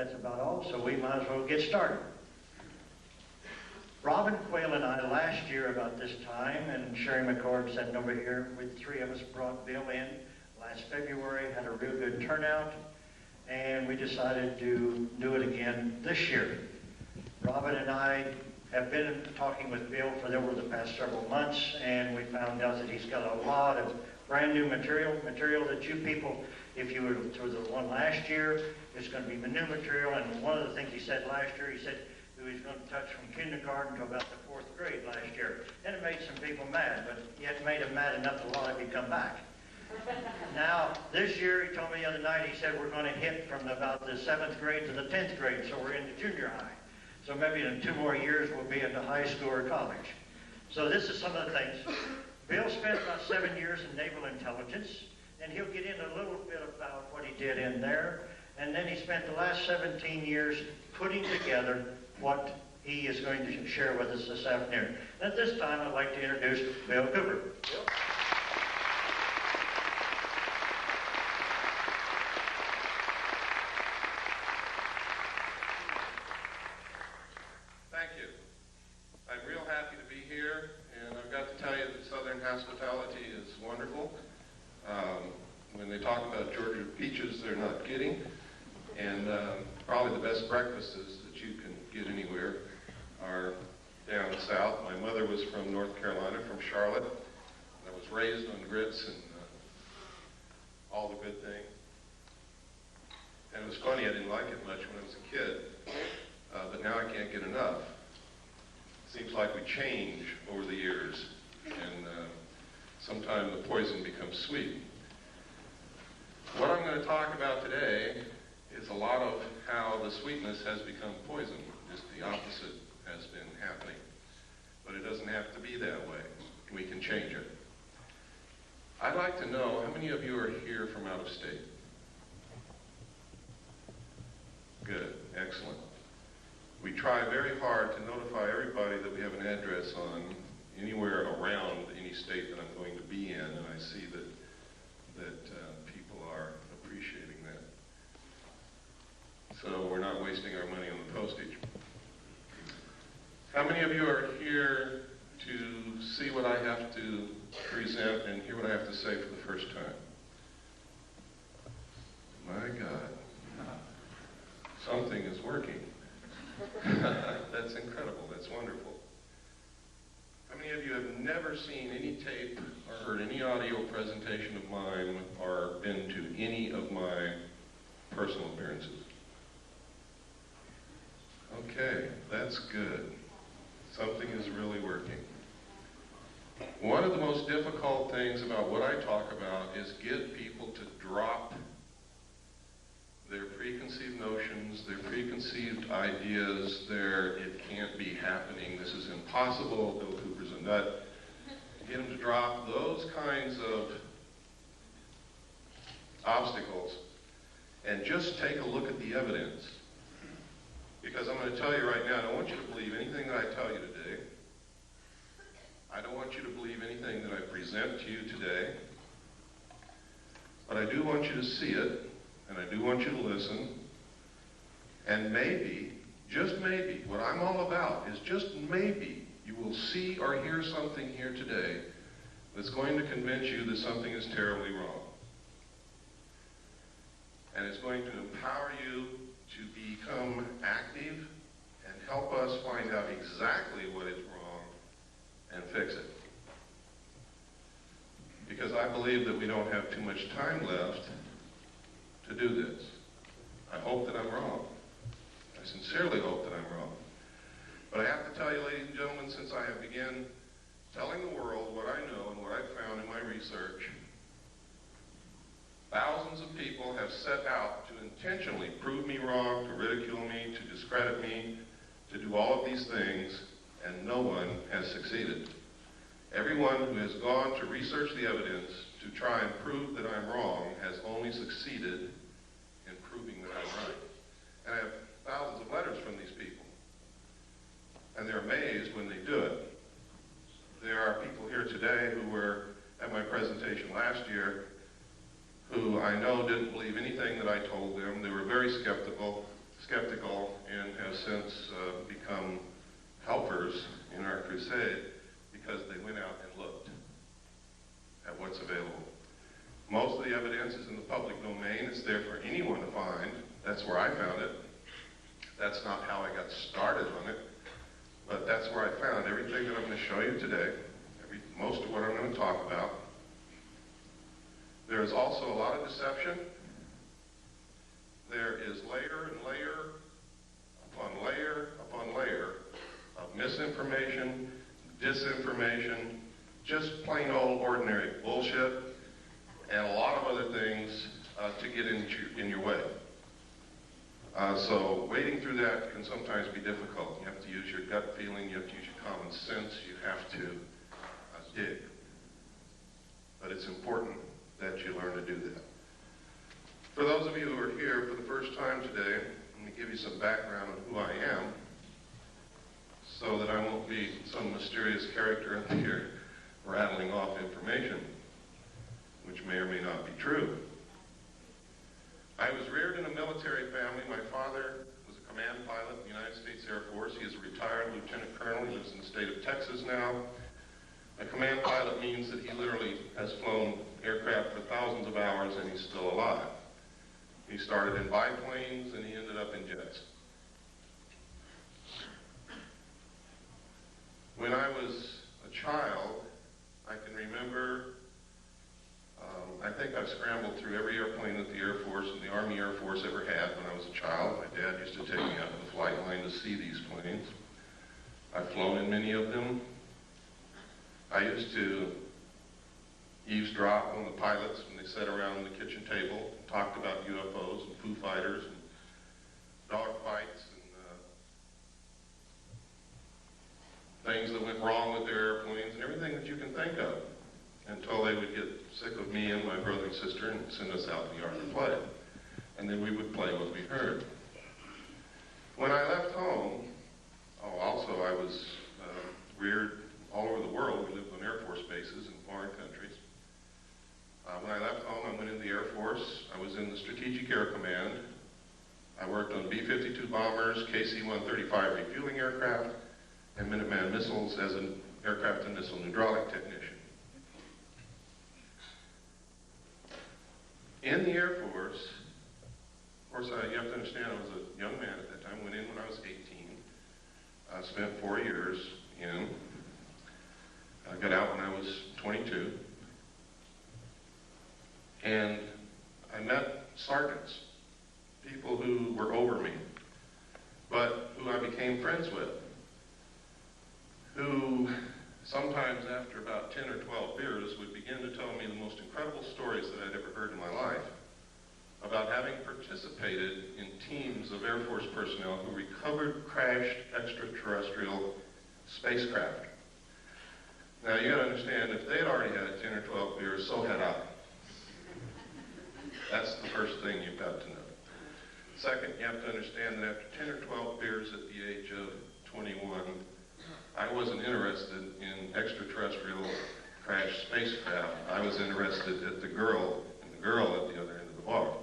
that's about all, so we might as well get started. Robin Quayle and I last year about this time, and Sherry McCord sitting over here, with three of us brought Bill in last February, had a real good turnout, and we decided to do it again this year. Robin and I have been talking with Bill for over the past several months, and we found out that he's got a lot of brand new material that you people, if you were to the one last year, it's going to be new material. And one of the things he said last year, he said he was going to touch from kindergarten to about the 4th grade last year. And it made some people mad, but yet made them mad enough to want to come back. Now, this year, he told me the other night, he said we're going to hit from about the 7th grade to the 10th grade, so we're into junior high. So maybe in 2 more years, we'll be into high school or college. So this is some of the things. Bill spent about 7 years in Naval Intelligence, and he'll get in a little bit about what he did in there. And then he spent the last 17 years putting together what he is going to share with us this afternoon. At this time, I'd like to introduce Bill Cooper. Bill? Thank you. I'm real happy to be here, and I've got to tell you that Southern hospitality is wonderful. When they talk about Georgia peaches, they're not kidding. And probably the best breakfasts that you can get anywhere are down south. My mother was from North Carolina, from Charlotte. I was raised on grits and all the good things. And it was funny, I didn't like it much when I was a kid, but now I can't get enough. It seems like we change over the years, and sometimes the poison becomes sweet. What I'm going to talk about today is a lot of how the sweetness has become poison. Just the opposite has been happening. But it doesn't have to be that way. We can change it. I'd like to know, how many of you are here from out of state? Good, excellent. We try very hard to notify everybody that we have an address on anywhere around any state that I'm going to be in, and I see that people are appreciating that. So we're not wasting our money on the postage. How many of you are here to see what I have to present and hear what I have to say for the first time? My God. Something is working. That's incredible. That's wonderful. How many of you have never seen any tape or heard any audio presentation of mine or been to any of my personal appearances? Okay, that's good. Something is really working. One of the most difficult things about what I talk about is get people to drop their preconceived notions, their preconceived ideas, it can't be happening, this is impossible, Bill Cooper's a nut. Get them to drop those kinds of obstacles and just take a look at the evidence. Because I'm going to tell you right now, I don't want you to believe anything that I tell you today. I don't want you to believe anything that I present to you today. But I do want you to see it, and I do want you to listen. And maybe, just maybe, what I'm all about is just maybe you will see or hear something here today that's going to convince you that something is terribly wrong. And it's going to empower you to become active and help us find out exactly what is wrong and fix it. Because I believe that we don't have too much time left to do this. I hope that I'm wrong. I sincerely hope that I'm wrong. But I have to tell you, ladies and gentlemen, since I have begun telling the world what I know and what I've found in my research, thousands of people have set out to intentionally prove me wrong, to ridicule me, to discredit me, to do all of these things, and no one has succeeded. Everyone who has gone to research the evidence to try and prove that I'm wrong has only succeeded in proving that I'm right. And I have thousands of letters from these people. And they're amazed when they do it. There are people here today who were at my presentation last year who I know didn't believe anything that I told them. They were very skeptical. skeptical and have since become helpers in our crusade because they went out and looked at what's available. Most of the evidence is in the public domain. It's there for anyone to find. That's where I found it. That's not how I got started on it, but that's where I found everything that I'm going to show you today, most of what I'm going to talk about. There is also a lot of deception. There is layer and layer upon layer upon layer of misinformation, disinformation, just plain old ordinary bullshit, and a lot of other things to get in your way. So wading through that can sometimes be difficult. You have to use your gut feeling, you have to use your common sense, you have to dig. But it's important that you learn to do that. For those of you who are here for the first time today, let me give you some background on who I am so that I won't be some mysterious character up here rattling off information, which may or may not be true. I was reared in a military family. My father was a command pilot in the United States Air Force. He is a retired lieutenant colonel. He lives in the state of Texas now. A command pilot means that he literally has flown aircraft for thousands of hours and he's still alive. He started in biplanes and he ended up in jets. When I was a child, I can remember, I think I've scrambled through every airplane that the Air Force and the Army Air Force ever had when I was a child. My dad used to take me out to the flight line to see these planes. I've flown in many of them. I used to eavesdrop on the pilots when they sat around the kitchen table and talked about UFOs and Foo Fighters and dogfights and things that went wrong with their airplanes and everything that you can think of, until they would get sick of me and my brother and sister and send us out in the yard to play. And then we would play what we heard. When I left home, also I was reared all over the world. We lived on Air Force bases in foreign countries. When I left home, I went in the Air Force. I was in the Strategic Air Command. I worked on B-52 bombers, KC-135 refueling aircraft, and Minuteman missiles as an aircraft and missile hydraulic technician. In the Air Force, of course, you have to understand I was a young man at that time. Went in when I was 18. I spent 4 years in. I got out when I was 22. And I met sergeants, people who were over me, but who I became friends with, who sometimes after about 10 or 12 beers would begin to tell me the most incredible stories that I'd ever heard in my life about having participated in teams of Air Force personnel who recovered crashed extraterrestrial spacecraft. Now you gotta understand, if they'd already had 10 or 12 beers, so had I. That's the first thing you've got to know. Second, you have to understand that after 10 or 12 beers at the age of 21, I wasn't interested in extraterrestrial crashed spacecraft. I was interested at the girl, and the girl at the other end of the bar.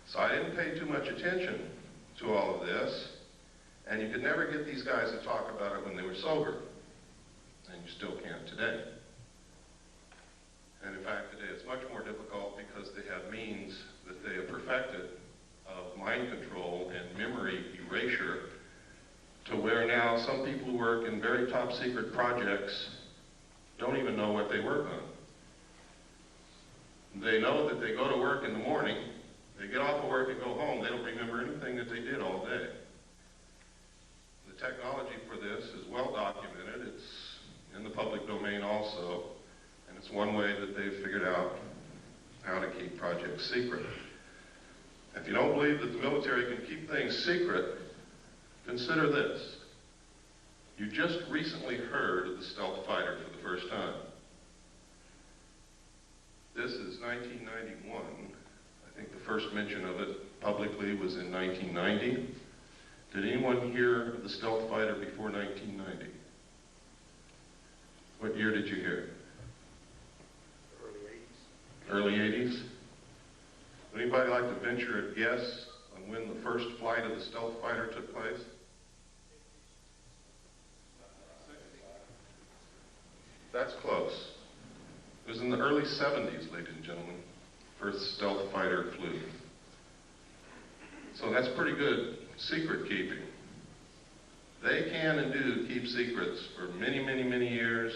So I didn't pay too much attention to all of this, and you could never get these guys to talk about it when they were sober, and you still can't today. And in fact, today it's much more difficult because they have means that they have perfected of mind control and memory erasure, to where now some people who work in very top secret projects don't even know what they work on. They know that they go to work in the morning, they get off of work and go home, they don't remember anything that they did all day. The technology for this is well documented, it's in the public domain also, and it's one way that they've figured out how to keep projects secret. If you don't believe that the military can keep things secret, consider this. You just recently heard of the stealth fighter for the first time. This is 1991. I think the first mention of it publicly was in 1990. Did anyone hear of the stealth fighter before 1990? What year did you hear? Early 80s. Early 80s? Would anybody like to venture a guess on when the first flight of the stealth fighter took place? That's close. It was in the early 70s, ladies and gentlemen, first stealth fighter flew. So that's pretty good secret keeping. They can and do keep secrets for many, many, many years,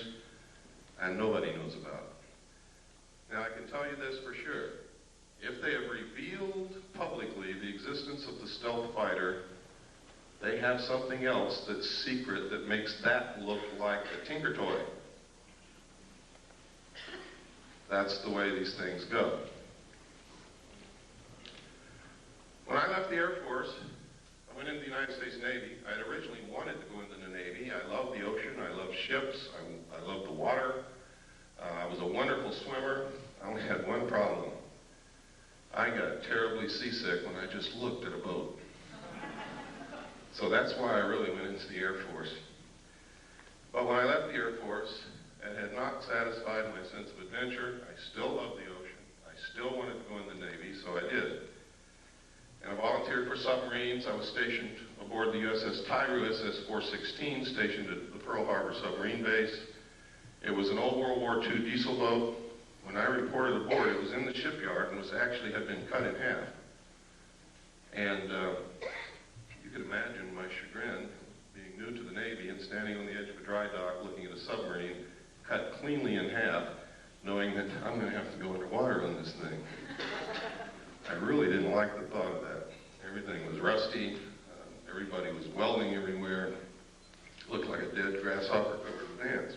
and nobody knows about it. Now, I can tell you this for sure. If they have revealed publicly the existence of the stealth fighter, they have something else that's secret that makes that look like a tinker toy. That's the way these things go. When I left the Air Force, I went into the United States Navy. I had originally wanted to go into the Navy. I love the ocean. I love ships. I love the water. I was a wonderful swimmer. I only had one problem. I got terribly seasick when I just looked at a boat. So that's why I really went into the Air Force. But when I left the Air Force, it had not satisfied my sense of adventure. I still loved the ocean. I still wanted to go in the Navy, so I did. And I volunteered for submarines. I was stationed aboard the USS Tyru, SS-416, stationed at the Pearl Harbor submarine base. It was an old World War II diesel boat. When I reported aboard, it was in the shipyard and had been cut in half. And you can imagine my chagrin, being new to the Navy and standing on the edge of a dry dock looking at a submarine cut cleanly in half, knowing that I'm going to have to go underwater on this thing. I really didn't like the thought of that. Everything was rusty. Everybody was welding everywhere. It looked like a dead grasshopper covered with ants.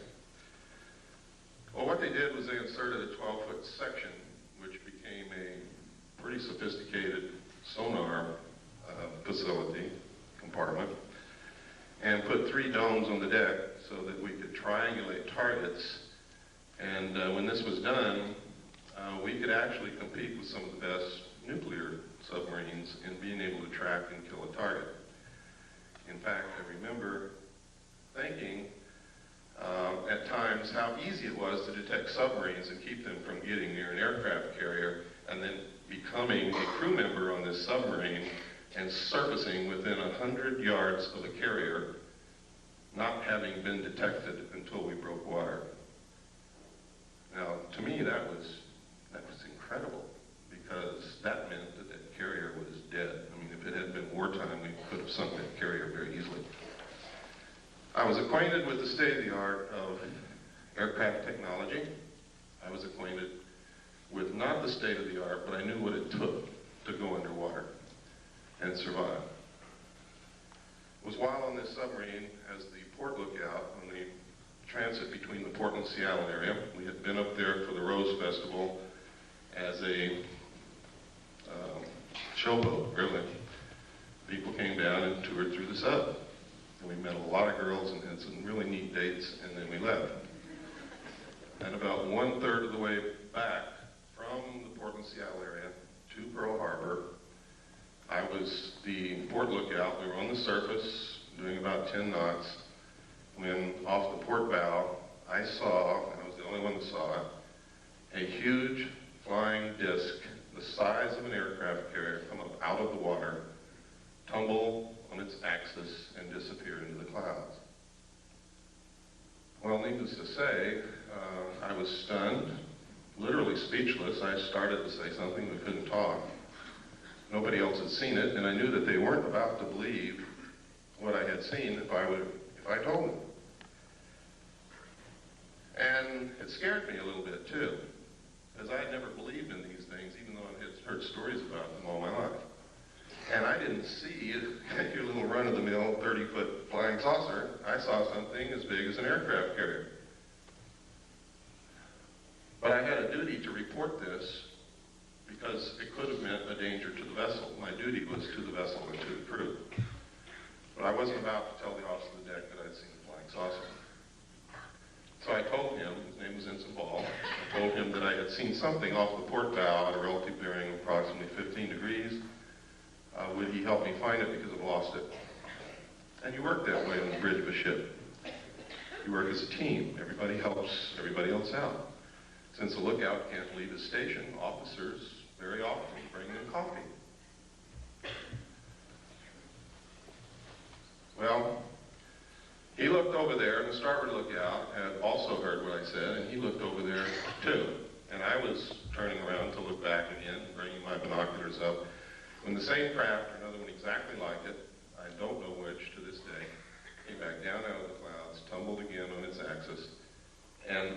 Well, what they did was they inserted a 12-foot section, which became a pretty sophisticated sonar facility, compartment, and put 3 domes on the deck so that we could triangulate targets. And when this was done, we could actually compete with some of the best nuclear submarines in being able to track and kill a target. In fact, I remember thinking at times how easy it was to detect submarines and keep them from getting near an aircraft carrier, and then becoming a crew member on this submarine and surfacing within 100 yards of a carrier, not having been detected until we broke water. Now, to me, that was incredible, because that meant that that carrier was dead. I mean, if it had been wartime, we could have sunk that carrier very easily. I was acquainted with the state-of-the-art of aircraft technology. I was acquainted with not the state-of-the-art, but I knew what it took to go underwater and survive. It was while on this submarine, as the port lookout on the transit between the Portland and Seattle area. We had been up there for the Rose Festival as a showboat, really. People came down and toured through the sub. And we met a lot of girls and had some really neat dates, and then we left. And about 1/3 of the way back from the Portland, Seattle area to Pearl Harbor, I was the port lookout. We were on the surface doing about 10 knots when off the port bow, I saw, and I was the only one that saw it, a huge flying disc the size of an aircraft carrier come up out of the water, tumble on its axis, and disappear into the clouds. Well, needless to say, I was stunned, literally speechless. I started to say something, but couldn't talk. Nobody else had seen it, and I knew that they weren't about to believe what I had seen if I told them. And it scared me a little bit too, because I had never believed in these things, even though I had heard stories about them all my life. And I didn't see your little run-of-the-mill 30-foot flying saucer. I saw something as big as an aircraft carrier. But I had a duty to report this because it could have meant a danger to the vessel. My duty was to the vessel and to the crew. But I wasn't about to tell the officer of the deck that I'd seen the flying saucer. So I told him, his name was Ensign Ball, I told him that I had seen something off the port bow at a relative bearing of approximately 15 degrees. Would he help me find it because I've lost it? And you work that way on the bridge of a ship. You work as a team. Everybody helps everybody else out. Since the lookout can't leave his station, officers very often bring them coffee. Well, he looked over there, and the starboard lookout had also heard what I said, and he looked over there too. And I was turning around to look back again, bringing my binoculars up, when the same craft, or another one exactly like it, I don't know which to this day, came back down out of the clouds, tumbled again on its axis, and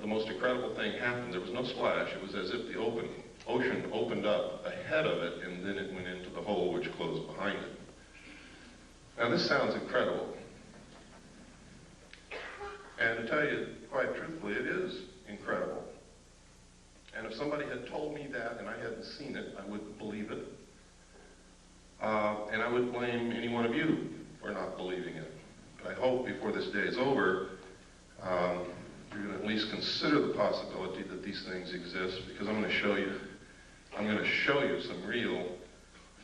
the most incredible thing happened. There was no splash. It was as if the ocean opened up ahead of it, and then it went into the hole which closed behind it. Now this sounds incredible. And to tell you quite truthfully, it is incredible. And if somebody had told me that and I hadn't seen it, I wouldn't believe it. And I would blame any one of you for not believing it. But I hope before this day is over, you're going to at least consider the possibility that these things exist, because I'm going to show you some real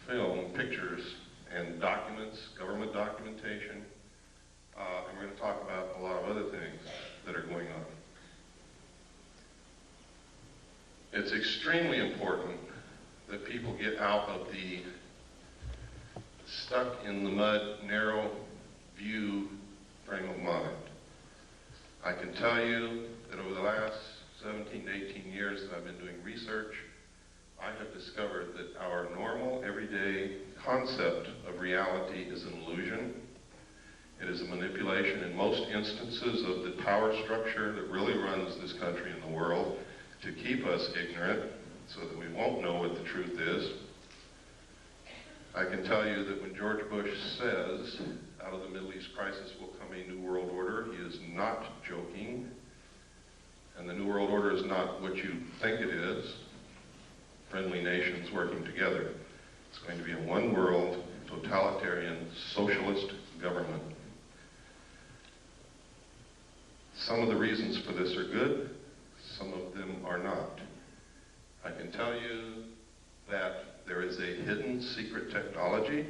film, pictures, and documents, government documentation. And we're going to talk about a lot of other things that are going on. It's extremely important that people get out of the stuck in the mud, narrow view frame of mind. I can tell you that over the last 17 to 18 years that I've been doing research, I have discovered that our normal, everyday concept of reality is an illusion. It is a manipulation in most instances of the power structure that really runs this country and the world to keep us ignorant so that we won't know what the truth is. I can tell you that when George Bush says, out of the Middle East crisis will come a new world order, he is not joking. And the new world order is not what you think it is. Friendly nations working together. It's going to be a one world, totalitarian, socialist government. Some of the reasons for this are good, some of them are not. I can tell you that there is a hidden secret technology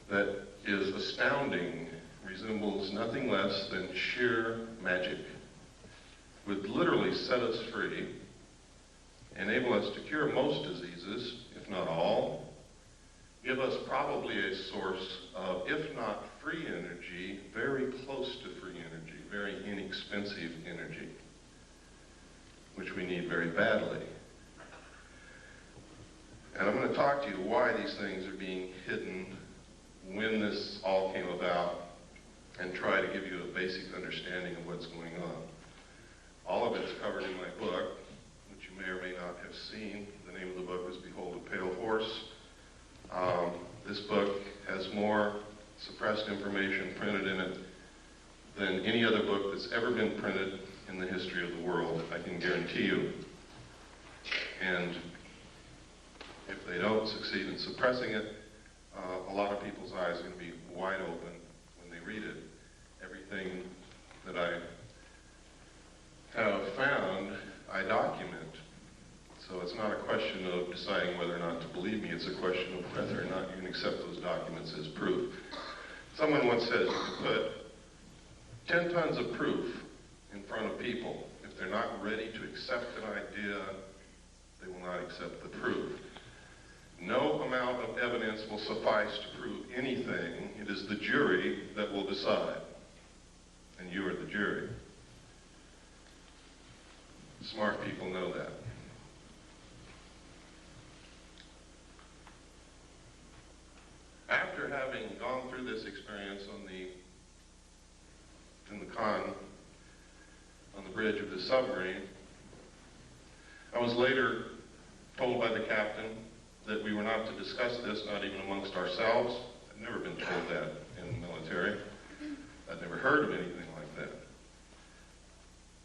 that is astounding, resembles nothing less than sheer magic, would literally set us free, enable us to cure most diseases, if not all, give us probably a source of, if not free energy, very close to free energy, very inexpensive energy, which we need very badly. And I'm going to talk to you why these things are being hidden, when this all came about, and try to give you a basic understanding of what's going on. All of it's covered in my book, which you may or may not have seen. The name of the book is Behold a Pale Horse. This book has more suppressed information printed in it than any other book that's ever been printed in the history of the world, I can guarantee you. And if they don't succeed in suppressing it, a lot of people's eyes are going to be wide open when they read it. Everything that I have found, I document. So it's not a question of deciding whether or not to believe me, it's a question of whether or not you can accept those documents as proof. Someone once said you can put 10 tons of proof in front of people. If they're not ready to accept an idea, they will not accept the proof. No amount of evidence will suffice to prove anything. It is the jury that will decide. And you are the jury. Smart people know that. After having gone through this experience in the con, on the bridge of the submarine, I was later told by the captain that we were not to discuss this, not even amongst ourselves. I'd never been told that in the military. I'd never heard of anything like that.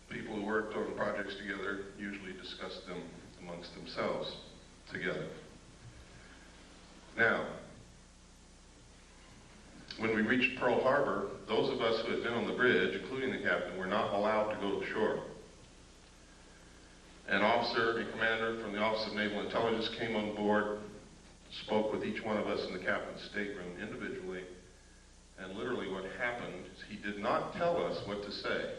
People who worked on projects together usually discussed them amongst themselves together. Now, when we reached Pearl Harbor, those of us who had been on the bridge, including the captain, were not allowed to go to shore. An officer, a commander from the Office of Naval Intelligence came on board, spoke with each one of us in the captain's stateroom individually, and literally what happened is he did not tell us what to say.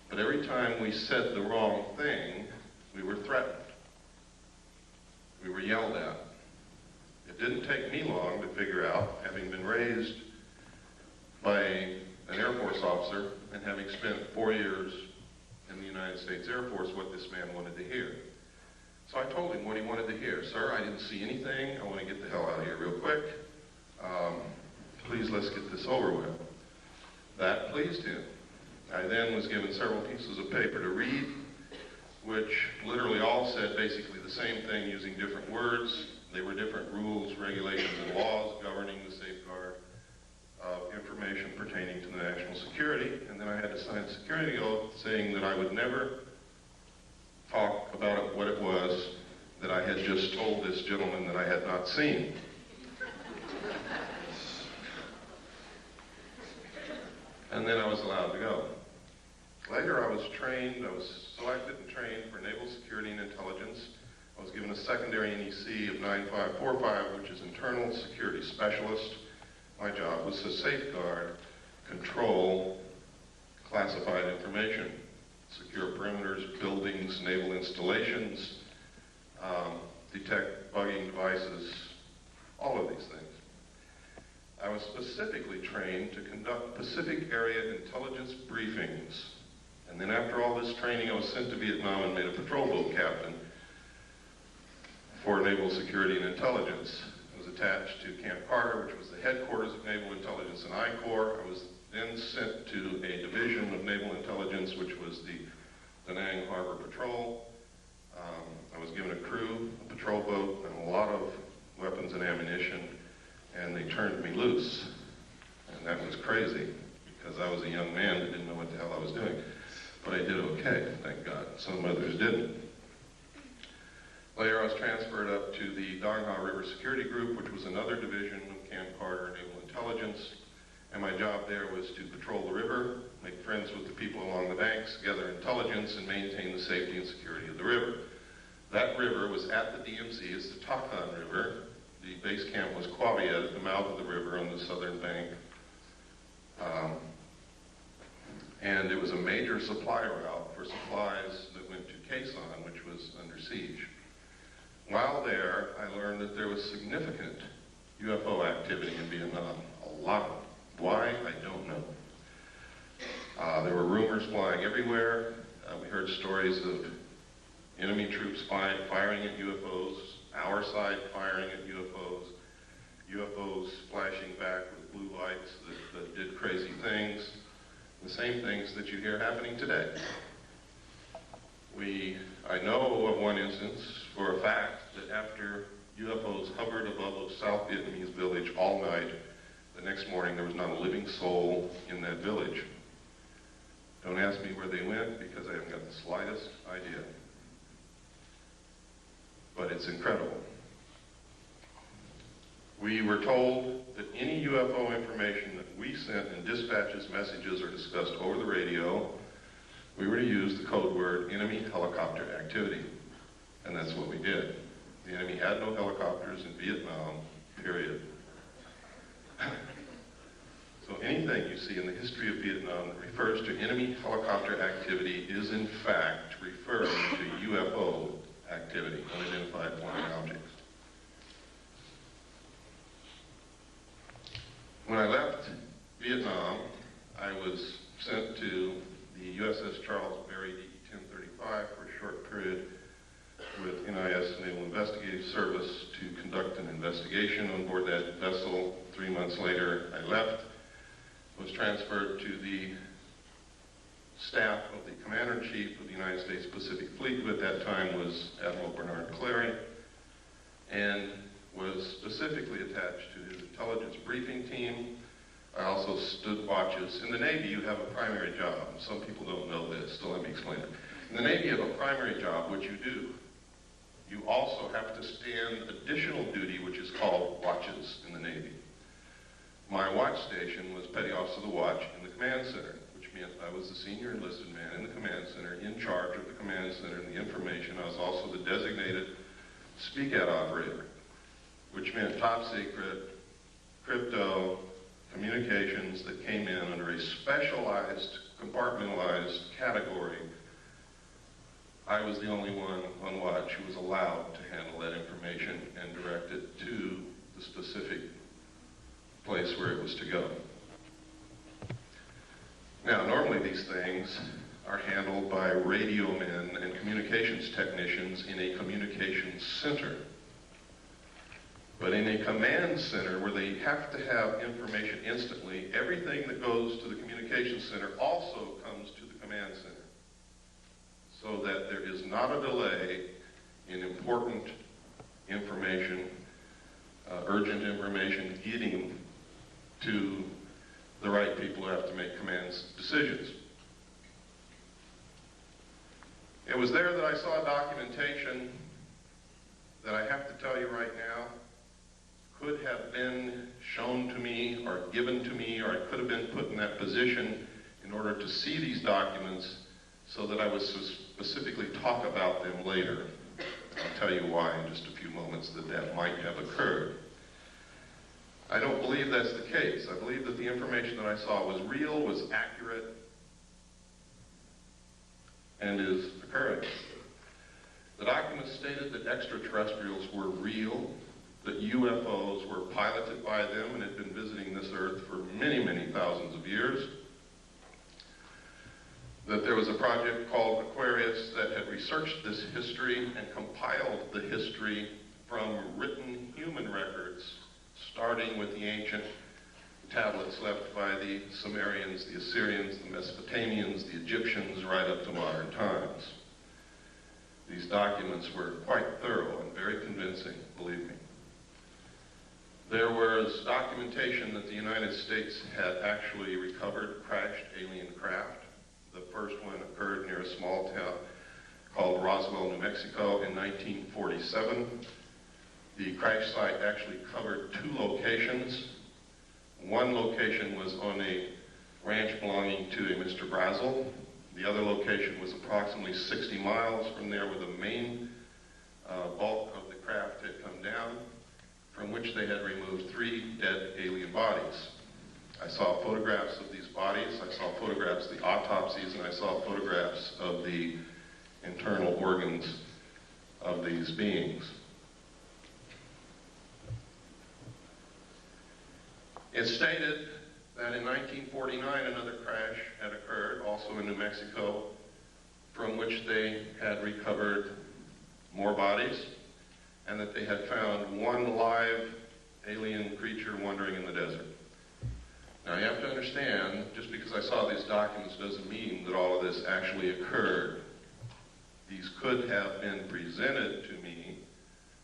But every time we said the wrong thing, we were threatened. We were yelled at. It didn't take me long to figure out, having been raised what this man wanted to hear. So I told him what he wanted to hear. Sir, I didn't see anything. I want to get the hell out of here real quick. Please, let's get this over with. That pleased him. I then was given several pieces of paper to read, which literally all said basically the same thing using different words. They were different rules, regulations, and laws governing the safeguard of information pertaining to the national security. And then I had to sign a security oath saying that I would never talk about what it was that I had just told this gentleman that I had not seen. And then I was allowed to go. Later I was selected and trained for Naval Security and Intelligence. I was given a secondary NEC of 9545, which is Internal Security Specialist. My job was to safeguard, control classified information, secure perimeters, buildings, naval installations, detect bugging devices, all of these things. I was specifically trained to conduct Pacific Area intelligence briefings. And then after all this training, I was sent to Vietnam and made a patrol boat captain for Naval Security and Intelligence. I was attached to Camp Carter, which was the headquarters of Naval Intelligence and I Corps. I was then sent to a division of Naval Intelligence, which was the Da Nang Harbor Patrol. I was given a crew, a patrol boat, and a lot of weapons and ammunition, and they turned me loose. And that was crazy, because I was a young man that didn't know what the hell I was doing. But I did okay, thank God. Some others didn't. Later, I was transferred up to the Dong Ha River Security Group, which was another division of Camp Carter Naval Intelligence. And my job there was to patrol the river, make friends with the people along the banks, gather intelligence, and maintain the safety and security of the river. That river was at the DMZ. It's the Takan River. The base camp was Qua Viet at the mouth of the river on the southern bank. And it was a major supply route for supplies that went to Khe Sanh, which was under siege. While there, I learned that there was significant UFO activity in Vietnam, a lot of it. Why? I don't know. There were rumors flying everywhere. We heard stories of enemy troops firing at UFOs, our side firing at UFOs, UFOs flashing back with blue lights that did crazy things, the same things that you hear happening today. I know of one instance for a fact that after UFOs hovered above a South Vietnamese village all night, the next morning there was not a living soul in that village. Don't ask me where they went, because I haven't got the slightest idea. But it's incredible. We were told that any UFO information that we sent in dispatches, messages, or discussed over the radio, we were to use the code word enemy helicopter activity. And that's what we did. The enemy had no helicopters in Vietnam, period. So anything you see in the history of Vietnam that refers to enemy helicopter activity is in fact referring to UFO activity, unidentified flying objects. When I left Vietnam, I was sent to the USS Charles Berry DE-1035 for a short period with NIS Naval Investigative Service to conduct an investigation on board that vessel. 3 months later, I left, was transferred to the staff of the Commander-in-Chief of the United States Pacific Fleet, who at that time was Admiral Bernard Clary, and was specifically attached to his intelligence briefing team. I also stood watches. In the Navy, you have a primary job. Some people don't know this, so let me explain it. In the Navy, you have a primary job, which you do. You also have to stand additional duty, which is called watches in the Navy. My watch station was Petty Officer of the Watch in the Command Center, which meant I was the senior enlisted man in the Command Center, in charge of the Command Center and the information. I was also the designated speak-out operator, which meant top secret, crypto, communications that came in under a specialized, compartmentalized category. I was the only one on watch who was allowed to handle that information and direct it to the specific place where it was to go. Now, normally these things are handled by radio men and communications technicians in a communications center. But in a command center where they have to have information instantly, everything that goes to the communications center also comes to the command center, so that there is not a delay in important information, urgent information getting to the right people who have to make command decisions. It was there that I saw documentation that I have to tell you right now could have been shown to me or given to me, or I could have been put in that position in order to see these documents so that I would specifically talk about them later. I'll tell you why in just a few moments that might have occurred. I don't believe that's the case. I believe that the information that I saw was real, was accurate, and is occurring. The documents stated that extraterrestrials were real, that UFOs were piloted by them and had been visiting this Earth for many, many thousands of years, that there was a project called Aquarius that had researched this history and compiled the history from written human records, starting with the ancient tablets left by the Sumerians, the Assyrians, the Mesopotamians, the Egyptians, right up to modern times. These documents were quite thorough and very convincing, believe me. There was documentation that the United States had actually recovered crashed alien craft. The first one occurred near a small town called Roswell, New Mexico in 1947. The crash site actually covered 2 locations. One location was on a ranch belonging to a Mr. Brazel. The other location was approximately 60 miles from there, where the main bulk of the craft had come down, from which they had removed 3 dead alien bodies. I saw photographs of these bodies, I saw photographs of the autopsies, and I saw photographs of the internal organs of these beings. It stated that in 1949 another crash had occurred, also in New Mexico, from which they had recovered more bodies, and that they had found 1 live alien creature wandering in the desert. Now you have to understand, just because I saw these documents doesn't mean that all of this actually occurred. These could have been presented to me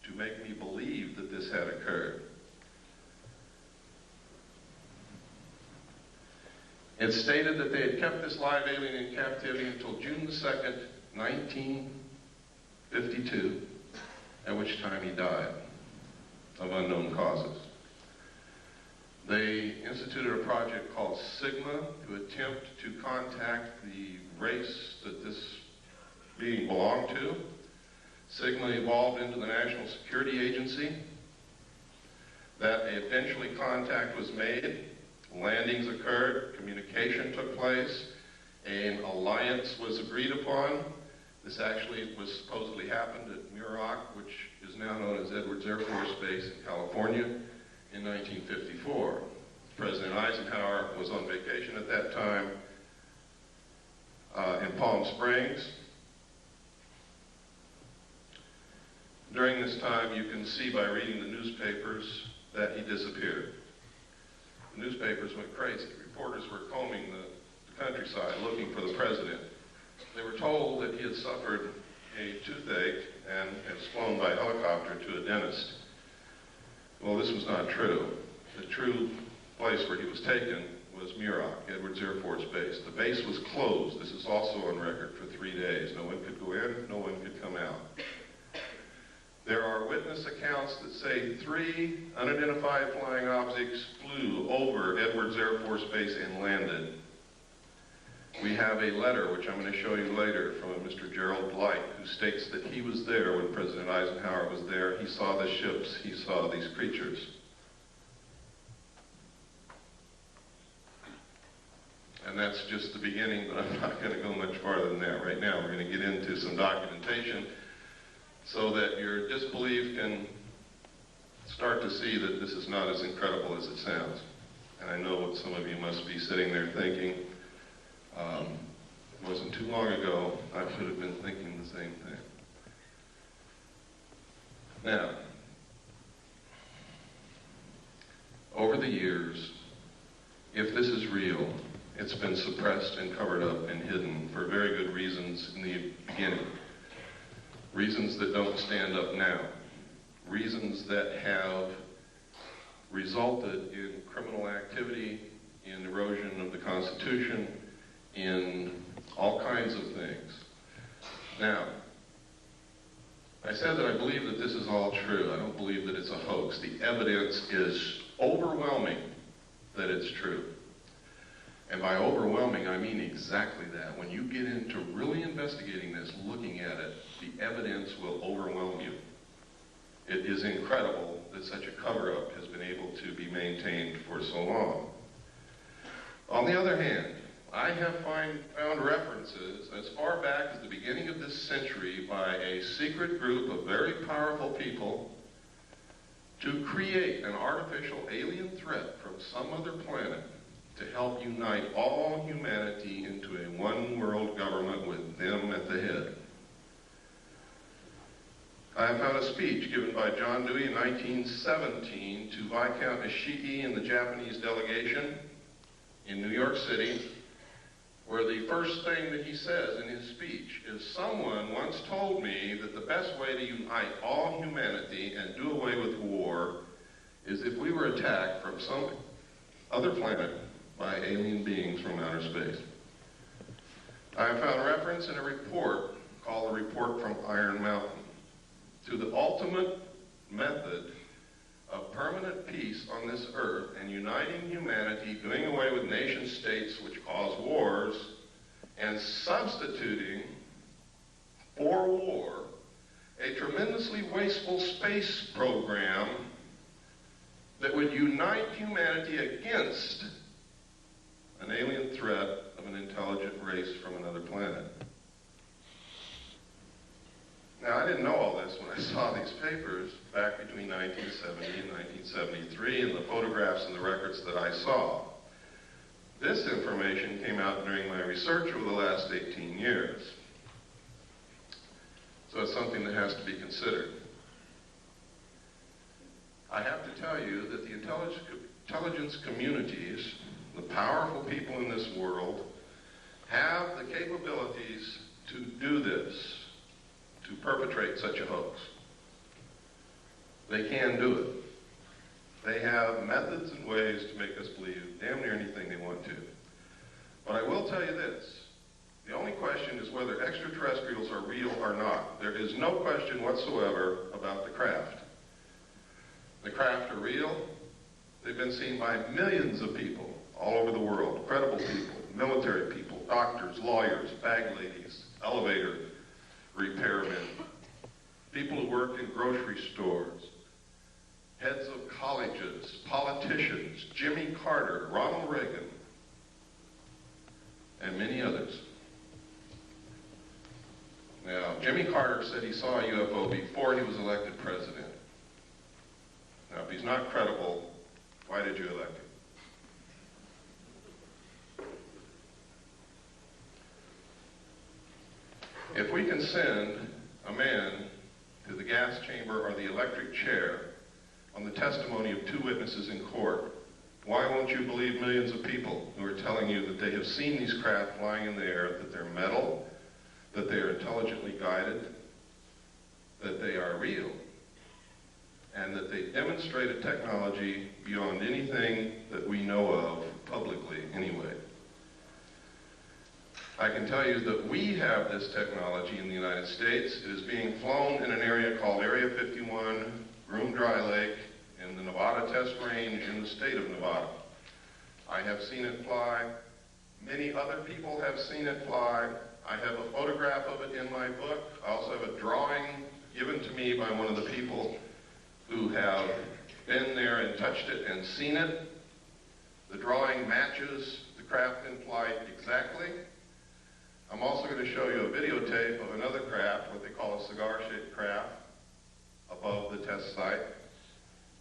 to make me believe that this had occurred. It stated that they had kept this live alien in captivity until June the 2nd, 1952, at which time he died of unknown causes. They instituted a project called Sigma to attempt to contact the race that this being belonged to. Sigma evolved into the National Security Agency. That eventually contact was made. Landings occurred, communication took place, an alliance was agreed upon. This actually was supposedly happened at Muroc, which is now known as Edwards Air Force Base in California, in 1954. President Eisenhower was on vacation at that time in Palm Springs. During this time, you can see by reading the newspapers that he disappeared. The newspapers went crazy. Reporters were combing the countryside looking for the president. They were told that he had suffered a toothache and had flown by helicopter to a dentist. Well, this was not true. The true place where he was taken was Muroc, Edwards Air Force Base. The base was closed. This is also on record for 3 days. No one could go in, no one could come out. There are witness accounts that say 3 unidentified flying objects flew over Edwards Air Force Base and landed. We have a letter, which I'm going to show you later, from a Mr. Gerald Blight, who states that he was there when President Eisenhower was there. He saw the ships, he saw these creatures. And that's just the beginning, but I'm not going to go much farther than that. Right now, we're going to get into some documentation so that your disbelief can start to see that this is not as incredible as it sounds. And I know what some of you must be sitting there thinking. It wasn't too long ago I should have been thinking the same thing. Now, over the years, if this is real, it's been suppressed and covered up and hidden for very good reasons in the beginning. Reasons that don't stand up now. Reasons that have resulted in criminal activity, in erosion of the Constitution, in all kinds of things. Now, I said that I believe that this is all true. I don't believe that it's a hoax. The evidence is overwhelming that it's true. And by overwhelming, I mean exactly that. When you get into really investigating this, looking at it, the evidence will overwhelm you. It is incredible that such a cover-up has been able to be maintained for so long. On the other hand, I have found references as far back as the beginning of this century by a secret group of very powerful people to create an artificial alien threat from some other planet to help unite all humanity into a one-world government with them at the head. I have found a speech given by John Dewey in 1917 to Viscount Ishii and the Japanese delegation in New York City, where the first thing that he says in his speech is, "Someone once told me that the best way to unite all humanity and do away with war is if we were attacked from some other planet by alien beings from outer space." I have found reference in a report called the Report from Iron Mountain to the ultimate method of permanent peace on this earth and uniting humanity, doing away with nation states which cause wars, and substituting for war a tremendously wasteful space program that would unite humanity against an alien threat of an intelligent race from another planet. Now, I didn't know all this when I saw these papers back between 1970 and 1973 and the photographs and the records that I saw. This information came out during my research over the last 18 years. So it's something that has to be considered. I have to tell you that the intelligence communities, the powerful people in this world, have the capabilities to do this, to perpetrate such a hoax. They can do it. They have methods and ways to make us believe damn near anything they want to. But I will tell you this. The only question is whether extraterrestrials are real or not. There is no question whatsoever about the craft. The craft are real. They've been seen by millions of people all over the world. Credible people, military people, doctors, lawyers, bag ladies, elevator repairmen, people who work in grocery stores, heads of colleges, politicians, Jimmy Carter, Ronald Reagan, and many others. Now, Jimmy Carter said he saw a UFO before he was elected president. Now, if he's not credible, why did you elect him? If we can send a man to the gas chamber or the electric chair on the testimony of two witnesses in court, why won't you believe millions of people who are telling you that they have seen these craft flying in the air, that they're metal, that they are intelligently guided, that they are real, and that they demonstrate a technology beyond anything that we know of publicly anyway? I can tell you that we have this technology in the United States. It is being flown in an area called Area 51, Groom Dry Lake, in the Nevada Test Range in the state of Nevada. I have seen it fly. Many other people have seen it fly. I have a photograph of it in my book. I also have a drawing given to me by one of the people who have been there and touched it and seen it. The drawing matches the craft in flight exactly. I'm also going to show you a videotape of another craft, what they call a cigar-shaped craft, above the test site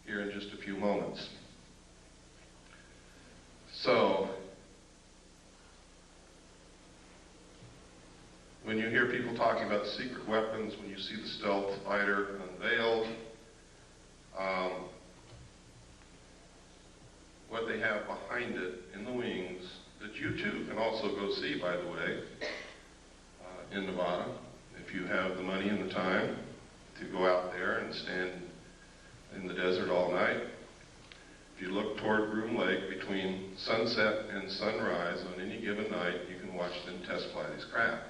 here in just a few moments. So, when you hear people talking about secret weapons, when you see the stealth fighter unveiled, what they have behind it in the wings, that you too can also go see, by the way, in Nevada, if you have the money and the time to go out there and stand in the desert all night. If you look toward Groom Lake between sunset and sunrise on any given night, you can watch them test fly these craft.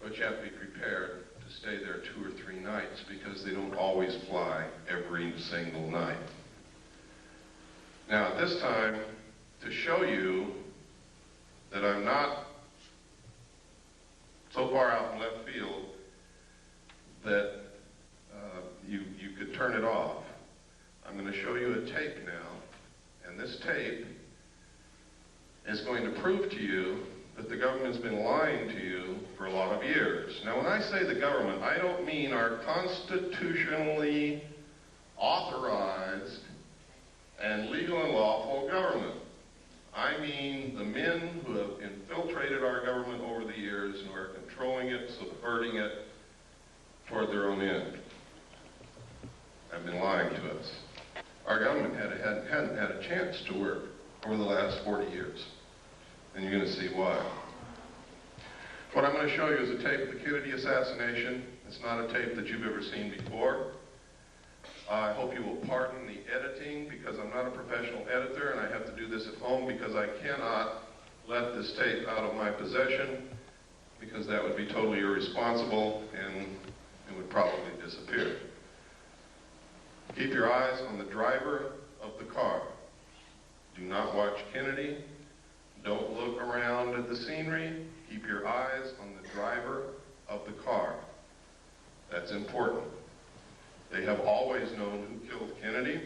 But you have to be prepared to stay there 2 or 3 nights because they don't always fly every single night. Now at this time, to show you that I'm not so far out in left field that you could turn it off, I'm going to show you a tape now, and this tape is going to prove to you that the government's been lying to you for a lot of years. Now when I say the government, I don't mean our constitutionally authorized and legal and lawful government. I mean the men who have infiltrated our government over the years and who are controlling it, subverting it toward their own end. Have been lying to us. Our government hadn't had a chance to work over the last 40 years. And you're going to see why. What I'm going to show you is a tape of the Kennedy assassination. It's not a tape that you've ever seen before. I hope you will pardon the editing because I'm not a professional editor and I have to do this at home because I cannot let this tape out of my possession because that would be totally irresponsible and it would probably disappear. Keep your eyes on the driver of the car. Do not watch Kennedy. Don't look around at the scenery. Keep your eyes on the driver of the car. That's important. They have always known who killed Kennedy,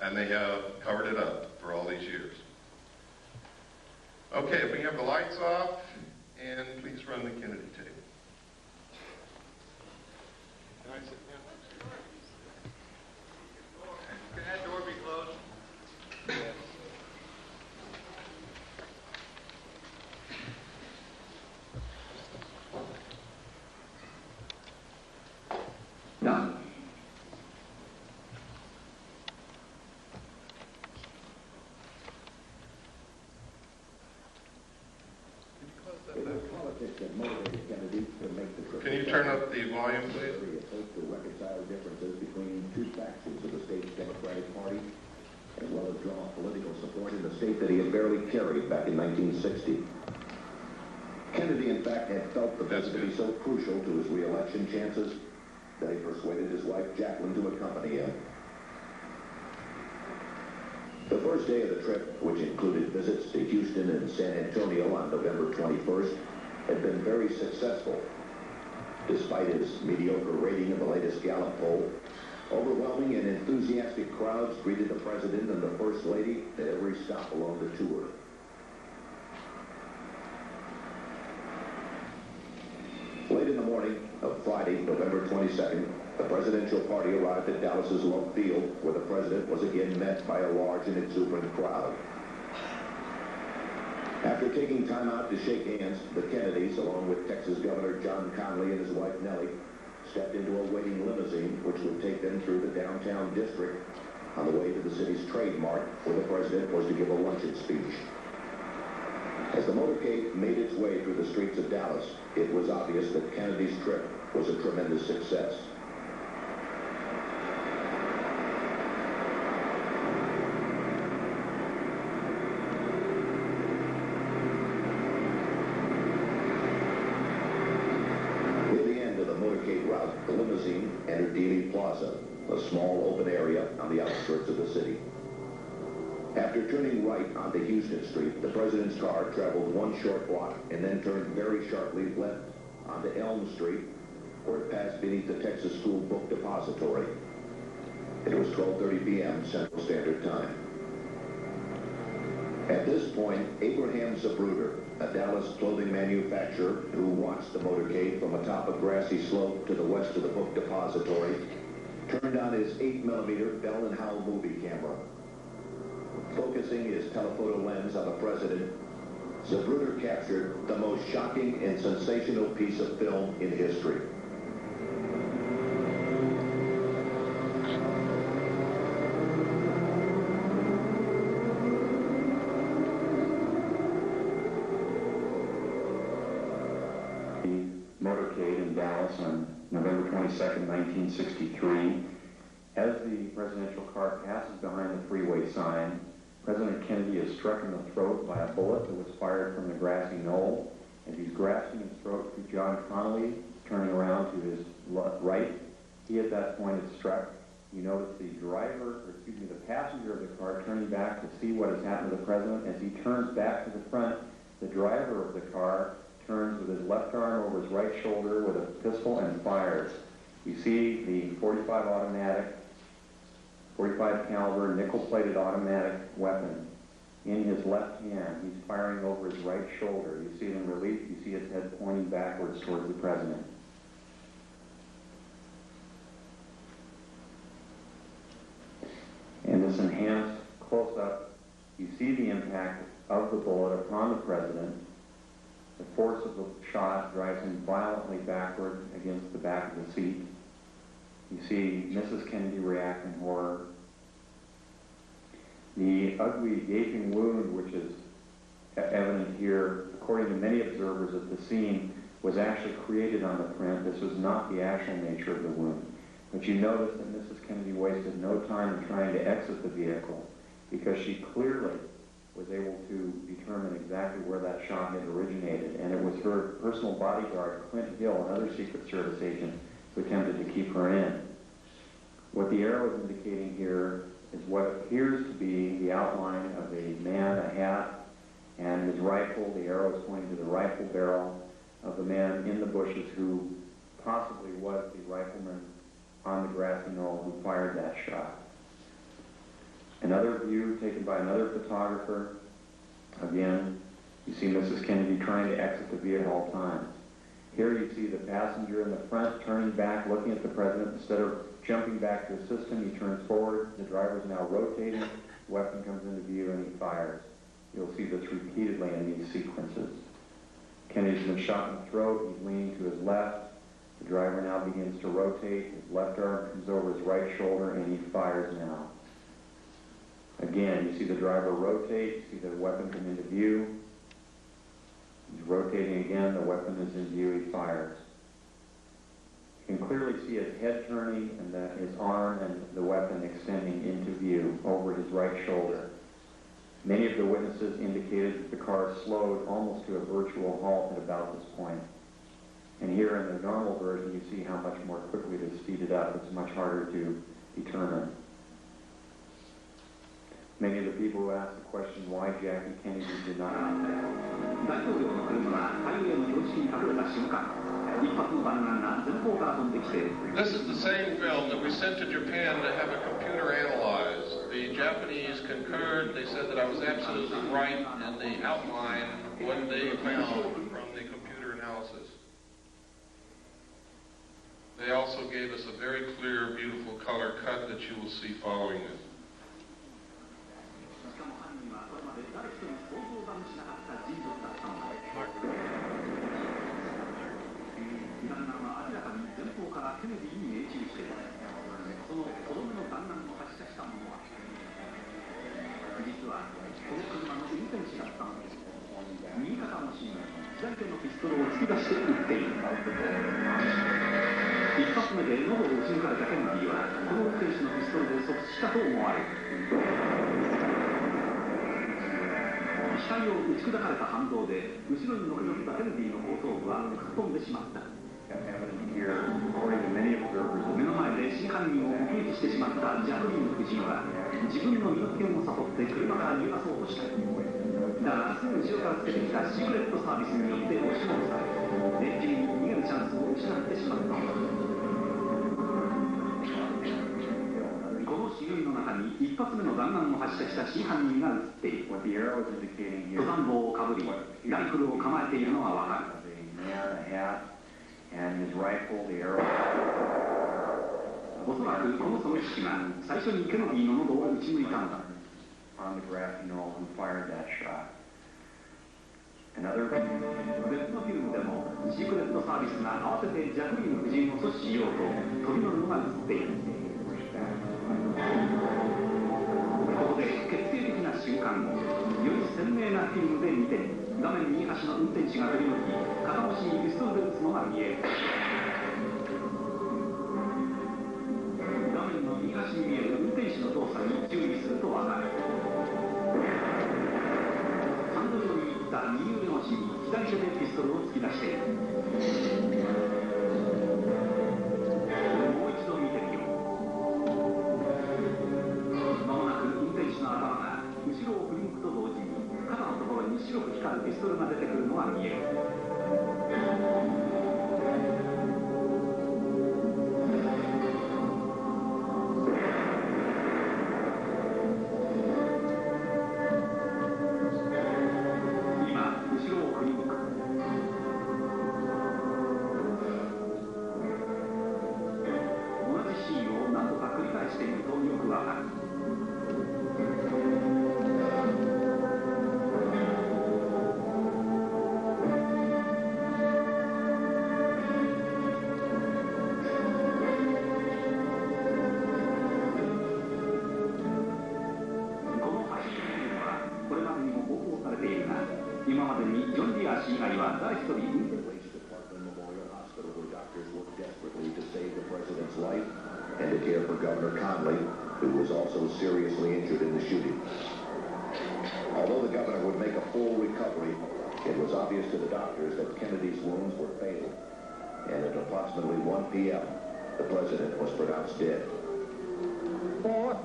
and they have covered it up for all these years. Okay, if we have the lights off, and please run the Kennedy tape. Can I sit down? Can that door be closed? Yes. None. It was politics that motivated Kennedy to make the trip. Can you turn up the volume, please? It hoped to reconcile differences between two factions of the state's Democratic Party, as well as draw political support in the state that he had barely carried back in 1960. Kennedy, in fact, had felt the visit to be so crucial to his re-election chances that he persuaded his wife, Jacqueline, to accompany him. The first day of the trip, which included visits to Houston and San Antonio on November 21st, had been very successful. Despite his mediocre rating in the latest Gallup poll, overwhelming and enthusiastic crowds greeted the President and the First Lady at every stop along the tour. Late in the morning of Friday, November 22nd, the presidential party arrived at Dallas's Love Field, where the president was again met by a large and exuberant crowd. After taking time out to shake hands, the Kennedys, along with Texas Governor John Connally and his wife Nellie, stepped into a waiting limousine which would take them through the downtown district on the way to the city's Trade Mart, where the president was to give a luncheon speech. As the motorcade made its way through the streets of Dallas, it was obvious that Kennedy's trip was a tremendous success. Route, the limousine entered Dealey Plaza, a small open area on the outskirts of the city. After turning right onto Houston Street, the president's car traveled one short block and then turned very sharply left onto Elm Street, where it passed beneath the Texas School Book Depository. It was 12:30 p.m. Central Standard Time. At this point, Abraham Zapruder, a Dallas clothing manufacturer who watched the motorcade from atop a grassy slope to the west of the book depository, turned on his 8mm Bell & Howell movie camera. Focusing his telephoto lens on the president, Zapruder captured the most shocking and sensational piece of film in history. Motorcade in Dallas on November 22nd, 1963. As the presidential car passes behind the freeway sign, President Kennedy is struck in the throat by a bullet that was fired from the grassy knoll. As he's grasping his throat through John Connolly, turning around to his right, he at that point is struck. You notice the passenger of the car turning back to see what has happened to the president. As he turns back to the front, the driver of the car turns with his left arm over his right shoulder with a pistol and fires. You see the 45 caliber nickel-plated automatic weapon in his left hand. He's firing over his right shoulder. You see it in relief. You see his head pointing backwards towards the president. In this enhanced close-up, you see the impact of the bullet upon the president. The force of the shot drives him violently backward against the back of the seat. You see Mrs. Kennedy react in horror. The ugly gaping wound, which is evident here, according to many observers at the scene, was actually created on the print. This was not the actual nature of the wound. But you notice that Mrs. Kennedy wasted no time in trying to exit the vehicle because she clearly was able to determine exactly where that shot had originated. And it was her personal bodyguard, Clint Hill, another Secret Service agent, who attempted to keep her in. What the arrow is indicating here is what appears to be the outline of a man, a hat, and his rifle. The arrow is pointing to the rifle barrel of the man in the bushes who possibly was the rifleman on the grassy knoll who fired that shot. Another view taken by another photographer. Again, you see Mrs. Kennedy trying to exit the vehicle at all times. Here you see the passenger in the front turning back, looking at the president. Instead of jumping back to assist him, he turns forward. The driver is now rotating. The weapon comes into view and he fires. You'll see this repeatedly in these sequences. Kennedy's been shot in the throat. He's leaning to his left. The driver now begins to rotate. His left arm comes over his right shoulder and he fires now. Again, you see the driver rotate. You see the weapon come into view. He's rotating again. The weapon is in view. He fires. You can clearly see his head turning and his arm and the weapon extending into view over his right shoulder. Many of the witnesses indicated that the car slowed almost to a virtual halt at about this point. And here in the normal version, you see how much more quickly it is speeded up. It's much harder to determine. Many of the people who asked the question why Jackie Kennedy did not. This is the same film that we sent to Japan to have a computer analyzed. The Japanese concurred. They said that I was absolutely right in the outline what they found from the computer analysis. They also gave us a very clear, beautiful color cut that you will see following it. Here, according to many observers, 目の前で真犯人を目撃してしまったジャクリーン夫人は自分の身の危険を悟って車から逃がそうとした。だがすぐ後ろからつけてきたシークレットサービスによって押し戻され、電気に逃げるチャンスを失ってしまった。このシーンの中に一発目の弾丸を発射した真犯人が映っている。登山帽をかぶり、ライフルを構えているのがわかる。And his rifle, the arrow. おそらくこの狙撃手が最初にケネディの喉を撃ち抜いたのだ。On the grassy knoll who fired that shot. Another 別のフィルムでもシークレットサービスが慌ててジャクリーン夫人を阻止しようと飛び乗るのが映っている。ここで決定的な瞬間をより鮮明なフィルムで見て、画面右端の運転手が飛び乗り片腰にピストルで撃つのが見える。画面の右端に見える運転手の動作に注意するとわかる。ハンドルを握った右腕越しに左手でピストルを突き出している。もう一度見てみよう。間もなく運転手の頭が後ろを振り向くと同時に肩のところに白く光るピストルが出てくるのが見える。and to care for Governor Conley, who was also seriously injured in the shooting. Although the governor would make a full recovery, it was obvious to the doctors that Kennedy's wounds were fatal, and at approximately 1 p.m., the president was pronounced dead. Forth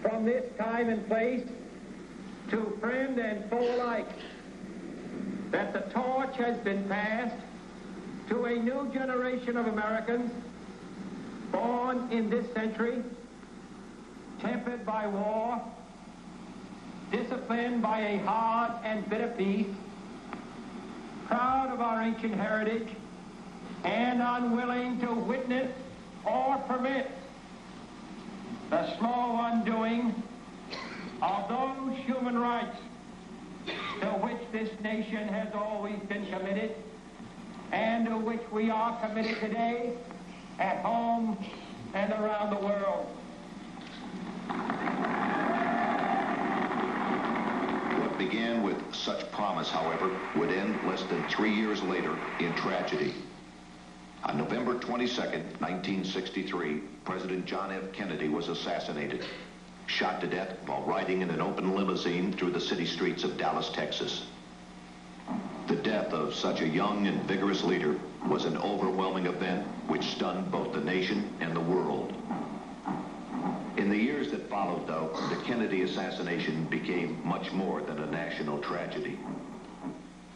from this time and place to friend and foe alike, that the torch has been passed to a new generation of Americans born in this century, tempered by war, disciplined by a hard and bitter peace, proud of our ancient heritage, and unwilling to witness or permit the slow undoing of those human rights to which this nation has always been committed, and to which we are committed today at home and around the world. What began with such promise, however, would end less than 3 years later in tragedy. On November 22nd, 1963, President John F. Kennedy was assassinated, shot to death while riding in an open limousine through the city streets of Dallas, Texas. The death of such a young and vigorous leader was an overwhelming event which stunned both the nation and the world. In the years that followed, though, the Kennedy assassination became much more than a national tragedy.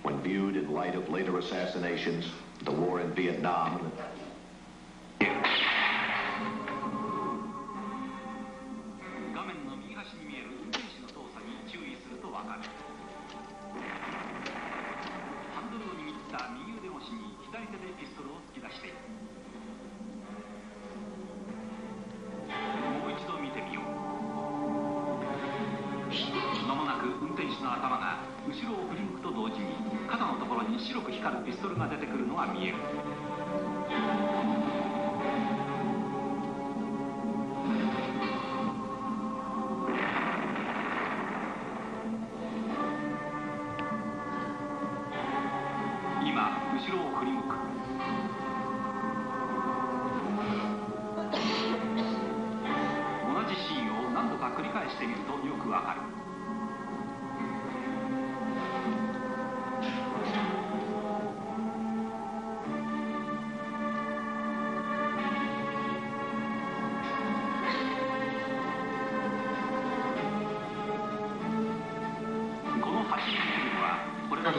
When viewed in light of later assassinations, the war in Vietnam,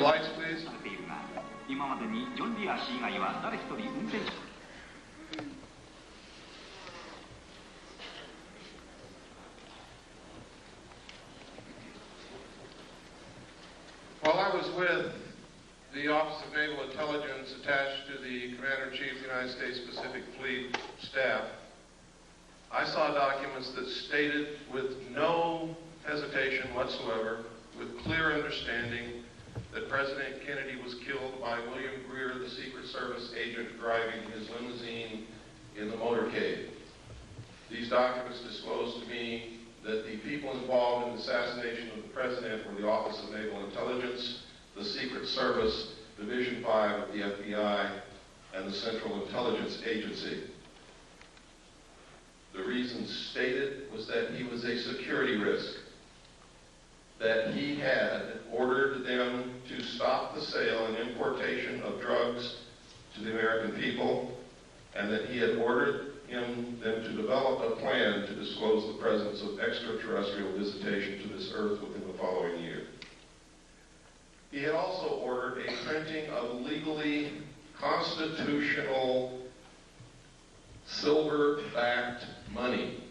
Lights, please. While I was with the Office of Naval Intelligence attached to the Commander-in-Chief of the United States Pacific Fleet staff, I saw documents that stated with no hesitation whatsoever, with clear understanding, that President Kennedy was killed by William Greer, the Secret Service agent driving his limousine in the motorcade. These documents disclosed to me that the people involved in the assassination of the President were the Office of Naval Intelligence, the Secret Service, Division 5 of the FBI, and the Central Intelligence Agency. The reason stated was that he was a security risk, that he had ordered them to stop the sale and importation of drugs to the American people, and that he had ordered them to develop a plan to disclose the presence of extraterrestrial visitation to this earth within the following year. He had also ordered a printing of legally constitutional silver-backed money,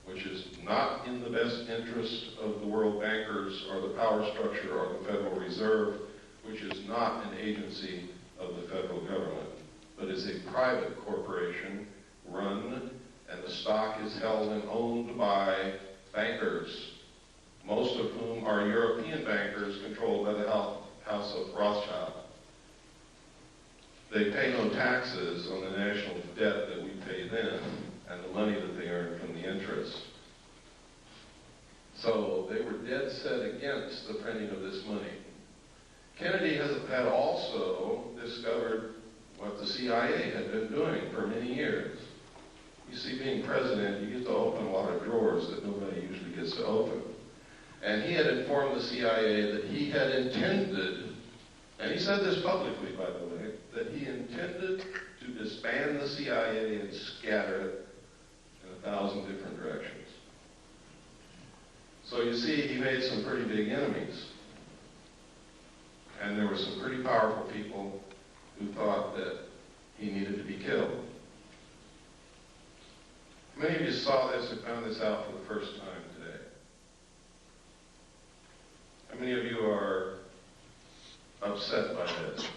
which is not in the best interest of the world bankers or the power structure or the Federal Reserve, which is not an agency of the federal government, but is a private corporation run, and the stock is held and owned by bankers, most of whom are European bankers controlled by the House of Rothschild. They pay no taxes on the national debt that we pay them and the money that they earn from the interest. So they were dead set against the printing of this money. Kennedy had also discovered what the CIA had been doing for many years. You see, being president, you get to open a lot of drawers that nobody usually gets to open. And he had informed the CIA that he had intended, and he said this publicly, by the way, that he intended to disband the CIA and scatter it in 1,000 different directions. So you see, he made some pretty big enemies. And there were some pretty powerful people who thought that he needed to be killed. Many of you saw this and found this out for the first time today. How many of you are upset by this?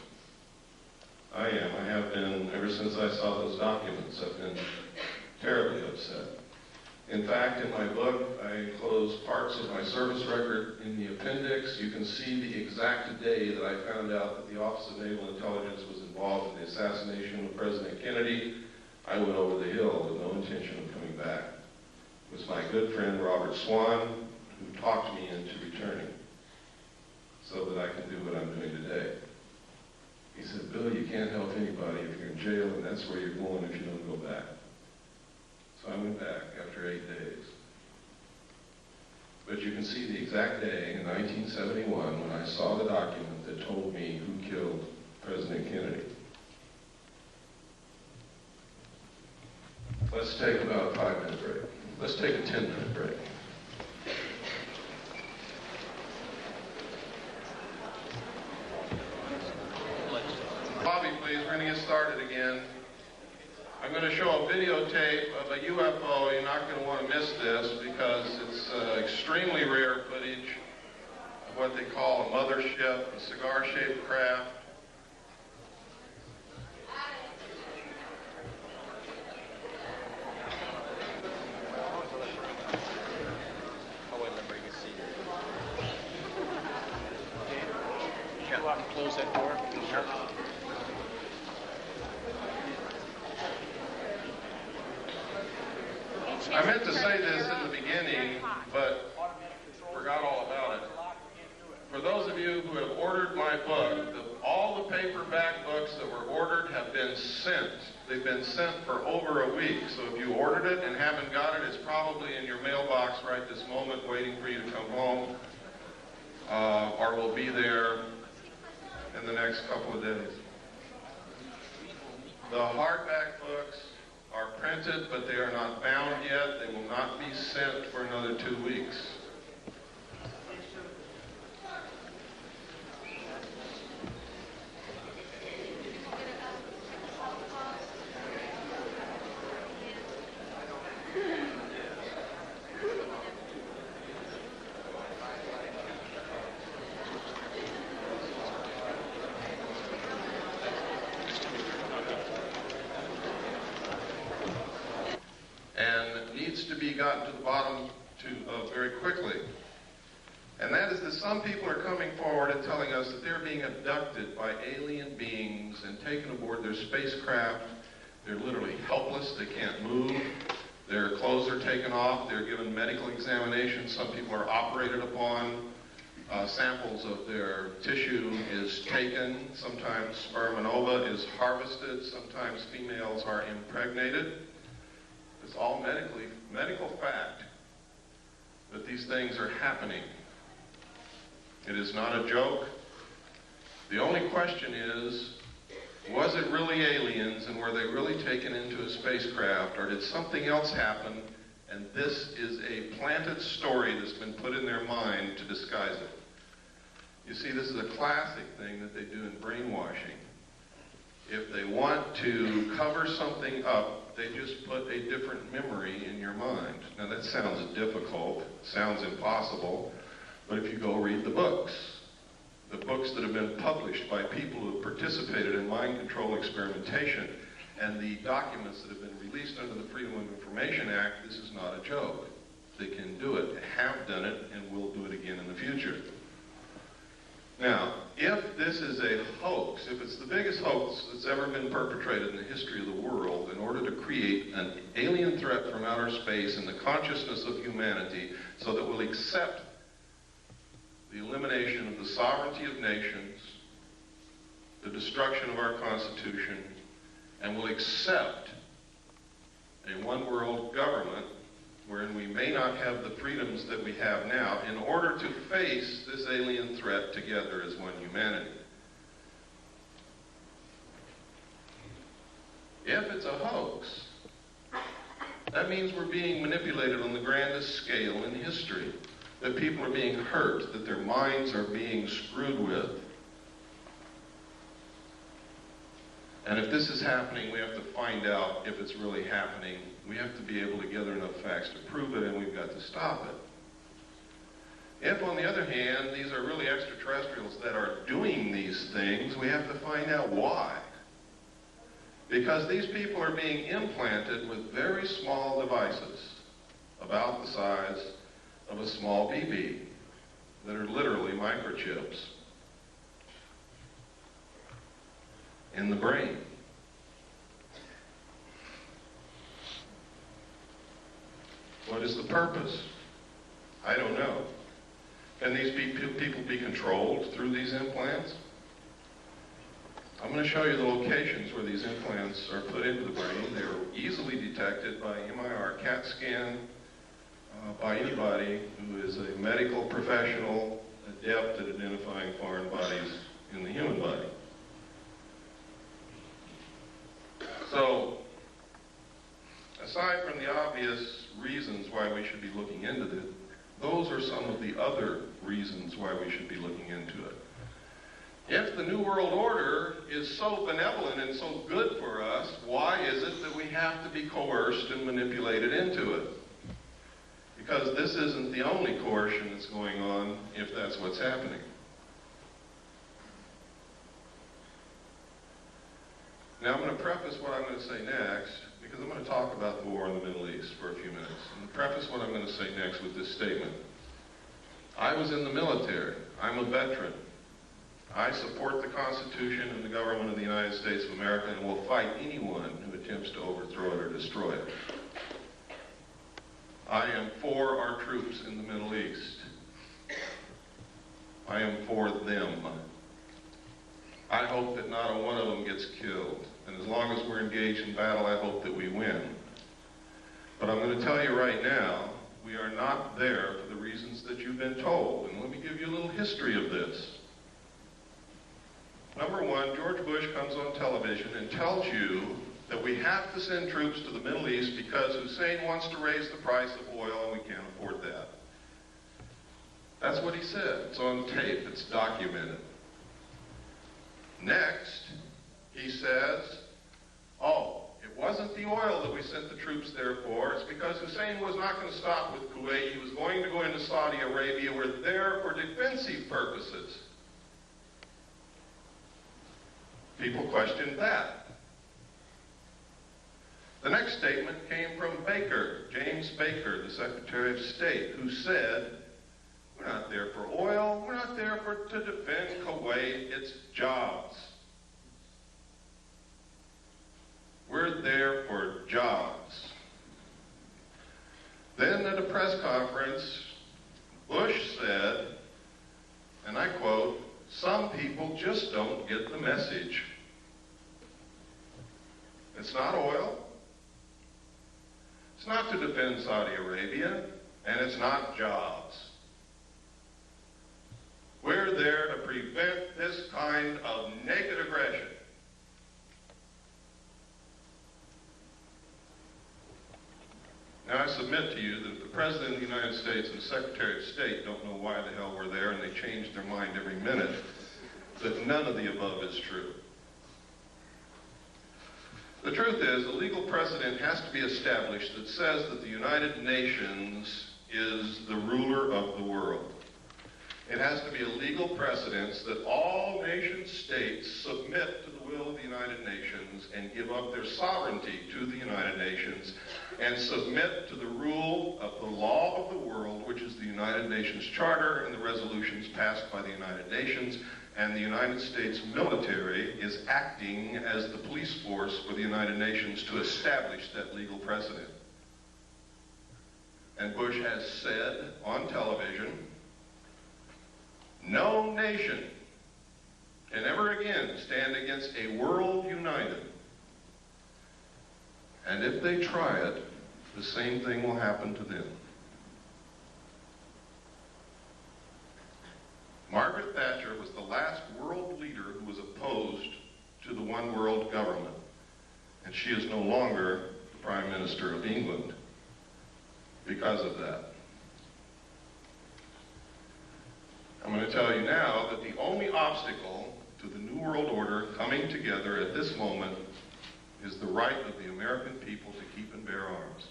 I am. I have been ever since I saw those documents. I've been terribly upset. In fact, in my book, I enclose parts of my service record in the appendix. You can see the exact day that I found out that the Office of Naval Intelligence was involved in the assassination of President Kennedy. I went over the hill with no intention of coming back. It was my good friend Robert Swan who talked me into returning so that I can do what I'm doing today. He said, "Bill, you can't help anybody if you're in jail, and that's where you're going if you don't go back." So I went back after 8 days. But you can see the exact day in 1971 when I saw the document that told me who killed President Kennedy. Let's take about a 5-minute break. Let's take a 10-minute break. Bobby, please, we're going to get started again. I'm going to show a videotape of a UFO. You're not going to want to miss this because it's extremely rare footage of what they call a mothership, a cigar-shaped craft. Close that door. Sure. I meant to say this in the beginning, but forgot all about it. For those of you who have ordered my book, all the paperback books that were ordered have been sent. They've been sent for over a week. So if you ordered it and haven't got it, it's probably in your mailbox right this moment waiting for you to come home, or will be there in the next couple of days. The hardback books are printed, but they are not bound yet. They will not be sent for another 2 weeks. To be gotten to the bottom of very quickly. And that is that some people are coming forward and telling us that they're being abducted by alien beings and taken aboard their spacecraft. They're literally helpless. They can't move. Their clothes are taken off. They're given medical examinations. Some people are operated upon. Samples of their tissue is taken. Sometimes sperm and ova is harvested. Sometimes females are impregnated. It's all medical fact that these things are happening. It is not a joke. The only question is, was it really aliens and were they really taken into a spacecraft, or did something else happen and this is a planted story that's been put in their mind to disguise it? You see, this is a classic thing that they do in brainwashing. If they want to cover something up, they just put a different memory in your mind. Now that sounds difficult, sounds impossible, but if you go read the books that have been published by people who have participated in mind control experimentation, and the documents that have been released under the Freedom of Information Act, this is not a joke. They can do it, have done it, and will do it again in the future. Now, if this is a hoax, if it's the biggest hoax that's ever been perpetrated in the history of the world in order to create an alien threat from outer space in the consciousness of humanity so that we'll accept the elimination of the sovereignty of nations, the destruction of our Constitution, and will accept a one-world government wherein we may not have the freedoms that we have now in order to face this alien threat together as one humanity. If it's a hoax, that means we're being manipulated on the grandest scale in history, that people are being hurt, that their minds are being screwed with. And if this is happening, we have to find out if it's really happening. We have to be able to gather enough facts to prove it, and we've got to stop it. If, on the other hand, these are really extraterrestrials that are doing these things, we have to find out why. Because these people are being implanted with very small devices, about the size of a small BB, that are literally microchips in the brain. What is the purpose? I don't know. Can these people be controlled through these implants? I'm going to show you the locations where these implants are put into the brain. They're easily detected by MIR CAT scan, by anybody who is a medical professional adept at identifying foreign bodies in the human body. So, aside from the obvious reasons why we should be looking into this, those are some of the other reasons why we should be looking into it. If the New World Order is so benevolent and so good for us, why is it that we have to be coerced and manipulated into it? Because this isn't the only coercion that's going on, if that's what's happening. Now I'm going to preface what I'm going to say next, because I'm going to talk about the war in the Middle East for a few minutes. I'm going to preface what I'm going to say next with this statement. I was in the military. I'm a veteran. I support the Constitution and the government of the United States of America and will fight anyone who attempts to overthrow it or destroy it. I am for our troops in the Middle East. I am for them. I hope that not a one of them gets killed. And as long as we're engaged in battle, I hope that we win. But I'm going to tell you right now, we are not there for the reasons that you've been told. And let me give you a little history of this. Number one, George Bush comes on television and tells you that we have to send troops to the Middle East because Hussein wants to raise the price of oil and we can't afford that. That's what he said. It's on tape. It's documented. Next, he says, oh, it wasn't the oil that we sent the troops there for. It's because Hussein was not going to stop with Kuwait. He was going to go into Saudi Arabia. We're there for defensive purposes. People questioned that. The next statement came from Baker, James Baker, the Secretary of State, who said, we're not there for oil. We're not there to defend Kuwait. It's jobs. We're there for jobs. Then at a press conference, Bush said, and I quote, "Some people just don't get the message. It's not oil. It's not to defend Saudi Arabia, and it's not jobs. We're there to prevent this kind of naked aggression." Now, I submit to you that if the President of the United States and the Secretary of State don't know why the hell we're there and they change their mind every minute, that none of the above is true. The truth is, a legal precedent has to be established that says that the United Nations is the ruler of the world. It has to be a legal precedent that all nation states submit to the will of the United Nations and give up their sovereignty to the United Nations and submit to the rule of the law of the world, which is the United Nations Charter and the resolutions passed by the United Nations. And the United States military is acting as the police force for the United Nations to establish that legal precedent. And Bush has said on television, no nation can ever again stand against a world united. And if they try it, the same thing will happen to them. Margaret Thatcher was the last world leader who was opposed to the one world government. And she is no longer the Prime Minister of England because of that. I'm going to tell you now that the only obstacle to the New World Order coming together at this moment is the right of the American people to keep and bear arms.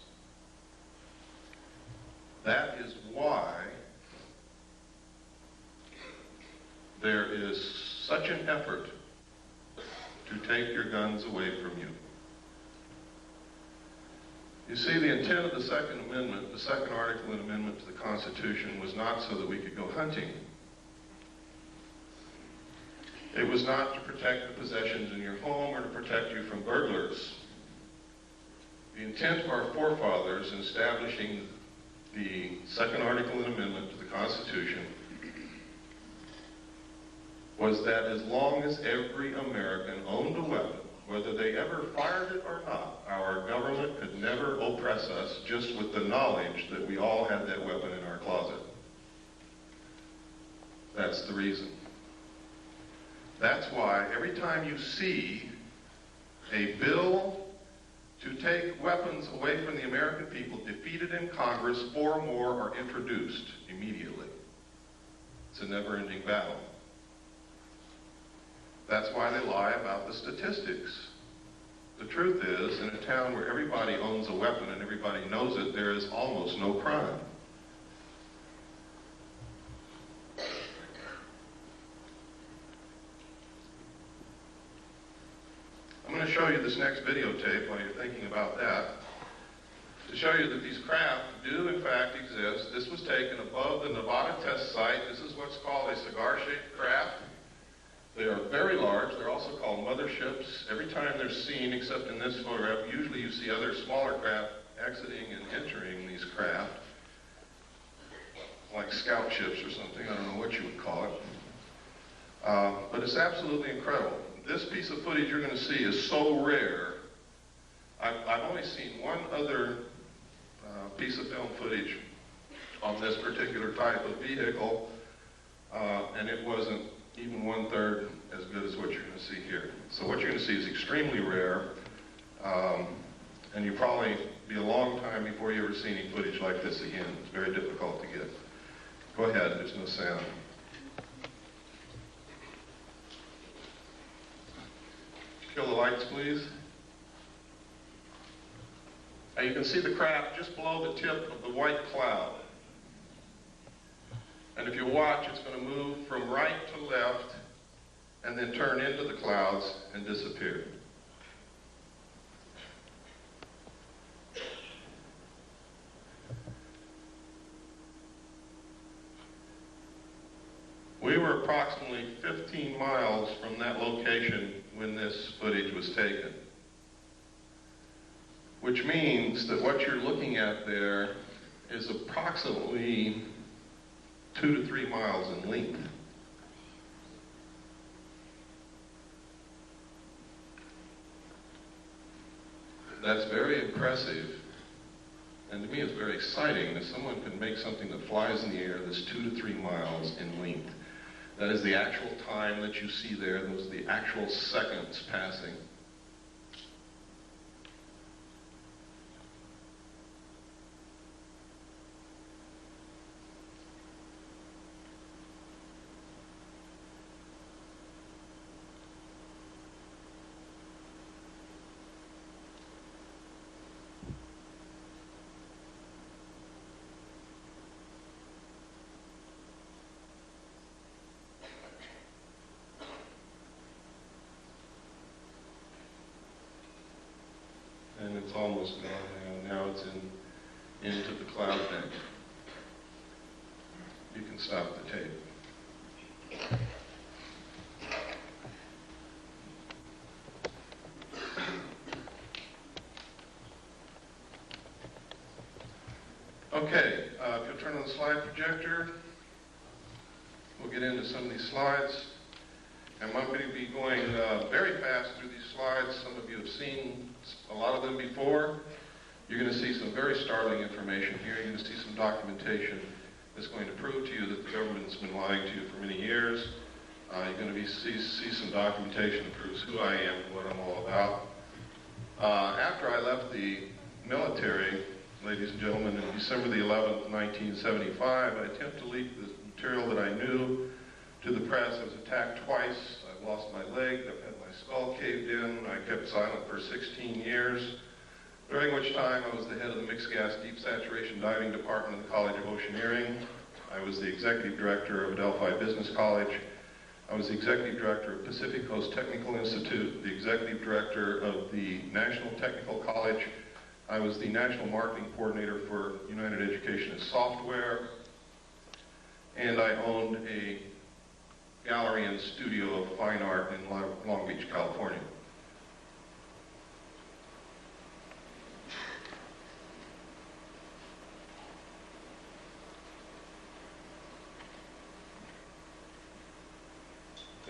That is why there is such an effort to take your guns away from you. You see, the intent of the Second Amendment, the second article and amendment to the Constitution, was not so that we could go hunting. It was not to protect the possessions in your home or to protect you from burglars. The intent of our forefathers in establishing the second article and amendment to the Constitution was that as long as every American owned a weapon, whether they ever fired it or not, our government could never oppress us just with the knowledge that we all had that weapon in our closet. That's the reason. That's why every time you see a bill to take weapons away from the American people defeated in Congress, 4 more are introduced immediately. It's a never-ending battle. That's why they lie about the statistics. The truth is, in a town where everybody owns a weapon and everybody knows it, there is almost no crime. I'm going to show you this next videotape while you're thinking about that, to show you that these craft do in fact exist. This was taken above the Nevada test site. This is what's called a cigar-shaped craft. They are very large. They're also called motherships. Every time they're seen, except in this photograph, usually you see other smaller craft exiting and entering these craft, like scout ships or something. I don't know what you would call it. But it's absolutely incredible. This piece of footage you're going to see is so rare. I've only seen one other piece of film footage on this particular type of vehicle, and it wasn't even 1/3 as good as what you're going to see here. So what you're going to see is extremely rare, and you'll probably be a long time before you ever see any footage like this again. It's very difficult to get. Go ahead, there's no sound. Kill the lights, please. Now you can see the craft just below the tip of the white cloud. And if you watch, it's going to move from right to left and then turn into the clouds and disappear. were approximately 15 miles from that location when this footage was taken. Which means that what you're looking at there is approximately 2 to 3 miles in length. That's very impressive, and to me it's very exciting that someone can make something that flies in the air that's 2 to 3 miles in length. That is the actual time that you see there, those are the actual seconds passing. And it's almost gone now. Now it's into the cloud bank. You can stop the tape. Okay, if you'll turn on the slide projector, we'll get into some of these slides. I'm going to be going very fast through these slides. Some of you have seen a lot of them before. You're going to see some very startling information here. You're going to see some documentation that's going to prove to you that the government's been lying to you for many years. You're going to see some documentation that proves who I am and what I'm all about. After I left the military, ladies and gentlemen, in December the 11th, 1975, I attempted to leak the material that I knew to the press. I was attacked twice. I've lost my leg. I've had my skull caved in. I kept silent for 16 years, during which time I was the head of the mixed gas deep saturation diving department of the College of Oceaneering. I was the executive director of Adelphi Business College. I was the executive director of Pacific Coast Technical Institute, the executive director of the National Technical College. I was the national marketing coordinator for United Education and Software. And I owned a gallery and studio of fine art in Long Beach, California.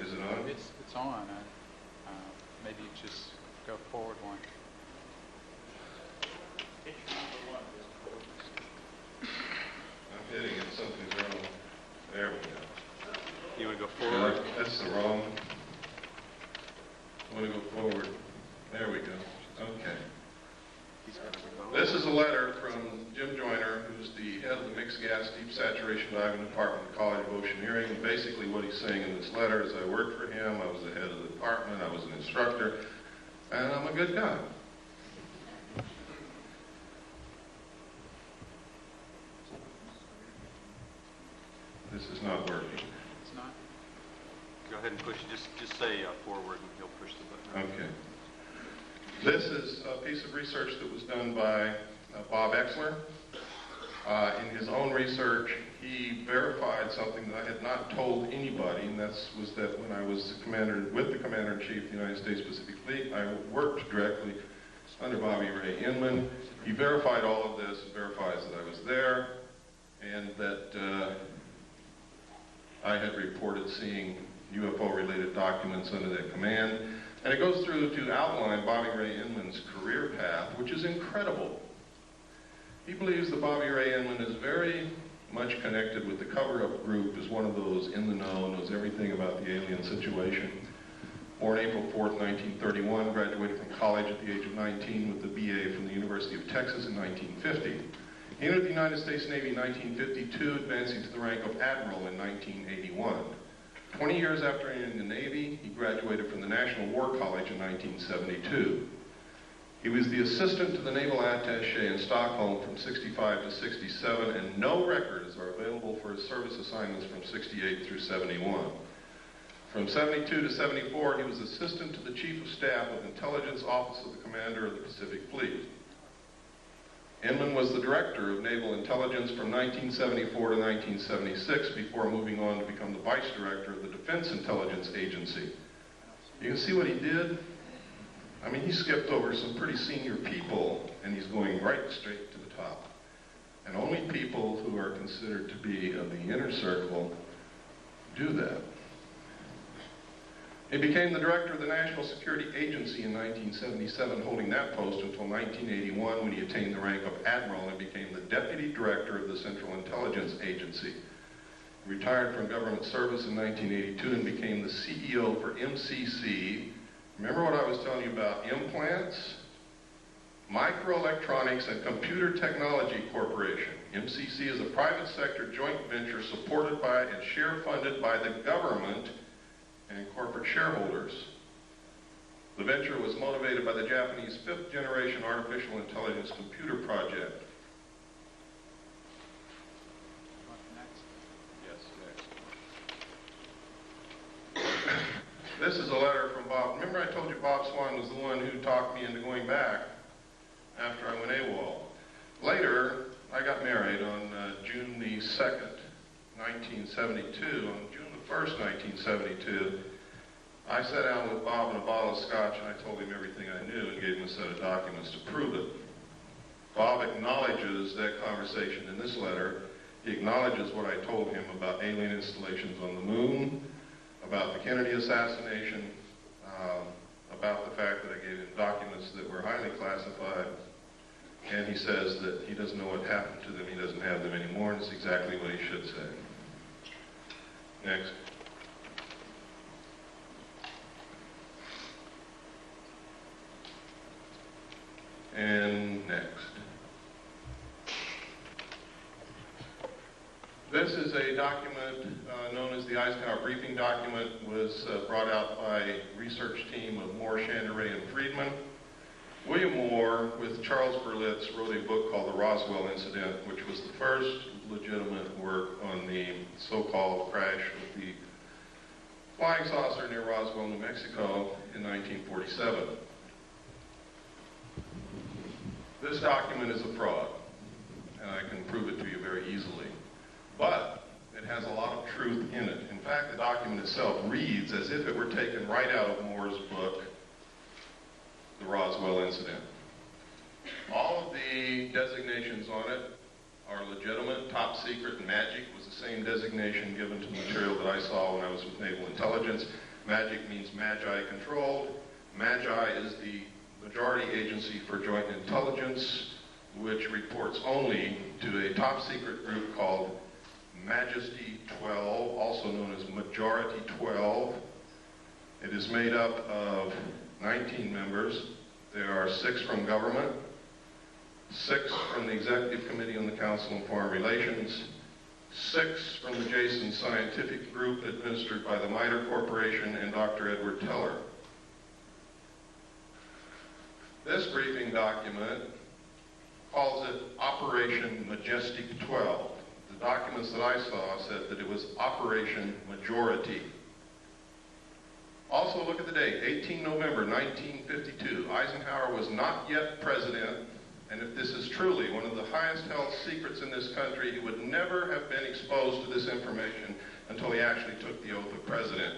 Is it on? It's on. Maybe you just go forward one. I'm hitting it. Something's wrong. There we go. You want to go forward? That's the wrong. I want to go forward. There we go. Okay. This is a letter from Jim Joyner, who's the head of the mixed gas deep saturation diving department at the College of Oceaneering. And basically what he's saying in this letter is I worked for him, I was the head of the department, I was an instructor, and I'm a good guy. This is not working. It's not? Go ahead and push it. Just say forward and he'll push the button. Okay. This is a piece of research that was done by Bob Exler. In his own research, he verified something that I had not told anybody, and that was that when I was with the Commander-in-Chief of the United States Pacific Fleet, I worked directly under Bobby Ray Inman. He verified all of this, verifies that I was there, and that I had reported seeing UFO-related documents under that command. And it goes through to outline Bobby Ray Inman's career path, which is incredible. He believes that Bobby Ray Inman is very much connected with the cover-up group, is one of those in the know, knows everything about the alien situation. Born April 4th, 1931, graduated from college at the age of 19 with the BA from the University of Texas in 1950. He entered the United States Navy in 1952, advancing to the rank of Admiral in 1981. 20 years after entering the Navy, he graduated from the National War College in 1972. He was the assistant to the Naval Attaché in Stockholm from 65 to 67, and no records are available for his service assignments from 68 through 71. From 72 to 74, he was assistant to the Chief of Staff of Intelligence Office of the Commander of the Pacific Fleet. Inman was the director of Naval Intelligence from 1974 to 1976 before moving on to become the vice director of the Defense Intelligence Agency. You can see what he did? I mean, he skipped over some pretty senior people, and he's going right straight to the top. And only people who are considered to be of the inner circle do that. He became the director of the National Security Agency in 1977, holding that post until 1981 when he attained the rank of admiral and became the deputy director of the Central Intelligence Agency. He retired from government service in 1982 and became the CEO for MCC. Remember what I was telling you about implants? Microelectronics and Computer Technology Corporation. MCC is a private sector joint venture supported by and share funded by the government and corporate shareholders. The venture was motivated by the Japanese fifth generation artificial intelligence computer project. Yes, next. This is a letter from Bob. Remember I told you Bob Swan was the one who talked me into going back after I went AWOL. Later, I got married on June the 2nd, 1972. On June the 1st, 1972, I sat down with Bob and a bottle of scotch and I told him everything I knew and gave him a set of documents to prove it. Bob acknowledges that conversation in this letter. He acknowledges what I told him about alien installations on the moon, about the Kennedy assassination, about the fact that I gave him documents that were highly classified, and he says that he doesn't know what happened to them, he doesn't have them anymore, and it's exactly what he should say. Next. And next. This is a document known as the Eisenhower Briefing Document. Was brought out by a research team of Moore, Chandray, and Friedman. William Moore, with Charles Berlitz, wrote a book called The Roswell Incident, which was the first legitimate work on the so-called crash of the flying saucer near Roswell, New Mexico in 1947. This document is a fraud, and I can prove it to you very easily. But it has a lot of truth in it. In fact, the document itself reads as if it were taken right out of Moore's book, The Roswell Incident. All of the designations on it are legitimate. Top secret and magic was the same designation given to the material that I saw when I was with Naval Intelligence. Magic means Magi controlled. Magi is the majority agency for joint intelligence, which reports only to a top secret group called Majesty 12, also known as Majority 12. It is made up of 19 members. There are 6 from government, 6 from the Executive Committee on the Council on Foreign Relations, 6 from the Jason Scientific Group administered by the MITRE Corporation and Dr. Edward Teller. This briefing document calls it Operation Majestic 12. The documents that I saw said that it was Operation Majority. Also, look at the date, 18 November 1952. Eisenhower was not yet president, and if this is truly one of the highest held secrets in this country, he would never have been exposed to this information until he actually took the oath of president.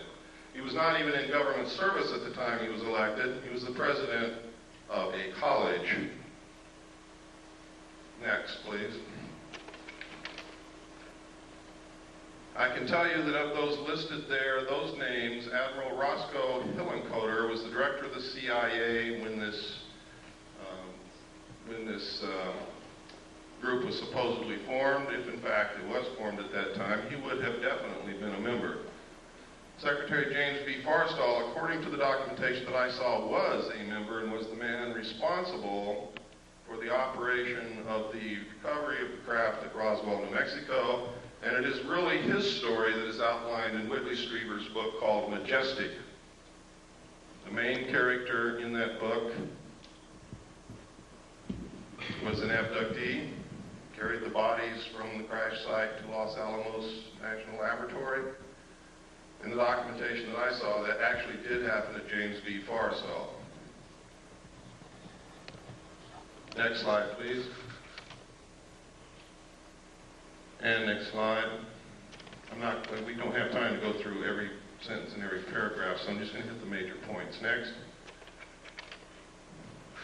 He was not even in government service at the time he was elected. He was the president of a college. Next, please. I can tell you that of those listed there, those names, Admiral Roscoe Hillenkoetter was the director of the CIA when this group was supposedly formed. If in fact it was formed at that time, he would have definitely been a member. Secretary James B. Forrestal, according to the documentation that I saw, was a member and was the man responsible for the operation of the recovery of the craft at Roswell, New Mexico. And it is really his story that is outlined in Whitley Strieber's book called Majestic. The main character in that book was an abductee, carried the bodies from the crash site to Los Alamos National Laboratory. In the documentation that I saw, that actually did happen at James B. Forrestal. Next slide, please. And next slide. We don't have time to go through every sentence and every paragraph, so I'm just going to hit the major points. Next.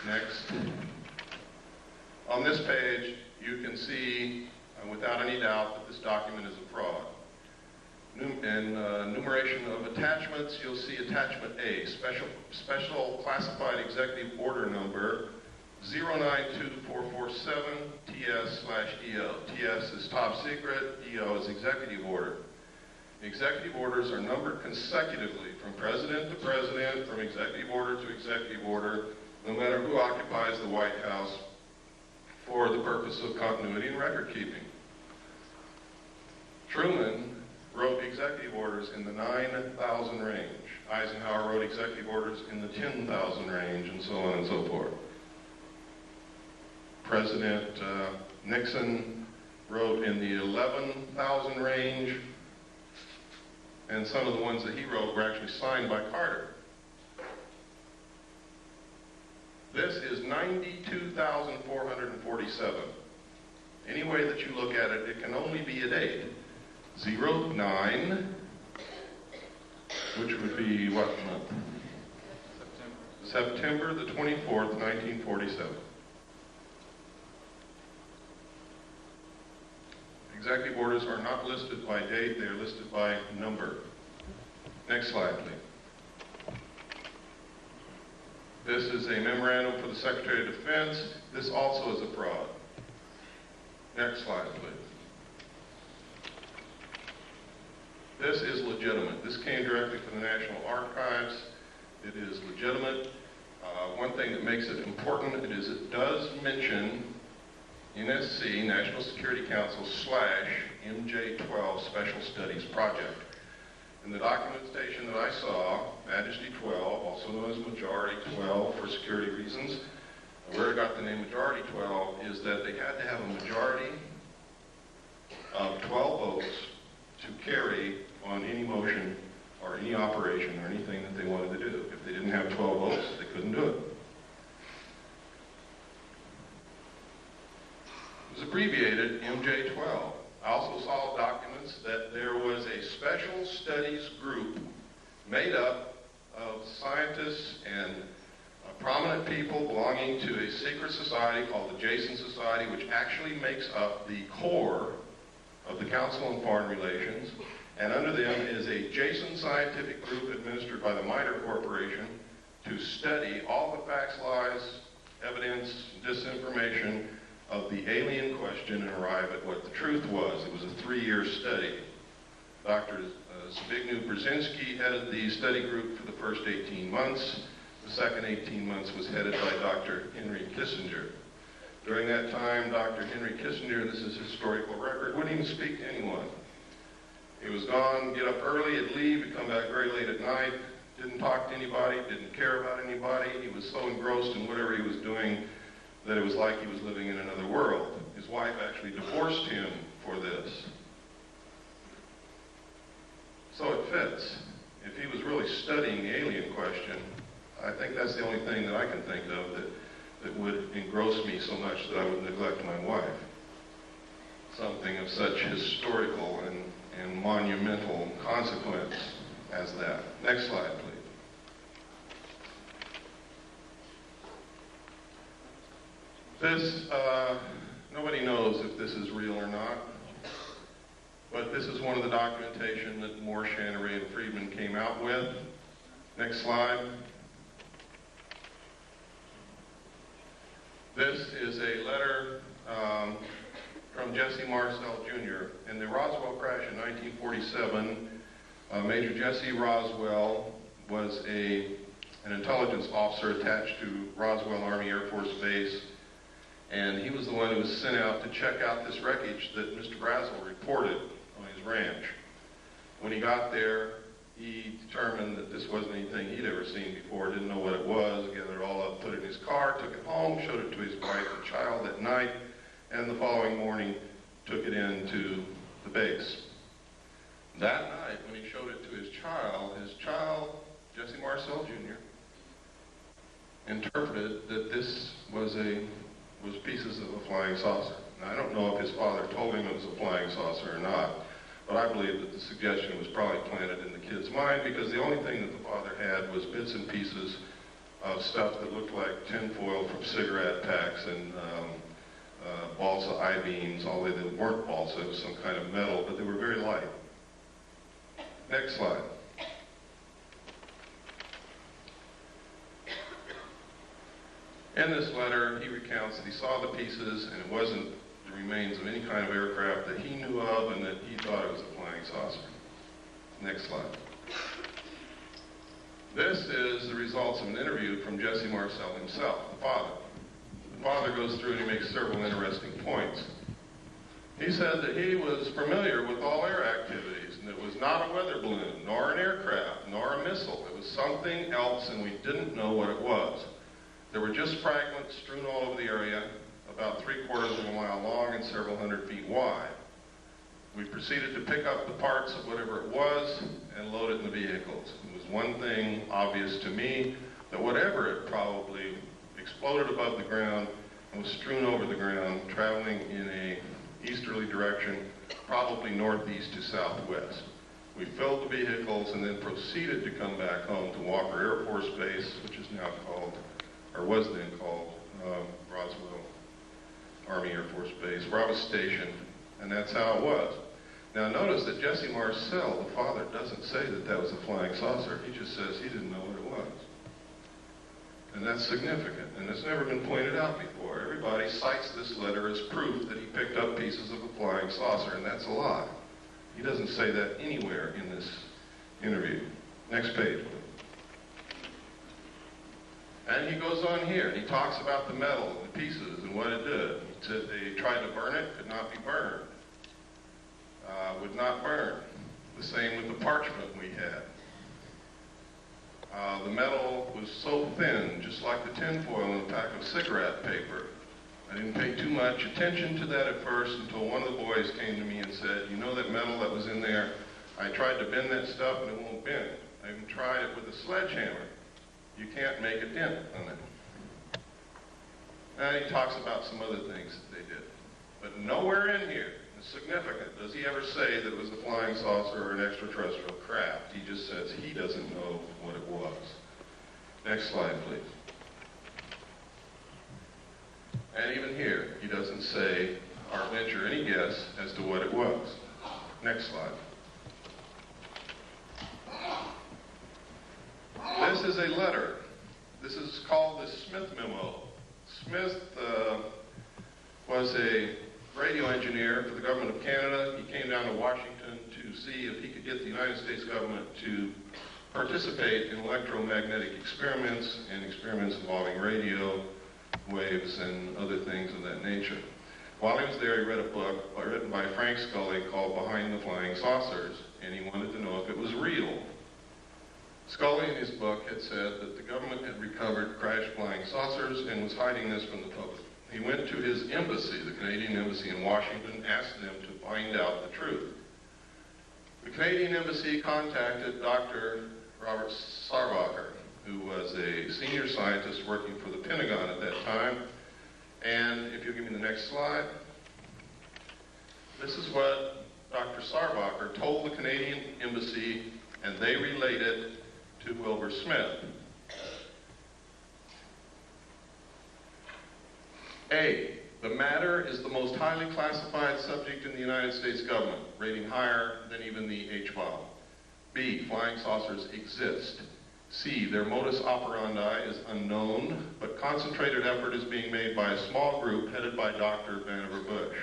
Next. On this page, you can see, without any doubt, that this document is a fraud. In enumeration of attachments, you'll see attachment A, special classified executive order number 092447 TS/EO. TS is top secret, EO is executive order. Executive orders are numbered consecutively from president to president, from executive order to executive order, no matter who occupies the White House, for the purpose of continuity and record keeping. Truman wrote executive orders in the 9,000 range. Eisenhower wrote executive orders in the 10,000 range, and so on and so forth. President Nixon wrote in the 11,000 range, and some of the ones that he wrote were actually signed by Carter. This is 92,447. Any way that you look at it, it can only be a date. 09, which would be what month? September the 24th, 1947. Executive orders are not listed by date, they are listed by number. Next slide, please. This is a memorandum for the Secretary of Defense. This also is a fraud. Next slide, please. This is legitimate. This came directly from the National Archives. It is legitimate. One thing that makes it important is it does mention NSC, National Security Council / MJ-12 Special Studies Project. In the documentation that I saw, Majesty 12, also known as Majority 12 for security reasons, where I got the name Majority 12 is that they had to have a majority of 12 votes to carry on any motion or any operation or anything that they wanted to do. If they didn't have 12 votes, they couldn't do it. It was abbreviated MJ-12. I also saw documents that there was a special studies group made up of scientists and prominent people belonging to a secret society called the Jason Society, which actually makes up the core of the Council on Foreign Relations, and under them is a Jason scientific group administered by the MITRE Corporation to study all the facts, lies, evidence, disinformation of the alien question and arrive at what the truth was. It was a 3-year study. Dr. Zbigniew Brzezinski headed the study group for the first 18 months. The second 18 months was headed by Dr. Henry Kissinger. During that time, Dr. Henry Kissinger, this is historical record, wouldn't even speak to anyone. He was gone, get up early, he'd leave, he'd come back very late at night, didn't talk to anybody, didn't care about anybody. He was so engrossed in whatever he was doing that it was like he was living in another world. His wife actually divorced him for this. So it fits. If he was really studying the alien question, I think that's the only thing that I can think of that would engross me so much that I would neglect my wife. Something of such historical and monumental consequence as that. Next slide, please. This, nobody knows if this is real or not, but this is one of the documentation that Moore, Shannery, and Friedman came out with. Next slide. This is a letter from Jesse Marcel Jr. In the Roswell crash in 1947, Major Jesse Roswell was an intelligence officer attached to Roswell Army Air Force Base, and he was the one who was sent out to check out this wreckage that Mr. Brazel reported on his ranch. When he got there, he determined that this wasn't anything he'd ever seen before, didn't know what it was, gathered it all up, put it in his car, took it home, showed it to his wife and child that night, and the following morning took it into the base. That night, when he showed it to his child, Jesse Marcel Jr., interpreted that this was a was pieces of a flying saucer. Now, I don't know if his father told him it was a flying saucer or not, but I believe that the suggestion was probably planted in the kid's mind because the only thing that the father had was bits and pieces of stuff that looked like tinfoil from cigarette packs and balsa I-beams, although they weren't balsa, it was some kind of metal, but they were very light. Next slide. In this letter, he recounts that he saw the pieces and it wasn't the remains of any kind of aircraft that he knew of and that he thought it was a flying saucer. Next slide. This is the results of an interview from Jesse Marcel himself, the father. The father goes through and he makes several interesting points. He said that he was familiar with all air activities and it was not a weather balloon, nor an aircraft, nor a missile. It was something else and we didn't know what it was. There were just fragments strewn all over the area, about 3/4 of a mile long and several hundred feet wide. We proceeded to pick up the parts of whatever it was and load it in the vehicles. It was one thing obvious to me, that whatever it probably exploded above the ground and was strewn over the ground, traveling in a easterly direction, probably northeast to southwest. We filled the vehicles and then proceeded to come back home to Walker Air Force Base, which is now called, or was then called, Roswell Army Air Force Base, where I was stationed, and that's how it was. Now notice that Jesse Marcel, the father, doesn't say that that was a flying saucer. He just says he didn't know what it was. And that's significant, and it's never been pointed out before. Everybody cites this letter as proof that he picked up pieces of a flying saucer, and that's a lie. He doesn't say that anywhere in this interview. Next page, please. And he goes on here, and he talks about the metal and the pieces and what it did. He said they tried to burn it, could not be burned. Would not burn. The same with the parchment we had. The metal was so thin, just like the tinfoil in a pack of cigarette paper. I didn't pay too much attention to that at first until one of the boys came to me and said, you know that metal that was in there? I tried to bend that stuff and it won't bend. I even tried it with a sledgehammer. You can't make a dent on it. And he talks about some other things that they did. But nowhere in here, it's significant, does he ever say that it was a flying saucer or an extraterrestrial craft. He just says he doesn't know what it was. Next slide, please. And even here, he doesn't say or venture any guess as to what it was. Next slide. This is a letter. This is called the Smith Memo. Smith was a radio engineer for the government of Canada. He came down to Washington to see if he could get the United States government to participate in electromagnetic experiments and experiments involving radio waves and other things of that nature. While he was there, he read a book written by Frank Scully called Behind the Flying Saucers, and he wanted to know if it was real. Scully in his book had said that the government had recovered crashed flying saucers and was hiding this from the public. He went to his embassy, the Canadian embassy in Washington, asked them to find out the truth. The Canadian embassy contacted Dr. Robert Sarbacher, who was a senior scientist working for the Pentagon at that time. And if you'll give me the next slide, this is what Dr. Sarbacher told the Canadian embassy, and they relayed it to Wilbur Smith. A, the matter is the most highly classified subject in the United States government, rating higher than even the H-bomb. B, flying saucers exist. C, their modus operandi is unknown, but concentrated effort is being made by a small group headed by Dr. Vannevar Bush.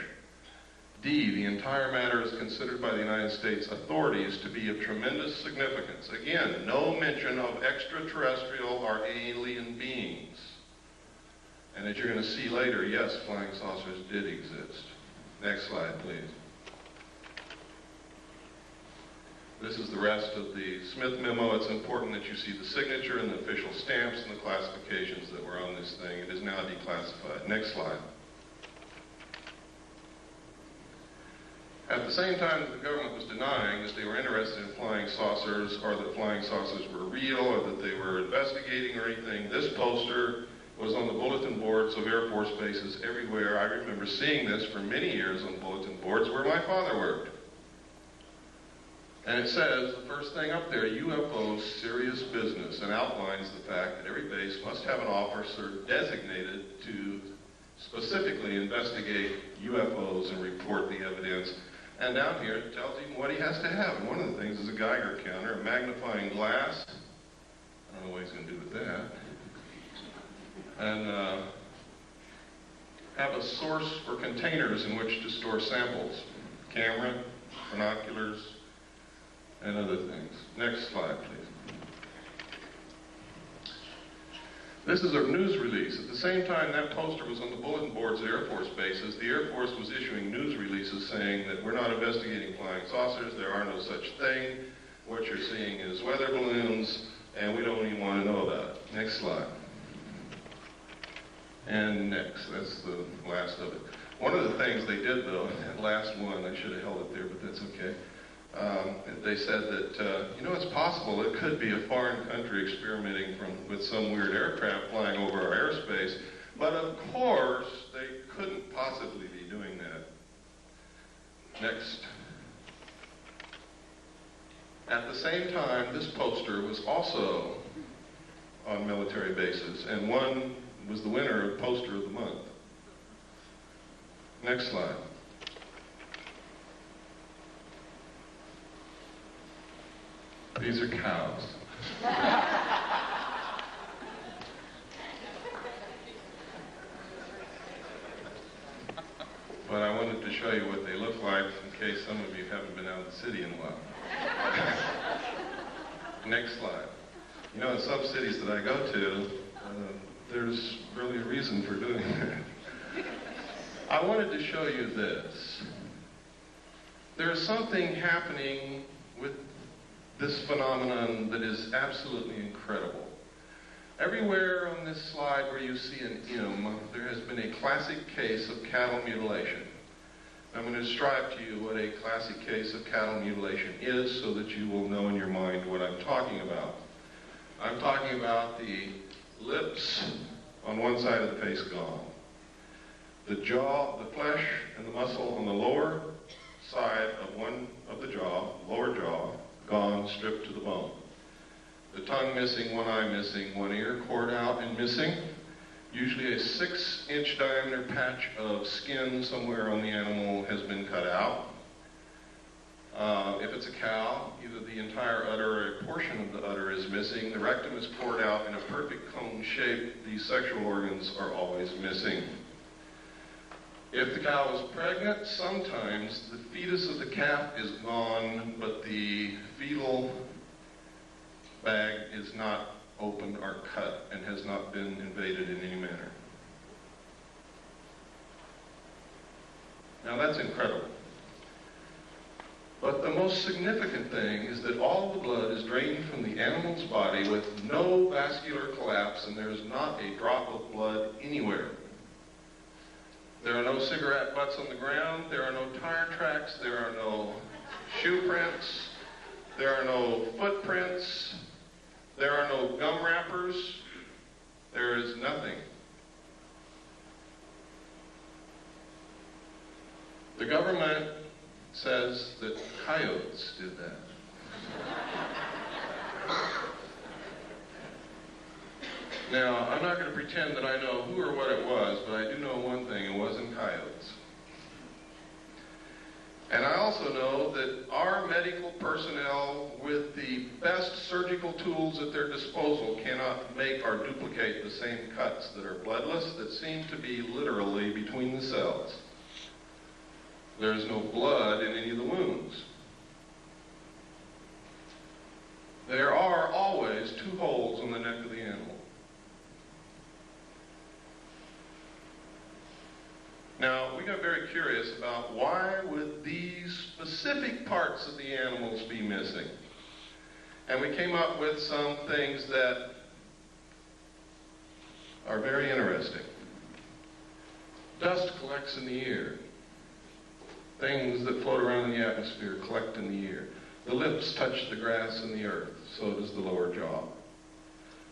D, the entire matter is considered by the United States authorities to be of tremendous significance. Again, no mention of extraterrestrial or alien beings. And as you're going to see later, yes, flying saucers did exist. Next slide, please. This is the rest of the Smith memo. It's important that you see the signature and the official stamps and the classifications that were on this thing. It is now declassified. Next slide. At the same time that the government was denying that they were interested in flying saucers or that flying saucers were real or that they were investigating or anything, this poster was on the bulletin boards of Air Force bases everywhere. I remember seeing this for many years on bulletin boards where my father worked. And it says, the first thing up there, UFOs, serious business, and outlines the fact that every base must have an officer designated to specifically investigate UFOs and report the evidence. And down here, it tells him what he has to have. And one of the things is a Geiger counter, a magnifying glass. I don't know what he's going to do with that. And have a source for containers in which to store samples. Camera, binoculars, and other things. Next slide, please. This is a news release. At the same time that poster was on the bulletin boards at Air Force bases, the Air Force was issuing news releases saying that we're not investigating flying saucers, there are no such thing, what you're seeing is weather balloons, and we don't even want to know about it. Next slide. And next, that's the last of it. One of the things they did though, that last one, I should have held it there, but that's okay. They said that, you know, it's possible it could be a foreign country experimenting with some weird aircraft flying over our airspace, but of course they couldn't possibly be doing that. Next. At the same time, this poster was also on military bases, and one was the winner of Poster of the Month. Next slide. These are cows. But I wanted to show you what they look like in case some of you haven't been out of the city in a while. Next slide. You know, in some cities that I go to, there's really a reason for doing that. I wanted to show you this. There's something happening with this phenomenon that is absolutely incredible. Everywhere on this slide where you see an M, there has been a classic case of cattle mutilation. I'm going to describe to you what a classic case of cattle mutilation is so that you will know in your mind what I'm talking about. I'm talking about the lips on one side of the face gone. The jaw, the flesh and the muscle on the lower side of one of the jaw, lower jaw, gone, stripped to the bone. The tongue missing, one eye missing, one ear cored out and missing. Usually a 6-inch diameter patch of skin somewhere on the animal has been cut out. If it's a cow, either the entire udder or a portion of the udder is missing. The rectum is cored out in a perfect cone shape. These sexual organs are always missing. If the cow is pregnant, sometimes the fetus of the calf is gone, but the fetal bag is not opened or cut and has not been invaded in any manner. Now that's incredible. But the most significant thing is that all the blood is drained from the animal's body with no vascular collapse, and there's not a drop of blood anywhere. There are no cigarette butts on the ground, there are no tire tracks, there are no shoe prints, there are no footprints, there are no gum wrappers, there is nothing. The government says that coyotes did that. Now, I'm not going to pretend that I know who or what it was, but I do know one thing, it wasn't coyotes. And I also know that our medical personnel, with the best surgical tools at their disposal, cannot make or duplicate the same cuts that are bloodless, that seem to be literally between the cells. There's no blood in any of the wounds. There are always 2 holes on the neck of the animal. Now, we got very curious about why would these specific parts of the animals be missing? And we came up with some things that are very interesting. Dust collects in the ear. Things that float around in the atmosphere collect in the ear. The lips touch the grass and the earth, so does the lower jaw.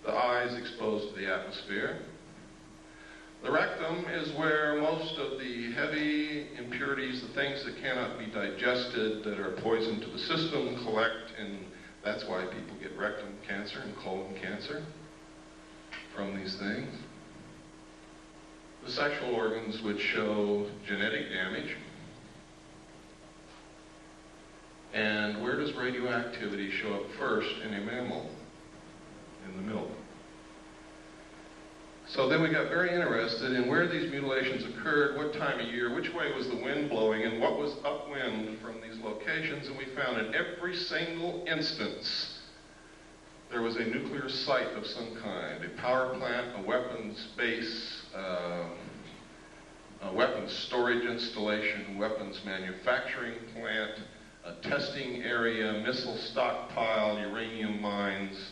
The eyes exposed to the atmosphere. The rectum is where most of the heavy impurities, the things that cannot be digested, that are poison to the system, collect, and that's why people get rectum cancer and colon cancer from these things. The sexual organs would show genetic damage. And where does radioactivity show up first in a mammal? In the milk. So then we got very interested in where these mutilations occurred, what time of year, which way was the wind blowing, and what was upwind from these locations. And we found in every single instance there was a nuclear site of some kind, a power plant, a weapons base, a weapons storage installation, weapons manufacturing plant, a testing area, missile stockpile, uranium mines,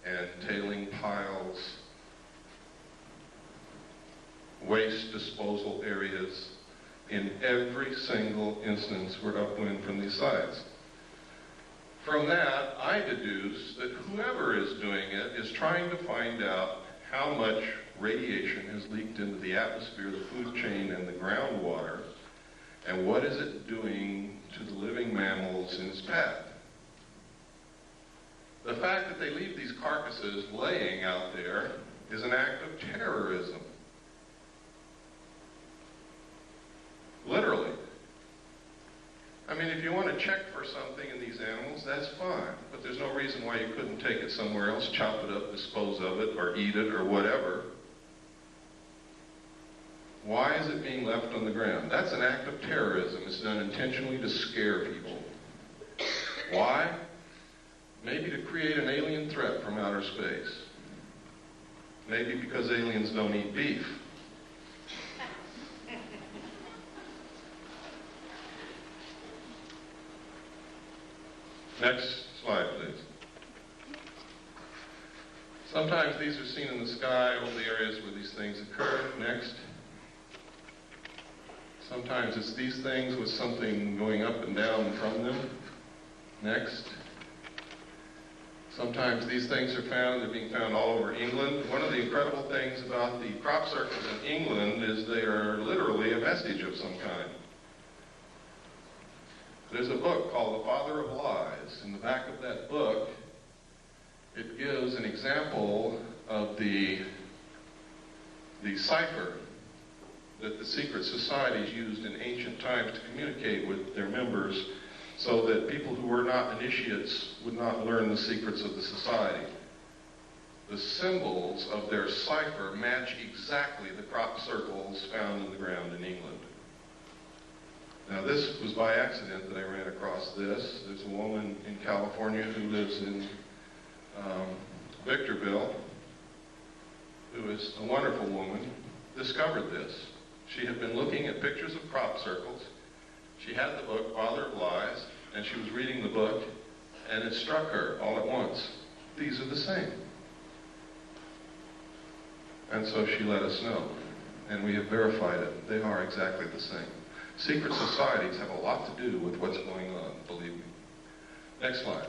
and tailing piles, waste disposal areas. In every single instance were upwind from these sites. From that, I deduce that whoever is doing it is trying to find out how much radiation has leaked into the atmosphere, the food chain, and the groundwater, and what is it doing to the living mammals in its path. The fact that they leave these carcasses laying out there is an act of terrorism. Literally. I mean, if you want to check for something in these animals, that's fine. But there's no reason why you couldn't take it somewhere else, chop it up, dispose of it, or eat it, or whatever. Why is it being left on the ground? That's an act of terrorism. It's done intentionally to scare people. Why? Maybe to create an alien threat from outer space. Maybe because aliens don't eat beef. Next slide, please. Sometimes these are seen in the sky over the areas where these things occur. Next. Sometimes it's these things with something going up and down from them. Next. Sometimes these things are found, they're being found all over England. One of the incredible things about the crop circles in England is they are literally a message of some kind. There's a book called The Father of Lies. In the back of that book, it gives an example of the cipher that the secret societies used in ancient times to communicate with their members so that people who were not initiates would not learn the secrets of the society. The symbols of their cipher match exactly the crop circles found in the ground in England. Now, this was by accident that I ran across this. There's a woman in California who lives in Victorville, who is a wonderful woman, discovered this. She had been looking at pictures of crop circles. She had the book, Father of Lies, and she was reading the book, and it struck her all at once. These are the same. And so she let us know, and we have verified it. They are exactly the same. Secret societies have a lot to do with what's going on, believe me. Next slide.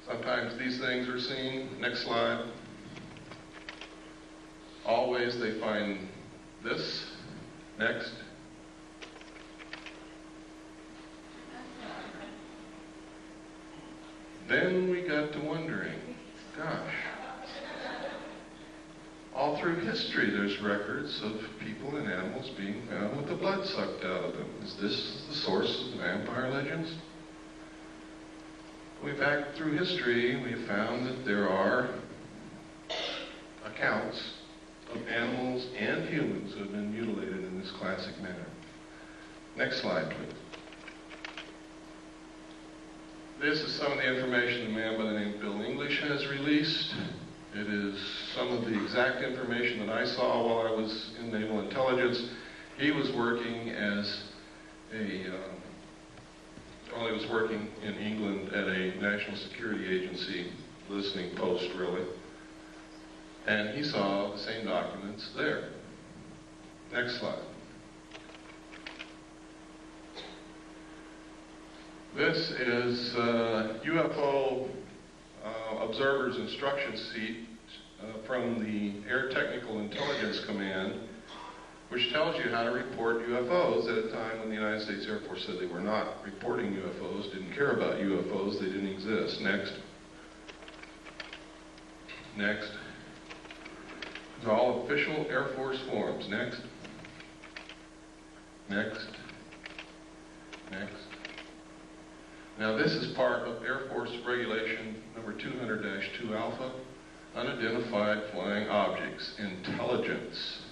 Sometimes these things are seen. Next slide. Always they find this. Next. Then we got to wondering, gosh, all through history there's records of people and animals being found with the blood sucked out of them. Is this the source of the vampire legends? Back through history, we have found that there are accounts of animals and humans who have been mutilated in this classic manner. Next slide, please. This is some of the information a man by the name of Bill English has released. It is some of the exact information that I saw while I was in Naval Intelligence. He was working as he was working in England at a national security agency, listening post really, and he saw the same documents there. Next slide. This is UFO observers' instruction from the Air Technical Intelligence Command, which tells you how to report UFOs at a time when the United States Air Force said they were not reporting UFOs, didn't care about UFOs, they didn't exist. Next. Next. These are all official Air Force forms. Next. Next. Next. Now this is part of Air Force Regulation number 200-2 Alpha, unidentified flying objects, intelligence.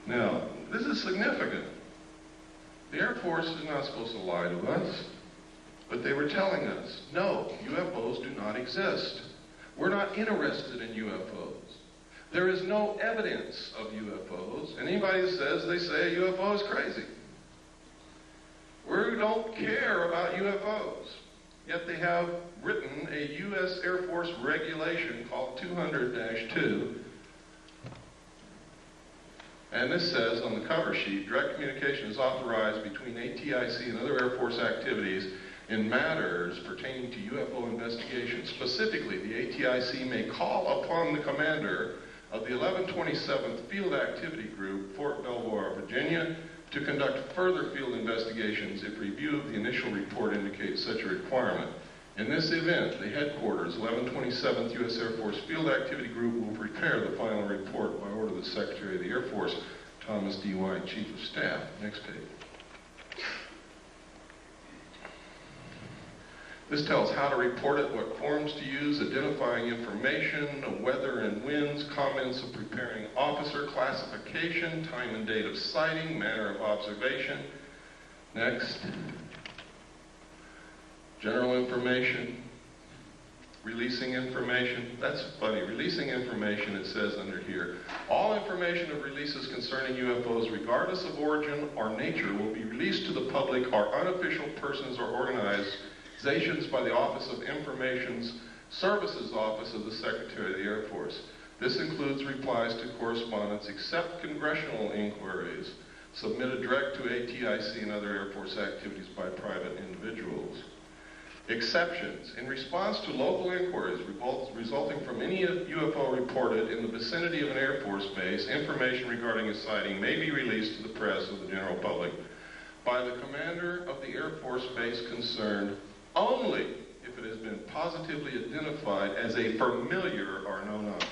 Now, this is significant. The Air Force is not supposed to lie to us, but they were telling us, no, UFOs do not exist. We're not interested in UFOs. There is no evidence of UFOs, and anybody that says they say a UFO is crazy. We don't care about UFOs. Yet they have written a U.S. Air Force regulation called 200-2. And this says on the cover sheet, direct communication is authorized between ATIC and other Air Force activities in matters pertaining to UFO investigation. Specifically, the ATIC may call upon the commander of the 1127th Field Activity Group, Fort Belvoir, Virginia, to conduct further field investigations if review of the initial report indicates such a requirement. In this event, the headquarters, 1127th U.S. Air Force Field Activity Group, will prepare the final report by order of the Secretary of the Air Force, Thomas D. White, Chief of Staff. Next page. This tells how to report it, what forms to use, identifying information, weather and winds, comments of preparing officer, classification, time and date of sighting, manner of observation. Next. General information, releasing information. That's funny. Releasing information, it says under here. All information of releases concerning UFOs, regardless of origin or nature, will be released to the public or unofficial persons or organizations by the Office of Information Services Office of the Secretary of the Air Force. This includes replies to correspondence, except congressional inquiries, submitted direct to ATIC and other Air Force activities by private individuals. Exceptions. In response to local inquiries resulting from any UFO reported in the vicinity of an Air Force base, information regarding a sighting may be released to the press or the general public by the commander of the Air Force base concerned only if it has been positively identified as a familiar or known object.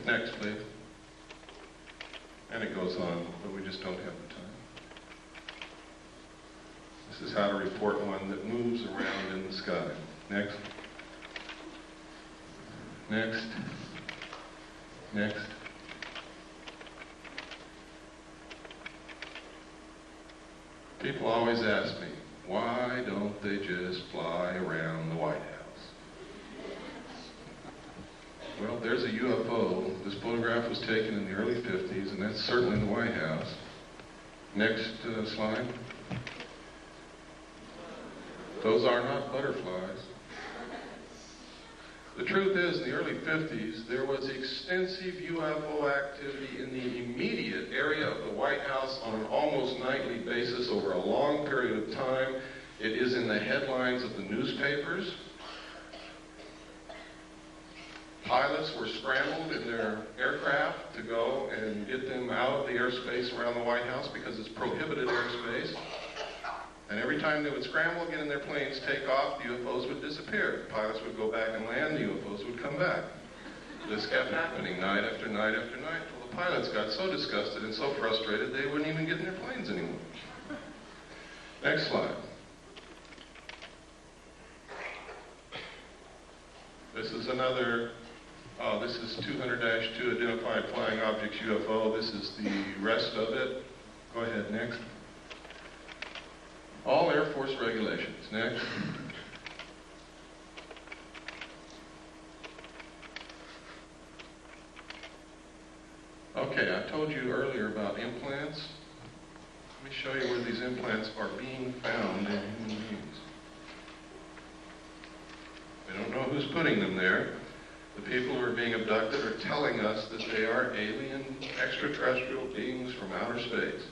Next, please. And it goes on, but we just don't have the time. This is how to report one that moves around in the sky. Next. Next. Next. People always ask me, why don't they just fly around the White House? Well, there's a UFO. This photograph was taken in the early 50s, and that's certainly the White House. Next slide. Those are not butterflies. The truth is, in the early 50s, there was extensive UFO activity in the immediate area of the White House on an almost nightly basis over a long period of time. It is in the headlines of the newspapers. Pilots were scrambled in their aircraft to go and get them out of the airspace around the White House because it's prohibited airspace. And every time they would scramble, get in their planes, take off, the UFOs would disappear. The pilots would go back and land, the UFOs would come back. This kept happening night after night after night until the pilots got so disgusted and so frustrated they wouldn't even get in their planes anymore. Next slide. This is another, this is 200-2 identified flying objects UFO. This is the rest of it. Go ahead, next. All Air Force regulations. Next. Okay, I told you earlier about implants. Let me show you where these implants are being found in human beings. We don't know who's putting them there. The people who are being abducted are telling us that they are alien extraterrestrial beings from outer space.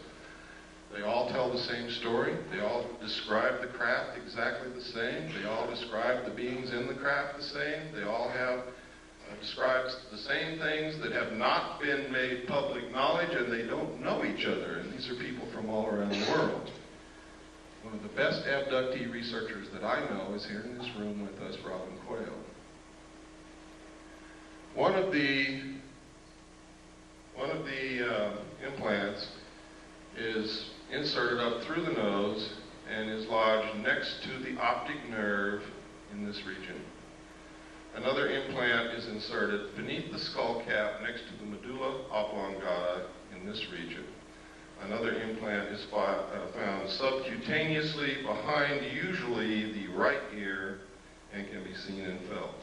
They all tell the same story. They all describe the craft exactly the same. They all describe the beings in the craft the same. They all have describes the same things that have not been made public knowledge, and they don't know each other. And these are people from all around the world. One of the best abductee researchers that I know is here in this room with us, Robin Quayle. One of the implants is inserted up through the nose and is lodged next to the optic nerve in this region. Another implant is inserted beneath the skull cap next to the medulla oblongata in this region. Another implant is found subcutaneously behind usually the right ear and can be seen and felt.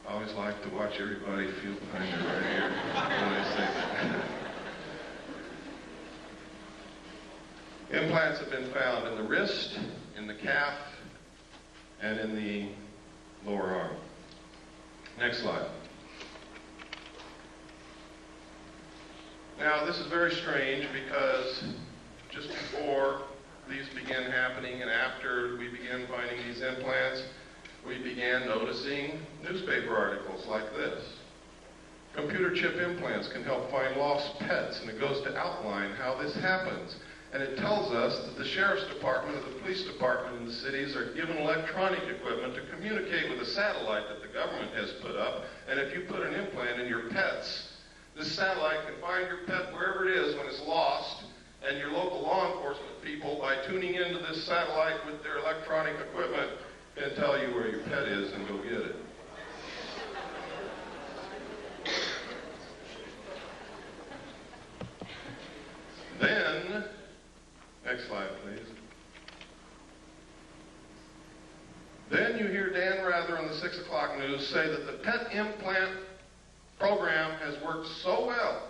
I always like to watch everybody feel behind their right ear when I say that. Implants have been found in the wrist, in the calf, and in the lower arm. Next slide. Now, this is very strange because just before these began happening and after we began finding these implants, we began noticing newspaper articles like this. Computer chip implants can help find lost pets, and it goes to outline how this happens. And it tells us that the sheriff's department or the police department in the cities are given electronic equipment to communicate with a satellite that the government has put up. And if you put an implant in your pets, this satellite can find your pet wherever it is when it's lost, and your local law enforcement people, by tuning into this satellite with their electronic equipment, can tell you where your pet is and go get it. Then, next slide, please. Then you hear Dan Rather on the 6 o'clock news say that the pet implant program has worked so well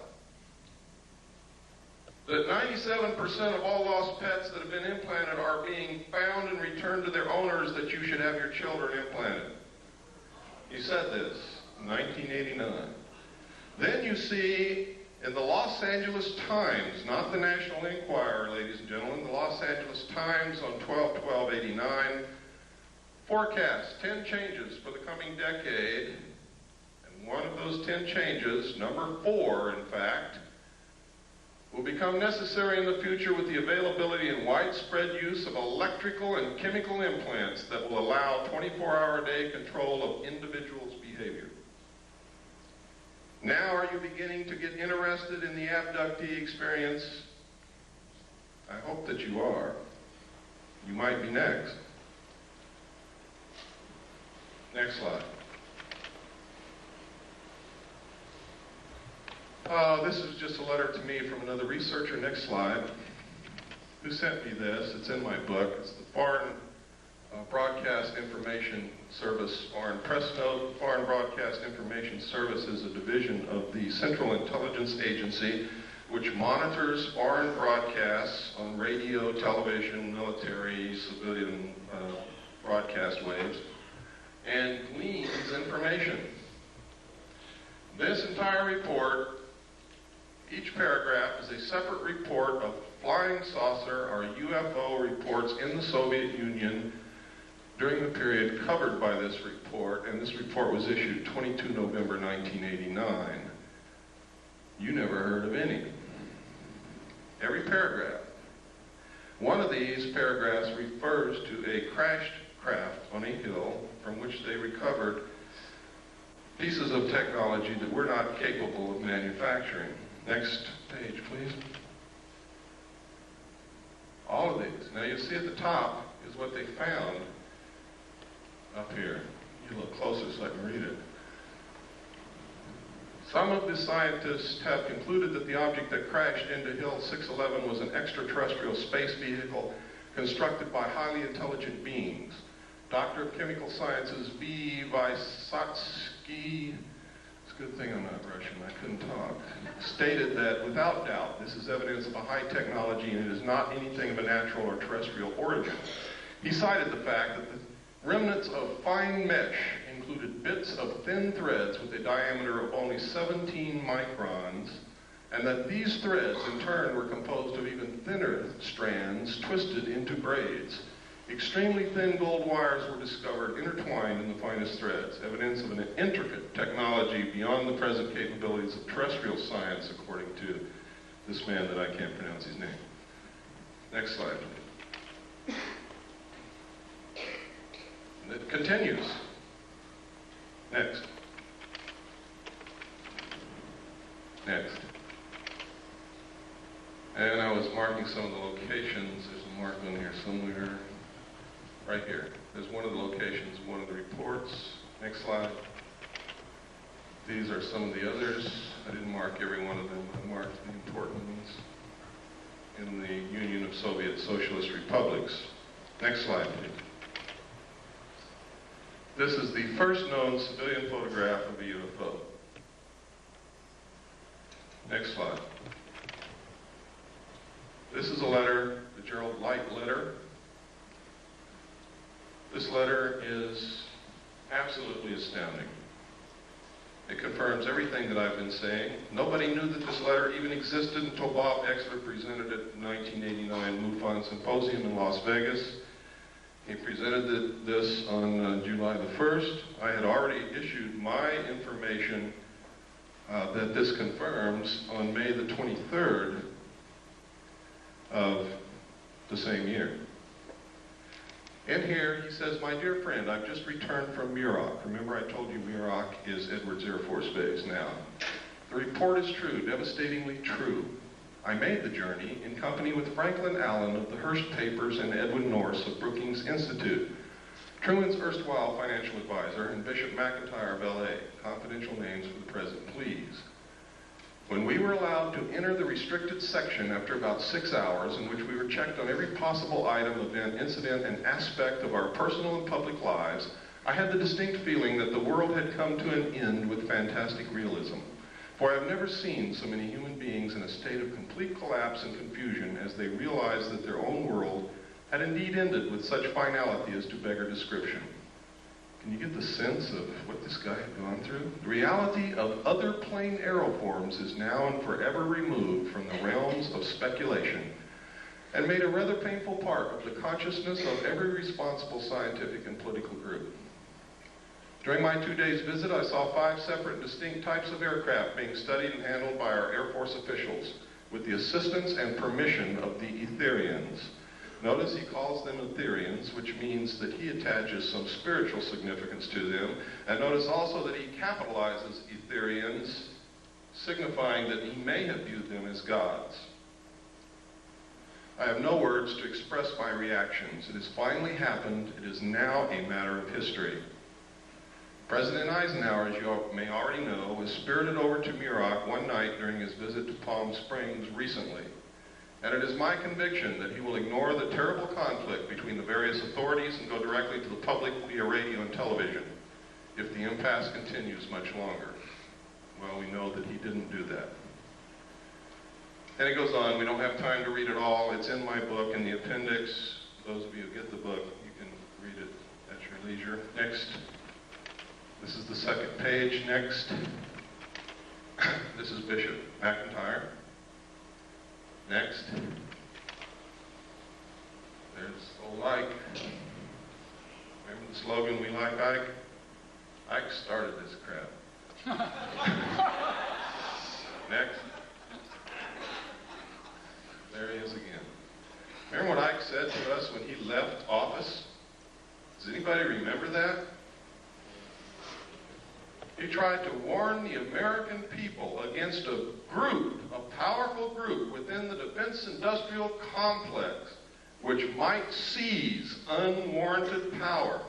that 97% of all lost pets that have been implanted are being found and returned to their owners, that you should have your children implanted. He said this in 1989. Then you see in the Los Angeles Times, not the National Enquirer, ladies and gentlemen, the Los Angeles Times on 12/12/89, forecast 10 changes for the coming decade. And one of those 10 changes, number 4 in fact, will become necessary in the future with the availability and widespread use of electrical and chemical implants that will allow 24-hour-a-day control of individuals' behavior. Now are you beginning to get interested in the abductee experience? I hope that you are. You might be next. Next slide. This is just a letter to me from another researcher. Next slide. Who sent me this? It's in my book. It's the Foreign Broadcast Information Service, Foreign Press Note. Foreign Broadcast Information Service is a division of the Central Intelligence Agency, which monitors foreign broadcasts on radio, television, military, civilian broadcast waves, and gleans information. This entire report, each paragraph, is a separate report of flying saucer or UFO reports in the Soviet Union during the period covered by this report, and this report was issued 22 November 1989. You never heard of any. Every paragraph. One of these paragraphs refers to a crashed craft on a hill from which they recovered pieces of technology that we're not capable of manufacturing. Next page, please. All of these. Now you see at the top is what they found up here. You look closer so I can read it. Some of the scientists have concluded that the object that crashed into Hill 611 was an extraterrestrial space vehicle constructed by highly intelligent beings. Doctor of Chemical Sciences V. Vysotsky, it's a good thing I'm not Russian, I couldn't talk, stated that without doubt this is evidence of a high technology and it is not anything of a natural or terrestrial origin. He cited the fact that the remnants of fine mesh included bits of thin threads with a diameter of only 17 microns and that these threads in turn were composed of even thinner strands twisted into braids. Extremely thin gold wires were discovered intertwined in the finest threads, evidence of an intricate technology beyond the present capabilities of terrestrial science, according to this man that I can't pronounce his name. Next slide, please. And it continues. Next. Next. And I was marking some of the locations. There's a mark on here somewhere. Right here. There's one of the locations, one of the reports. Next slide. These are some of the others. I didn't mark every one of them. I marked the important ones in the Union of Soviet Socialist Republics. Next slide, please. This is the first known civilian photograph of a UFO. Next slide. This is a letter, the Gerald Light letter. This letter is absolutely astounding. It confirms everything that I've been saying. Nobody knew that this letter even existed until Bob Exler presented it in the 1989 MUFON Symposium in Las Vegas. He presented this on July the 1st. I had already issued my information that this confirms on May the 23rd of the same year. In here, he says, "My dear friend, I've just returned from Muroc." Remember, I told you Muroc is Edwards Air Force Base now. "The report is true, devastatingly true. I made the journey in company with Franklin Allen of the Hearst Papers and Edwin Norris of Brookings Institute, Truman's erstwhile financial advisor, and Bishop McIntyre of LA. Confidential names for the present, please. When we were allowed to enter the restricted section after about 6 hours, in which we were checked on every possible item, event, incident, and aspect of our personal and public lives, I had the distinct feeling that the world had come to an end with fantastic realism. For I have never seen so many human beings in a state of complete collapse and confusion as they realized that their own world had indeed ended with such finality as to beggar description." Can you get the sense of what this guy had gone through? "The reality of other plane aeroforms is now and forever removed from the realms of speculation and made a rather painful part of the consciousness of every responsible scientific and political group. During my 2 days visit, I saw 5 separate and distinct types of aircraft being studied and handled by our Air Force officials with the assistance and permission of the Etherians." Notice he calls them Etherians, which means that he attaches some spiritual significance to them. And notice also that he capitalizes Etherians, signifying that he may have viewed them as gods. I have no words to express my reactions. It has finally happened. It is now a matter of history. President Eisenhower, as you may already know, was spirited over to Muroc one night during his visit to Palm Springs recently. And it is my conviction that he will ignore the terrible conflict between the various authorities and go directly to the public via radio and television if the impasse continues much longer. Well, we know that he didn't do that. And it goes on. We don't have time to read it all. It's in my book in the appendix. Those of you who get the book, you can read it at your leisure. Next. This is the second page. Next. This is Bishop McIntyre. Next. There's old Ike. Remember the slogan, "We like Ike"? Ike started this crap. Next. There he is again. Remember what Ike said to us when he left office? Does anybody remember that? He tried to warn the American people against a group, a powerful group within the defense industrial complex, which might seize unwarranted power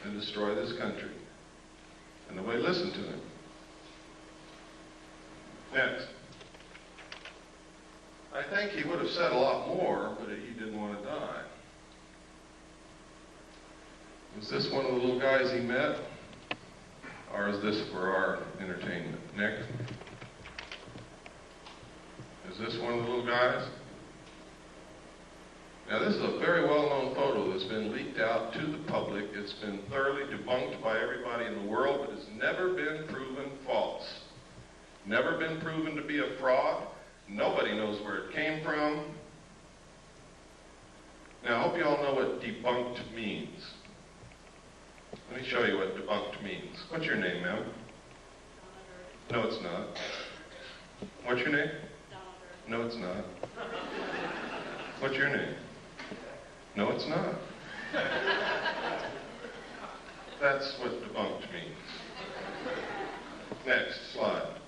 and destroy this country. And nobody listened to him. Next. I think he would have said a lot more, but he didn't want to die. Was this one of the little guys he met? Or is this for our entertainment? Next. Is this one of the little guys? Now this is a very well-known photo that's been leaked out to the public. It's been thoroughly debunked by everybody in the world, but it's never been proven false. Never been proven to be a fraud. Nobody knows where it came from. Now, I hope you all know what debunked means. Let me show you what debunked means. What's your name, ma'am? No, it's not. What's your name? No, it's not. What's your name? No, it's not. That's what debunked means. Next slide.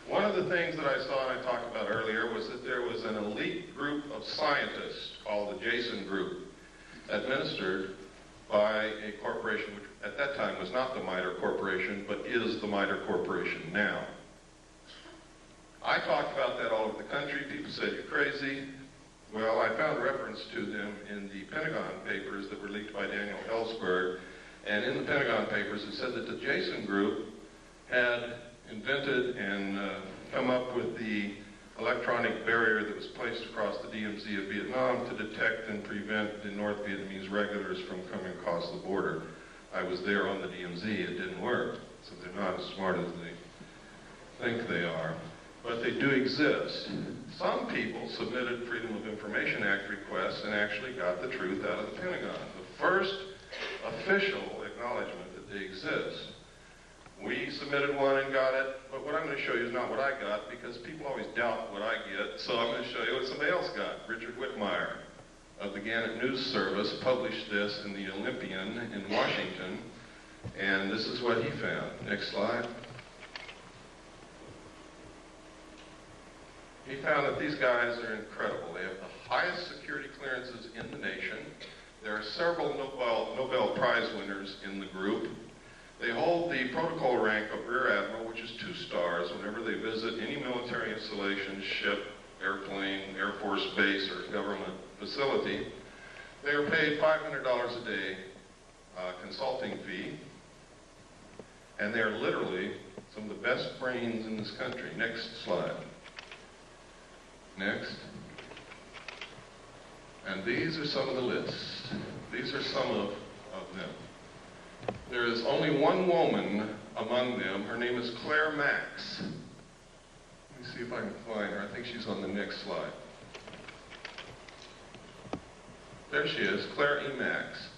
One of the things that I saw and I talked about earlier was that there was an elite group of scientists called the Jason Group, administered by a corporation which at that time was not the MITRE Corporation, but is the MITRE Corporation now. I talked about that all over the country. People said, you're crazy. Well, I found reference to them in the Pentagon papers that were leaked by Daniel Ellsberg. And in the Pentagon papers, it said that the Jason Group had invented and come up with the electronic barrier that was placed across the DMZ of Vietnam to detect and prevent the North Vietnamese regulars from coming across the border. I was there on the DMZ. It didn't work. So they're not as smart as they think they are. But they do exist. Some people submitted Freedom of Information Act requests and actually got the truth out of the Pentagon. The first official acknowledgement that they exist. We submitted one and got it, but what I'm going to show you is not what I got, because people always doubt what I get, so I'm going to show you what somebody else got. Richard Whitmire of the Gannett News Service published this in the Olympian in Washington, and this is what he found. Next slide. He found that these guys are incredible. They have the highest security clearances in the nation. There are several Nobel Prize winners in the group. They hold the protocol rank of Rear Admiral, which is 2 stars whenever they visit any military installation, ship, airplane, Air Force base, or government facility. They are paid $500 a day consulting fee, and they are literally some of the best brains in this country. Next slide. Next. And these are some of the lists. These are some of them. There is only one woman among them. Her name is Claire Max. Let me see if I can find her. I think she's on the next slide. There she is, Claire E. Max.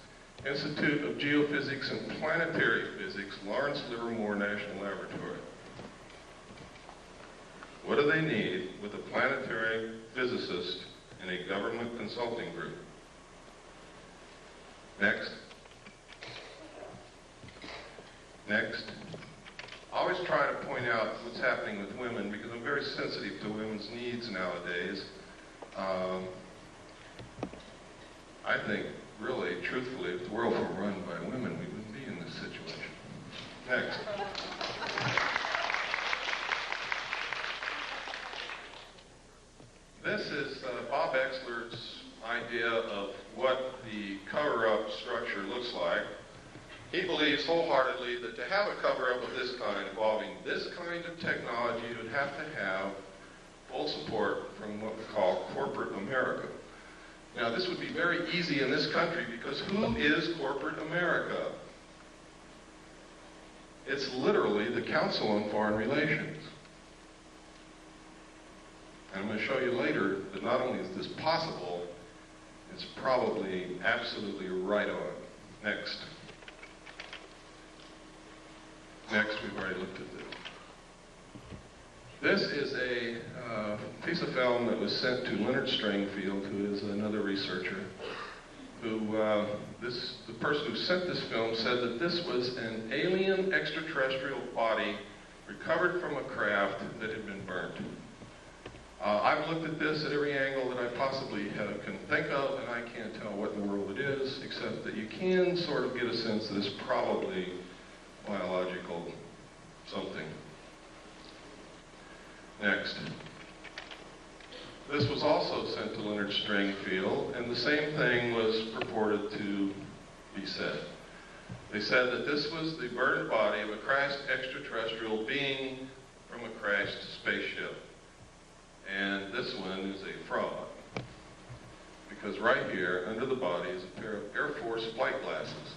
Institute of Geophysics and Planetary Physics, Lawrence Livermore National Laboratory. What do they need with a planetary physicist in a government consulting group? Next. Next. I always try to point out what's happening with women because I'm very sensitive to women's needs nowadays. I think, really, truthfully, if the world were run by women, we wouldn't be in this situation. Next. This is Bob Exler's idea of what the cover-up structure looks like. He believes wholeheartedly that to have a cover-up of this kind, involving this kind of technology, you would have to have full support from what we call corporate America. Now, this would be very easy in this country because who is corporate America? It's literally the Council on Foreign Relations. And I'm going to show you later that not only is this possible, it's probably absolutely right on. Next. Next, we've already looked at this. This is a piece of film that was sent to Leonard Stringfield, who is another researcher, who, the person who sent this film said that this was an alien extraterrestrial body recovered from a craft that had been burnt. I've looked at this at every angle that I possibly can think of, and I can't tell what in the world it is, except that you can sort of get a sense that it's probably biological something. Next. This was also sent to Leonard Stringfield, and the same thing was purported to be said. They said that this was the burned body of a crashed extraterrestrial being from a crashed spaceship. And this one is a fraud. Because right here, under the body, is a pair of Air Force flight glasses.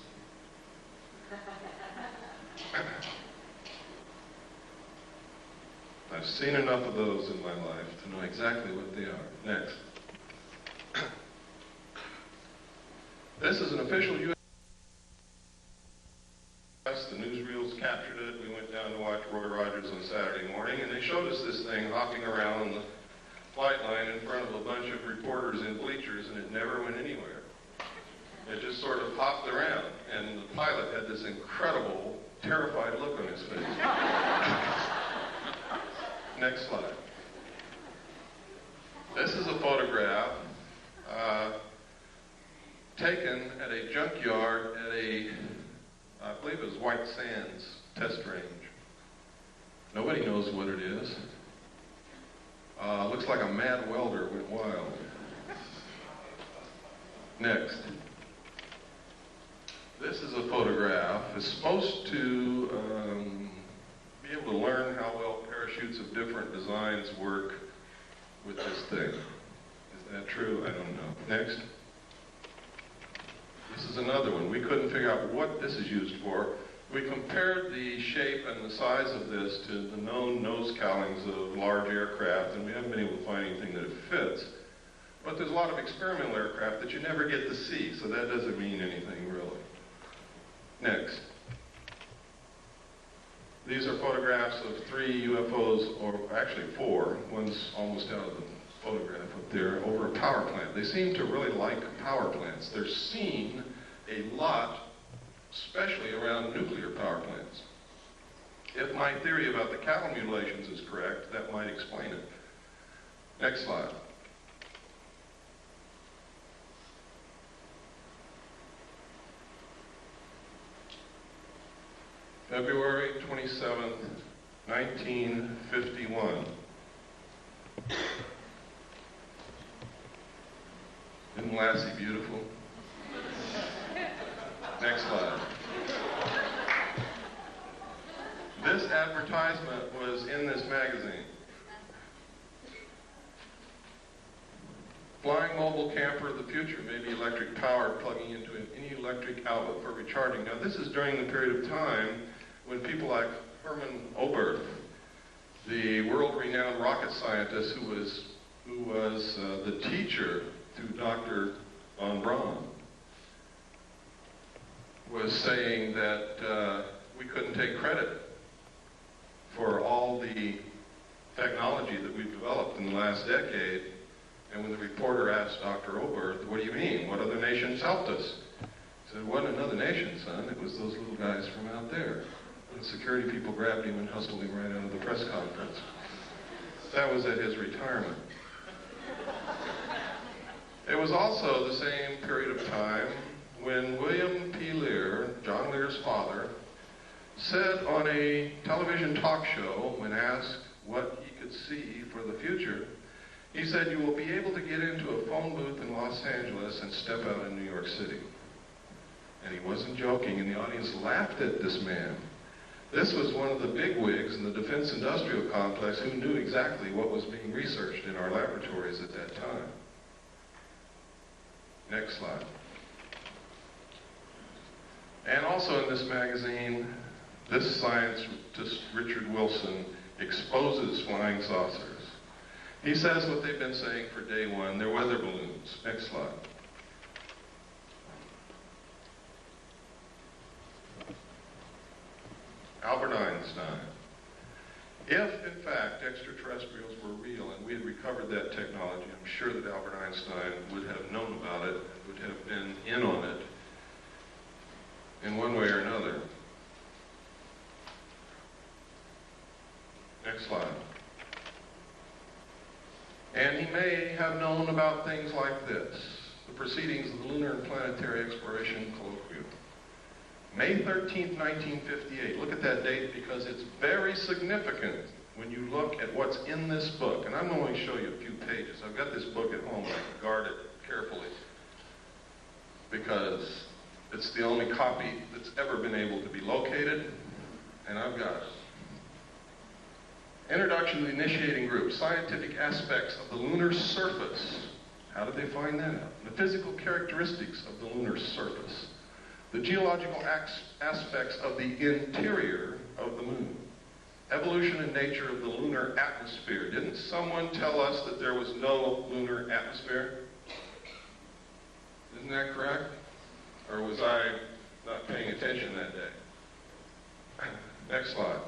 seen enough of those in my life to know exactly what they are. Next. This is an official U.S. The newsreels captured it. We went down to watch Roy Rogers on Saturday morning, and they showed us this thing hopping around the flight line in front of a bunch of reporters in bleachers, and it never went anywhere. It just sort of hopped around, and the pilot had this incredible, terrified look on his face. Next slide. This is a photograph taken at a junkyard at a, I believe it was White Sands test range. Nobody knows what it is. Looks like a mad welder went wild. Next. This is a photograph. It's supposed to be able to learn how well parachutes of different designs work with this thing. Is that true? I don't know. Next. This is another one. We couldn't figure out what this is used for. We compared the shape and the size of this to the known nose cowlings of large aircraft, and we haven't been able to find anything that it fits. But there's a lot of experimental aircraft that you never get to see, so that doesn't mean anything really. Next. These are photographs of 3 UFOs, or actually 4. One's almost out of the photograph up there, over a power plant. They seem to really like power plants. They're seen a lot, especially around nuclear power plants. If my theory about the cattle mutilations is correct, that might explain it. Next slide. February 27th, 1951. Isn't Lassie beautiful? Next slide. This advertisement was in this magazine. Flying mobile camper of the future may be electric power plugging into any electric outlet for recharging. Now this is during the period of time when people like Herman Oberth, the world-renowned rocket scientist who was the teacher to Dr. von Braun, was saying that we couldn't take credit for all the technology that we've developed in the last decade. And when the reporter asked Dr. Oberth, what do you mean? What other nations helped us? He said, it wasn't another nation, son. It was those little guys from out there. And security people grabbed him and hustled him right out of the press conference. That was at his retirement. It was also the same period of time when William P. Lear, John Lear's father, said on a television talk show when asked what he could see for the future, he said, you will be able to get into a phone booth in Los Angeles and step out in New York City. And he wasn't joking, and the audience laughed at this man. This was one of the bigwigs in the defense industrial complex who knew exactly what was being researched in our laboratories at that time. Next slide. And also in this magazine, this scientist, Richard Wilson, exposes flying saucers. He says what they've been saying for day one, they're weather balloons. Next slide. Albert Einstein. If, in fact, extraterrestrials were real and we had recovered that technology, I'm sure that Albert Einstein would have known about it, would have been in on it in one way or another. Next slide. And he may have known about things like this, the proceedings of the Lunar and Planetary Exploration Colloquium. May 13th, 1958. Look at that date because it's very significant when you look at what's in this book. And I'm going to show you a few pages. I've got this book at home. I can guard it carefully because it's the only copy that's ever been able to be located, and I've got it. Introduction to the Initiating Group, Scientific Aspects of the Lunar Surface. How did they find that out? The physical characteristics of the lunar surface. The geological aspects of the interior of the moon. Evolution and nature of the lunar atmosphere. Didn't someone tell us that there was no lunar atmosphere? Isn't that correct? Or was I not paying attention that day? Next slide.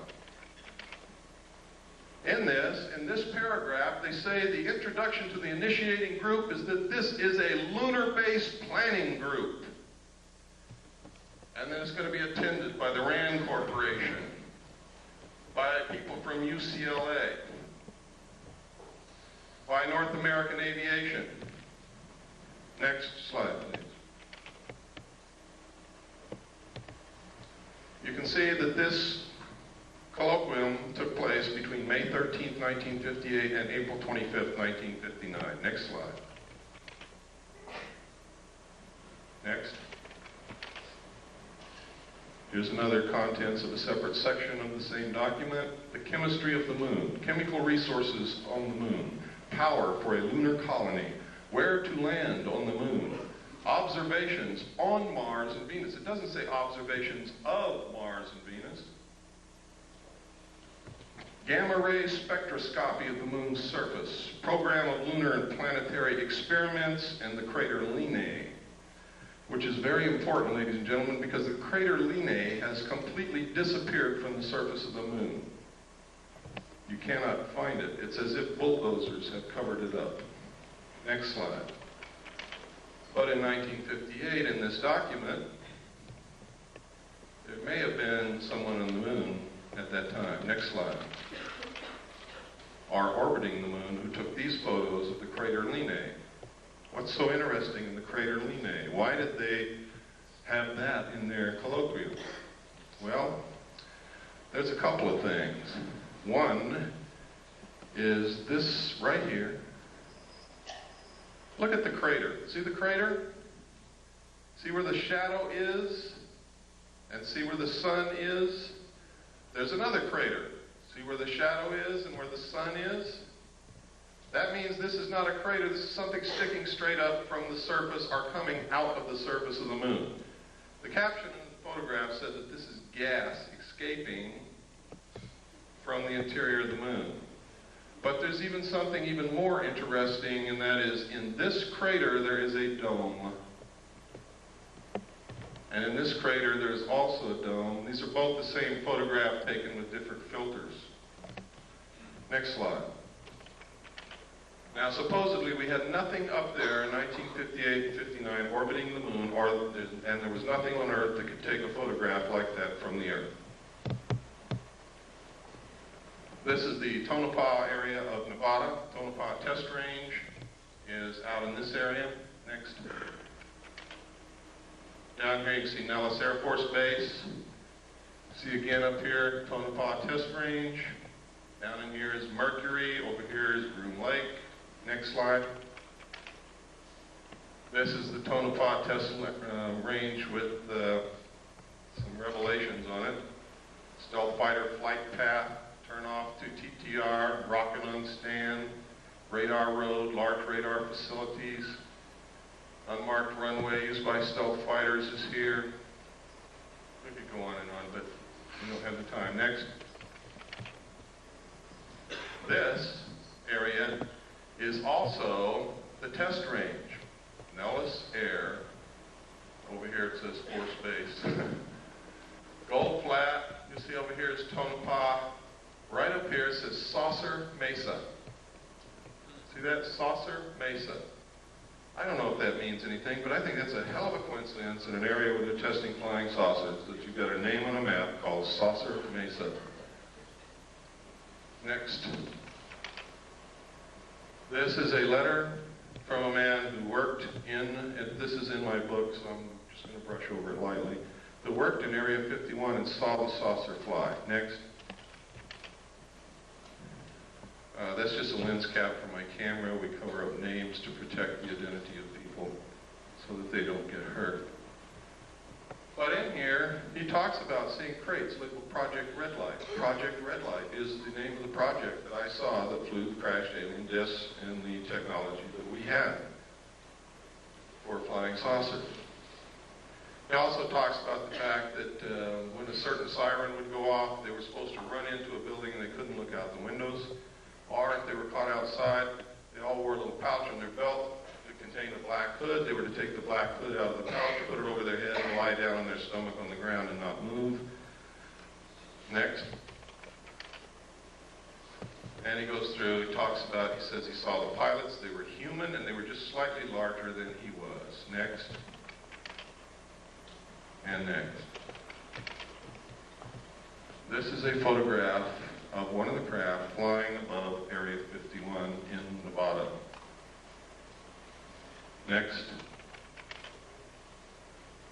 In this paragraph, they say the introduction to the initiating group is that this is a lunar-based planning group. And then it's going to be attended by the RAND Corporation, by people from UCLA, by North American Aviation. Next slide, please. You can see that this colloquium took place between May 13th, 1958 and April 25th, 1959. Next slide. Next. Here's another contents of a separate section of the same document. The chemistry of the moon, chemical resources on the moon, power for a lunar colony, where to land on the moon, observations on Mars and Venus. It doesn't say observations of Mars and Venus. Gamma-ray spectroscopy of the moon's surface, program of lunar and planetary experiments, and the crater Linnae, which is very important, ladies and gentlemen, because the crater Linnae has completely disappeared from the surface of the moon. You cannot find it. It's as if bulldozers have covered it up. Next slide. But in 1958, in this document, there may have been someone on the moon at that time. Next slide. Are orbiting the moon who took these photos of the crater Linnae. What's so interesting in the crater Linnae? Why did they have that in their colloquium? Well, there's a couple of things. One is this right here. Look at the crater. See the crater? See where the shadow is? And see where the sun is? There's another crater. See where the shadow is and where the sun is? That means this is not a crater. This is something sticking straight up from the surface or coming out of the surface of the moon. The caption in the photograph said that this is gas escaping from the interior of the moon. But there's even something even more interesting, and that is in this crater there is a dome. And in this crater there's also a dome. These are both the same photograph taken with different filters. Next slide. Now supposedly we had nothing up there in 1958 and 59 orbiting the moon, and there was nothing on Earth that could take a photograph like that from the Earth. This is the Tonopah area of Nevada. Tonopah test range is out in this area. Next. Down here you can see Nellis Air Force Base. See again up here, Tonopah test range. Down in here is Mercury. Over here is Groom Lake. Next slide. This is the Tonopah test range with some revelations on it. Stealth fighter flight path, turn off to TTR, rocket on stand, radar road, large radar facilities, unmarked runway used by stealth fighters is here. We could go on and on, but we don't have the time. Next. This area is also the test range. Nellis Air. Over here it says Force Base. Gold Flat. You see over here is Tonopah. Right up here it says Saucer Mesa. See that? Saucer Mesa. I don't know if that means anything, but I think that's a hell of a coincidence in an area where they're testing flying saucers, that you've got a name on a map called Saucer Mesa. Next. This is a letter from a man who worked in, this is in my book, so I'm just going to brush over it lightly, who worked in Area 51 and saw the saucer fly. Next. That's just a lens cap for my camera. We cover up names to protect the identity of people so that they don't get hurt. But in here, he talks about seeing crates labeled Project Red Light. Project Red Light is the name of the project that I saw that flew crashed alien discs and the technology that we had for flying saucers. He also talks about the fact that when a certain siren would go off, they were supposed to run into a building and they couldn't look out the windows. Or if they were caught outside, they all wore a little pouch on their belt that contained a black hood. They were to take the black hood out of the pouch, put it over their head, and lie down on their stomach on the ground and not move. Next. And he goes through, he talks about, he says he saw the pilots, they were human and they were just slightly larger than he was. Next. And next. This is a photograph of one of the craft flying above Area 51 in Nevada. Next.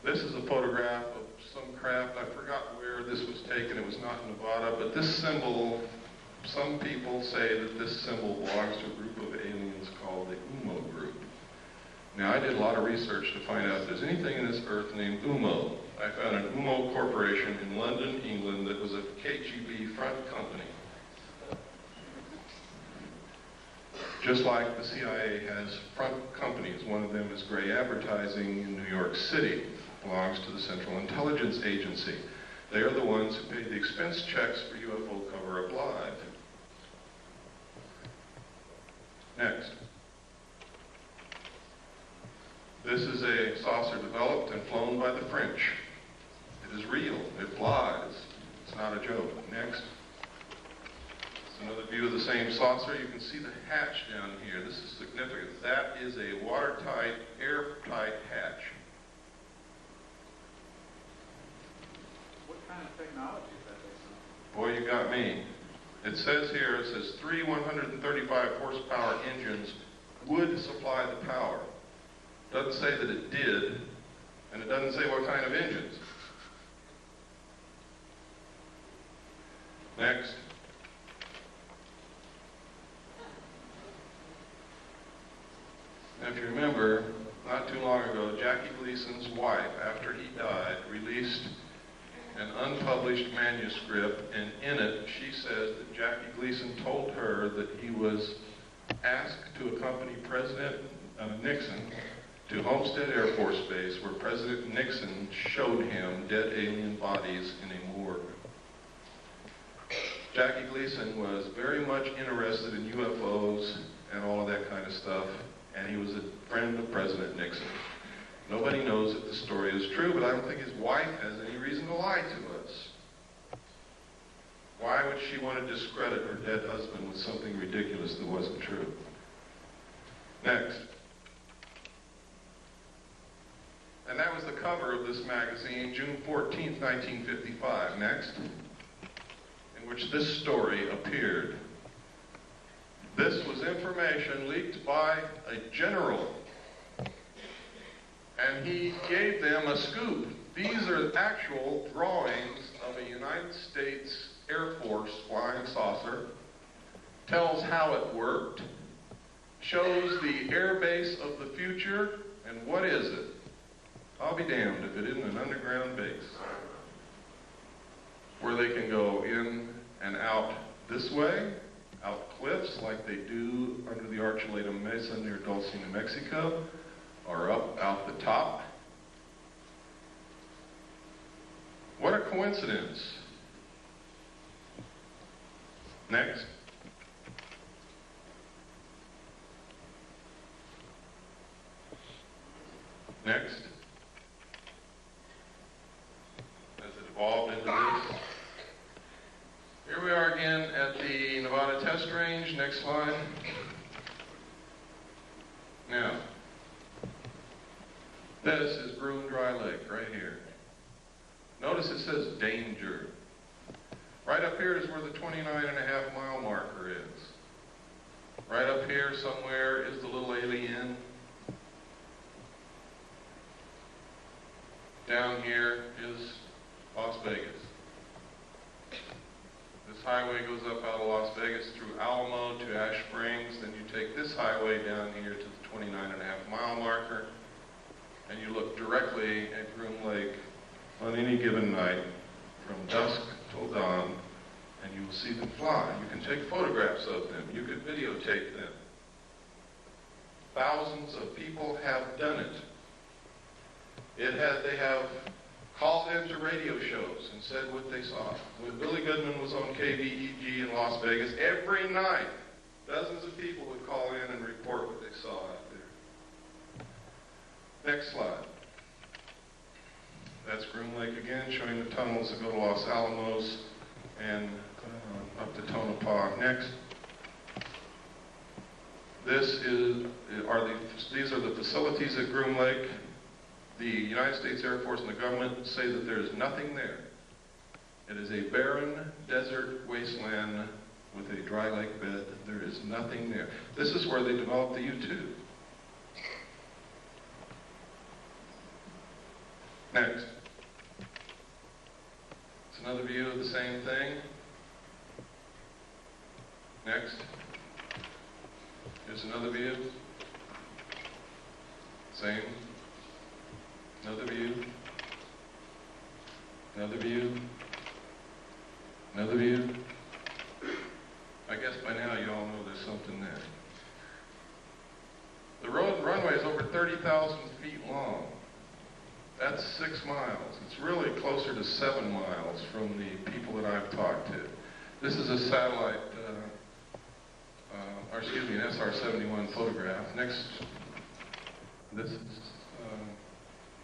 This is a photograph of some craft. I forgot where this was taken. It was not in Nevada, but this symbol, some people say that this symbol belongs to a group of aliens called the UMO group. Now, I did a lot of research to find out if there's anything in this earth named UMO. I found an UMO corporation in London, England, that was a KGB front company. Just like the CIA has front companies. One of them is Gray Advertising in New York City. Belongs to the Central Intelligence Agency. They are the ones who pay the expense checks for UFO Cover-Up Live. Next. This is a saucer developed and flown by the French. It is real. It flies. It's not a joke. Next. It's another view of the same saucer. You can see the hatch down here. This is significant. That is a watertight, airtight hatch. What kind of technology is that based on? Boy, you got me. It says here, it says 3 135 horsepower engines would supply the power. Doesn't say that it did, and it doesn't say what kind of engines. Next. Now, if you remember, not too long ago, Jackie Gleason's wife, after he died, released an unpublished manuscript, and in it she says that Jackie Gleason told her that he was asked to accompany President Nixon to Homestead Air Force Base, where President Nixon showed him dead alien bodies in a morgue. Jackie Gleason was very much interested in UFOs and all of that kind of stuff, and he was a friend of President Nixon. Nobody knows if the story is true, but I don't think his wife has any reason to lie to us. Why would she want to discredit her dead husband with something ridiculous that wasn't true? Next. And that was the cover of this magazine, June 14th, 1955. Next. In which this story appeared. This was information leaked by a general. And he gave them a scoop. These are actual drawings of a United States Air Force flying saucer. Tells how it worked. Shows the air base of the future. And what is it? I'll be damned if it isn't an underground base. Where they can go in and out this way, out cliffs like they do under the Archuleta Mesa near Dulce, New Mexico, or up out the top. What a coincidence. Next. Next. As it evolved into this. Here we are again at the Nevada test range. Next slide. Now, this is Broom Dry Lake right here. Notice it says danger. Right up here is where the 29.5 mile marker is. Right up here somewhere is the little alien. Down here is Las Vegas. This highway goes up out of Las Vegas through Alamo to Ash Springs. Then you take this highway down here to the 29.5 mile marker, and you look directly at Groom Lake on any given night from dusk till dawn, and you will see them fly. You can take photographs of them. You can videotape them. Thousands of people have done it. They have called into radio shows and said what they saw. When Billy Goodman was on KVEG in Las Vegas, every night, dozens of people would call in and report what they saw out there. Next slide. That's Groom Lake again, showing the tunnels that go to Los Alamos and up to Tonopah. Next. These are the facilities at Groom Lake. The United States Air Force and the government say that there is nothing there. It is a barren desert wasteland with a dry lake bed. There is nothing there. This is where they developed the U-2. Next. It's another view of the same thing. Next. Here's another view. Same. Another view. Another view. Another view. I guess by now you all know there's something there. The runway is over 30,000 feet long. That's 6 miles. It's really closer to 7 miles from the people that I've talked to. This is a satellite, an SR-71 photograph. Next, this is,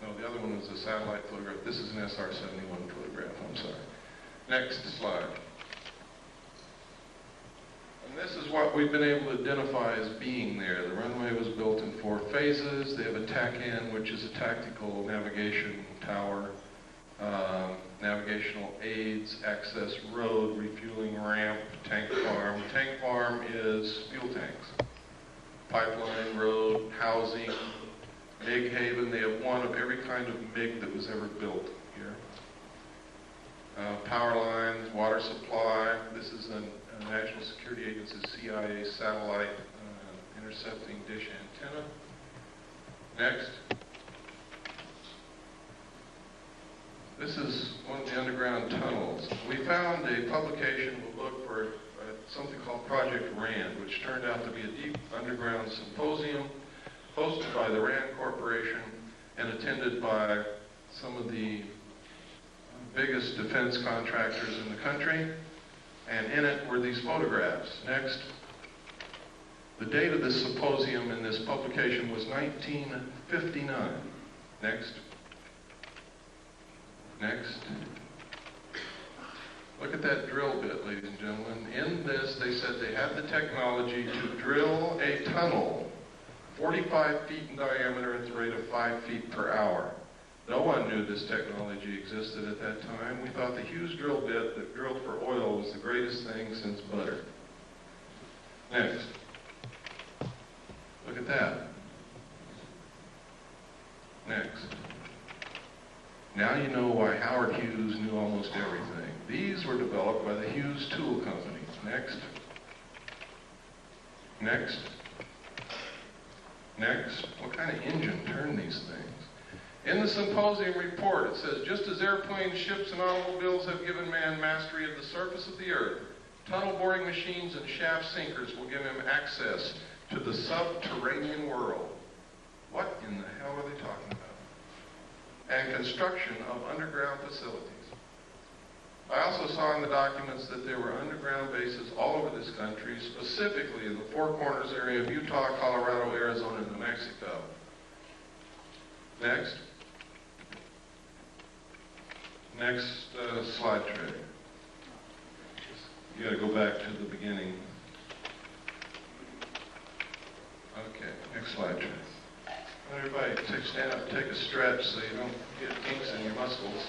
no, the other one was a satellite photograph. This is an SR-71 photograph, I'm sorry. Next slide. And this is what we've been able to identify as being there. The runway was built in 4 phases. They have a TACAN, which is a tactical navigation tower, navigational aids, access road, refueling ramp, tank farm. Tank farm is fuel tanks. Pipeline, road, housing, MiG haven. They have one of every kind of MiG that was ever built here. Power lines, water supply. This is a National Security Agency, CIA satellite intercepting dish antenna. Next. This is one of the underground tunnels. We found a publication, we'll look for something called Project RAND, which turned out to be a deep underground symposium hosted by the RAND Corporation and attended by some of the biggest defense contractors in the country. And in it were these photographs. Next. The date of this symposium in this publication was 1959. Next. Next. Look at that drill bit, ladies and gentlemen. In this, they said they had the technology to drill a tunnel 45 feet in diameter at the rate of 5 feet per hour. No one knew this technology existed at that time. We thought the Hughes drill bit that drilled for oil was the greatest thing since butter. Next. Look at that. Next. Now you know why Howard Hughes knew almost everything. These were developed by the Hughes Tool Company. Next. Next. Next. What kind of engine turned these things? In the symposium report, it says, just as airplanes, ships, and automobiles have given man mastery of the surface of the earth, tunnel boring machines and shaft sinkers will give him access to the subterranean world. What in the hell are they talking about? And construction of underground facilities. I also saw in the documents that there were underground bases all over this country, specifically in the Four Corners area of Utah, Colorado, Arizona, and New Mexico. Next. Next slide tray. You got to go back to the beginning. Okay, next slide tray. Everybody stand up and take a stretch so you don't get kinks in your muscles.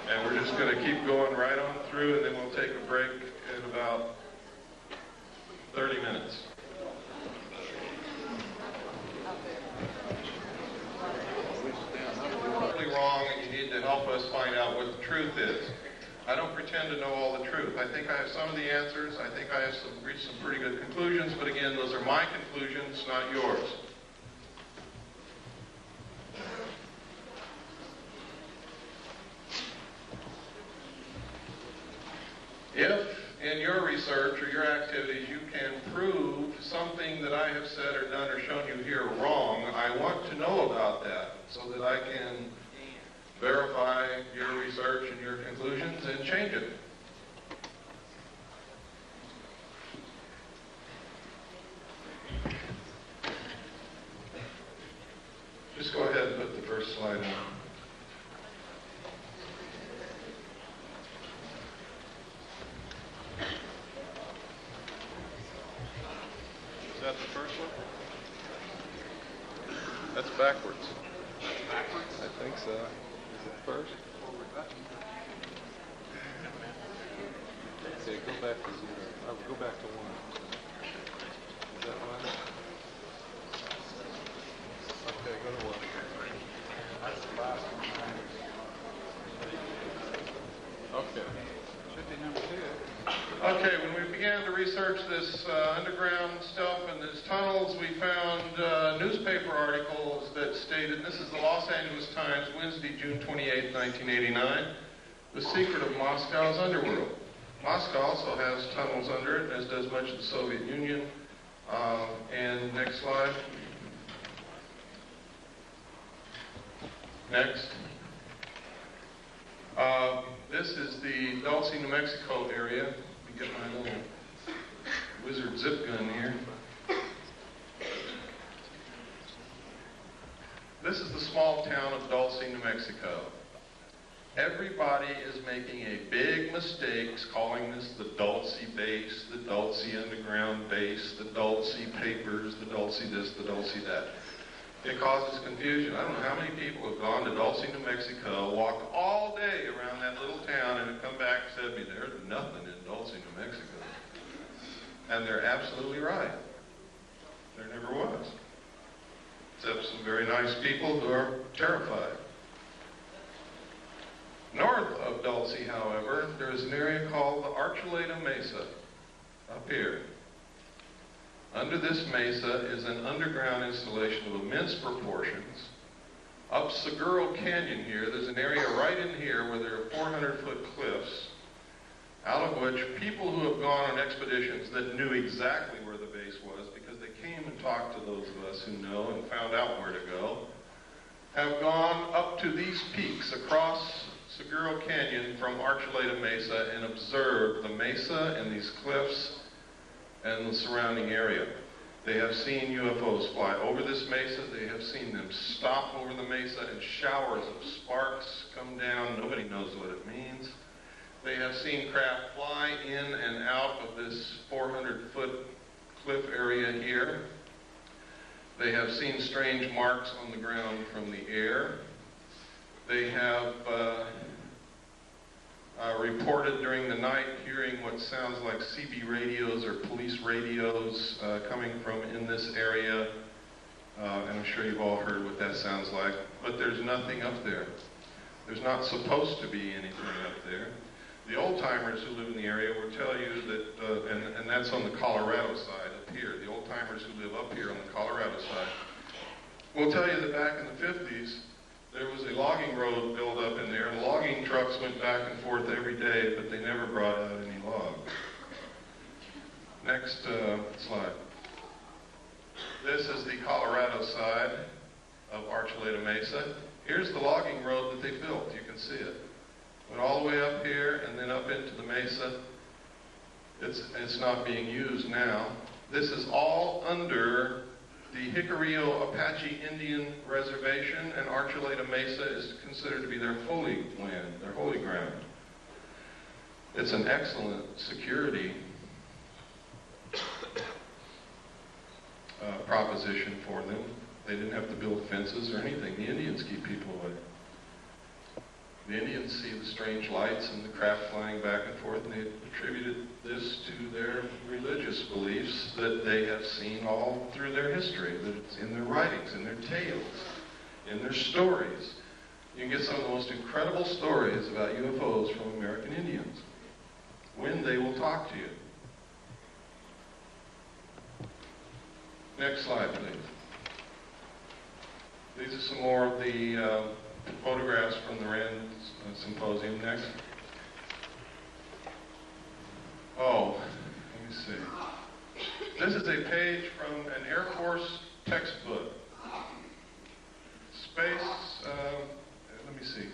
And we're just going to keep going right on through, and then we'll take a break in about 30 minutes. Wrong, and you need to help us find out what the truth is. I don't pretend to know all the truth. I think I have some of the answers. I think I have reached some pretty good conclusions, but again, those are my conclusions, not yours. If in your research or your activities you can prove something that I have said or done or shown you here wrong, I want to know about that so that I can verify your research and your conclusions and change it. Just go ahead and put the first slide in. Is that the first one? That's backwards. Backwards? I think so. Is it first? Okay, go back to 0. Oh, go back to 1. Is that 1? Okay, go to 1. That's the last one. Okay. Should be number 2. Okay, when we began to research this underground stuff and these tunnels, we found newspaper articles that stated, this is the Los Angeles Times, Wednesday, June 28, 1989, the secret of Moscow's underworld. Moscow also has tunnels under it, as does much of the Soviet Union. And next slide. Next. This is the Dulce, New Mexico area. Let me get my little wizard zip gun here. This is the small town of Dulce, New Mexico. Everybody is making a big mistake calling this the Dulce base, the Dulce underground base, the Dulce papers, the Dulce this, the Dulce that. It causes confusion. I don't know how many people have gone to Dulce, New Mexico, walked all day around that little town, and have come back and said to me, there's nothing in Dulce, New Mexico. And they're absolutely right. There never was. Except some very nice people who are terrified. North of Dulce, however, there is an area called the Archuleta Mesa, up here. Under this mesa is an underground installation of immense proportions. Up Seguro Canyon here, there's an area right in here where there are 400-foot cliffs, out of which people who have gone on expeditions that knew exactly where the base was, because they came and talked to those of us who know and found out where to go, have gone up to these peaks across Seguro Canyon from Archuleta Mesa and observed the mesa and these cliffs and the surrounding area. They have seen UFOs fly over this mesa. They have seen them stop over the mesa and showers of sparks come down. Nobody knows what it means. They have seen craft fly in and out of this 400-foot cliff area here. They have seen strange marks on the ground from the air. They have reported during the night hearing what sounds like CB radios or police radios coming from in this area. And I'm sure you've all heard what that sounds like. But there's nothing up there. There's not supposed to be anything up there. The old-timers who live in the area will tell you that, and that's on the Colorado side up here, the old-timers who live up here on the Colorado side, will tell you that back in the 50s, there was a logging road built up in there, and logging trucks went back and forth every day, but they never brought out any logs. Next slide. This is the Colorado side of Archuleta Mesa. Here's the logging road that they built. You can see it. Went all the way up here and then up into the mesa. It's not being used now. This is all under the Jicarillo Apache Indian Reservation, and Archuleta Mesa is considered to be their holy land, their holy ground. It's an excellent security proposition for them. They didn't have to build fences or anything. The Indians keep people away. The Indians see the strange lights and the craft flying back and forth, and they attributed this to their religious beliefs that they have seen all through their history, that it's in their writings, in their tales, in their stories. You can get some of the most incredible stories about UFOs from American Indians, when they will talk to you. Next slide, please. These are some more of the photographs from the Rand Symposium. Next. Oh, This is a page from an Air Force textbook. Space, let me see.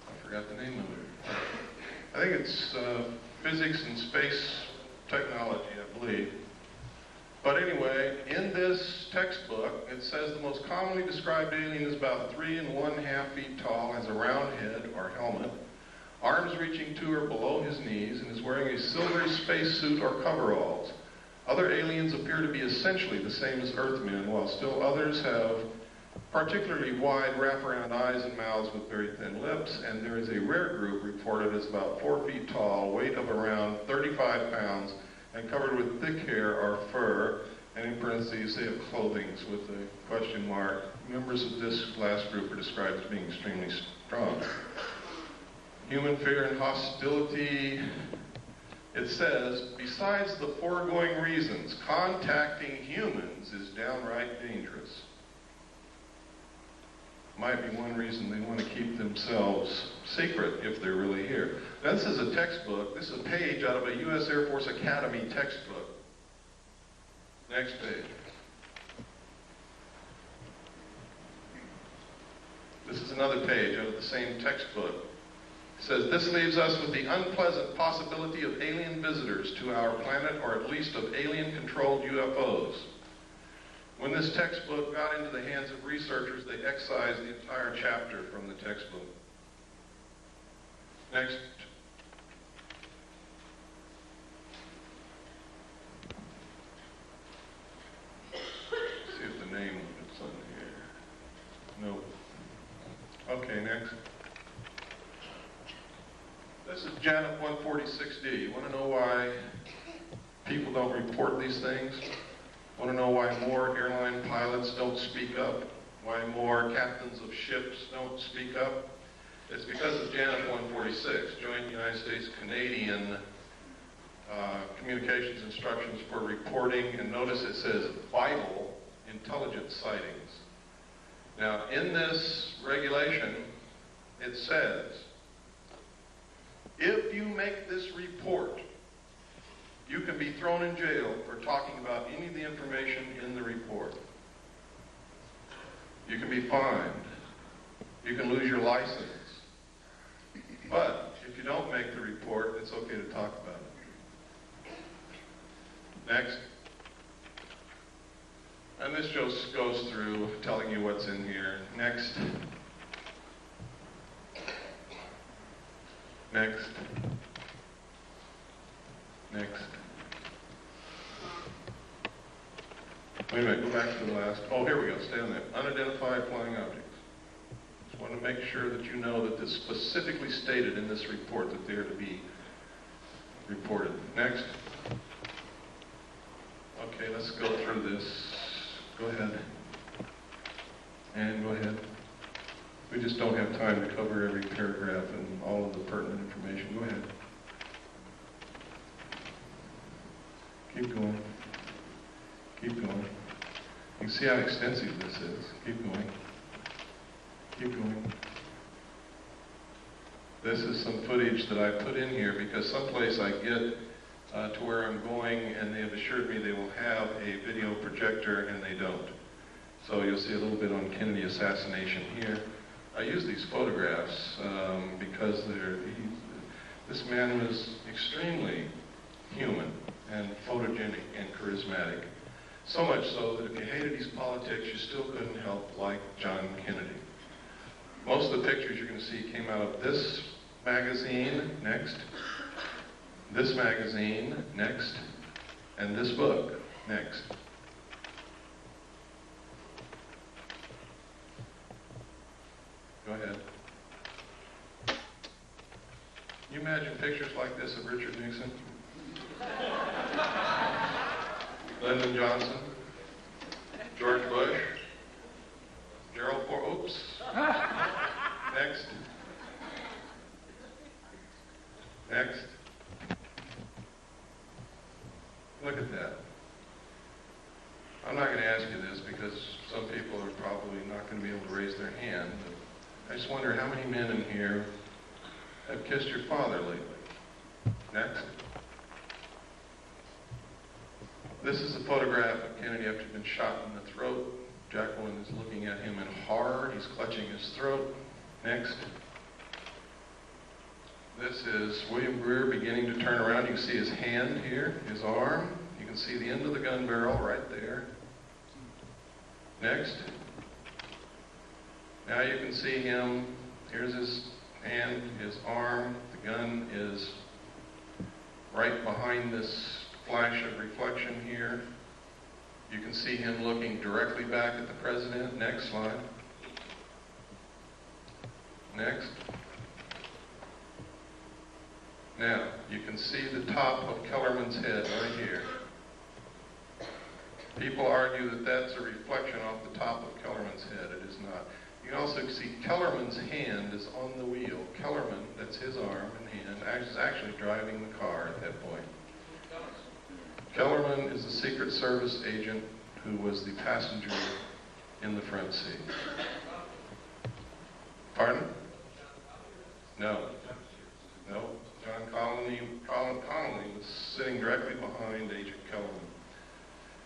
I forgot the name of it. I think it's Physics and Space Technology, I believe. But anyway, in this textbook, it says the most commonly described alien is about 3 1/2 feet tall, has a round head or helmet, arms reaching to or below his knees, and is wearing a silvery spacesuit or coveralls. Other aliens appear to be essentially the same as Earthmen, while still others have particularly wide wraparound eyes and mouths with very thin lips, and there is a rare group reported as about 4 feet tall, weight of around 35 pounds, and covered with thick hair or fur, and in parentheses they have clothing with a question mark. Members of this last group are described as being extremely strong. Human fear and hostility. It says, besides the foregoing reasons, contacting humans is downright dangerous. Might be one reason they want to keep themselves secret if they're really here. Now, this is a textbook. This is a page out of a U.S. Air Force Academy textbook. Next page. This is another page out of the same textbook. It says, this leaves us with the unpleasant possibility of alien visitors to our planet, or at least of alien-controlled UFOs. When this textbook got into the hands of researchers, they excised the entire chapter from the textbook. Next. See if the name is on here. Nope. Okay, next. This is Janet 146D. You want to know why people don't report these things? Want to know why more airline pilots don't speak up? Why more captains of ships don't speak up? It's because of Janet 146, Joint United States-Canadian Communications Instructions for Reporting, and notice it says vital intelligence sightings. Now, in this regulation, it says, if you make this report, you can be thrown in jail for talking about any of the information in the report. You can be fined. You can lose your license. But if you don't make the report, it's okay to talk about it. Next. And this just goes through telling you what's in here. Next. Next. Next. Wait a minute, go back to the last. Oh, here we go. Stay on that. Unidentified flying objects. Just want to make sure that you know that this specifically stated in this report that they're to be reported. Next. Okay, let's go through this. Go ahead. And go ahead. We just don't have time to cover every paragraph and all of the pertinent information. Go ahead. Keep going. Keep going. You can see how extensive this is. Keep going. Keep going. This is some footage that I put in here because someplace I get to where I'm going, and they have assured me they will have a video projector, and they don't. So you'll see a little bit on Kennedy assassination here. I use these photographs because this man was extremely human and photogenic and charismatic. So much so that if you hated his politics, you still couldn't help like John Kennedy. Most of the pictures you're going to see came out of this magazine, next, this magazine, next, and this book, next. Go ahead. Can you imagine pictures like this of Richard Nixon? Lyndon Johnson, George Bush, Gerald Ford, oops. Next. Next. Look at that. I'm not going to ask you this because some people are probably not going to be able to raise their hand, but I just wonder how many men in here have kissed your father lately. Next. This is a photograph of Kennedy after he'd been shot in the throat. Jacqueline is looking at him in horror. He's clutching his throat. Next. This is William Greer beginning to turn around. You can see his hand here, his arm. You can see the end of the gun barrel right there. Next. Now you can see him. Here's his hand, his arm. The gun is right behind this flash of reflection here. You can see him looking directly back at the president. Next slide. Next. Now, you can see the top of Kellerman's head right here. People argue that that's a reflection off the top of Kellerman's head. It is not. You can also see Kellerman's hand is on the wheel. Kellerman, that's his arm and hand, is actually driving the car at that point. Kellerman is a Secret Service agent who was the passenger in the front seat. Pardon? No. No. John Connolly was sitting directly behind Agent Kellerman.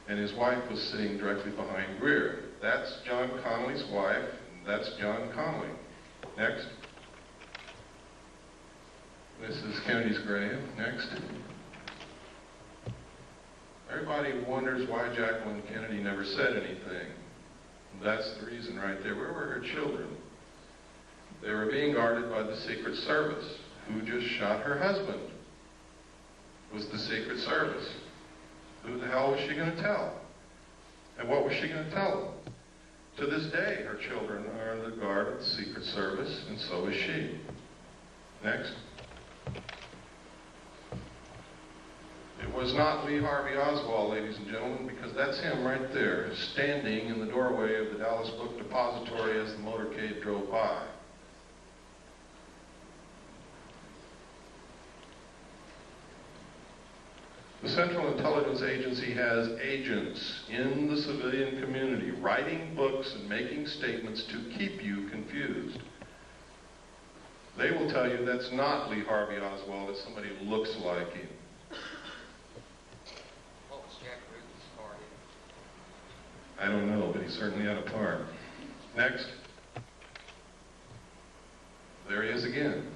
And his wife was sitting directly behind Greer. That's John Connolly's wife. That's John Connolly. Next. This is Kennedy's grave. Next. Everybody wonders why Jacqueline Kennedy never said anything. That's the reason right there. Where were her children? They were being guarded by the Secret Service, who just shot her husband. It was the Secret Service. Who the hell was she going to tell? And what was she going to tell them? To this day, her children are in the guard of the Secret Service, and so is she. Next. It was not Lee Harvey Oswald, ladies and gentlemen, because that's him right there, standing in the doorway of the Dallas Book Depository as the motorcade drove by. The Central Intelligence Agency has agents in the civilian community writing books and making statements to keep you confused. They will tell you that's not Lee Harvey Oswald, it's somebody who looks like him. What was Jack Ruby's part in? I don't know, but he certainly had a part. Next. There he is again.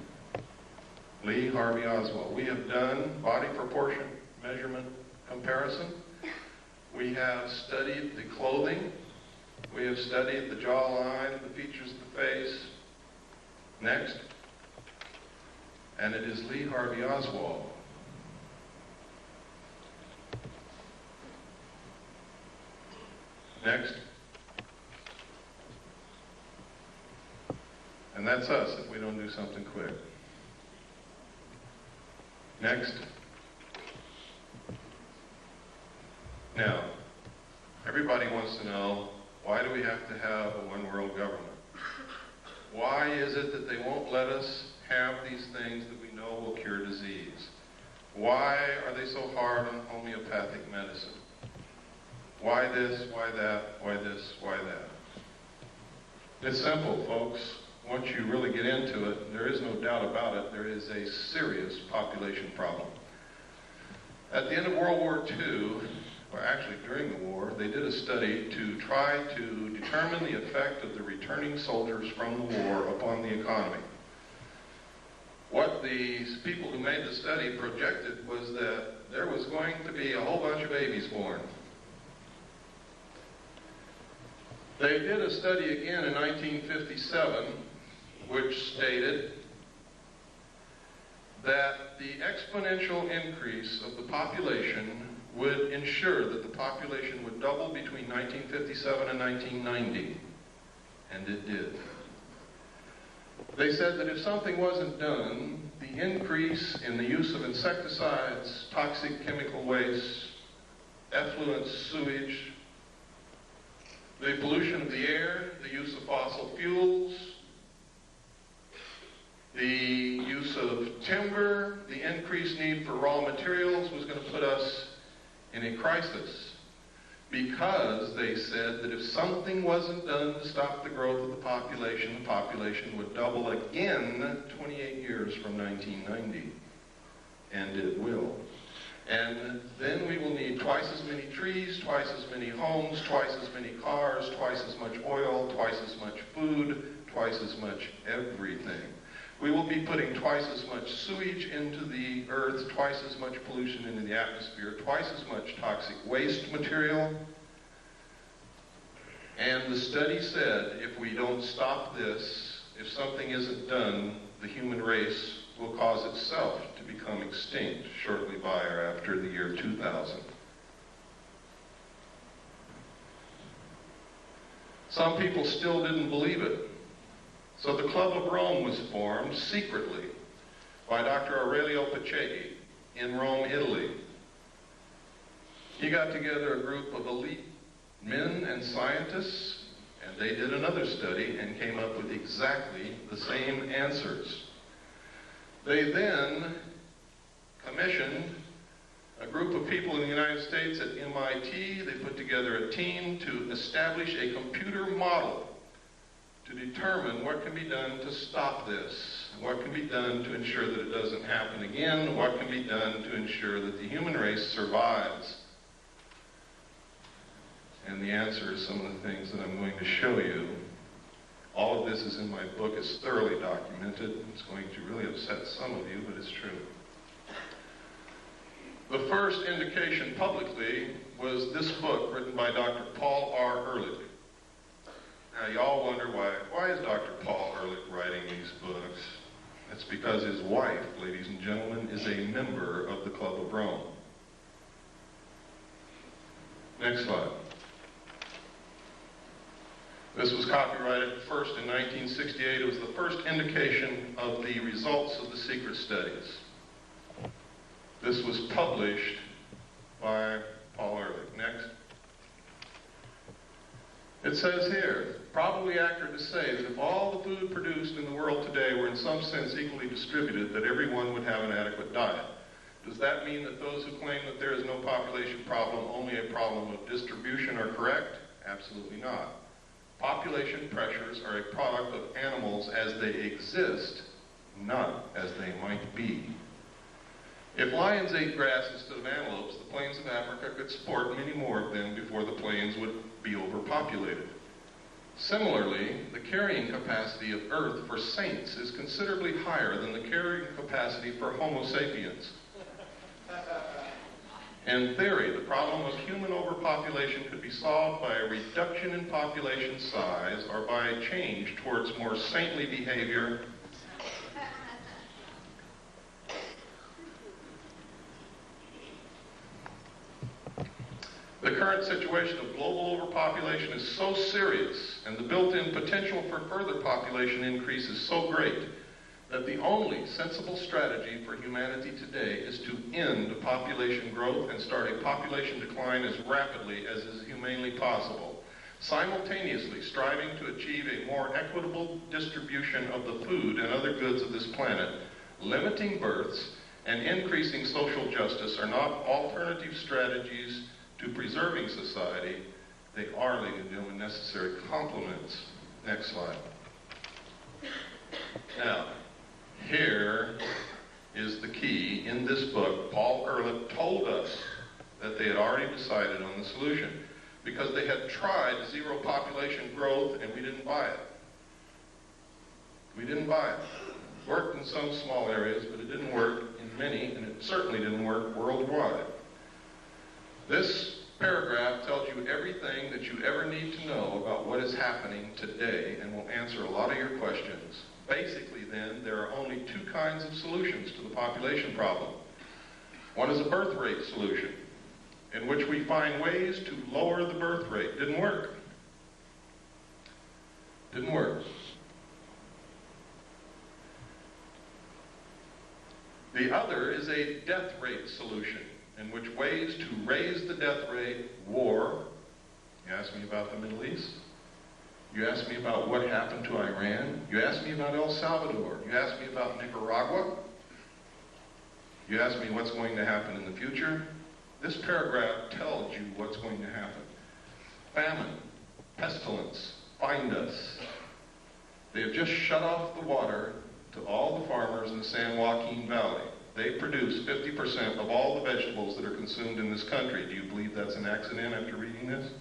Lee Harvey Oswald. We have done body proportion measurement comparison. We have studied the clothing. We have studied the jawline, the features of the face. Next. And it is Lee Harvey Oswald. Next. And that's us if we don't do something quick. Next. Now, everybody wants to know, why do we have to have a one-world government? Why is it that they won't let us have these things that we know will cure disease? Why are they so hard on homeopathic medicine? Why this, why that, why this, why that? It's simple, folks. Once you really get into it, there is no doubt about it, there is a serious population problem. At the end of World War II, or actually during the war, they did a study to try to determine the effect of the returning soldiers from the war upon the economy. What the people who made the study projected was that there was going to be a whole bunch of babies born. They did a study again in 1957, which stated that the exponential increase of the population would ensure that the population would double between 1957 and 1990, and it did. They said that if something wasn't done, the increase in the use of insecticides, toxic chemical waste, effluent sewage, the pollution of the air, the use of fossil fuels, the use of timber, the increased need for raw materials was going to put us in a crisis, because they said that if something wasn't done to stop the growth of the population would double again 28 years from 1990, and it will. And then we will need twice as many trees, twice as many homes, twice as many cars, twice as much oil, twice as much food, twice as much everything. We will be putting twice as much sewage into the earth, twice as much pollution into the atmosphere, twice as much toxic waste material. And the study said if we don't stop this, if something isn't done, the human race will cause itself to become extinct shortly by or after the year 2000. Some people still didn't believe it. So the Club of Rome was formed secretly by Dr. Aurelio Pacheco in Rome, Italy. He got together a group of elite men and scientists, and they did another study and came up with exactly the same answers. They then commissioned a group of people in the United States at MIT. They put together a team to establish a computer model to determine what can be done to stop this, what can be done to ensure that it doesn't happen again, what can be done to ensure that the human race survives. And the answer is some of the things that I'm going to show you. All of this is in my book. It's thoroughly documented. It's going to really upset some of you, but it's true. The first indication publicly was this book written by Dr. Paul R. Ehrlich. Now, y'all wonder why is Dr. Paul Ehrlich writing these books? That's because his wife, ladies and gentlemen, is a member of the Club of Rome. Next slide. This was copyrighted first in 1968. It was the first indication of the results of the secret studies. This was published by Paul Ehrlich. Next. It says here, probably accurate to say that if all the food produced in the world today were in some sense equally distributed, that everyone would have an adequate diet. Does that mean that those who claim that there is no population problem, only a problem of distribution, are correct? Absolutely not. Population pressures are a product of animals as they exist, not as they might be. If lions ate grass instead of antelopes, the plains of Africa could support many more of them before the plains would be overpopulated. Similarly, the carrying capacity of Earth for saints is considerably higher than the carrying capacity for Homo sapiens. In theory, the problem of human overpopulation could be solved by a reduction in population size or by a change towards more saintly behavior. The current situation of global overpopulation is so serious, and the built-in potential for further population increase is so great, that the only sensible strategy for humanity today is to end population growth and start a population decline as rapidly as is humanly possible, simultaneously striving to achieve a more equitable distribution of the food and other goods of this planet. Limiting births and increasing social justice are not alternative strategies to preserving society. They are, ladies and gentlemen, necessary complements. Next slide. Now, here is the key. In this book, Paul Ehrlich told us that they had already decided on the solution because they had tried zero population growth and we didn't buy it. We didn't buy it. It worked in some small areas, but it didn't work in many, and it certainly didn't work worldwide. This paragraph tells you everything that you ever need to know about what is happening today and will answer a lot of your questions. Basically, then, there are only two kinds of solutions to the population problem. One is a birth rate solution, in which we find ways to lower the birth rate. Didn't work. Didn't work. The other is a death rate solution, in which ways to raise the death rate, war. You asked me about the Middle East. You asked me about what happened to Iran. You asked me about El Salvador. You asked me about Nicaragua. You asked me what's going to happen in the future. This paragraph tells you what's going to happen. Famine, pestilence, find us. They have just shut off the water to all the farmers in the San Joaquin Valley. they produce 50% of all the vegetables that are consumed in this country. Do you believe that's an accident after reading this?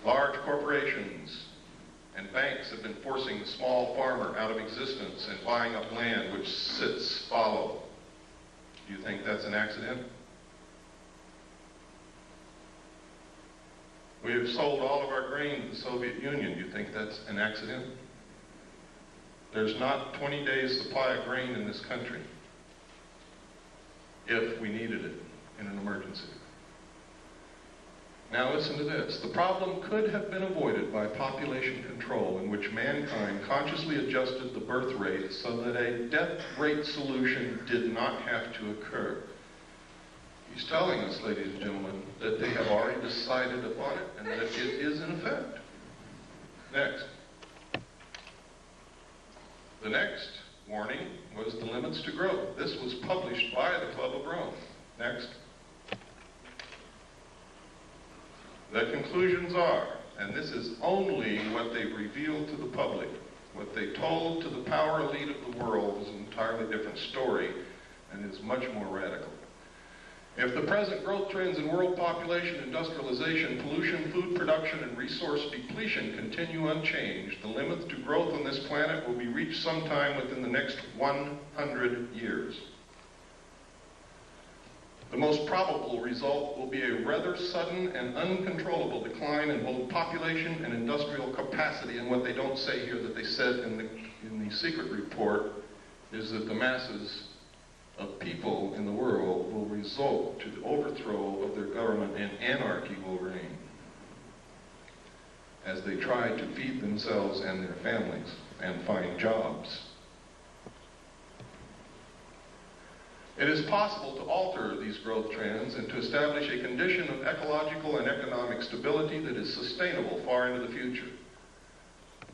Large corporations and banks have been forcing the small farmer out of existence and buying up land which sits fallow. Do you think that's an accident? We have sold all of our grain to the Soviet Union. Do you think that's an accident? There's not 20 days supply of grain in this country if we needed it in an emergency. Now listen to this. The problem could have been avoided by population control, in which mankind consciously adjusted the birth rate so that a death rate solution did not have to occur. He's telling us, ladies and gentlemen, that they have already decided upon it and that it is in effect. Next. The next warning was the limits to growth. This was published by the Club of Rome. Next. The conclusions are, and this is only what they revealed to the public, what they told to the power elite of the world is an entirely different story and is much more radical. If the present growth trends in world population, industrialization, pollution, food production, and resource depletion continue unchanged, the limit to growth on this planet will be reached sometime within the next 100 years. The most probable result will be a rather sudden and uncontrollable decline in both population and industrial capacity. And what they don't say here that they said in the secret report is that the masses of people in the world will result to the overthrow of their government and anarchy will reign as they try to feed themselves and their families and find jobs. It is possible to alter these growth trends and to establish a condition of ecological and economic stability that is sustainable far into the future.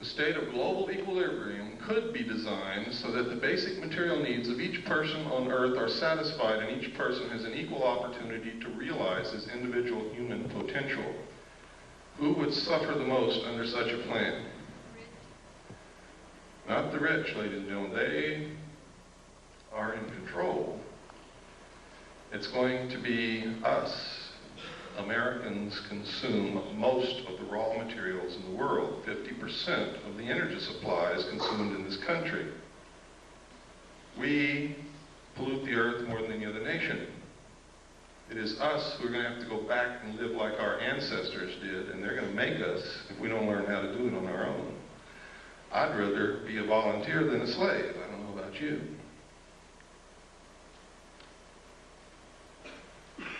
The state of global equilibrium could be designed so that the basic material needs of each person on Earth are satisfied and each person has an equal opportunity to realize his individual human potential. Who would suffer the most under such a plan? Not the rich, ladies and gentlemen. They are in control. It's going to be us. Americans consume most of the raw materials in the world. 50% of the energy supply is consumed in this country. We pollute the earth more than any other nation. It is us who are going to have to go back and live like our ancestors did, and they're going to make us if we don't learn how to do it on our own. I'd rather be a volunteer than a slave. I don't know about you.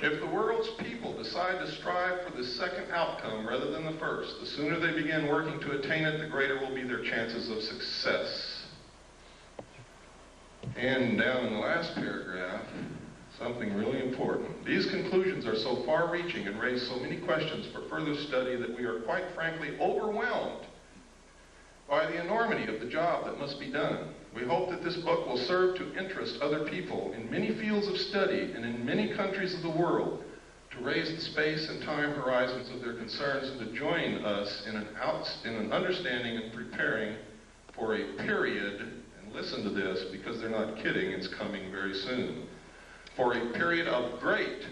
If the world's people decide to strive for the second outcome rather than the first, the sooner they begin working to attain it, the greater will be their chances of success. And down in the last paragraph, something really important. These conclusions are so far-reaching and raise so many questions for further study that we are quite frankly overwhelmed by the enormity of the job that must be done. We hope that this book will serve to interest other people in many fields of study and in many countries of the world to raise the space and time horizons of their concerns and to join us in an understanding and preparing for a period, and listen to this because they're not kidding, it's coming very soon, for a period of great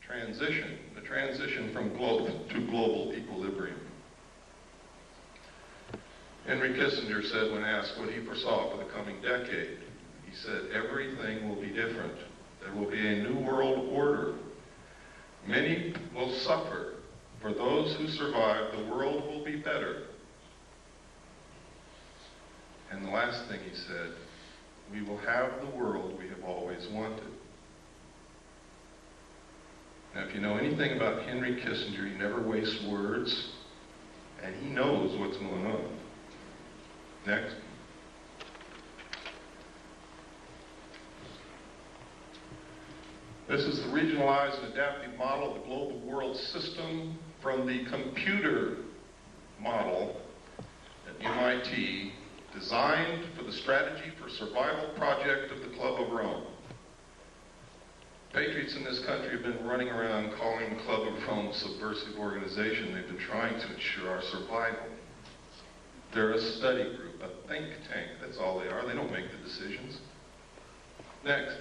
transition, the transition from global equilibrium. Henry Kissinger said when asked what he foresaw for the coming decade, he said, everything will be different. There will be a new world order. Many will suffer. For those who survive, the world will be better. And the last thing he said, we will have the world we have always wanted. Now, if you know anything about Henry Kissinger, he never wastes words, and he knows what's going on. Next. This is the regionalized and adaptive model of the global world system from the computer model at MIT, designed for the Strategy for Survival project of the Club of Rome. Patriots in this country have been running around calling the Club of Rome a subversive organization. They've been trying to ensure our survival. They're a study group, a think tank. That's all they are. They don't make the decisions. Next.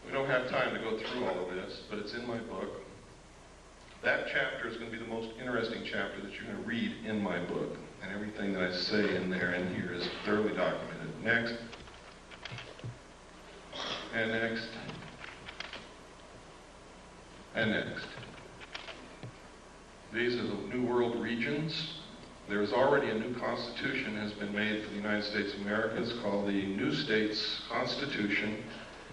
We don't have time to go through all of this, but it's in my book. That chapter is going to be the most interesting chapter that you're going to read in my book. And everything that I say in there and here is thoroughly documented. Next. And next. And next. These are the New World regions. There is already a new constitution has been made for the United States of America. It's called the New States Constitution.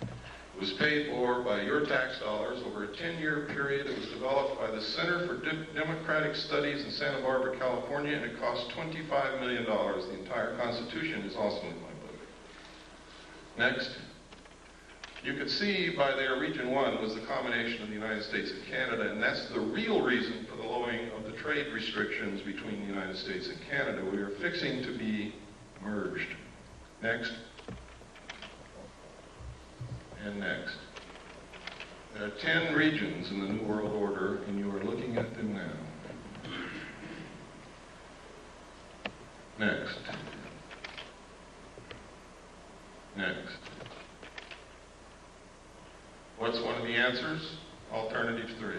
It was paid for by your tax dollars over a 10-year period. It was developed by the Center for Democratic Studies in Santa Barbara, California, and it cost $25 million. The entire Constitution is also in my book. Next. You could see by there, Region 1 was the combination of the United States and Canada, and that's the real reason for the lowering of the trade restrictions between the United States and Canada. We are fixing to be merged. Next. And next. There are 10 regions in the New World Order, and you are looking at them now. Next. Next. What's one of the answers? Alternative 3.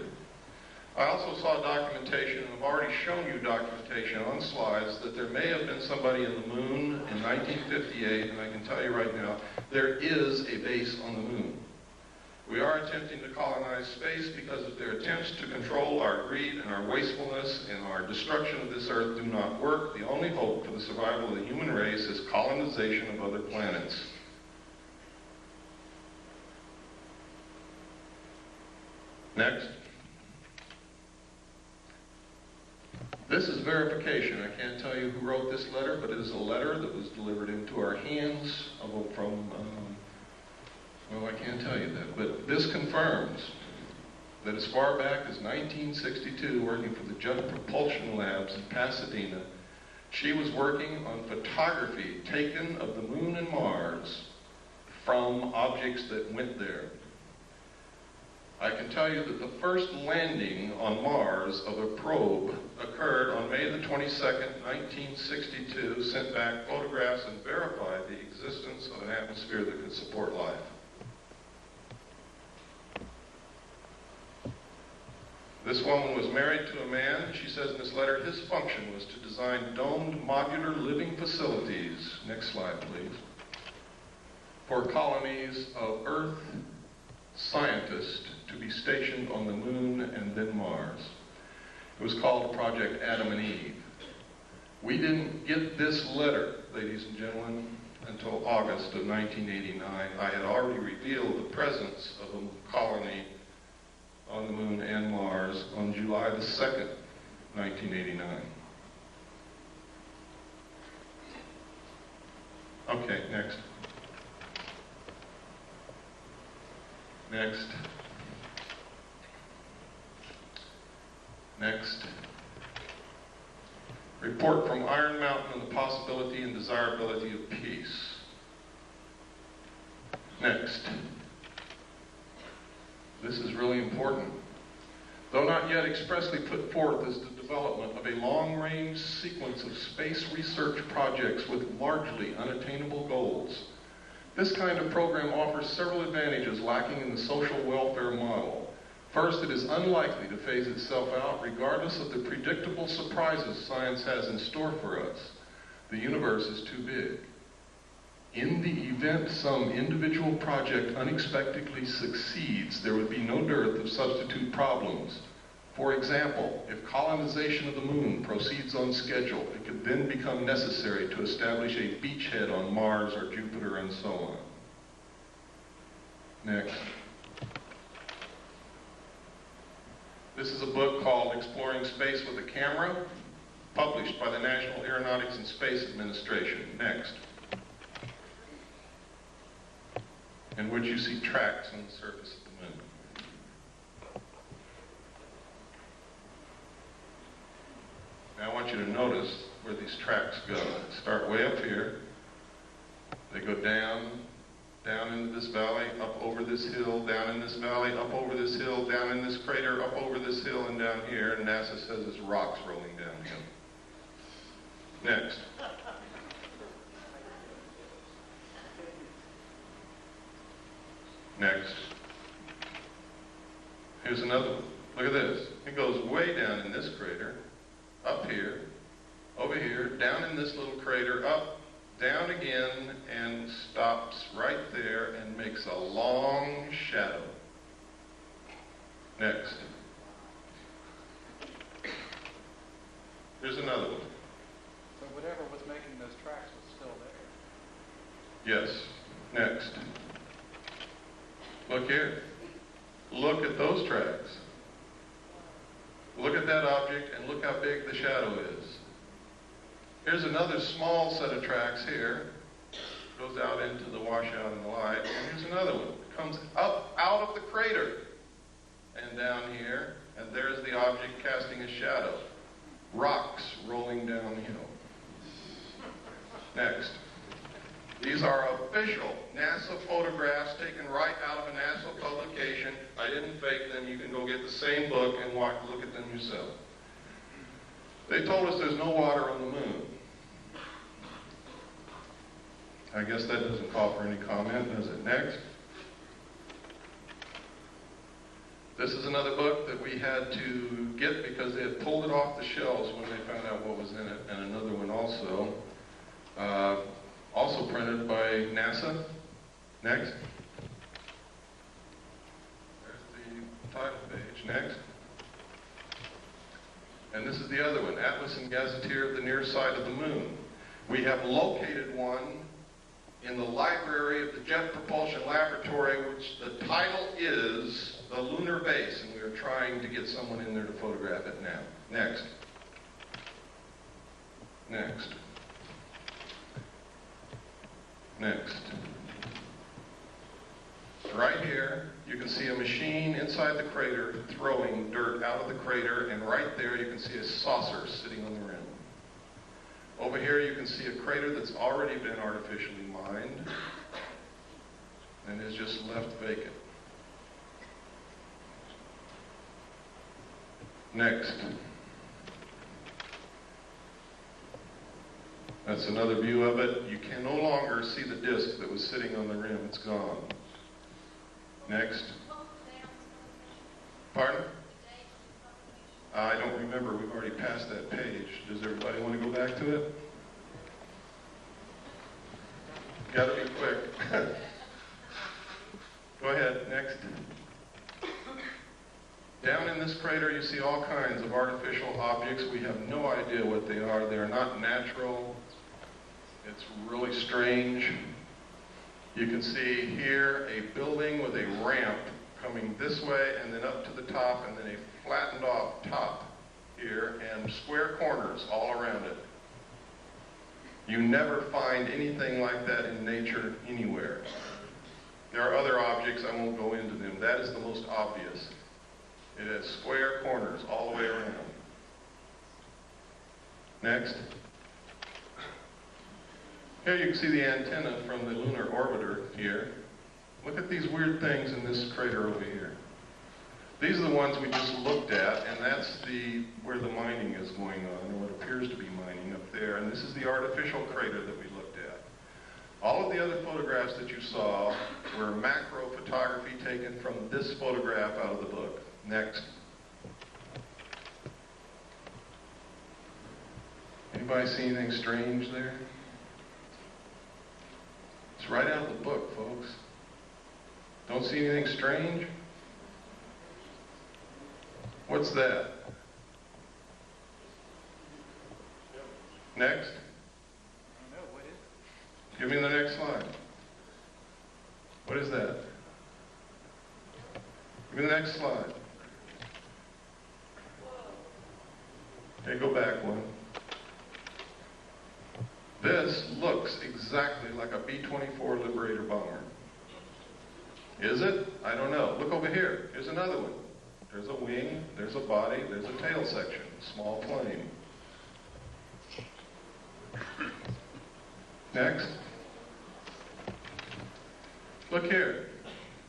I also saw documentation, and I've already shown you documentation on slides, that there may have been somebody in the moon in 1958, and I can tell you right now, there is a base on the moon. We are attempting to colonize space because if their attempts to control our greed and our wastefulness and our destruction of this earth do not work, the only hope for the survival of the human race is colonization of other planets. Next. This is verification. I can't tell you who wrote this letter, but it is a letter that was delivered into our hands from, well, I can't tell you that, but this confirms that as far back as 1962, working for the Jet Propulsion Labs in Pasadena, she was working on photography taken of the moon and Mars from objects that went there. I can tell you that the first landing on Mars of a probe occurred on May the 22nd, 1962, sent back photographs and verified the existence of an atmosphere that could support life. This woman was married to a man. She says in this letter, his function was to design domed modular living facilities. Next slide, please. For colonies of Earth scientists to be stationed on the moon and then Mars. It was called Project Adam and Eve. We didn't get this letter, ladies and gentlemen, until August of 1989. I had already revealed the presence of a colony on the moon and Mars on July the 2nd, 1989. Okay, next. Next. Next. Report from Iron Mountain on the possibility and desirability of peace. Next. This is really important. Though not yet expressly put forth as the development of a long-range sequence of space research projects with largely unattainable goals, this kind of program offers several advantages lacking in the social welfare model. First, it is unlikely to phase itself out regardless of the predictable surprises science has in store for us. The universe is too big. In the event some individual project unexpectedly succeeds, there would be no dearth of substitute problems. For example, if colonization of the moon proceeds on schedule, it could then become necessary to establish a beachhead on Mars or Jupiter and so on. Next. This is a book called Exploring Space with a Camera, published by the National Aeronautics and Space Administration. Next. In which you see tracks on the surface of the moon. Now I want you to notice where these tracks go. They start way up here, they go down, down into this valley, up over this hill, down in this valley, up over this hill, down in this crater, up over this hill, and down here, and NASA says it's rocks rolling downhill. Next. Next. Here's another one. Look at this. It goes way down in this crater, up here, over here, down in this little crater, up, down again, and stops right there and makes a long shadow. Next. Here's another one. So whatever was making those tracks was still there. Yes. Next. Look here. Look at those tracks. Look at that object and look how big the shadow is. Here's another small set of tracks here. Goes out into the washout and the light. And here's another one. It comes up out of the crater and down here. And there's the object casting a shadow. Rocks rolling downhill. Next. These are official NASA photographs taken right out of a NASA publication. I didn't fake them. You can go get the same book and look at them yourself. They told us there's no water on the moon. I guess that doesn't call for any comment, does it? Next. This is another book that we had to get because they had pulled it off the shelves when they found out what was in it, and another one also. Also printed by NASA. Next. There's the title page. Next. And this is the other one, Atlas and Gazetteer of the Near Side of the Moon. We have located one in the library of the Jet Propulsion Laboratory, which the title is The Lunar Base, and we are trying to get someone in there to photograph it now. Next. Next. Next. Right here, you can see a machine inside the crater throwing dirt out of the crater, and right there you can see a saucer sitting on the rim. Over here you can see a crater that's already been artificially mined and is just left vacant. Next. That's another view of it. You can no longer see the disc that was sitting on the rim. It's gone. Next. Pardon? I don't remember. We've already passed that page. Does everybody want to go back to it? Got to be quick. Go ahead. Next. Down in this crater, you see all kinds of artificial objects. We have no idea what they are. They're not natural. It's really strange. You can see here a building with a ramp coming this way and then up to the top, and then a flattened off top here and square corners all around it. You never find anything like that in nature anywhere. There are other objects, I won't go into them. That is the most obvious. It has square corners all the way around. Next. Here you can see the antenna from the lunar orbiter here. Look at these weird things in this crater over here. These are the ones we just looked at, and that's where the mining is going on, or what appears to be mining up there. And this is the artificial crater that we looked at. All of the other photographs that you saw were macro photography taken from this photograph out of the book. Next. Anybody see anything strange there? It's right out of the book, folks. Don't see anything strange? What's that? Next. I don't know, what is it? Give me the next slide. What is that? Give me the next slide. Okay, go back one. This looks exactly like a B-24 Liberator bomber. Is it? I don't know. Look over here. Here's another one. There's a wing, there's a body, there's a tail section, small plane. Next. Look here.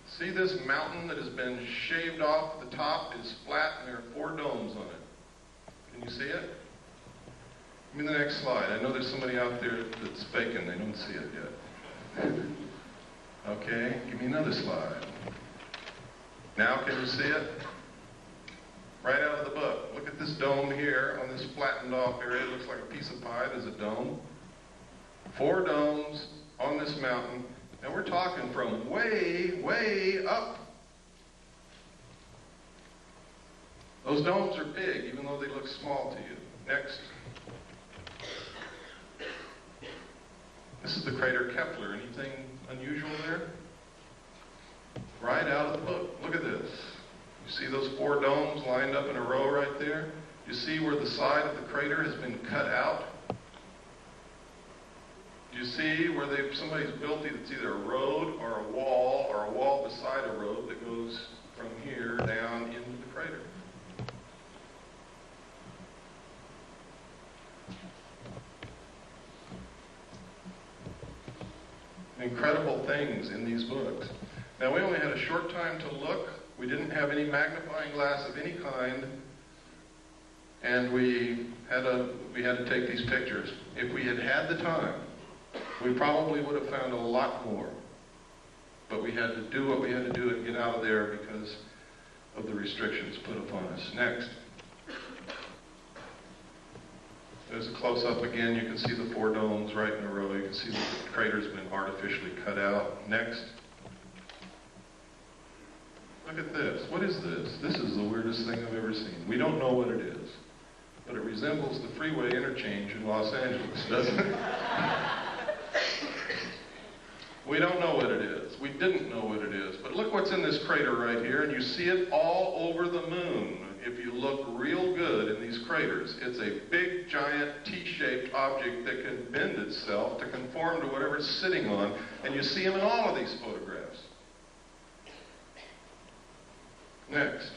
See this mountain that has been shaved off? The top is flat and there are 4 domes on it. Can you see it? Give me the next slide. I know there's somebody out there that's faking. They don't see it yet. Okay, give me another slide. Now can you see it? Right out of the book. Look at this dome here on this flattened off area. It looks like a piece of pie. There's a dome. 4 domes on this mountain. And we're talking from way, way up. Those domes are big, even though they look small to you. Next. This is the crater Kepler. Anything unusual there? Right out of the book. Look at this. You see those 4 domes lined up in a row right there? You see where the side of the crater has been cut out? You see where somebody's built it's either a road or a wall beside a road that goes from here down into the crater. Incredible things in these books. Now, we only had a short time to look. We didn't have any magnifying glass of any kind, and we had to take these pictures. If we had had the time, we probably would have found a lot more. But we had to do what we had to do and get out of there because of the restrictions put upon us. Next. There's a close-up again. You can see the 4 domes right in a row. You can see the crater's been artificially cut out. Next. Look at this. What is this? This is the weirdest thing I've ever seen. We don't know what it is, but it resembles the freeway interchange in Los Angeles, doesn't it? We don't know what it is. We didn't know what it is. But look what's in this crater right here, and you see it all over the moon. If you look real good in these craters, it's a big, giant, T-shaped object that can bend itself to conform to whatever it's sitting on, and you see them in all of these photographs. Next.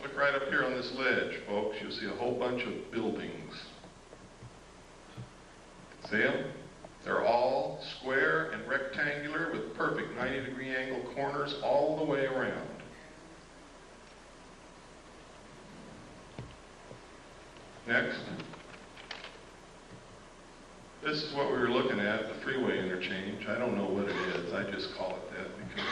Look right up here on this ledge, folks. You'll see a whole bunch of buildings. See them? They're all square and rectangular with perfect 90-degree angle corners all the way around. Next. This is what we were looking at, the freeway interchange. I don't know what it is. I just call it that because...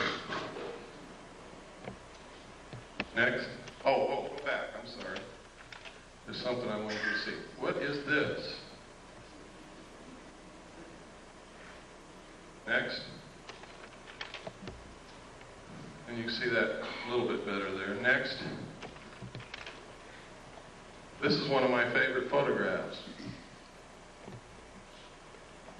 Next. Oh, go back. I'm sorry. There's something I want you to see. What is this? Next. And you can see that a little bit better there. Next. This is one of my favorite photographs.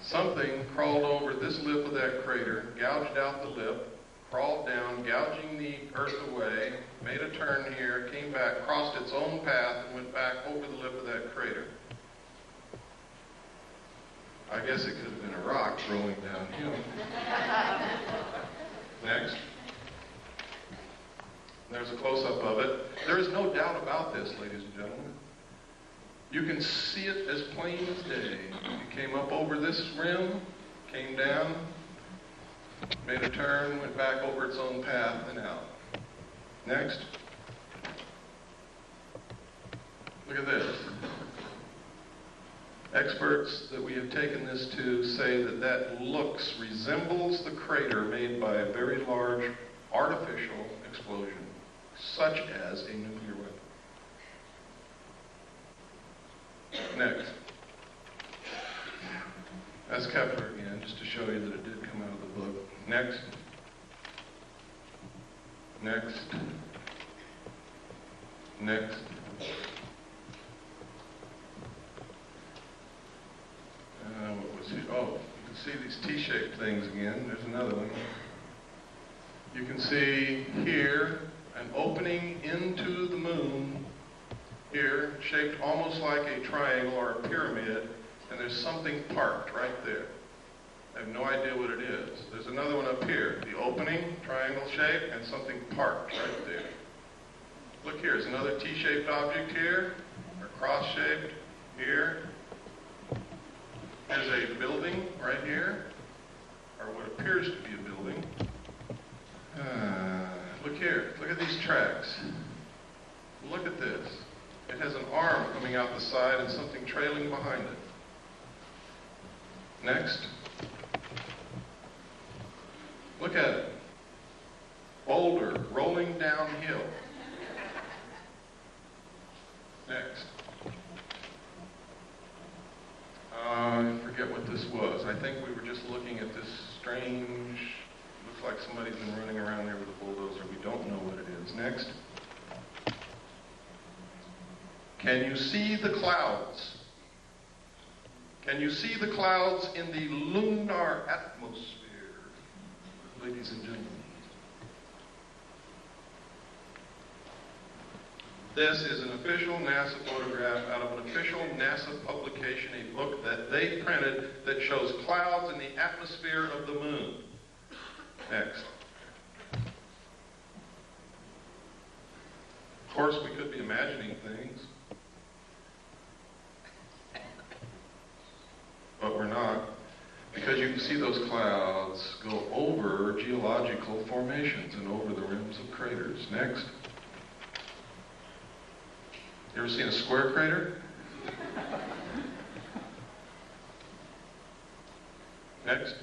Something crawled over this lip of that crater, gouged out the lip, crawled down, gouging the earth away, made a turn here, came back, crossed its own path, and went back over the lip of that crater. I guess it could have been a rock rolling downhill. Next. There's a close-up of it. There is no doubt about this, ladies and gentlemen. You can see it as plain as day. It came up over this rim, came down, made a turn, went back over its own path, and out. Next. Look at this. Experts that we have taken this to say that that resembles the crater made by a very large artificial explosion, such as a nuclear weapon. Next. That's Kepler again, just to show you that it did come out of the book. Next. Next. Next. What was it? Oh, you can see these T-shaped things again. There's another one. You can see here an opening into the moon here, shaped almost like a triangle or a pyramid, and there's something parked right there. I have no idea what it is. There's another one up here, the opening, triangle shape, and something parked right there. Look here, there's another T-shaped object here, or cross-shaped here. There's a building right here, or what appears to be a building. Look here. Look at these tracks. Look at this. It has an arm coming out the side and something trailing behind it. Next. Look at it. Boulder rolling downhill. Next. I forget what this was. I think we were just looking at this strange, looks like somebody's been running around there with a bulldozer. We don't know what it is. Next. Can you see the clouds? Can you see the clouds in the lunar atmosphere, ladies and gentlemen? This is an official NASA photograph out of an official NASA publication, a book that they printed that shows clouds in the atmosphere of the moon. Next. Of course, we could be imagining things, but we're not, because you can see those clouds go over geological formations and over the rims of craters. Next. You ever seen a square crater? Next.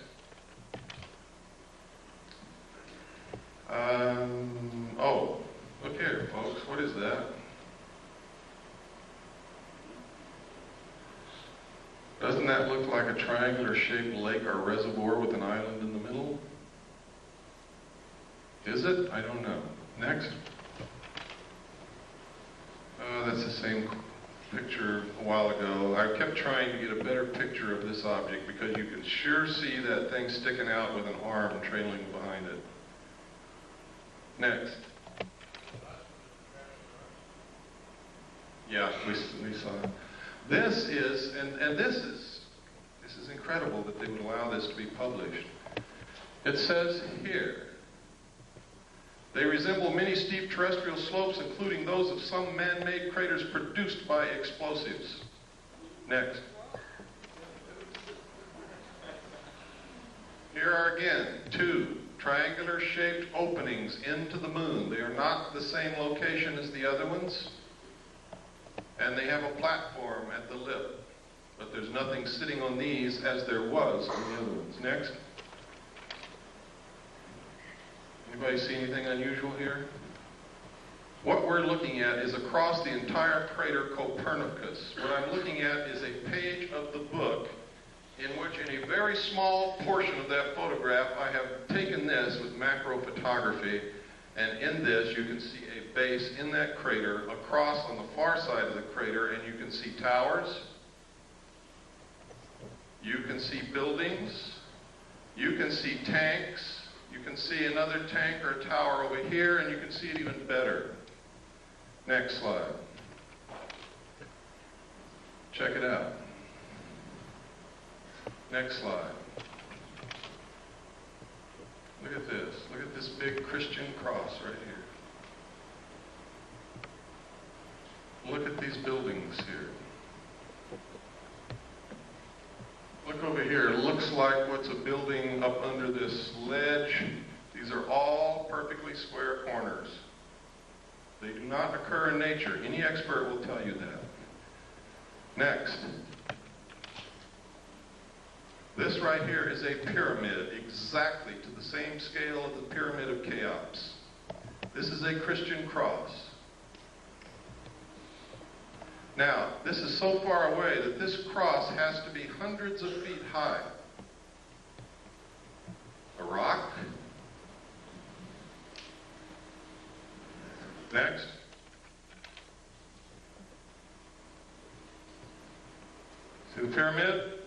Oh, look here, folks. What is that? Doesn't that look like a triangular-shaped lake or reservoir with an island in the middle? Is it? I don't know. Next. That's the same picture a while ago. I kept trying to get a better picture of this object because you can sure see that thing sticking out with an arm trailing behind it. Next. Yeah, we saw it. This is, and this is incredible that they would allow this to be published. It says here, they resemble many steep terrestrial slopes, including those of some man-made craters produced by explosives. Next. Here are again 2 triangular-shaped openings into the moon. They are not the same location as the other ones, and they have a platform at the lip, but there's nothing sitting on these as there was on the other ones. Next. Anybody see anything unusual here? What we're looking at is across the entire crater Copernicus. What I'm looking at is a page of the book in which, in a very small portion of that photograph, I have taken this with macro photography, and in this you can see a base in that crater across on the far side of the crater, and you can see towers, you can see buildings, you can see tanks, you can see another tank or tower over here, and you can see it even better. Next slide. Check it out. Next slide. Look at this. Look at this big Christian cross right here. Look at these buildings here. Look over here. It looks like what's a building up under this ledge. These are all perfectly square corners. They do not occur in nature. Any expert will tell you that. Next. This right here is a pyramid, exactly to the same scale of the Pyramid of Cheops. This is a Christian cross. Now, this is so far away that this cross has to be hundreds of feet high. A rock. Next. See the pyramid?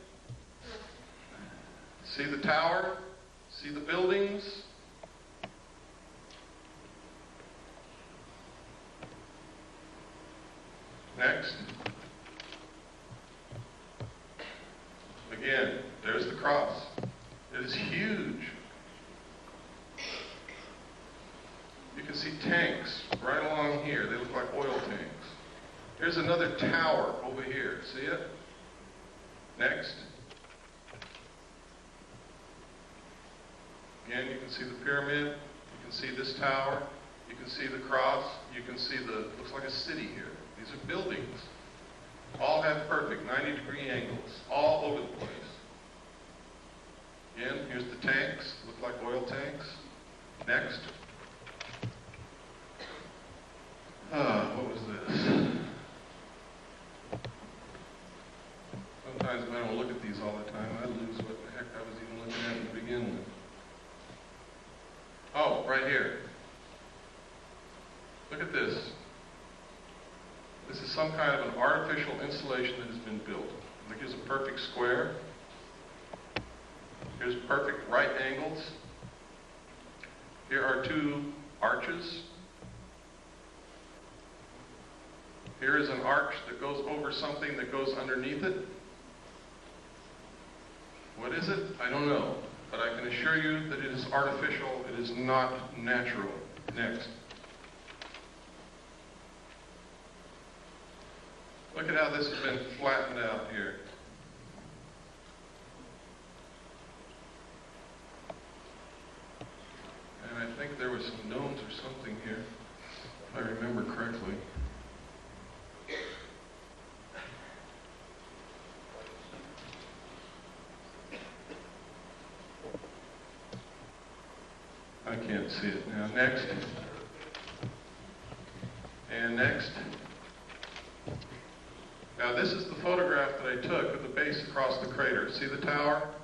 See the tower? See the buildings? Next. Again, there's the cross. It is huge. You can see tanks right along here. They look like oil tanks. Here's another tower over here. See it? Next. Again, you can see the pyramid, you can see this tower, you can see the cross, you can see looks like a city here. These are buildings. All have perfect 90-degree angles, all over the place. Again, here's the tanks, look like oil tanks. Next. What was this? Sometimes when I don't look at these all the time, I lose what the heck I was even looking at to begin with. Oh, right here. Look at this. This is some kind of an artificial installation that has been built. Look, here's a perfect square. Here's perfect right angles. Here are two arches. Here is an arch that goes over something that goes underneath it. What is it? I don't know. But I can assure you that it is artificial. It is not natural. Next. Look at how this has been flattened out here. And I think there was some domes or something here, if I remember correctly. I can't see it now. Next. And next. Now this is the photograph that I took of the base across the crater. See the tower?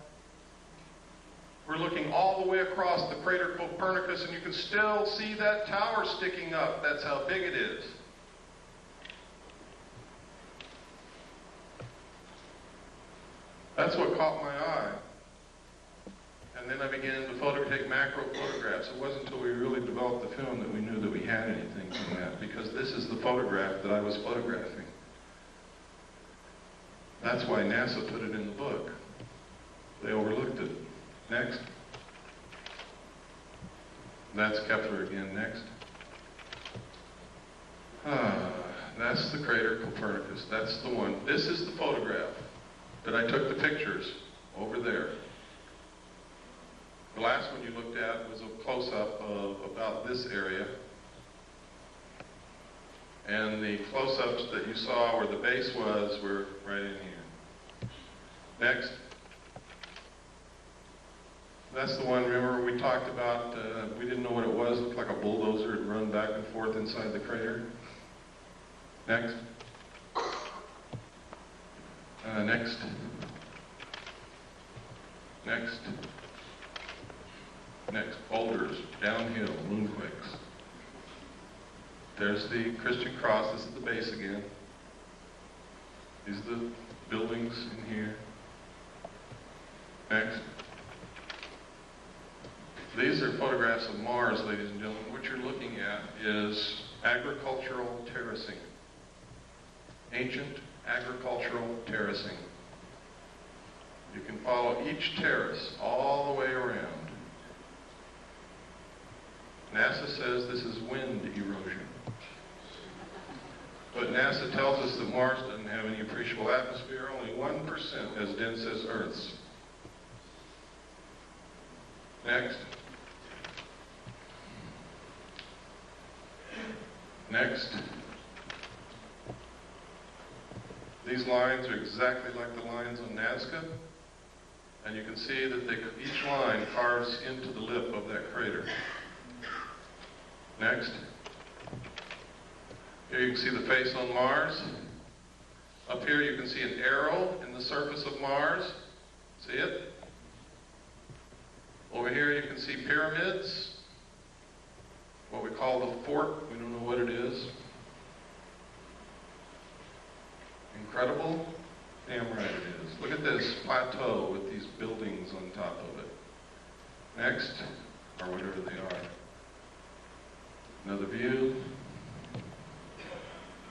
We're looking all the way across the crater Copernicus, and you can still see that tower sticking up. That's how big it is. That's what caught my eye. And then I began to take macro photographs. It wasn't until we really developed the film that we knew that we had anything from that, because this is the photograph that I was photographing. That's why NASA put it in the book. They overlooked it. Next. That's Kepler again. Next. That's the crater Copernicus. That's the one. This is the photograph that I took the pictures over there. The last one you looked at was a close-up of about this area. And the close-ups that you saw where the base was were right in here. Next. That's the one, remember, we talked about, we didn't know what it was. It looked like a bulldozer had run back and forth inside the crater. Next. Next. Next. Next. Boulders, downhill, moonquakes. There's the Christian cross. This is the base again. These are the buildings in here. Next. These are photographs of Mars, ladies and gentlemen. What you're looking at is agricultural terracing. Ancient agricultural terracing. You can follow each terrace all the way around. NASA says this is wind erosion. But NASA tells us that Mars doesn't have any appreciable atmosphere, only 1% as dense as Earth's. Next. Next. These lines are exactly like the lines on Nazca, and you can see that each line carves into the lip of that crater. Next. Here you can see the face on Mars. Up here you can see an arrow in the surface of Mars. See it? Over here you can see pyramids. What we call the fort. We don't know what it is. Incredible? Damn right it is. Look at this plateau with these buildings on top of it. Next, or whatever they are. Another view.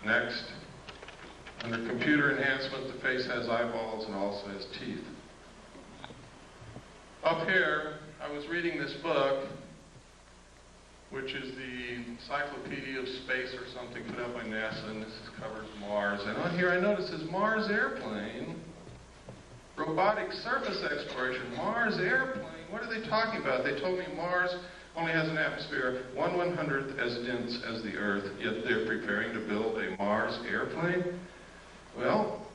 Next. Under computer enhancement, the face has eyeballs and also has teeth. Up here, I was reading this book, which is the Encyclopedia of Space or something put out by NASA, and this covers Mars. And on here I notice it says Mars airplane, robotic surface exploration, Mars airplane. what are they talking about? They told me Mars only has an atmosphere 1/100th as dense as the Earth, yet they're preparing to build a Mars airplane? Well,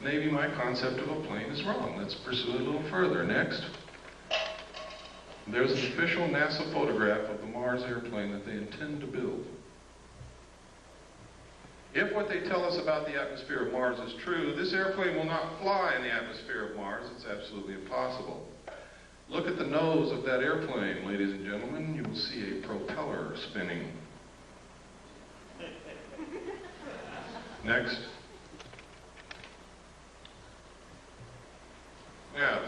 maybe my concept of a plane is wrong. Let's pursue it a little further. Next. There's an official NASA photograph of the Mars airplane that they intend to build. If what they tell us about the atmosphere of Mars is true, this airplane will not fly in the atmosphere of Mars. It's absolutely impossible. Look at the nose of that airplane, ladies and gentlemen. You will see a propeller spinning. Next. Yeah,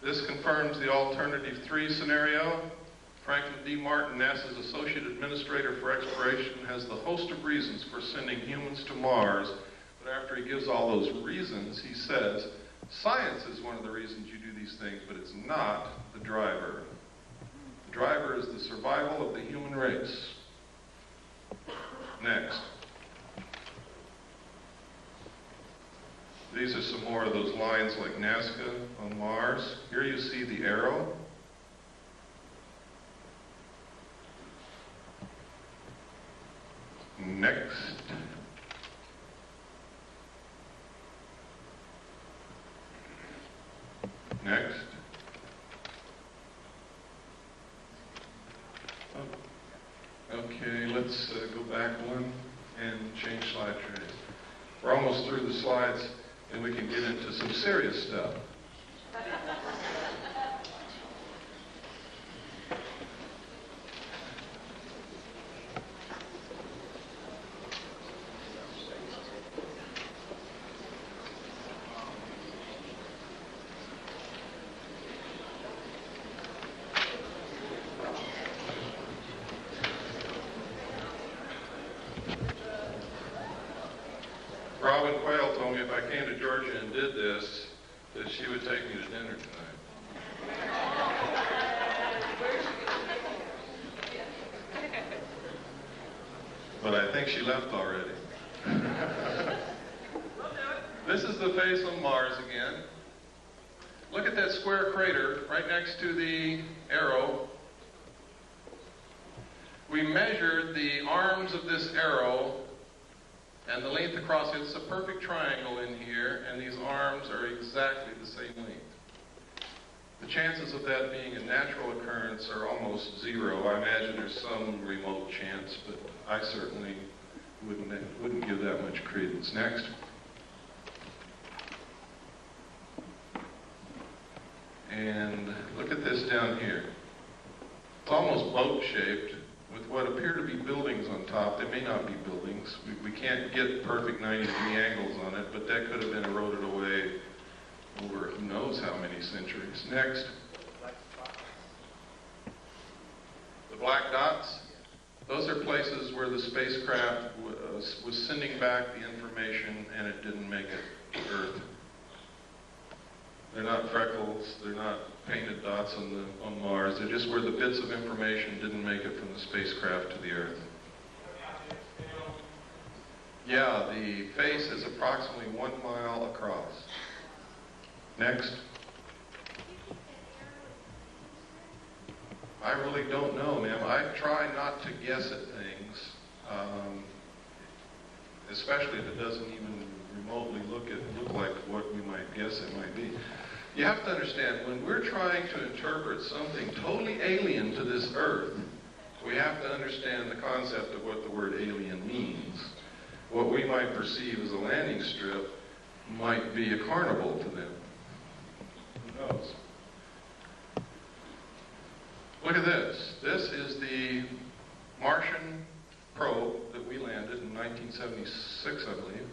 this confirms the alternative 3 scenario. Franklin D. Martin, NASA's Associate Administrator for Exploration, has the host of reasons for sending humans to Mars, but after he gives all those reasons, he says, science is one of the reasons you do these things, but it's not the driver. The driver is the survival of the human race. Next. These are some more of those lines like Nazca on Mars. Here you see the arrow. Next. Next. Oh. Okay, let's go back one and change slide trays. We're almost through the slides and we can get into some serious stuff. Robin Quayle told me if I came to Georgia and did this, that she would take me to dinner tonight. But I think she left already. This is the face on Mars again. Look at that square crater right next to the arrow. We measured the arms of this arrow and the length across it. It's a perfect triangle in here, and these arms are exactly the same length. The chances of that being a natural occurrence are almost zero. I imagine there's some remote chance, but I certainly wouldn't give that much credence. Next. And look at this down here. It's almost boat-shaped, with what appear to be buildings on top. They may not be buildings. We can't get perfect 90-degree angles on it, but that could have been eroded away over who knows how many centuries. Next. The black dots. Those are places where the spacecraft was sending back the information and it didn't make it to Earth. They're not freckles, they're not painted dots on Mars. They're just where the bits of information didn't make it from the spacecraft to the Earth. Yeah, the face is approximately 1 mile across. Next. I really don't know, ma'am. I try not to guess at things, especially if it doesn't even remotely look like what we might guess it might be. You have to understand, when we're trying to interpret something totally alien to this Earth, we have to understand the concept of what the word alien means. What we might perceive as a landing strip might be a carnival to them. Who knows? Look at this. This is the Martian probe that we landed in 1976, I believe.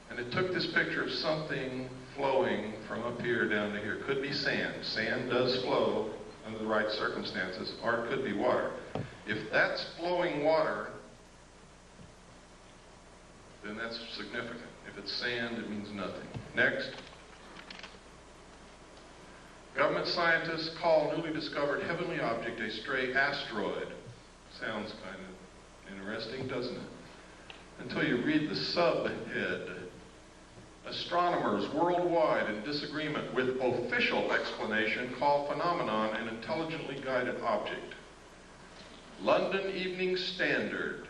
And it took this picture of something flowing from up here down to here. Could be sand. Sand does flow under the right circumstances, or it could be water. If that's flowing water, then that's significant. If it's sand, it means nothing. Next. Government scientists call newly discovered heavenly object a stray asteroid. Sounds kind of interesting, doesn't it? Until you read the subhead Astronomers worldwide in disagreement with official explanation call phenomenon an intelligently guided object. London Evening Standard.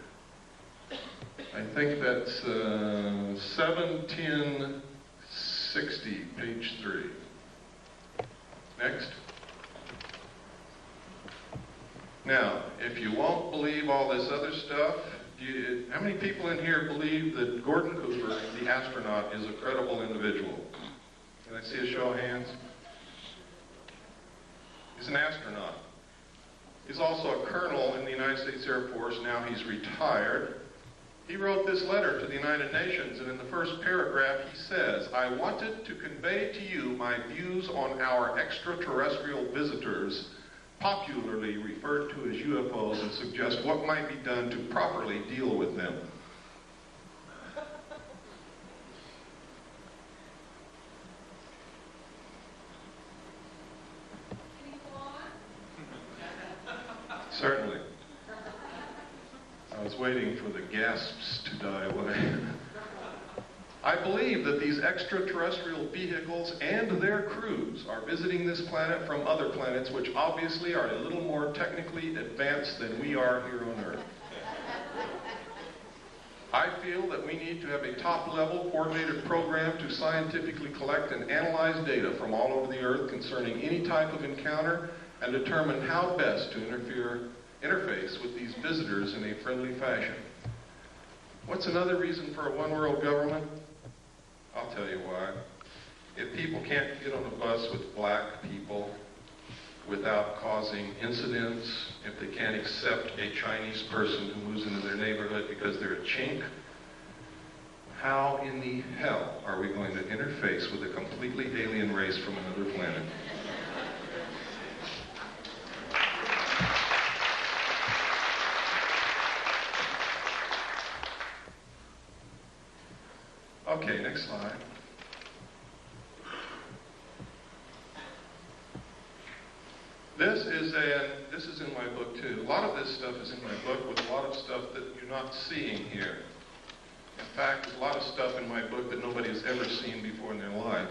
I think that's 7/10/60, page 3. Next. Now, if you won't believe all this other stuff, how many people in here believe that Gordon Cooper, the astronaut, is a credible individual? Can I see a show of hands? He's an astronaut. He's also a colonel in the United States Air Force. Now he's retired. He wrote this letter to the United Nations, and in the first paragraph he says, "I wanted to convey to you my views on our extraterrestrial visitors, popularly referred to as UFOs, and suggest what might be done to properly deal with them." Certainly. I was waiting for the gasps to die away. I believe that these extraterrestrial vehicles and their crews are visiting this planet from other planets, which obviously are a little more technically advanced than we are here on Earth. I feel that we need to have a top-level coordinated program to scientifically collect and analyze data from all over the Earth concerning any type of encounter and determine how best to interface with these visitors in a friendly fashion. What's another reason for a one-world government? I'll tell you why. If people can't get on a bus with black people without causing incidents, if they can't accept a Chinese person who moves into their neighborhood because they're a chink, how in the hell are we going to interface with a completely alien race from another planet? Okay, next slide. This is in my book too. A lot of this stuff is in my book with a lot of stuff that you're not seeing here. In fact, there's a lot of stuff in my book that nobody has ever seen before in their life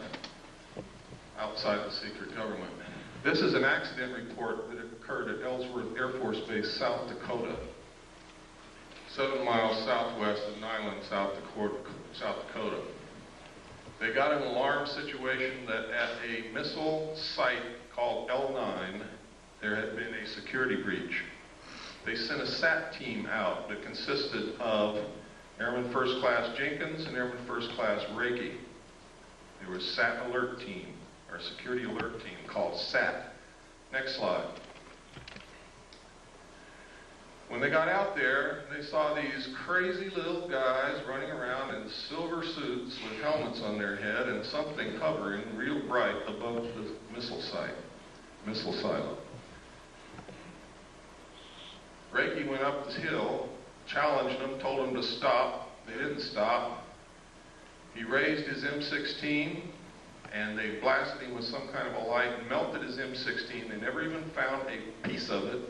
outside the secret government. This is an accident report that occurred at Ellsworth Air Force Base, South Dakota. 7 miles southwest of Nyland, South Dakota. They got an alarm situation that at a missile site called L9, there had been a security breach. They sent a SAT team out that consisted of Airman First Class Jenkins and Airman First Class Reiki. There was SAT alert team, or security alert team called SAT. Next slide. When they got out there, they saw these crazy little guys running around in silver suits with helmets on their head and something hovering real bright above the missile silo. Reiki went up the hill, challenged them, told them to stop. They didn't stop. He raised his M16, and they blasted him with some kind of a light and melted his M16. They never even found a piece of it,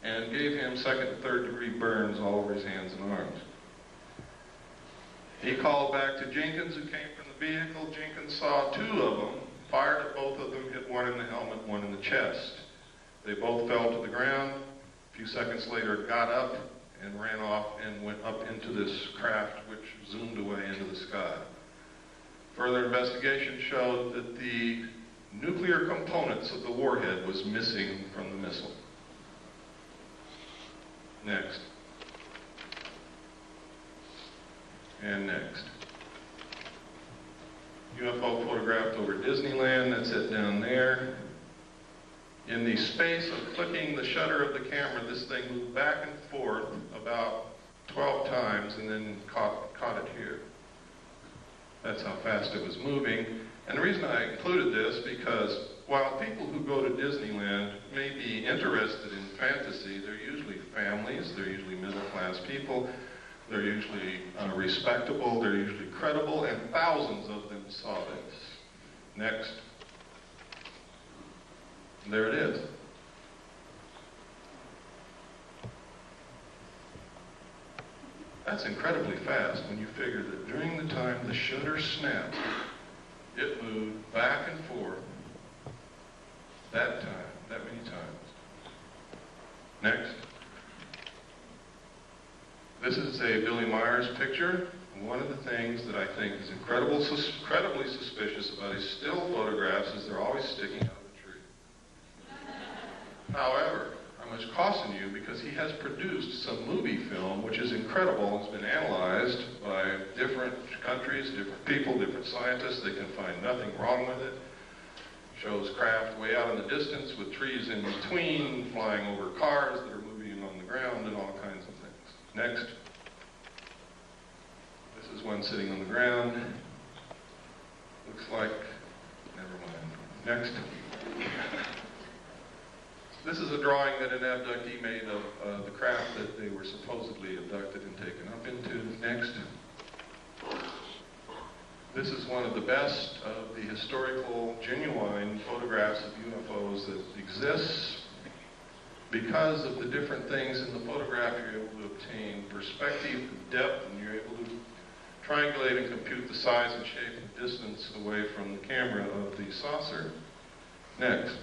and gave him second and third degree burns all over his hands and arms. He called back to Jenkins, who came from the vehicle. Jenkins saw 2 of them, fired at both of them, hit one in the helmet, one in the chest. They both fell to the ground. A few seconds later, got up and ran off and went up into this craft, which zoomed away into the sky. Further investigation showed that the nuclear components of the warhead was missing from the missile. Next. And next. UFO photographed over Disneyland, that's it down there. In the space of clicking the shutter of the camera, this thing moved back and forth about 12 times and then caught it here. That's how fast it was moving. And the reason I included this, because while people who go to Disneyland may be interested in fantasy, they're usually families, they're usually middle-class people, they're usually respectable, they're usually credible, and thousands of them saw this. Next. There it is. That's incredibly fast when you figure that during the time the shutter snapped, it moved back and forth that many times. Next. This is a Billy Myers picture. One of the things that I think is incredibly suspicious about his still photographs is they're always sticking out of the tree. However, I must caution you because he has produced some movie film which is incredible. It's been analyzed by different countries, different people, different scientists. They can find nothing wrong with it. Shows craft way out in the distance with trees in between, flying over cars that are moving on the ground and all kinds of things. Next. This is one sitting on the ground. Looks like, never mind. Next. This is a drawing that an abductee made of the craft that they were supposedly abducted and taken up into. Next. This is one of the best of the historical, genuine photographs of UFOs that exists. Because of the different things in the photograph, you're able to obtain perspective, depth, and you're able to triangulate and compute the size and shape and distance away from the camera of the saucer. Next.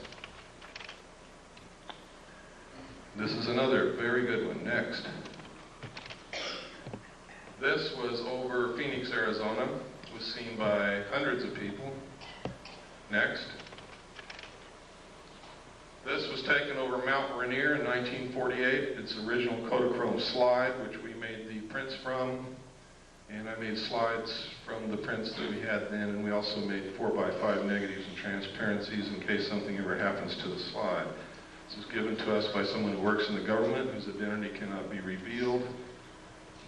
This is another very good one. Next. This was over Phoenix, Arizona. It was seen by hundreds of people. Next. This was taken over Mount Rainier in 1948. It's original Kodachrome slide, which we made the prints from. And I made slides from the prints that we had then, and we also made 4x5 negatives and transparencies in case something ever happens to the slide. This was given to us by someone who works in the government whose identity cannot be revealed.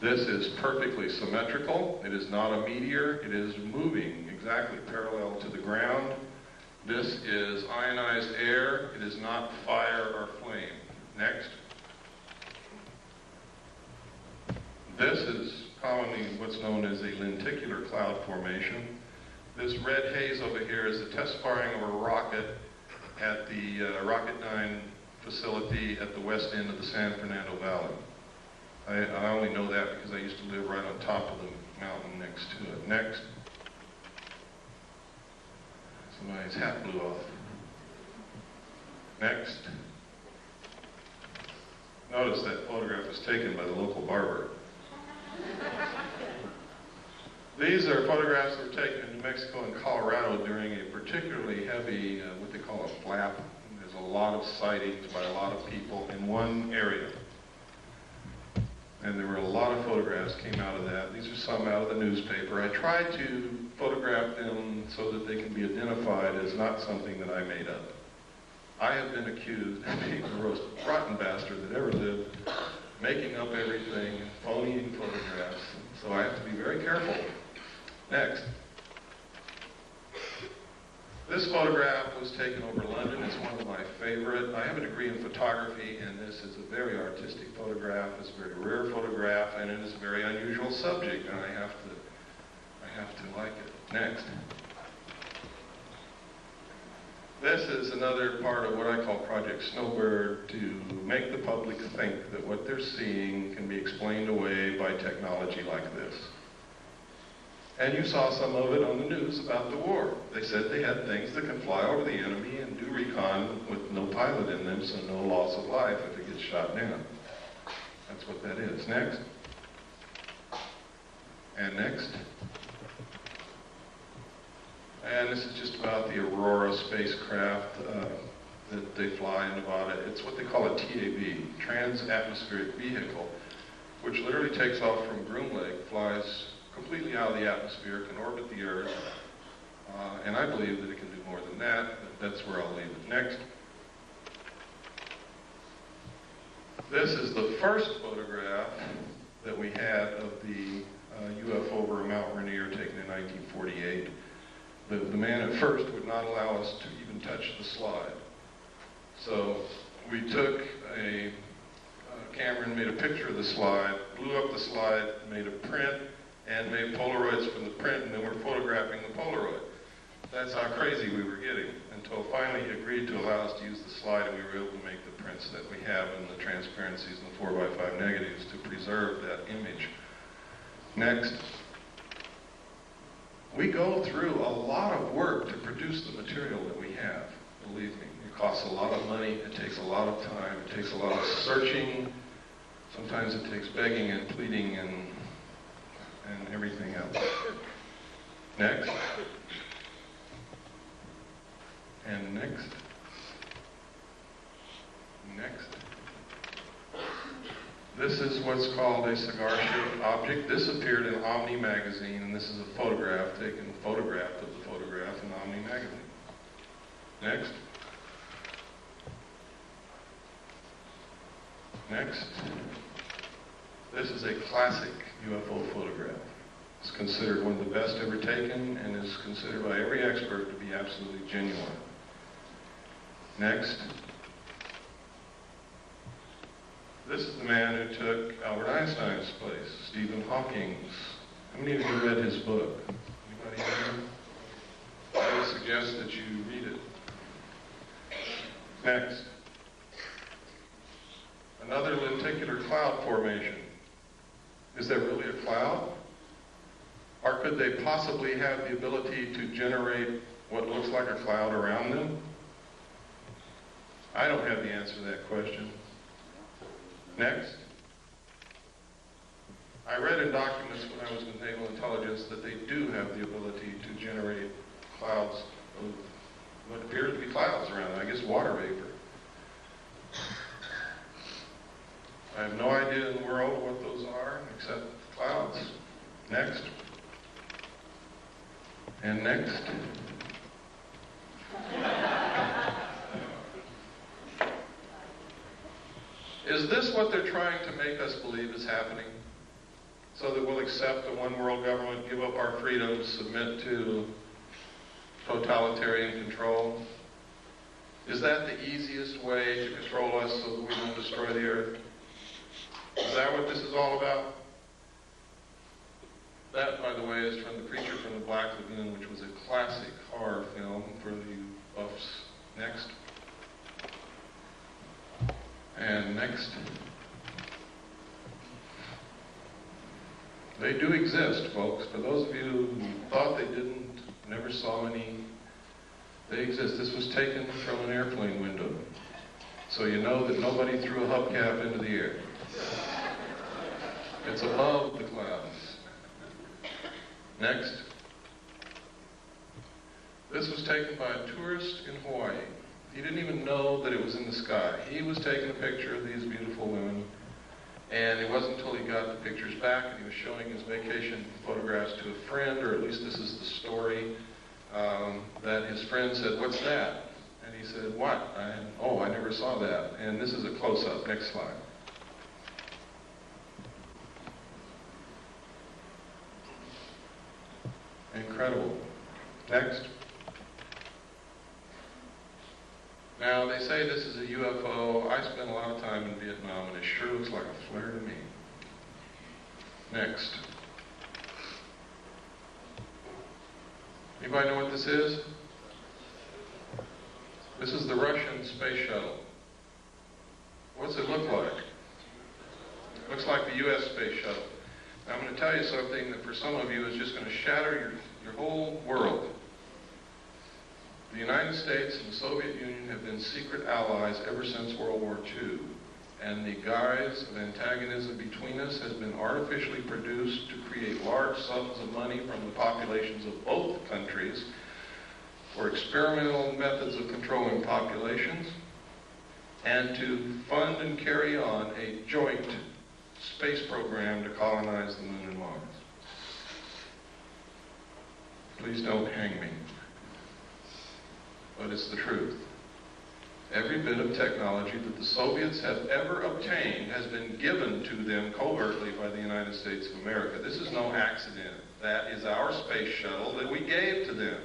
This is perfectly symmetrical. It is not a meteor. It is moving exactly parallel to the ground. This is ionized air. It is not fire or flame. Next. This is commonly what's known as a lenticular cloud formation. This red haze over here is the test firing of a rocket at the Rocket 9 facility at the west end of the San Fernando Valley. I only know that because I used to live right on top of the mountain next to it. Next. Somebody's hat blew off. Next. Notice that photograph was taken by the local barber. These are photographs that were taken in New Mexico and Colorado during a particularly heavy, what they call a flap. There's a lot of sightings by a lot of people in one area. And there were a lot of photographs came out of that. These are some out of the newspaper. I tried to photograph them so that they can be identified as not something that I made up. I have been accused of being the most rotten bastard that ever lived, making up everything, phoning photographs. So I have to be very careful. Next. This photograph was taken over London. It's one of my favorite. I have a degree in photography, and this is a very artistic photograph. It's a very rare photograph, and it is a very unusual subject, and I have to like it. Next. This is another part of what I call Project Snowbird, to make the public think that what they're seeing can be explained away by technology like this. And you saw some of it on the news about the war. They said they had things that can fly over the enemy and do recon with no pilot in them, so no loss of life if it gets shot down. That's what that is. Next. And next. And this is just about the Aurora spacecraft that they fly in Nevada. It's what they call a TAV, Trans-Atmospheric Vehicle, which literally takes off from Groom Lake, flies completely out of the atmosphere, can orbit the Earth, and I believe that it can do more than that, but that's where I'll leave it. Next. This is the first photograph that we had of the UFO over Mount Rainier taken in 1948. The man at first would not allow us to even touch the slide. So we took a camera and made a picture of the slide, blew up the slide, made a print, and made Polaroids from the print, and then we're photographing the Polaroid. That's how crazy we were getting, until finally he agreed to allow us to use the slide, and we were able to make the prints that we have and the transparencies and the 4x5 negatives to preserve that image Next. We go through a lot of work to produce the material that we have, believe me. It costs a lot of money, it takes a lot of time, it takes a lot of searching, sometimes it takes begging and pleading and everything else. Next. And next. Next. This is what's called a cigar-shaped object. This appeared in Omni magazine, and this is a photograph taken photographed of the photograph in Omni magazine. Next. Next. This is a classic UFO photograph. It's considered one of the best ever taken and is considered by every expert to be absolutely genuine. Next. This is the man who took Albert Einstein's place, Stephen Hawking's. How many of you read his book? Anybody here? I would suggest that you read it. Next. Another lenticular cloud formation. Is there really a cloud? Or could they possibly have the ability to generate what looks like a cloud around them? I don't have the answer to that question. Next. I read in documents when I was with Naval Intelligence that they do have the ability to generate clouds of what appear to be clouds around them. I guess water vapor. I have no idea in the world what those are except clouds. Next. And next. Is this what they're trying to make us believe is happening? So that we'll accept a one world government, give up our freedoms, submit to totalitarian control? Is that the easiest way to control us so that we don't destroy the earth? Is that what this is all about? That, by the way, is from The Creature from the Black Lagoon, which was a classic horror film for the buffs. Next. And next. They do exist, folks. For those of you who thought they didn't, never saw any, they exist. This was taken from an airplane window. So you know that nobody threw a hubcap into the air. It's above the clouds. Next. This was taken by a tourist in Hawaii. He didn't even know that it was in the sky. He was taking a picture of these beautiful women, and it wasn't until he got the pictures back and he was showing his vacation photographs to a friend, or at least this is the story, that his friend said, "What's that?" And he said, "What?" I never saw that. And this is a close-up. Next slide. Incredible. Next. Now, they say this is a UFO. I spent a lot of time in Vietnam, and it sure looks like a flare to me. Next. Anybody know what this is? This is the Russian space shuttle. What's it look like? It looks like the U.S. space shuttle. Now, I'm going to tell you something that for some of you is just going to shatter your whole world. The United States and the Soviet Union have been secret allies ever since World War II. And the guise of antagonism between us has been artificially produced to create large sums of money from the populations of both countries for experimental methods of controlling populations and to fund and carry on a joint space program to colonize the moon and Mars. Please don't hang me. But it's the truth. Every bit of technology that the Soviets have ever obtained has been given to them covertly by the United States of America. This is no accident. That is our space shuttle that we gave to them.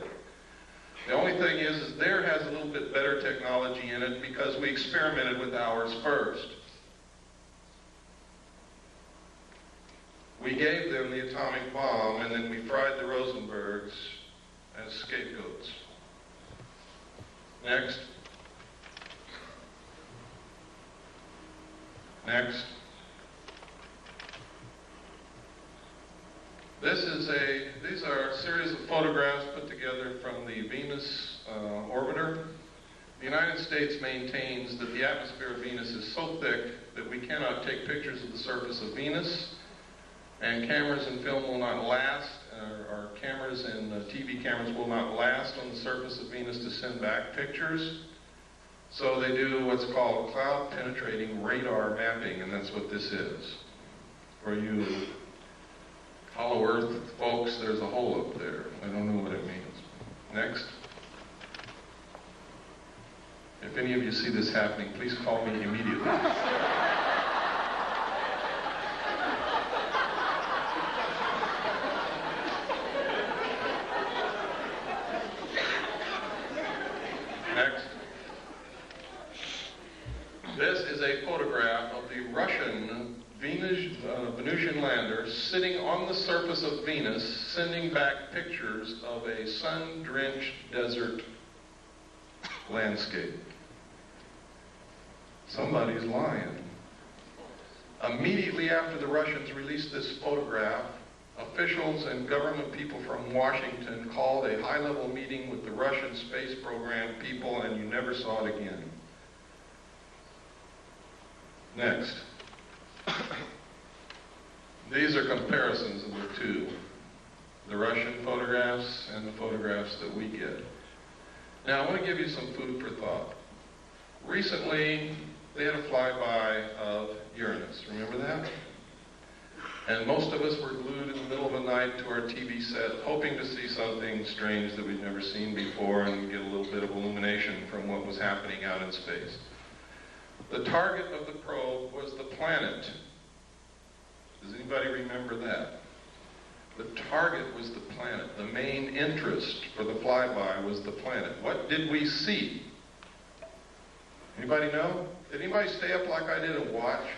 The only thing is theirs has a little bit better technology in it because we experimented with ours first. We gave them the atomic bomb, and then we fried the Rosenbergs as scapegoats. Next. Next. These are a series of photographs put together from the Venus orbiter. The United States maintains that the atmosphere of Venus is so thick that we cannot take pictures of the surface of Venus, and cameras and film will not last, or cameras and TV cameras will not last on the surface of Venus to send back pictures. So they do what's called cloud-penetrating radar mapping, and that's what this is. For you Hollow Earth folks, there's a hole up there. I don't know what it means. Next. If any of you see this happening, please call me immediately. Next. This is a photograph of the Russian Venusian lander sitting on the surface of Venus, sending back pictures of a sun-drenched desert landscape. Somebody's lying. Immediately after the Russians released this photograph, officials and government people from Washington called a high-level meeting with the Russian space program people, and you never saw it again. Next. These are comparisons of the two, the Russian photographs and the photographs that we get. Now, I want to give you some food for thought. Recently, they had a flyby of Uranus. Remember that? And most of us were glued in the middle of the night to our TV set, hoping to see something strange that we'd never seen before and get a little bit of illumination from what was happening out in space. The target of the probe was the planet. Does anybody remember that? The target was the planet. The main interest for the flyby was the planet. What did we see? Anybody know? Did anybody stay up like I did and watch?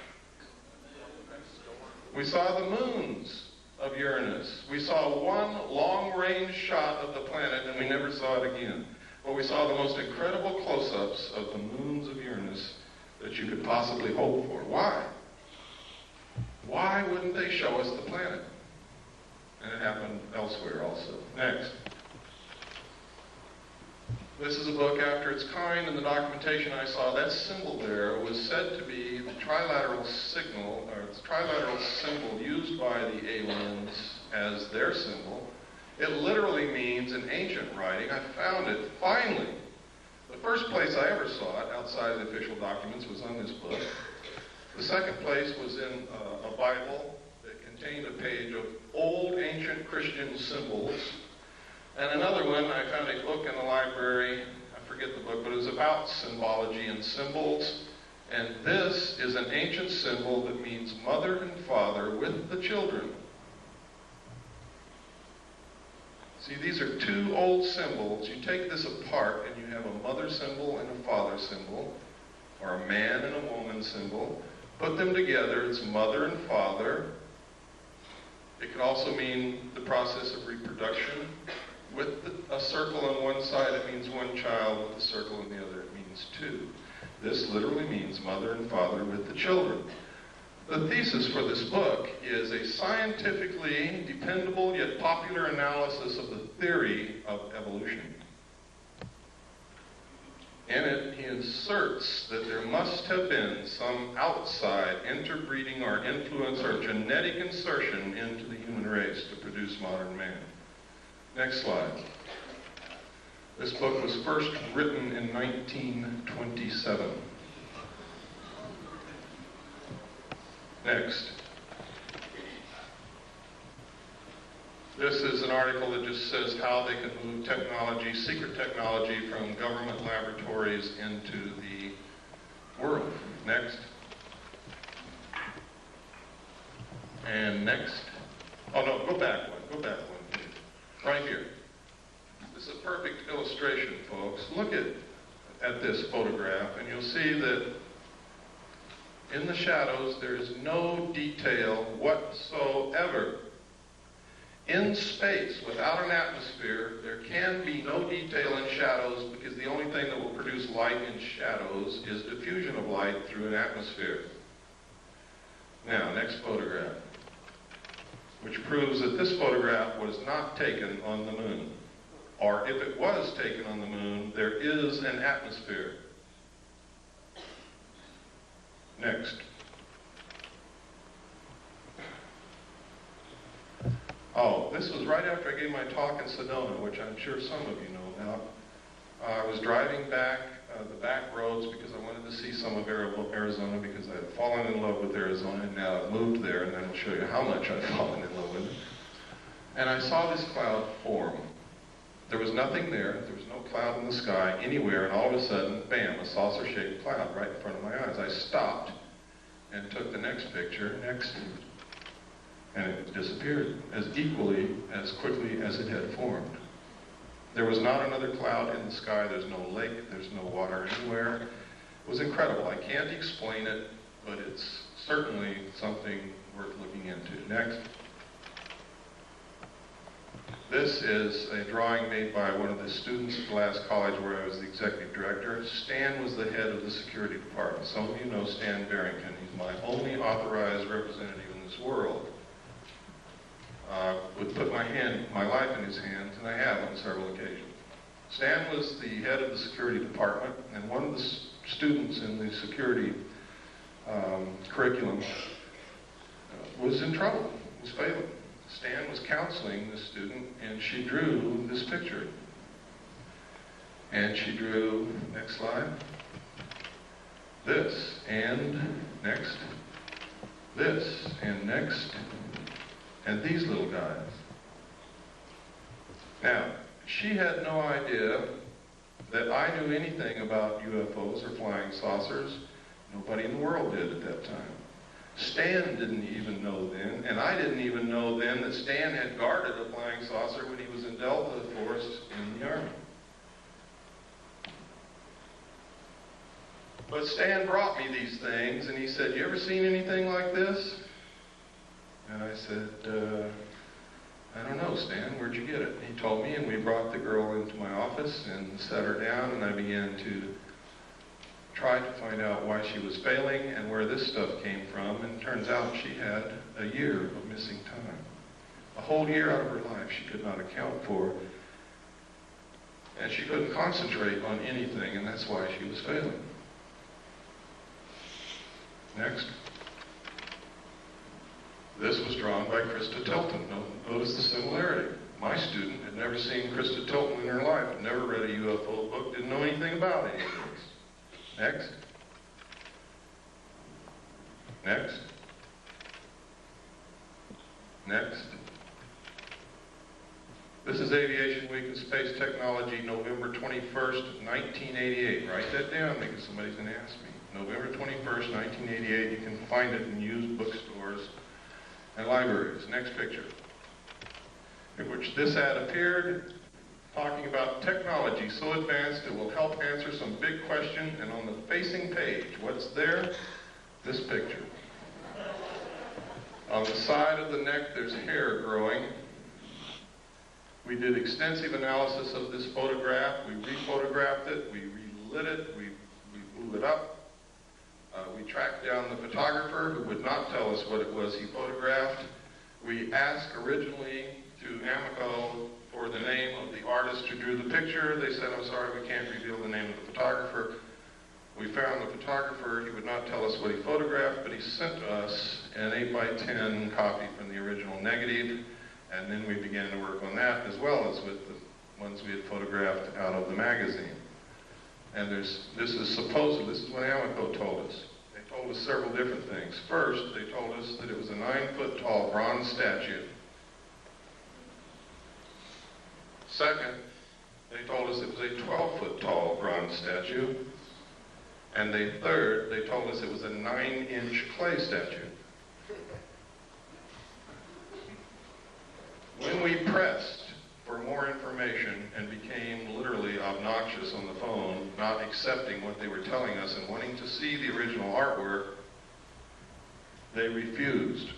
We saw the moons of Uranus. We saw one long-range shot of the planet, and we never saw it again. But we saw the most incredible close-ups of the moons of Uranus that you could possibly hope for. Why? Why wouldn't they show us the planet? And it happened elsewhere also. Next. This is a book after its kind, and the documentation I saw, that symbol there was said to be the trilateral signal, or the trilateral symbol used by the aliens as their symbol. It literally means, in ancient writing, I found it, finally. The first place I ever saw it, outside of the official documents, was on this book. The second place was in a Bible that contained a page of old ancient Christian symbols. And another one, I found a book in the library, I forget the book, but it was about symbology and symbols. And this is an ancient symbol that means mother and father with the children. See, these are two old symbols. You take this apart and you have a mother symbol and a father symbol, or a man and a woman symbol. Put them together, it's mother and father. It could also mean the process of reproduction. With a circle on one side, it means one child. With a circle on the other, it means two. This literally means mother and father with the children. The thesis for this book is a scientifically dependable yet popular analysis of the theory of evolution. In it, he asserts that there must have been some outside interbreeding or influence or genetic insertion into the human race to produce modern man. Next slide. This book was first written in 1927. Next. This is an article that just says how they can move technology, secret technology, from government laboratories into the world. Next. And next. Oh no, go back one. Go back one, please. Right here. This is a perfect illustration, folks. Look at this photograph, and you'll see that in the shadows there is no detail whatsoever. In space, without an atmosphere, there can be no detail in shadows because the only thing that will produce light in shadows is diffusion of light through an atmosphere. Now, next photograph. which proves that this photograph was not taken on the moon. Or if it was taken on the moon, there is an atmosphere. Next. Oh, this was right after I gave my talk in Sedona, which I'm sure some of you know about. I was driving back the back roads because I wanted to see some of Arizona, because I had fallen in love with Arizona, and now I've moved there, and then I'll show you how much I've fallen in love with it. And I saw this cloud form. There was nothing there. There was no cloud in the sky anywhere, and all of a sudden, bam, a saucer-shaped cloud right in front of my eyes. I stopped and took the next picture, next, and it disappeared as equally, as quickly as it had formed. There was not another cloud in the sky. There's no lake. There's no water anywhere. It was incredible. I can't explain it, but it's certainly something worth looking into. Next. This is a drawing made by one of the students at the last college where I was the executive director. Stan was the head of the security department. Some of you know Stan Barrington. He's my only authorized representative in this world. Would put my life in his hands, and I have on several occasions. Stan was the head of the security department, and one of the students in the security curriculum was in trouble, was failing. Stan was counseling the student, and she drew this picture. And she drew, next slide, this, and next, this, and next, and these little guys. Now, she had no idea that I knew anything about UFOs or flying saucers. Nobody in the world did at that time. Stan didn't even know then, and I didn't even know then that Stan had guarded a flying saucer when he was in Delta Force in the Army. But Stan brought me these things, and he said, "You ever seen anything like this?" And I said, "I don't know, Stan, where'd you get it?" He told me, and we brought the girl into my office and sat her down, and I began to try to find out why she was failing and where this stuff came from, and it turns out she had a year of missing time. A whole year out of her life she could not account for, and she couldn't concentrate on anything, and that's why she was failing. Next. This was drawn by Krista Tilton. Notice the similarity. My student had never seen Krista Tilton in her life, had never read a UFO book, didn't know anything about any of this. Next. Next. Next. This is Aviation Week in Space Technology, November 21st, 1988. Write that down because somebody's going to ask me. November 21st, 1988. You can find it in used bookstores and libraries. Next picture. In which this ad appeared, talking about technology so advanced it will help answer some big question, and on the facing page, what's there? This picture. On the side of the neck, there's hair growing. We did extensive analysis of this photograph. We rephotographed it, we relit it, we blew it up. We tracked down the photographer who would not tell us what it was he photographed. We asked originally to Amoco for the name of the artist who drew the picture. They said, "I'm sorry, we can't reveal the name of the photographer." We found the photographer. He would not tell us what he photographed, but he sent us an 8x10 copy from the original negative, and then we began to work on that as well as with the ones we had photographed out of the magazine. And this is what Amoco told us. They told us several different things. First, they told us that it was a 9-foot-tall bronze statue. Second, they told us it was a 12-foot-tall bronze statue. And third, they told us it was a 9-inch clay statue. When we pressed for more information and became literally obnoxious on the phone, not accepting what they were telling us and wanting to see the original artwork, they refused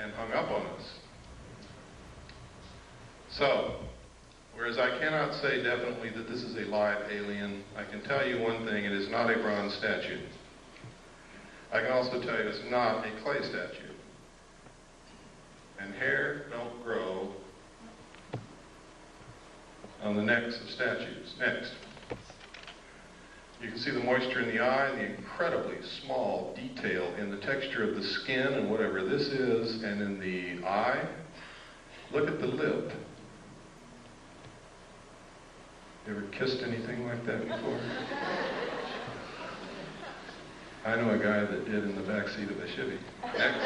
and hung up on us. So, whereas I cannot say definitely that this is a live alien, I can tell you one thing: it is not a bronze statue. I can also tell you it's not a clay statue. And hair don't grow on the necks of statues. Next. You can see the moisture in the eye, the incredibly small detail in the texture of the skin and whatever this is, and in the eye. Look at the lip. You ever kissed anything like that before? I know a guy that did in the back seat of a Chevy. Next.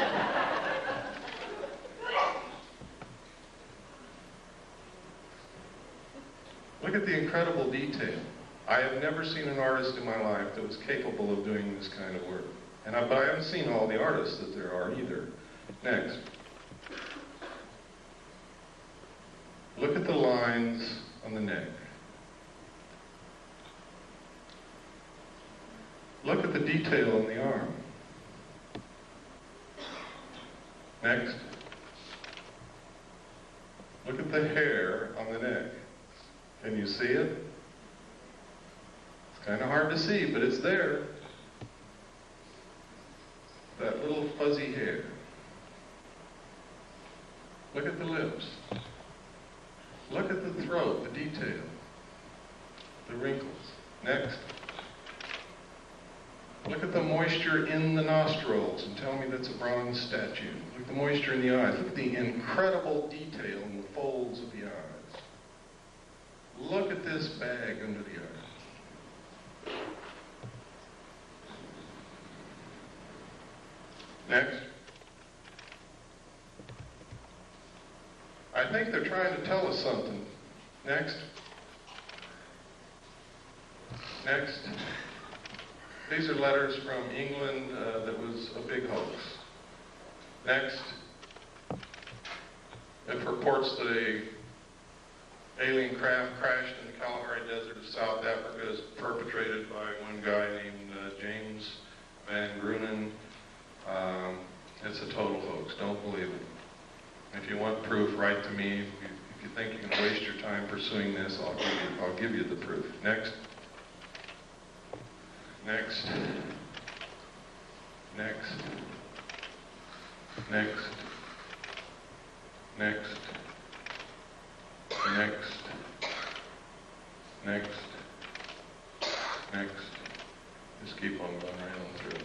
Look at the incredible detail. I have never seen an artist in my life that was capable of doing this kind of work. But I haven't seen all the artists that there are either. Next. Look at the lines on the neck. Look at the detail on the arm. Next. Look at the hair on the neck. Can you see it? It's kind of hard to see, but it's there. That little fuzzy hair. Look at the lips. Look at the throat, the detail. The wrinkles. Next. Look at the moisture in the nostrils and tell me that's a bronze statue. Look at the moisture in the eyes. Look at the incredible detail in the folds of the eyes. Look at this bag under the eye. Next. I think they're trying to tell us something. Next. Next. These are letters from England that was a big hoax. Next. It purports that a alien craft crashed in the Kalahari Desert of South Africa is perpetrated by one guy named James Van Grunen. It's a total hoax. Don't believe it. If you want proof, write to me. If you think you can waste your time pursuing this, I'll give you the proof. Next. Next. Next. Next. Next. Next. Next. Next. Just keep on going right on through.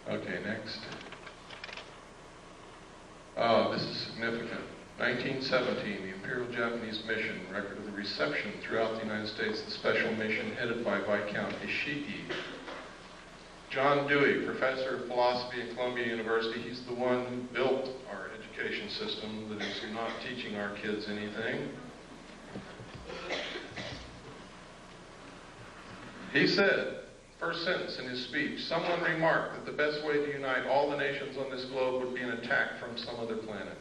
Okay, next. Oh, this is significant. 1917, the Imperial Japanese Mission, record of the reception throughout the United States, the special mission headed by Viscount Ishiki. John Dewey, professor of philosophy at Columbia University, he's the one who built our education system that is not teaching our kids anything. He said, first sentence in his speech, someone remarked that the best way to unite all the nations on this globe would be an attack from some other planet.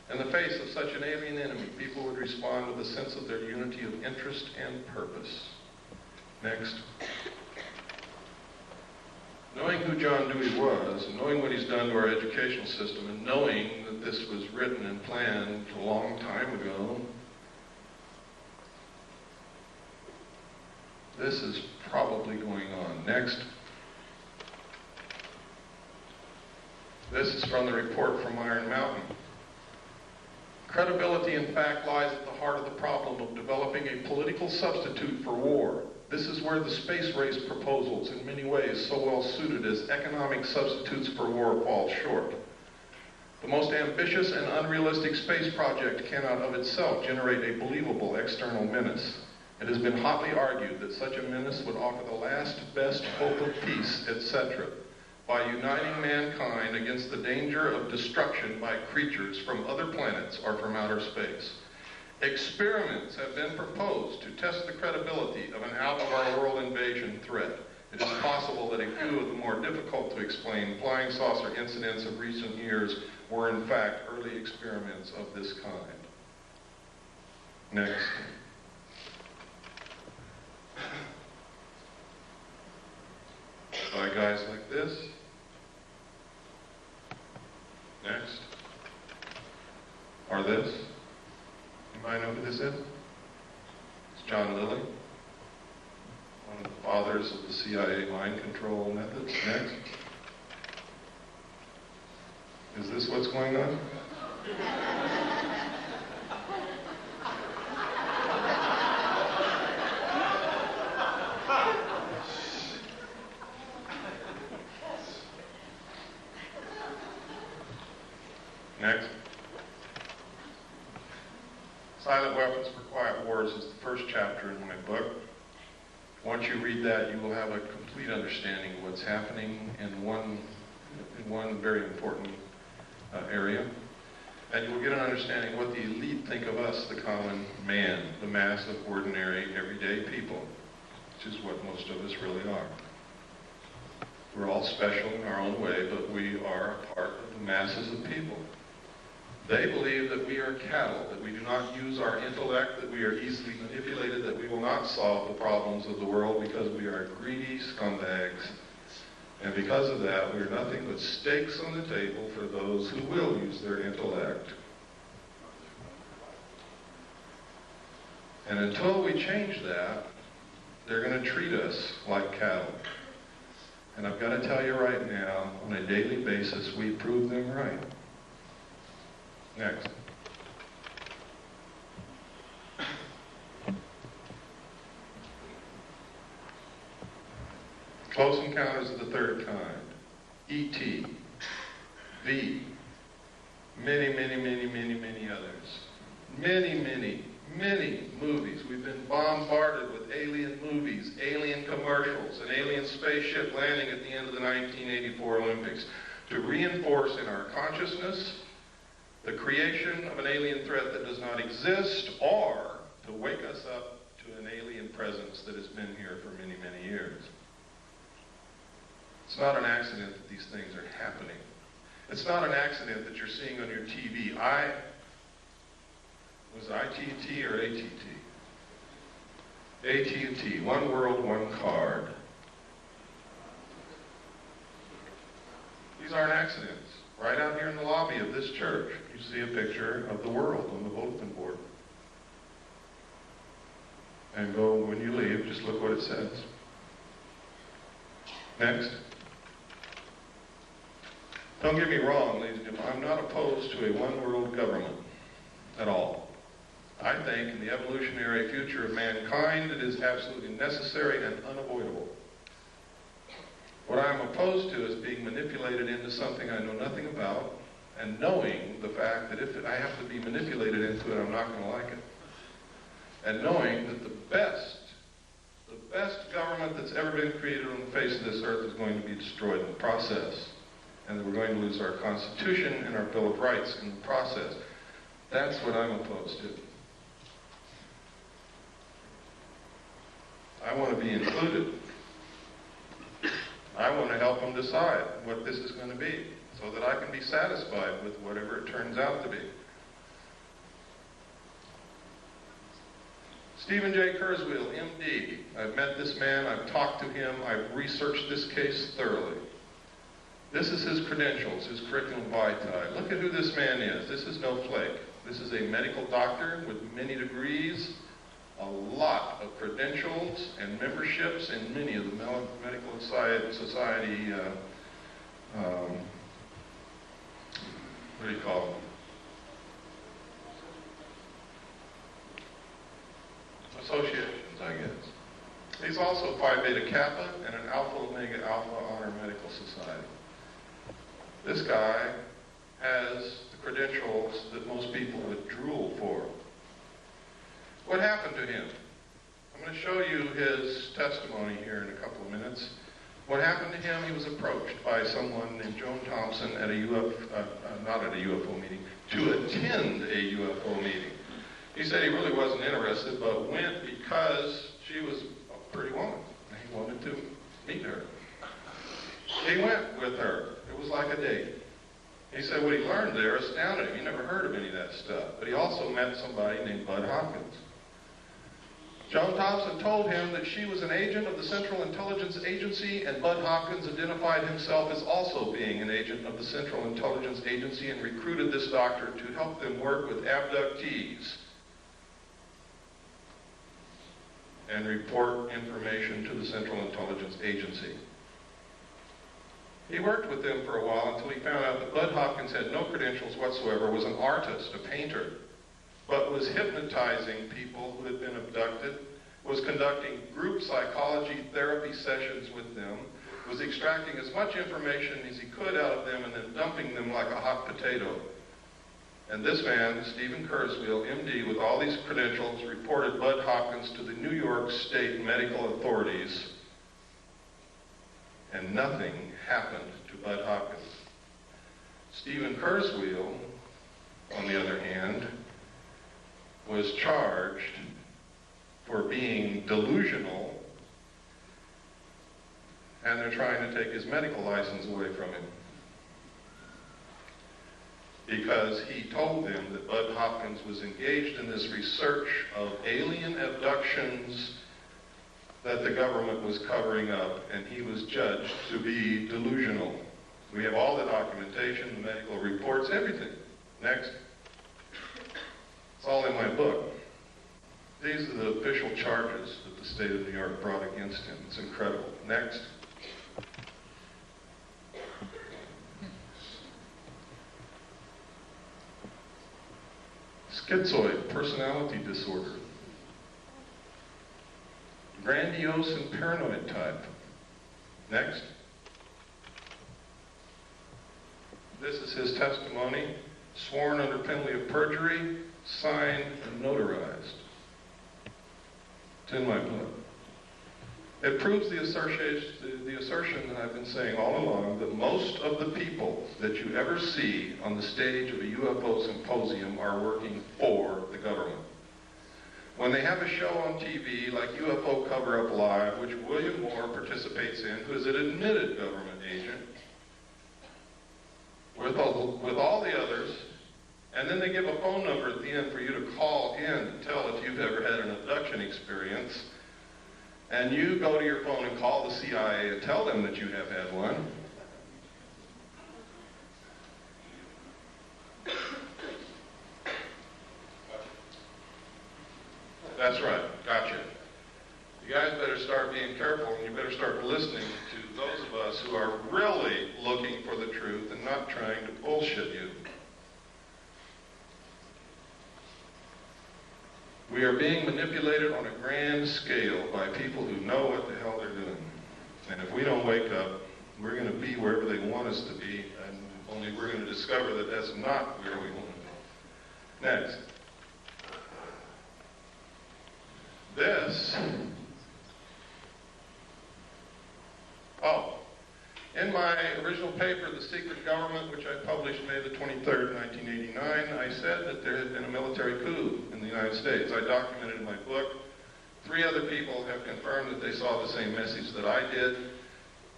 In the face of such an alien enemy, people would respond with a sense of their unity of interest and purpose. Next. Knowing who John Dewey was, and knowing what he's done to our educational system, and knowing that this was written and planned a long time ago, this is probably going on. Next. This is from the report from Iron Mountain. Credibility, in fact, lies at the heart of the problem of developing a political substitute for war. This is where the space race proposals, in many ways so well suited as economic substitutes for war, fall short. The most ambitious and unrealistic space project cannot of itself generate a believable external menace. It has been hotly argued that such a menace would offer the last best hope of peace, etc., by uniting mankind against the danger of destruction by creatures from other planets or from outer space. Experiments have been proposed to test the credibility of an out-of-our-world invasion threat. It is possible that a few of the more difficult to explain flying saucer incidents of recent years were in fact early experiments of this kind. Next. By guys like this. Next. Or this. Anybody know who this is? It's John Lilly, one of the fathers of the CIA mind control. control methods. Next. Is this what's going on? Next. Silent Weapons for Quiet Wars is the first chapter in my book. Once you read that, you will have a complete understanding of what's happening in one very important area. And you will get an understanding of what the elite think of us, the common man, the mass of ordinary, everyday people, which is what most of us really are. We're all special in our own way, but we are a part of the masses of people. They believe that we are cattle, that we do not use our intellect, that we are easily manipulated, that we will not solve the problems of the world because we are greedy scumbags. And because of that, we are nothing but stakes on the table for those who will use their intellect. And until we change that, they're going to treat us like cattle. And I've got to tell you right now, on a daily basis, we prove them right. Next. Close Encounters of the Third Kind, E.T., V, many others. Many movies. We've been bombarded with alien movies, alien commercials, an alien spaceship landing at the end of the 1984 Olympics to reinforce in our consciousness the creation of an alien threat that does not exist, or to wake us up to an alien presence that has been here for many years. It's not an accident that these things are happening. It's not an accident that you're seeing on your TV. Was ITT or ATT? AT&T, one world, one card. These aren't accidents. Right out here in the lobby of this church, you see a picture of the world on the bulletin board. And go, when you leave, just look what it says. Next. Don't get me wrong, ladies and gentlemen, I'm not opposed to a one-world government at all. I think in the evolutionary future of mankind, it is absolutely necessary and unavoidable. What I'm opposed to is being manipulated into something I know nothing about, and knowing the fact that if I have to be manipulated into it, I'm not going to like it. And knowing that the best government that's ever been created on the face of this earth is going to be destroyed in the process. And that we're going to lose our Constitution and our Bill of Rights in the process. That's what I'm opposed to. I want to be included. I want to help them decide what this is going to be, so that I can be satisfied with whatever it turns out to be. Stephen J. Kurzweil, MD. I've met this man, I've talked to him, I've researched this case thoroughly. This is his credentials, his curriculum vitae. Look at who this man is. This is no flake. This is a medical doctor with many degrees, a lot of credentials and memberships in many of the medical society, what do you call them? Associations, I guess. He's also Phi Beta Kappa and an Alpha Omega Alpha Honor Medical Society. This guy has the credentials that most people would drool for. What happened to him? I'm going to show you his testimony here in a couple of minutes. What happened to him? He was approached by someone named Joan Thompson at not at a UFO meeting, to attend a UFO meeting. He said he really wasn't interested, but went because she was a pretty woman. He wanted to meet her. He went with her. It was like a date. He said what he learned there astounded him. He never heard of any of that stuff. But he also met somebody named Bud Hopkins. Joan Thompson told him that she was an agent of the Central Intelligence Agency, and Bud Hopkins identified himself as also being an agent of the Central Intelligence Agency and recruited this doctor to help them work with abductees and report information to the Central Intelligence Agency. He worked with them for a while until he found out that Bud Hopkins had no credentials whatsoever, was an artist, a painter, but was hypnotizing people who had been abducted, was conducting group psychology therapy sessions with them, was extracting as much information as he could out of them and then dumping them like a hot potato. And this man, Stephen Kurzweil, MD, with all these credentials, reported Bud Hopkins to the New York State medical authorities, and nothing happened to Bud Hopkins. Stephen Kurzweil, on the other hand, was charged for being delusional, and they're trying to take his medical license away from him, because he told them that Bud Hopkins was engaged in this research of alien abductions that the government was covering up, and he was judged to be delusional. We have all the documentation, the medical reports, everything. Next. It's all in my book. These are the official charges that the state of New York brought against him. It's incredible. Next. Schizoid personality disorder. Grandiose and paranoid type. Next. This is his testimony, sworn under penalty of perjury, signed and notarized. It's in my book. It proves the assertion that I've been saying all along, that most of the people that you ever see on the stage of a UFO symposium are working for the government. When they have a show on TV like UFO Cover-Up Live, which William Moore participates in, who is an admitted government agent, with all the others, and then they give a phone number at the end for you to call in to tell if you've ever had an abduction experience, and you go to your phone and call the CIA and tell them that you have had one. That's right, gotcha. You guys better start being careful, and you better start listening to those of us who are really looking for the truth and not trying to bullshit you. We are being manipulated on a grand scale by people who know what the hell they're doing. And if we don't wake up, we're going to be wherever they want us to be, and only we're going to discover that that's not where we want to be. Next. This. Oh. In my original paper, The Secret Government, which I published May the 23rd, 1989, I said that there had been a military coup in the United States. I documented in my book. 3 other people have confirmed that they saw the same message that I did,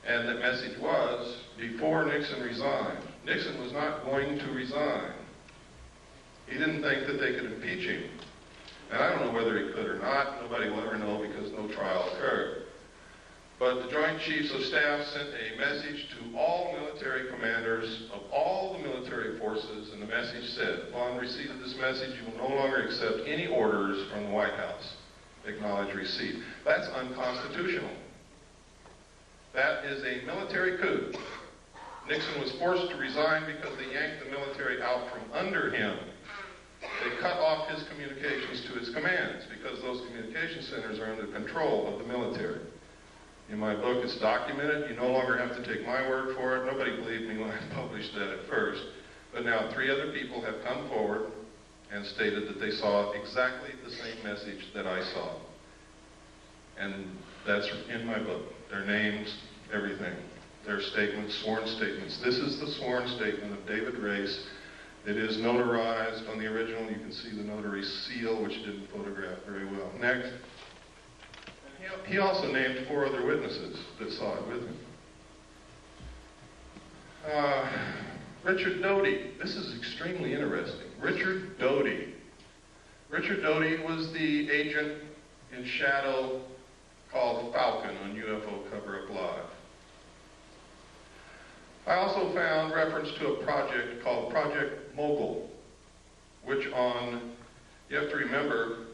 and the message was, before Nixon resigned. Nixon was not going to resign. He didn't think that they could impeach him. And I don't know whether he could or not. Nobody will ever know because no trial occurred. But the Joint Chiefs of Staff sent a message to all military commanders of all the military forces, and the message said, upon receipt of this message, you will no longer accept any orders from the White House. Acknowledge receipt. That's unconstitutional. That is a military coup. Nixon was forced to resign because they yanked the military out from under him. They cut off his communications to his commands because those communication centers are under control of the military. In my book, it's documented. You no longer have to take my word for it. Nobody believed me when I published that at first. But now 3 other people have come forward and stated that they saw exactly the same message that I saw. And that's in my book. Their names, everything. Their statements, sworn statements. This is the sworn statement of David Race. It is notarized on the original. You can see the notary seal, which didn't photograph very well. Next. He also named 4 other witnesses that saw it with him. Richard Doty. This is extremely interesting. Richard Doty. Richard Doty was the agent in shadow called Falcon on UFO Cover-Up Live. I also found reference to a project called Project Mogul, which you have to remember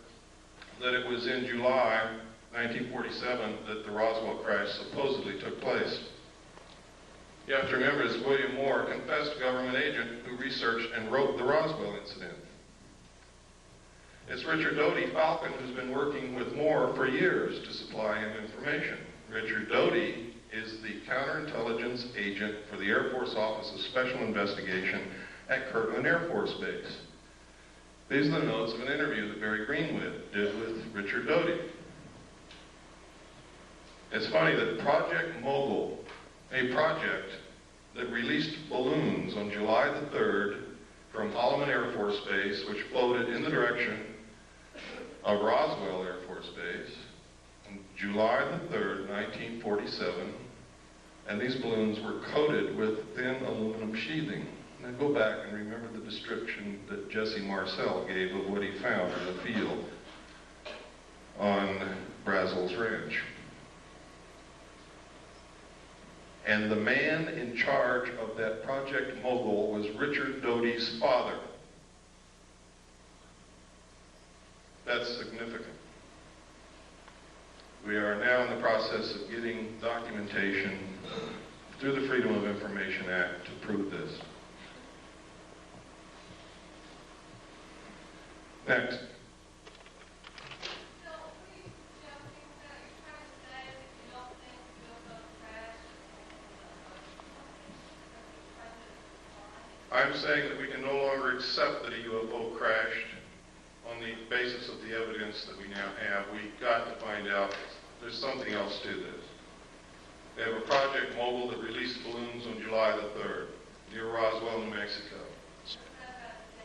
that it was in July 1947 that the Roswell crash supposedly took place. You have to remember it's William Moore, a confessed government agent who researched and wrote the Roswell incident. It's Richard Doty Falcon who's been working with Moore for years to supply him information. Richard Doty is the counterintelligence agent for the Air Force Office of Special Investigation at Kirtland Air Force Base. These are the notes of an interview that Barry Greenwood did with Richard Doty. It's funny that Project Mogul, a project that released balloons on July the 3rd from Holloman Air Force Base, which floated in the direction of Roswell Air Force Base, on July the 3rd, 1947, and these balloons were coated with thin aluminum sheathing. Now go back and remember the description that Jesse Marcel gave of what he found in the field on Brazel's Ranch. And the man in charge of that Project Mogul was Richard Doty's father. That's significant. We are now in the process of getting documentation through the Freedom of Information Act to prove this. Next. I'm saying that we can no longer accept that a UFO crashed on the basis of the evidence that we now have. We've got to find out there's something else to this. They have a Project Mogul that released balloons on July the 3rd near Roswell, New Mexico.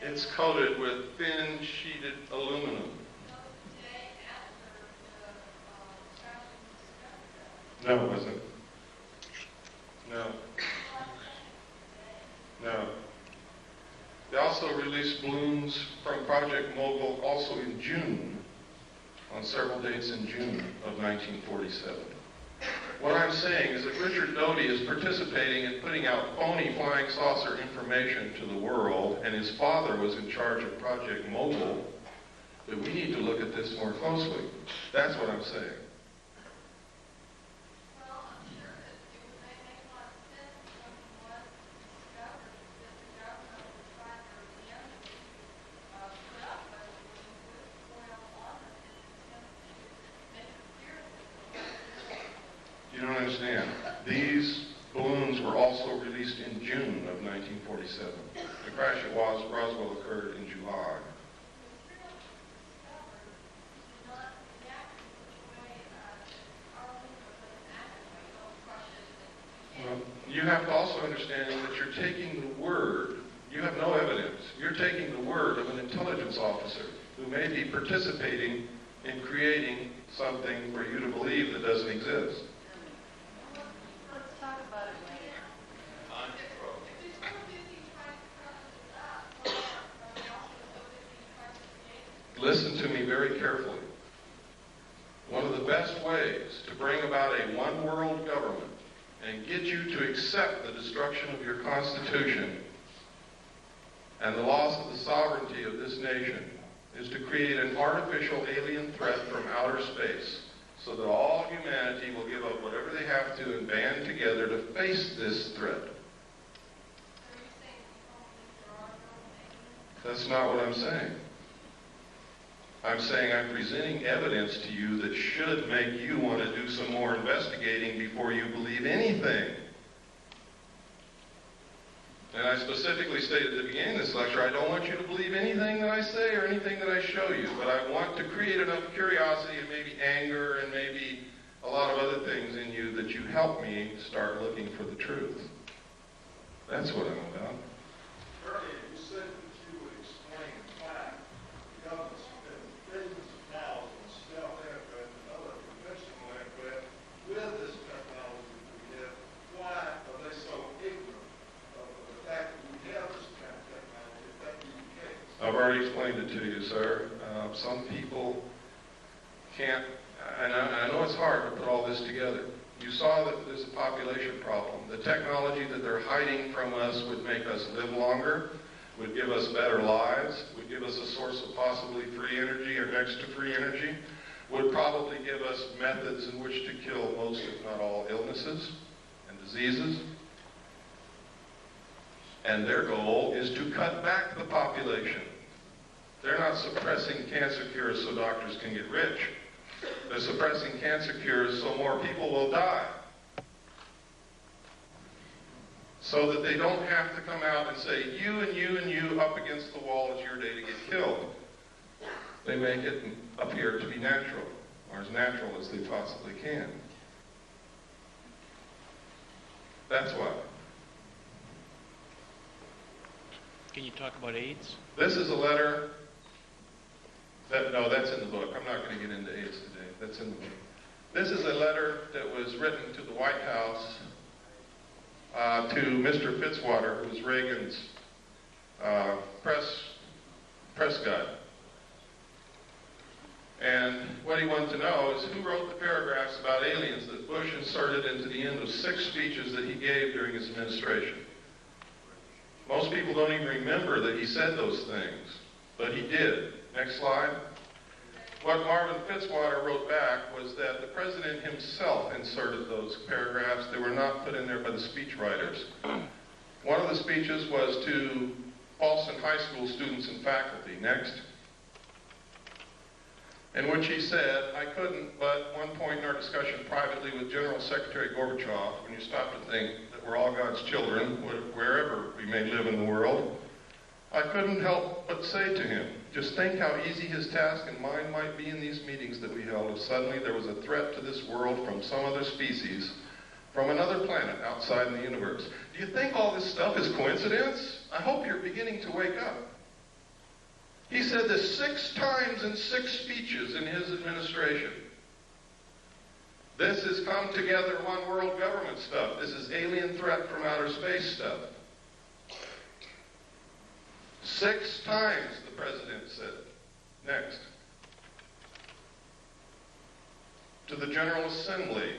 It's coated with thin sheeted aluminum. No, it wasn't. No. No. They also released balloons from Project Mogul also in June, on several dates in June of 1947. What I'm saying is that Richard Doty is participating in putting out phony flying saucer information to the world, and his father was in charge of Project Mogul, that we need to look at this more closely. That's what I'm saying. You don't understand. These balloons were also released in June of 1947. The crash at Roswell occurred in July. Well, you have to also understand that you're taking the word, you have no evidence, you're taking the word of an intelligence officer who may be participating in creating something for you to believe that doesn't exist. Listen to me very carefully. One of the best ways to bring about a one-world government and get you to accept the destruction of your Constitution and the loss of the sovereignty of this nation is to create an artificial alien threat from outer space so that all humanity will give up whatever they have to and band together to face this threat. That's not what I'm saying. I'm saying I'm presenting evidence to you that should make you want to do some more investigating before you believe anything. And I specifically stated at the beginning of this lecture, I don't want you to believe anything that I say or anything that I show you, but I want to create enough curiosity and maybe anger and maybe a lot of other things in you that you help me start looking for the truth. That's what I'm about. Earlier, you said that you would explain why the government's spent billions of dollars on stealth aircraft and other conventional aircraft with this technology that we have. Why are they so ignorant of the fact that we have this kind of technology, if that be the case? I've already explained it to you, sir. Some people can't, and I know it's hard to put all this together. You saw that there's a population problem. The technology that they're hiding from us would make us live longer, would give us better lives, would give us a source of possibly free energy or next to free energy, would probably give us methods in which to kill most, if not all, illnesses and diseases. And their goal is to cut back the population. They're not suppressing cancer cures so doctors can get rich. They're suppressing cancer cures so more people will die. So that they don't have to come out and say, you and you and you up against the wall, it's your day to get killed. They make it appear to be natural, or as natural as they possibly can. That's why. Can you talk about AIDS? This is a letter no, that's in the book. I'm not going to get into AIDS today. That's in the book. This is a letter that was written to the White House to Mr. Fitzwater, who was Reagan's press guy. And what he wanted to know is who wrote the paragraphs about aliens that Bush inserted into the end of 6 speeches that he gave during his administration. Most people don't even remember that he said those things, but he did. Next slide. What Marvin Fitzwater wrote back was that the president himself inserted those paragraphs. They were not put in there by the speechwriters. One of the speeches was to Boston High School students and faculty. Next. In which he said, I couldn't, but one point in our discussion privately with General Secretary Gorbachev, when you stop to think that we're all God's children, wherever we may live in the world, I couldn't help but say to him, just think how easy his task and mine might be in these meetings that we held if suddenly there was a threat to this world from some other species, from another planet outside in the universe. Do you think all this stuff is coincidence? I hope you're beginning to wake up. He said this 6 times in 6 speeches in his administration. This has come together one world government stuff. This is alien threat from outer space stuff. 6 times the president said. Next. To the General Assembly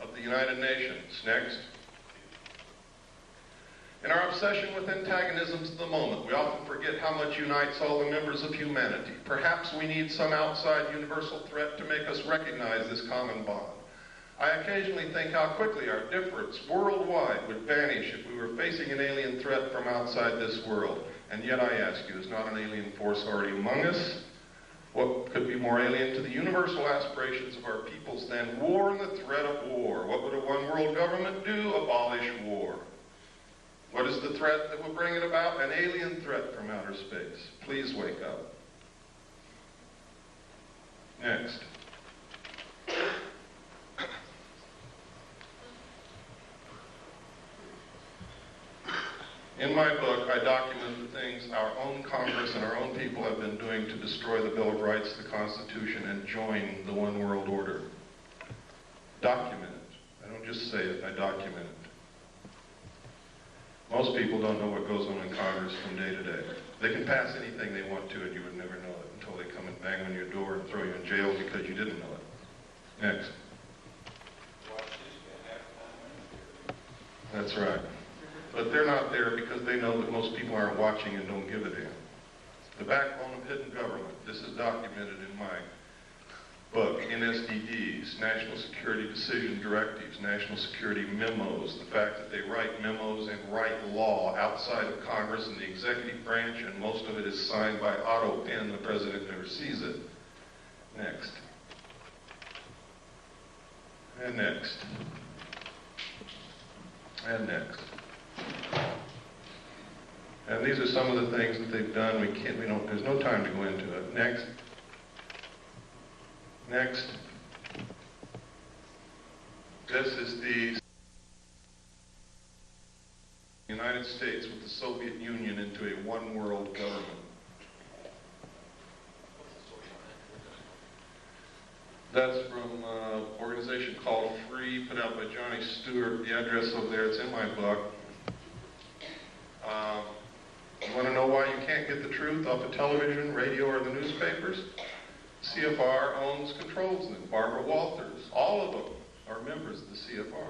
of the United Nations. Next. In our obsession with antagonisms of the moment, we often forget how much unites all the members of humanity. Perhaps we need some outside universal threat to make us recognize this common bond. I occasionally think how quickly our difference worldwide would vanish if we were facing an alien threat from outside this world. And yet I ask you, is not an alien force already among us? What could be more alien to the universal aspirations of our peoples than war and the threat of war? What would a one-world government do? Abolish war. What is the threat that will bring it about? An alien threat from outer space. Please wake up. Next. In my book, I document the things our own Congress and our own people have been doing to destroy the Bill of Rights, the Constitution, and join the one world order. Document it. I don't just say it, I document it. Most people don't know what goes on in Congress from day to day. They can pass anything they want to and you would never know it until they come and bang on your door and throw you in jail because you didn't know it. Next. That's right. But they're not there because they know that most people aren't watching and don't give a damn. The backbone of hidden government. This is documented in my book. NSDDs, National Security Decision Directives, National Security Memos, the fact that they write memos and write law outside of Congress and the executive branch, and most of it is signed by auto pen. The president never sees it. Next. And next. And next. And these are some of the things that they've done. There's no time to go into it. Next. Next. This is the United States with the Soviet Union into a one-world government. That's from an organization called Free, put out by Johnny Stewart. The address over there, it's in my book. You want to know why you can't get the truth off of television, radio, or the newspapers? CFR owns, controls them. Barbara Walters, all of them are members of the CFR.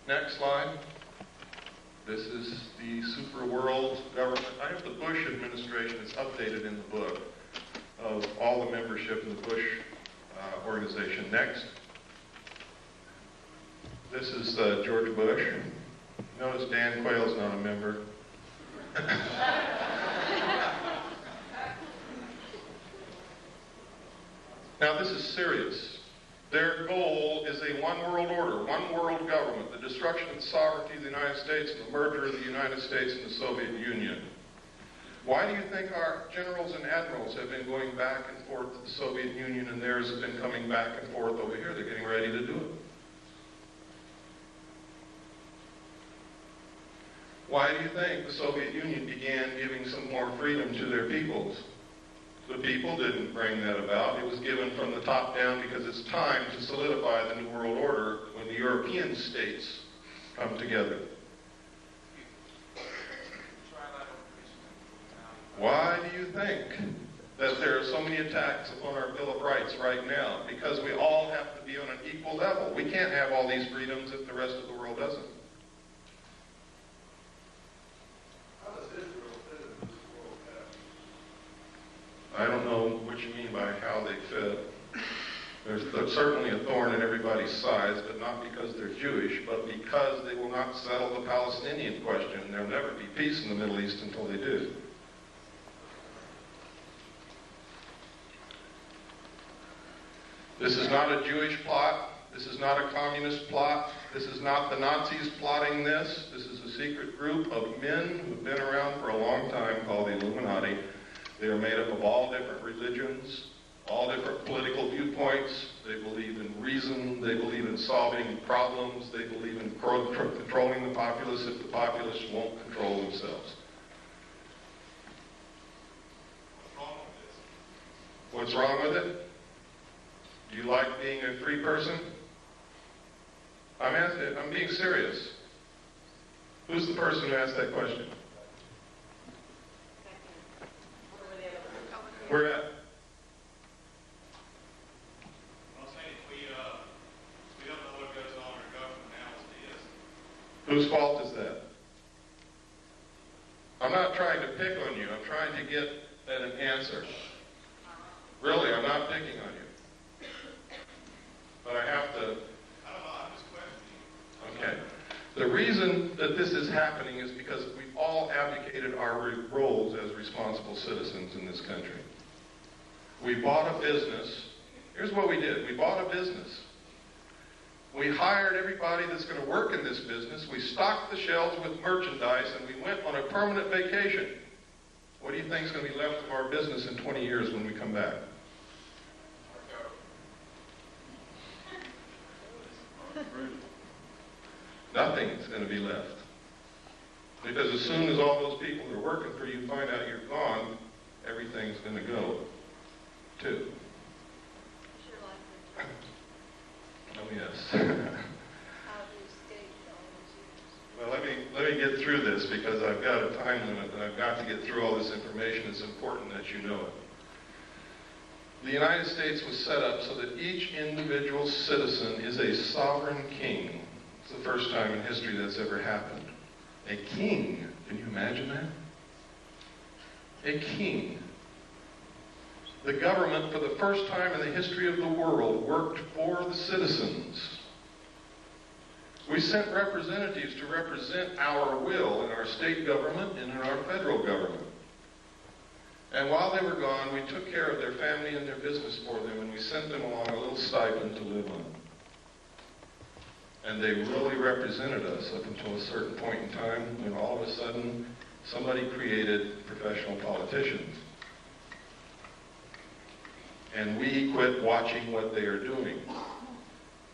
Next slide. This is the super world government. I have the Bush administration. It's updated in the book of all the membership in the Bush organization. Next. This is George Bush. Notice Dan Quayle's not a member. Now this is serious. Their goal is a one world order, one world government, the destruction of the sovereignty of the United States and the merger of the United States and the Soviet Union. Why do you think our generals and admirals have been going back and forth to the Soviet Union and theirs have been coming back and forth over here? They're getting ready to do it. Why do you think the Soviet Union began giving some more freedom to their peoples? The people didn't bring that about. It was given from the top down because it's time to solidify the New World Order when the European states come together. Why do you think that there are so many attacks upon our Bill of Rights right now? Because we all have to be on an equal level. We can't have all these freedoms if the rest of the world doesn't. How does Israel fit in this world pattern? I don't know what you mean by how they fit. There's certainly a thorn in everybody's sides, but not because they're Jewish, but because they will not settle the Palestinian question. There'll never be peace in the Middle East until they do. This is not a Jewish plot. This is not a communist plot. This is not the Nazis plotting this. This is a secret group of men who've been around for a long time called the Illuminati. They are made up of all different religions, all different political viewpoints. They believe in reason. They believe in solving problems. They believe in controlling the populace if the populace won't control themselves. What's wrong with it? Do you like being a free person? I'm being serious. Who's the person who asked that question? Where at? I'm saying we don't know what goes on in our government now as it is. Whose fault is that? I'm not trying to pick on you. I'm trying to get at an answer. Really, I'm not picking on you. But I have to... I don't know, I'm just questioning. Okay. The reason that this is happening is because we've all abdicated our roles as responsible citizens in this country. We bought a business. Here's what we did. We bought a business. We hired everybody that's going to work in this business. We stocked the shelves with merchandise, and we went on a permanent vacation. What do you think is going to be left of our business in 20 years when we come back? Nothing's going to be left. Because as soon as all those people who are working for you find out you're gone, everything's going to go, too. Oh, yes. Well, let me get through this because I've got a time limit and I've got to get through all this information. It's important that you know it. The United States was set up so that each individual citizen is a sovereign king. It's the first time in history that's ever happened. A king. Can you imagine that? A king. The government, for the first time in the history of the world, worked for the citizens. We sent representatives to represent our will in our state government and in our federal government. And while they were gone, we took care of their family and their business for them, and we sent them along a little stipend to live on. And they really represented us up until a certain point in time when all of a sudden somebody created professional politicians. And we quit watching what they are doing.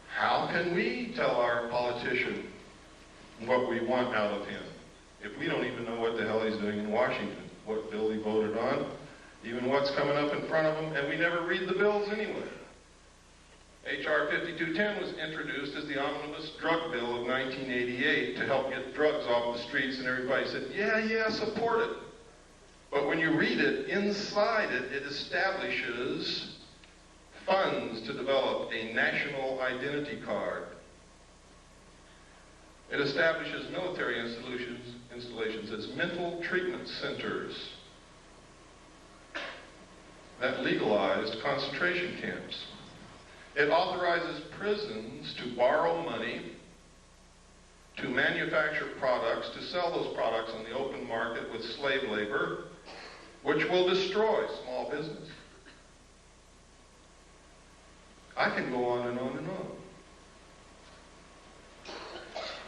How can we tell our politician what we want out of him if we don't even know what the hell he's doing in Washington? What bill he voted on, even what's coming up in front of him, and we never read the bills anyway. H.R. 5210 was introduced as the omnibus drug bill of 1988 to help get drugs off the streets, and everybody said, yeah, support it. But when you read it, inside it, it establishes funds to develop a national identity card. It establishes military installations as mental treatment centers that legalized concentration camps. It authorizes prisons to borrow money to manufacture products, to sell those products on the open market with slave labor, which will destroy small business. I can go on and on and on.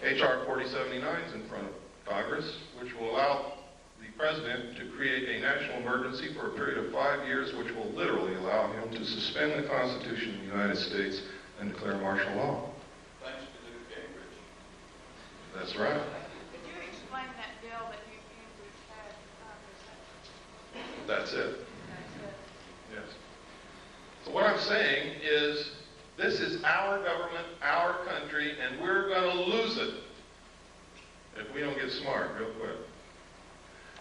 H.R. 4079 is in front of Congress, which will allow the President to create a national emergency for a period of 5 years, which will literally allow him to suspend the Constitution of the United States and declare martial law. Thanks to Newt Gingrich. That's right. Could you explain that bill that you had in Congress? That's it. That's it. Yes. So what I'm saying is, this is our government, our country, and we're going to lose it if we don't get smart real quick.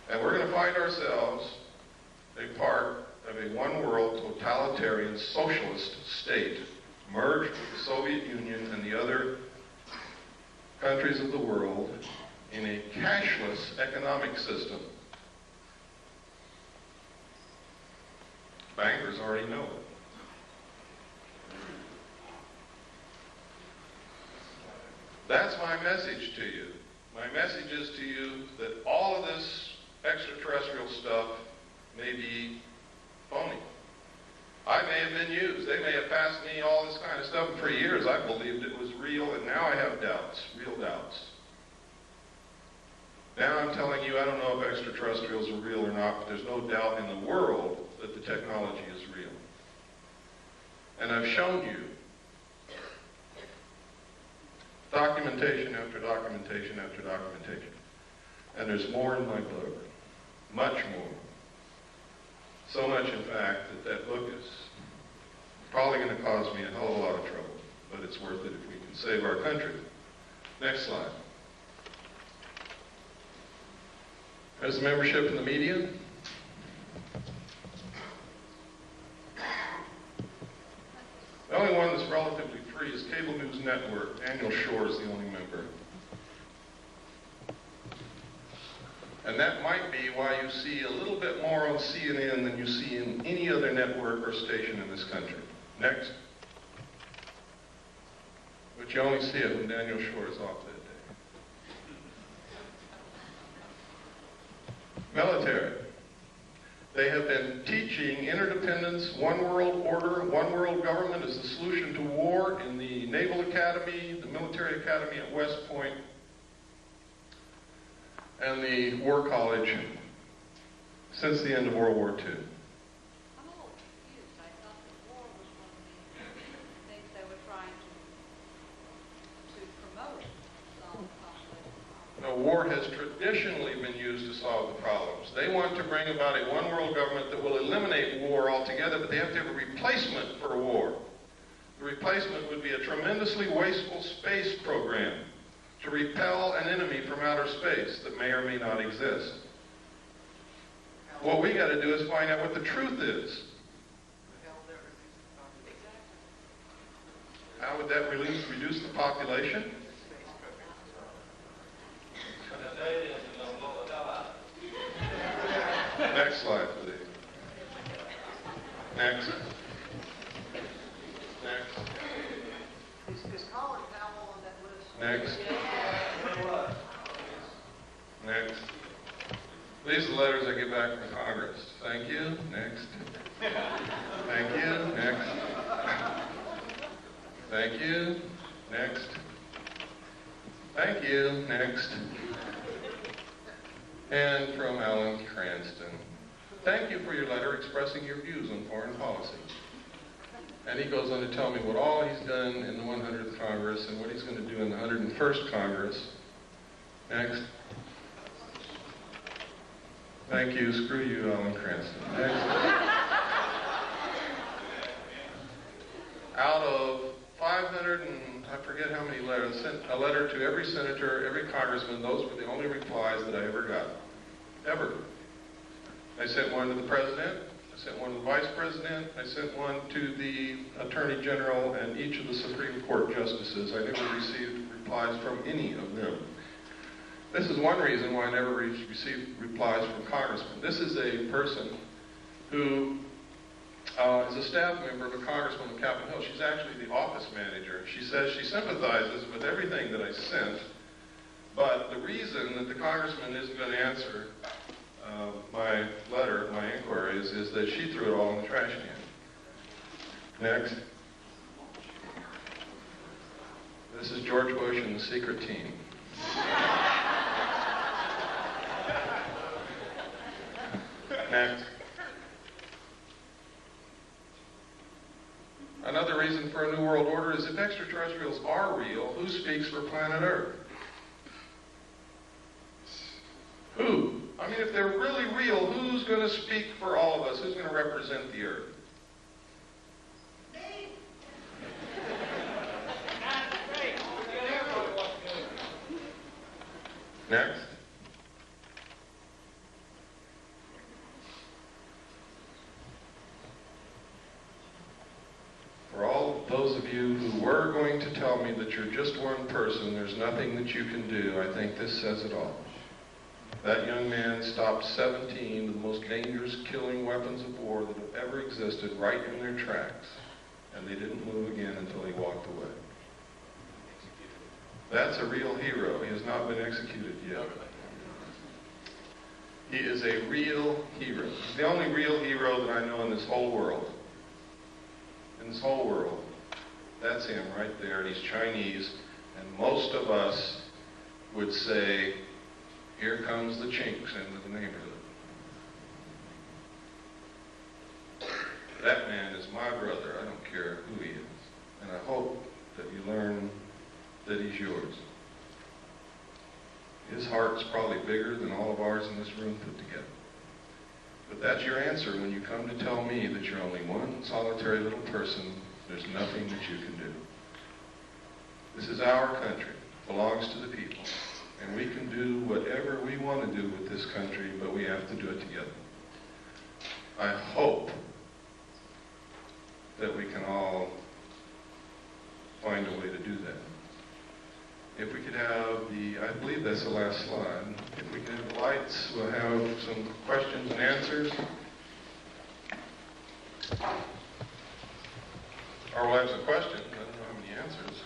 And we're going to find ourselves a part of a one-world totalitarian socialist state, merged with the Soviet Union and the other countries of the world in a cashless economic system. Bankers already know it. That's my message to you. My message is to you that all of this extraterrestrial stuff may be phony. I may have been used. They may have passed me all this kind of stuff. For years I believed it was real, and now I have doubts, real doubts. Now I'm telling you, I don't know if extraterrestrials are real or not, but there's no doubt in the world that the technology is real. And I've shown you documentation after documentation after documentation. And there's more in my book. Much more. So much, in fact, that that book is probably going to cause me a hell of a lot of trouble. But it's worth it if we can save our country. Next slide. There's the membership in the media. The only one that's relatively free is Cable News Network. Daniel Shore is the only member. And that might be why you see a little bit more on CNN than you see in any other network or station in this country. Next. But you only see it when Daniel Shore is off that day. Military. They have been teaching interdependence, one world order, one world government is the solution to war in the Naval Academy, the Military Academy at West Point, and the War College since the end of World War II. I'm a little confused. I thought the war was one of the things they were trying to promote solve conflict. No, war has traditionally been used to solve the problems. They want to bring about a one-world government that will eliminate war altogether, but they have to have a replacement for war. The replacement would be a tremendously wasteful space program to repel an enemy from outer space that may or may not exist. What we got to do is find out what the truth is. How would that reduce the population? Next slide, please. Next. Next. Is Colin Powell on that list? Next. Next. These are the letters I get back from Congress. Thank you. Next. Thank you. Next. Thank you. Next. Thank you. Next. And from Alan Cranston. Thank you for your letter expressing your views on foreign policy. And he goes on to tell me what all he's done in the 100th Congress and what he's going to do in the 101st Congress. Next. Thank you. Screw you, Alan Cranston. Next. Out of 500 and I forget how many letters, sent a letter to every senator, every congressman. Those were the only replies that I ever got. Ever. I sent one to the president. I sent one to the vice president. I sent one to the attorney general and each of the Supreme Court justices. I never received replies from any of them. This is one reason why I never received replies from congressmen. This is a person who is a staff member of a congressman on Capitol Hill. She's actually the office manager. She says she sympathizes with everything that I sent, But the reason that the congressman isn't going to answer my letter, my inquiries, is that she threw it all in the trash can. Next. This is George Bush and the secret team. Next. Another reason for a new world order is if extraterrestrials are real, who speaks for planet Earth? Who? I mean, if they're really real, who's going to speak for all of us? Who's going to represent the Earth? Next. For all of those of you who were going to tell me that you're just one person, there's nothing that you can do, I think this says it all. That young man stopped 17 of the most dangerous killing weapons of war that have ever existed right in their tracks, and they didn't move again until he walked away. That's a real hero. He has not been executed yet. He is a real hero. He's the only real hero that I know in this whole world. In this whole world. That's him right there, and he's Chinese, and most of us would say, here comes the chinks into the neighborhood. That man is my brother. I don't care who he is. And I hope that you learn that he's yours. His heart's probably bigger than all of ours in this room put together. But that's your answer when you come to tell me that you're only one solitary little person. There's nothing that you can do. This is our country. It belongs to the people. And we can do whatever we want to do with this country, but we have to do it together. I hope that we can all find a way to do that. If we could have the, I believe that's the last slide. If we could have the lights, we'll have some questions and answers. Or we'll have some questions. I don't know how many answers.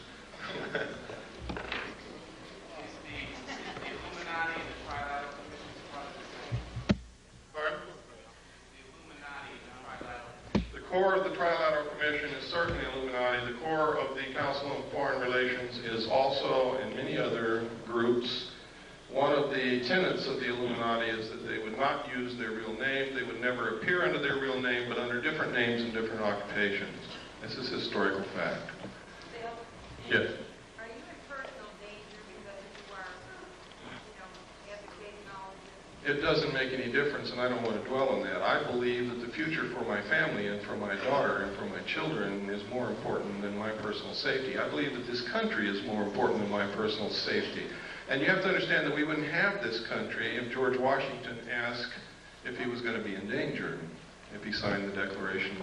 The core of the Trilateral Commission is certainly Illuminati. The core of the Council on Foreign Relations is also, in many other groups, one of the tenets of the Illuminati is that they would not use their real name. They would never appear under their real name, but under different names and different occupations. This is historical fact. Bill? Yes. Are you in personal danger because you are, advocating all of this? It doesn't make any difference, and I don't want to dwell on that. I believe that the future for my family and for my daughter and for my children is more important than my personal safety. I believe that this country is more important than my personal safety. And you have to understand that we wouldn't have this country if George Washington asked if he was going to be in danger, if he signed the Declaration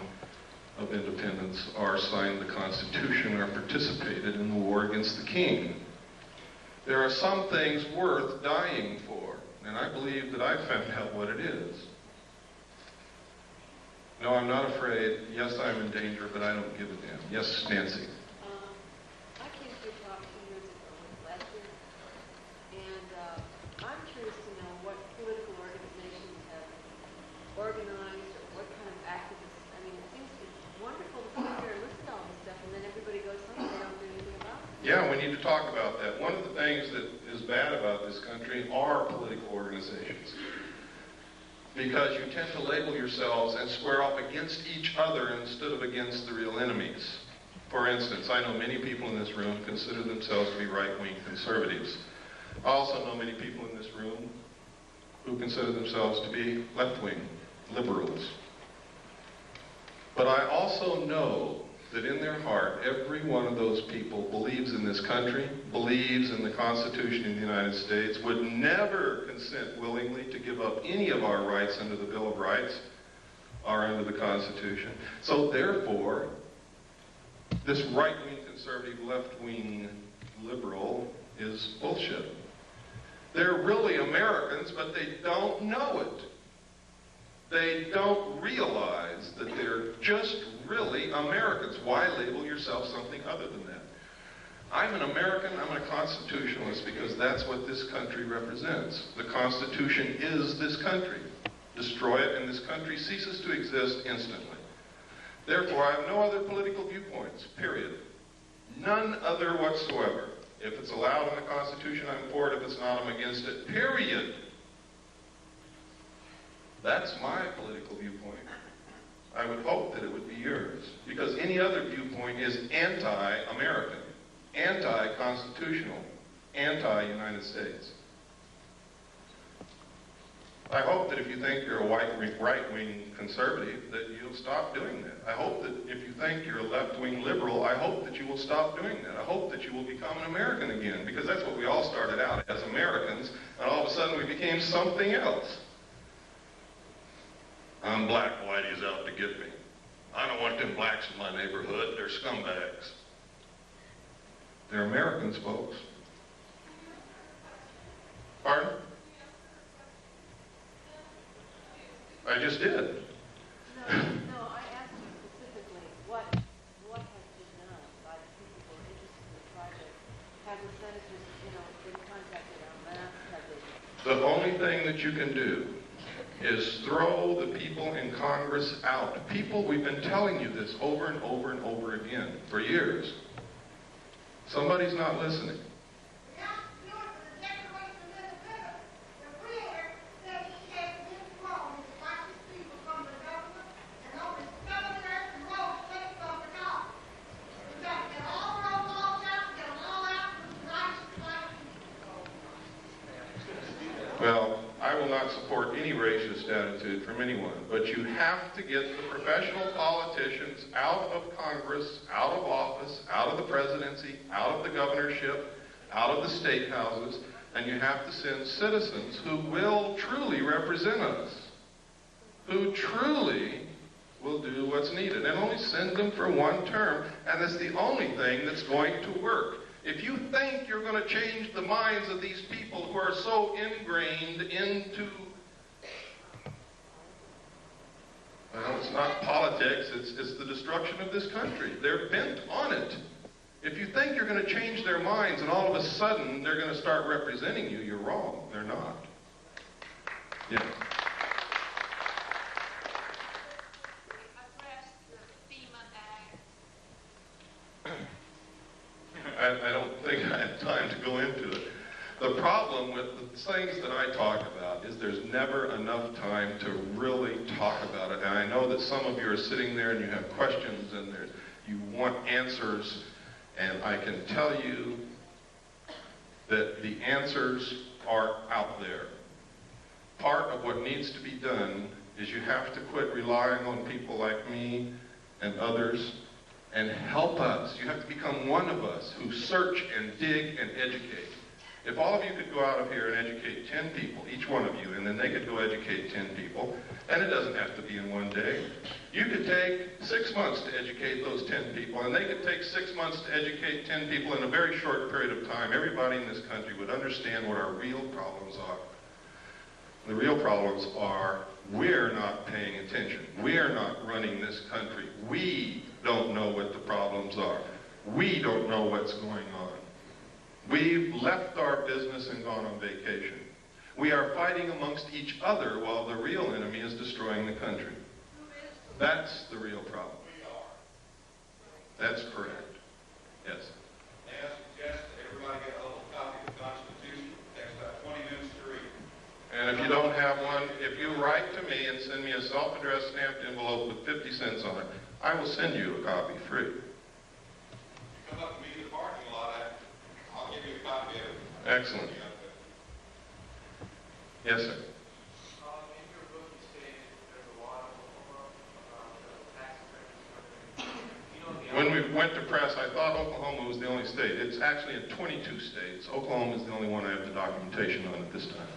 of Independence or signed the Constitution or participated in the war against the king. There are some things worth dying for. And I believe that I've found out what it is. No, I'm not afraid. Yes, I'm in danger, but I don't give a damn. Yes, Nancy. I came to your talk 2 years ago last year, and I'm curious to know what political organizations have organized or what kind of activists. I mean, it seems wonderful to sit there and listen to all this stuff, and then everybody goes home and they don't do anything about it. Yeah, we need to talk about that. One of the things that is bad about this country are political organizations. Because you tend to label yourselves and square up against each other instead of against the real enemies. For instance, I know many people in this room consider themselves to be right-wing conservatives. I also know many people in this room who consider themselves to be left-wing liberals. But I also know that in their heart, every one of those people believes in this country, believes in the Constitution of the United States, would never consent willingly to give up any of our rights under the Bill of Rights or under the Constitution. So therefore, this right-wing conservative, left-wing liberal is bullshit. They're really Americans, but they don't know it. They don't realize that they're just really Americans. Why label yourself something other than that? I'm an American, I'm a constitutionalist because that's what this country represents. The Constitution is this country. Destroy it and this country ceases to exist instantly. Therefore, I have no other political viewpoints, period. None other whatsoever. If it's allowed in the Constitution, I'm for it. If it's not, I'm against it, period. That's my political viewpoint. I would hope that it would be yours, because any other viewpoint is anti-American, anti-constitutional, anti-United States. I hope that if you think you're a right-wing conservative, that you'll stop doing that. I hope that if you think you're a left-wing liberal, I hope that you will stop doing that. I hope that you will become an American again, because that's what we all started out as, Americans, and all of a sudden we became something else. I'm black, whitey's out to get me. I don't want them blacks in my neighborhood, they're scumbags. They're Americans, folks. Pardon? I just did. No, I asked you specifically, what has been done by the people who are interested in the project? Have the senators, been contacted on that? The only thing that you can do is throw the people in Congress out. People, we've been telling you this over and over and over again for years. Somebody's not listening. Well, I will not support any racist attitude from anyone, but you have to get the professional politicians out of Congress, out of office, out of the presidency, out of the governorship, out of the state houses, and you have to send citizens who will truly represent us, who truly will do what's needed, and only send them for one term, and that's the only thing that's going to work. If you think you're going to change the minds of these people who are so ingrained into, well, it's not politics, it's the destruction of this country. They're bent on it. If you think you're going to change their minds and all of a sudden they're going to start representing you, you're wrong. They're not. Yeah. I don't think I have time to go into it. The problem with the things that I talk about is there's never enough time to really talk about it. And I know that some of you are sitting there and you have questions and you want answers. And I can tell you that the answers are out there. Part of what needs to be done is you have to quit relying on people like me and others and help us. You have to become one of us who search and dig and educate. If all of you could go out of here and educate 10 people, each one of you, and then they could go educate 10 people, and it doesn't have to be in one day. You could take 6 months to educate those 10 people, and they could take 6 months to educate 10 people in a very short period of time. Everybody in this country would understand what our real problems are. The real problems are we're not paying attention. We're not running this country. We don't know what the problems are. We don't know what's going on. We've left our business and gone on vacation. We are fighting amongst each other while the real enemy is destroying the country. That's the real problem. That's correct. Yes. May I suggest that everybody get a little copy of the Constitution? It takes about 20 minutes to read. And if you don't have one, if you write to me and send me a self-addressed stamped envelope with 50 cents on it, I will send you a copy free. Come up to me in the parking lot, I'll give you a copy of it. Excellent. Yes, sir. In your book, you stated there's a lot of about tax credits. When we went to press, I thought Oklahoma was the only state. It's actually in 22 states. Oklahoma is the only one I have the documentation on at this time.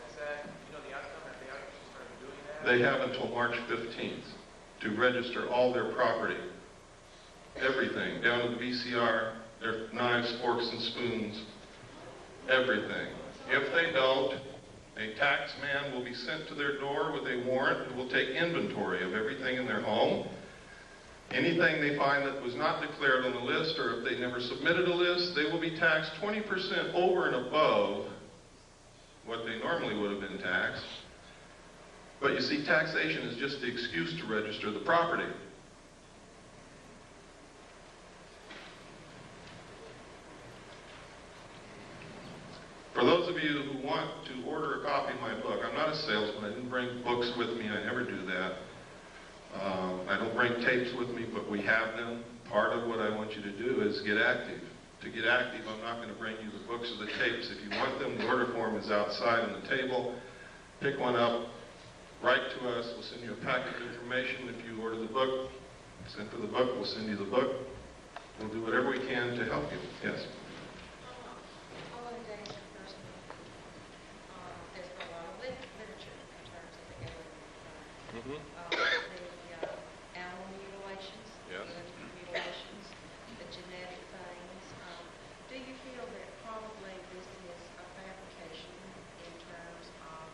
Is that, the outcome? Have they actually started doing that? They have until March 15th to register all their property, everything, down to the VCR, their knives, forks, and spoons, everything. If they don't, a tax man will be sent to their door with a warrant who will take inventory of everything in their home. Anything they find that was not declared on the list, or if they never submitted a list, they will be taxed 20% over and above what they normally would have been taxed. But you see, taxation is just the excuse to register the property. For those of you who want to order a copy of my book, I'm not a salesman. I didn't bring books with me. I never do that. I don't bring tapes with me, but we have them. Part of what I want you to do is get active. To get active, I'm not going to bring you the books or the tapes. If you want them, the order form is outside on the table. Pick one up, write to us. We'll send you a packet of information. If you order the book, send for the book, we'll send you the book. We'll do whatever we can to help you. Yes? The animal mutilations, Yes. human mutilations, the genetic things. Do you feel that probably this is a fabrication in terms of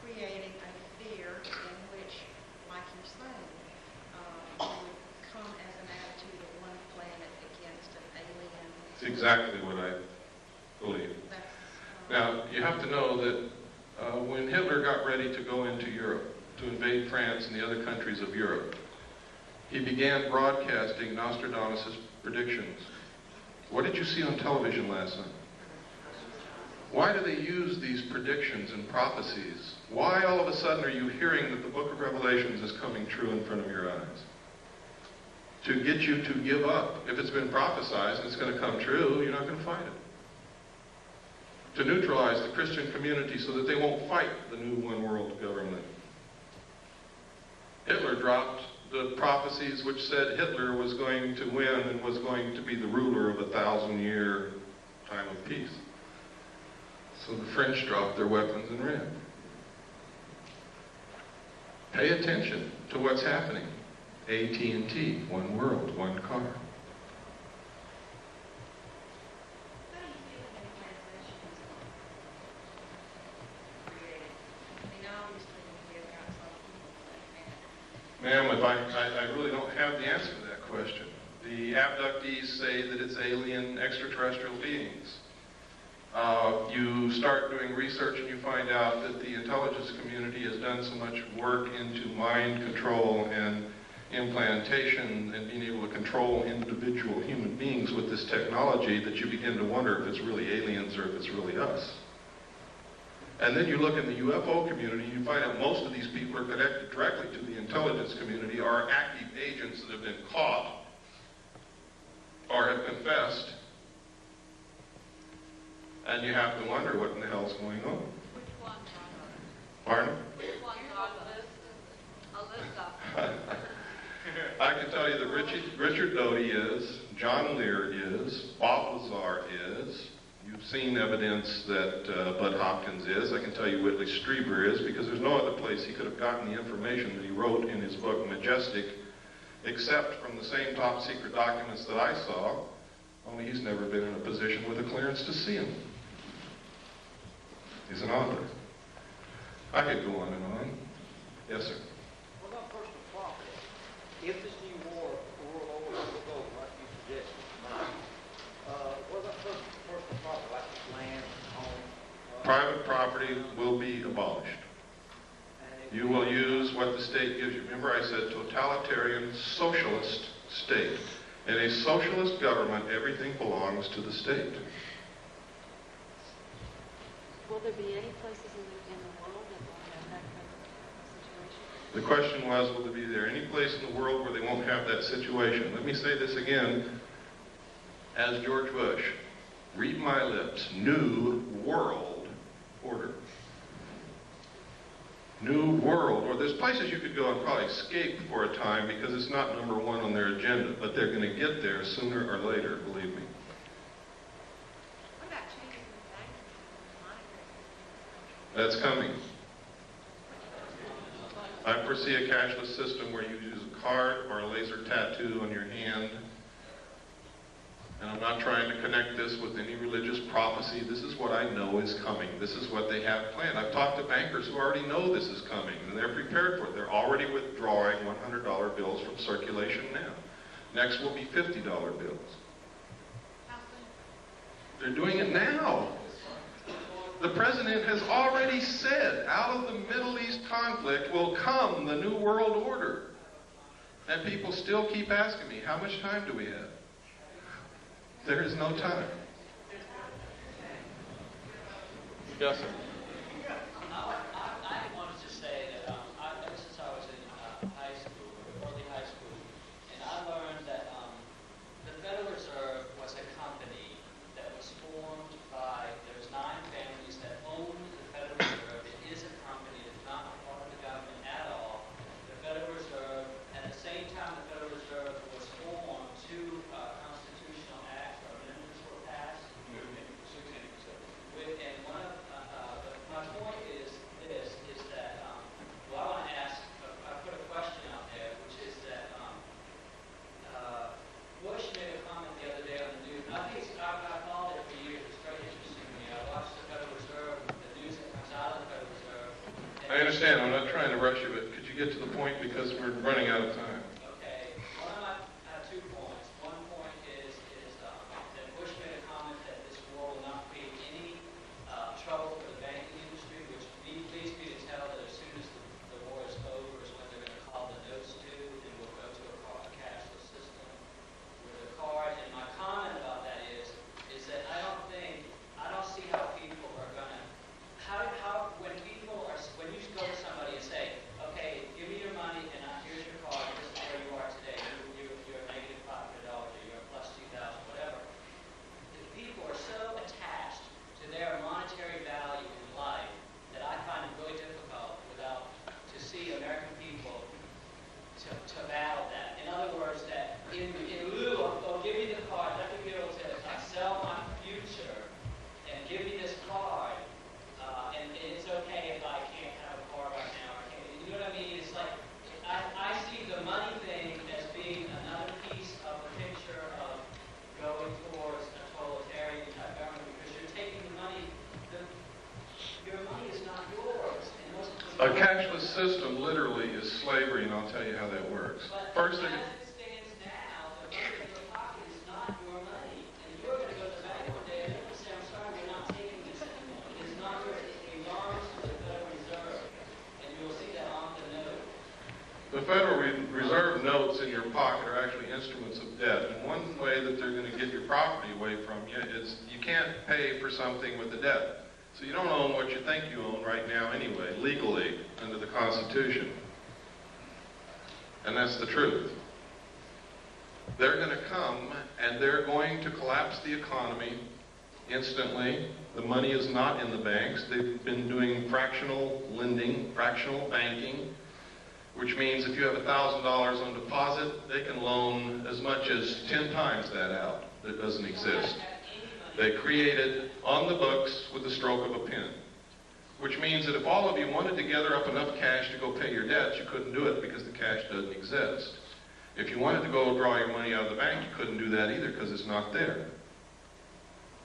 creating a fear in which, like you're saying, would come as an attitude of one planet against an alien? It's exactly what I believe. Now, you have to know that when Hitler got ready to go into Europe, to invade France and the other countries of Europe, he began broadcasting Nostradamus' predictions. What did you see on television last night? Why do they use these predictions and prophecies? Why all of a sudden are you hearing that the book of Revelations is coming true in front of your eyes? To get you to give up. If it's been prophesied and it's going to come true, you're not going to fight it. To neutralize the Christian community so that they won't fight the new one world government. Hitler dropped the prophecies which said Hitler was going to win and was going to be the ruler of a 1,000-year time of peace. So the French dropped their weapons and ran. Pay attention to what's happening. AT&T, one world, one car. Ma'am, I really don't have the answer to that question. The abductees say that it's alien extraterrestrial beings. You start doing research and you find out that the intelligence community has done so much work into mind control and implantation and being able to control individual human beings with this technology that you begin to wonder if it's really aliens or if it's really us. And then you look in the UFO community, you find out most of these people are connected directly to the intelligence community, are active agents that have been caught or have confessed. And you have to wonder what in the hell's going on. Which one, John? Pardon? Which one's on the list? A list of. I can tell you that Richard Doty is, John Lear is, Bob Lazar is. You've seen evidence that Bud Hopkins is. I can tell you Whitley Strieber is, because there's no other place he could have gotten the information that he wrote in his book, Majestic, except from the same top secret documents that I saw, only he's never been in a position with a clearance to see them. He's an author. I could go on and on. Yes, sir. What about personal property? If this new war, world over, will go like you suggested tonight, what about personal property, like land, home? Private property will be abolished. You will use what the state gives you. Remember I said totalitarian socialist state. In a socialist government, everything belongs to the state. Will there be any places in the world that will have that kind of situation? The question was, will there be any place in the world where they won't have that situation? Let me say this again, as George Bush. Read my lips. New world order. New world, or there's places you could go and probably escape for a time because it's not number one on their agenda, but they're going to get there sooner or later, believe me. What about changes in banking? That's coming. I foresee a cashless system where you use a card or a laser tattoo on your hand, And I'm not trying to connect this with any religious prophecy. This is what I know is coming. This is what they have planned. I've talked to bankers who already know this is coming, and they're prepared for it. They're already withdrawing $100 bills from circulation now. Next will be $50 bills. They're doing it now. The president has already said, out of the Middle East conflict will come the New World Order. And people still keep asking me, how much time do we have? There is no time. Yes, sir. I wanted to say that ever since I was in high school, early high school, and I learned that the Federal Reserve was a company that was formed by, there's 9 families that owned the Federal Reserve. It is a company, it's not a part of the government at all. The Federal Reserve, at the same time the Federal Reserve was formed, 2 constitutional acts or amendments were passed. And one of, my point is this, is that, well, I want to ask, I put a question out there, which is that Bush made a comment the other day on the news, and I think I've followed it for years, it's very interesting to me. I watched the Federal Reserve, the news that comes out of the Federal Reserve. I understand, I'm not trying to rush you, but could you get to the point because we're running out of time? Okay, one of my 2 points. One point is that Bush made a comment that this war will not create any trouble for the banking industry, which leads me to tell that as soon as the war is over is when they're going to call the notes due, and we'll go to a cashless system with a card. And my comment about that is that I don't see how people are going to, when you go to somebody and say, okay, give me your money and here's your card, this is where you are today, you're a negative $500 or you're a plus 2,000, whatever. The people are so attached to their monetary value in life that I find it really difficult to see American people to battle that. In other words, that in lieu of give me the card, let me be able to sell my future and give me this card, and it's okay if I can't have a card right now. You know what I mean? It's like, I see the money thing as being another piece of the picture of going towards a totalitarian type government, because you're taking the money, your money is not yours. A cashless system literally is slavery, and I'll tell you how that works. First, as it stands now, the money in your pocket is not your money. And you're going to go to the bank one day and they're going to say, I'm sorry, we're not taking this anymore. It's not yours. It belongs to the Federal Reserve. And you'll see that on the note. the Federal Reserve notes in your pocket are actually instruments of debt. And one way that they're going to get your property away from you is you can't pay for something with a debt. So you don't own what you think you own right now anyway, legally, under the Constitution. And that's the truth. They're going to come and they're going to collapse the economy instantly. The money is not in the banks. They've been doing fractional lending, fractional banking, which means if you have $1,000 on deposit, they can loan as much as 10 times that out. That doesn't exist. They created on the books with the stroke of a pen, which means that if all of you wanted to gather up enough cash to go pay your debts, you couldn't do it because the cash doesn't exist. If you wanted to go draw your money out of the bank, you couldn't do that either because it's not there.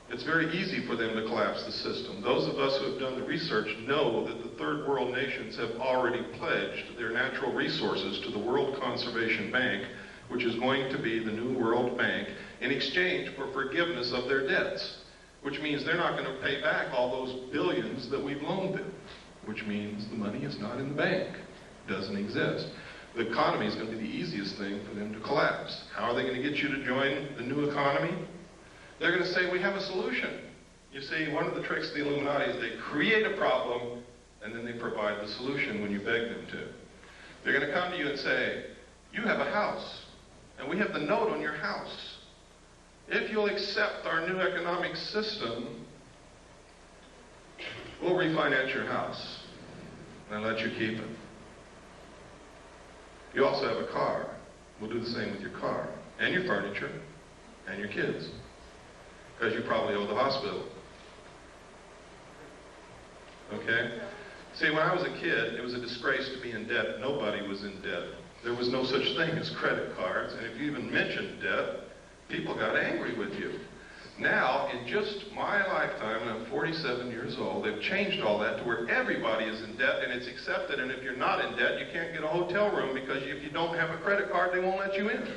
It's very easy for them to collapse the system. Those of us who have done the research know that the third world nations have already pledged their natural resources to the World Conservation Bank, which is going to be the new World Bank, in exchange for forgiveness of their debts, which means they're not going to pay back all those billions that we've loaned them, which means the money is not in the bank, doesn't exist. The economy is going to be the easiest thing for them to collapse. How are they going to get you to join the new economy? They're going to say, we have a solution. You see, one of the tricks of the Illuminati is they create a problem and then they provide the solution when you beg them to. They're going to come to you and say, you have a house and we have the note on your house. If you'll accept our new economic system, we'll refinance your house and let you keep it. You also have a car. We'll do the same with your car and your furniture and your kids, because you probably owe the hospital. Okay? See, when I was a kid, it was a disgrace to be in debt. Nobody was in debt. There was no such thing as credit cards, and if you even mentioned debt, People got angry with you. Now, in just my lifetime, and I'm 47 years old, they've changed all that to where everybody is in debt, and it's accepted, and if you're not in debt, you can't get a hotel room because if you don't have a credit card, they won't let you in.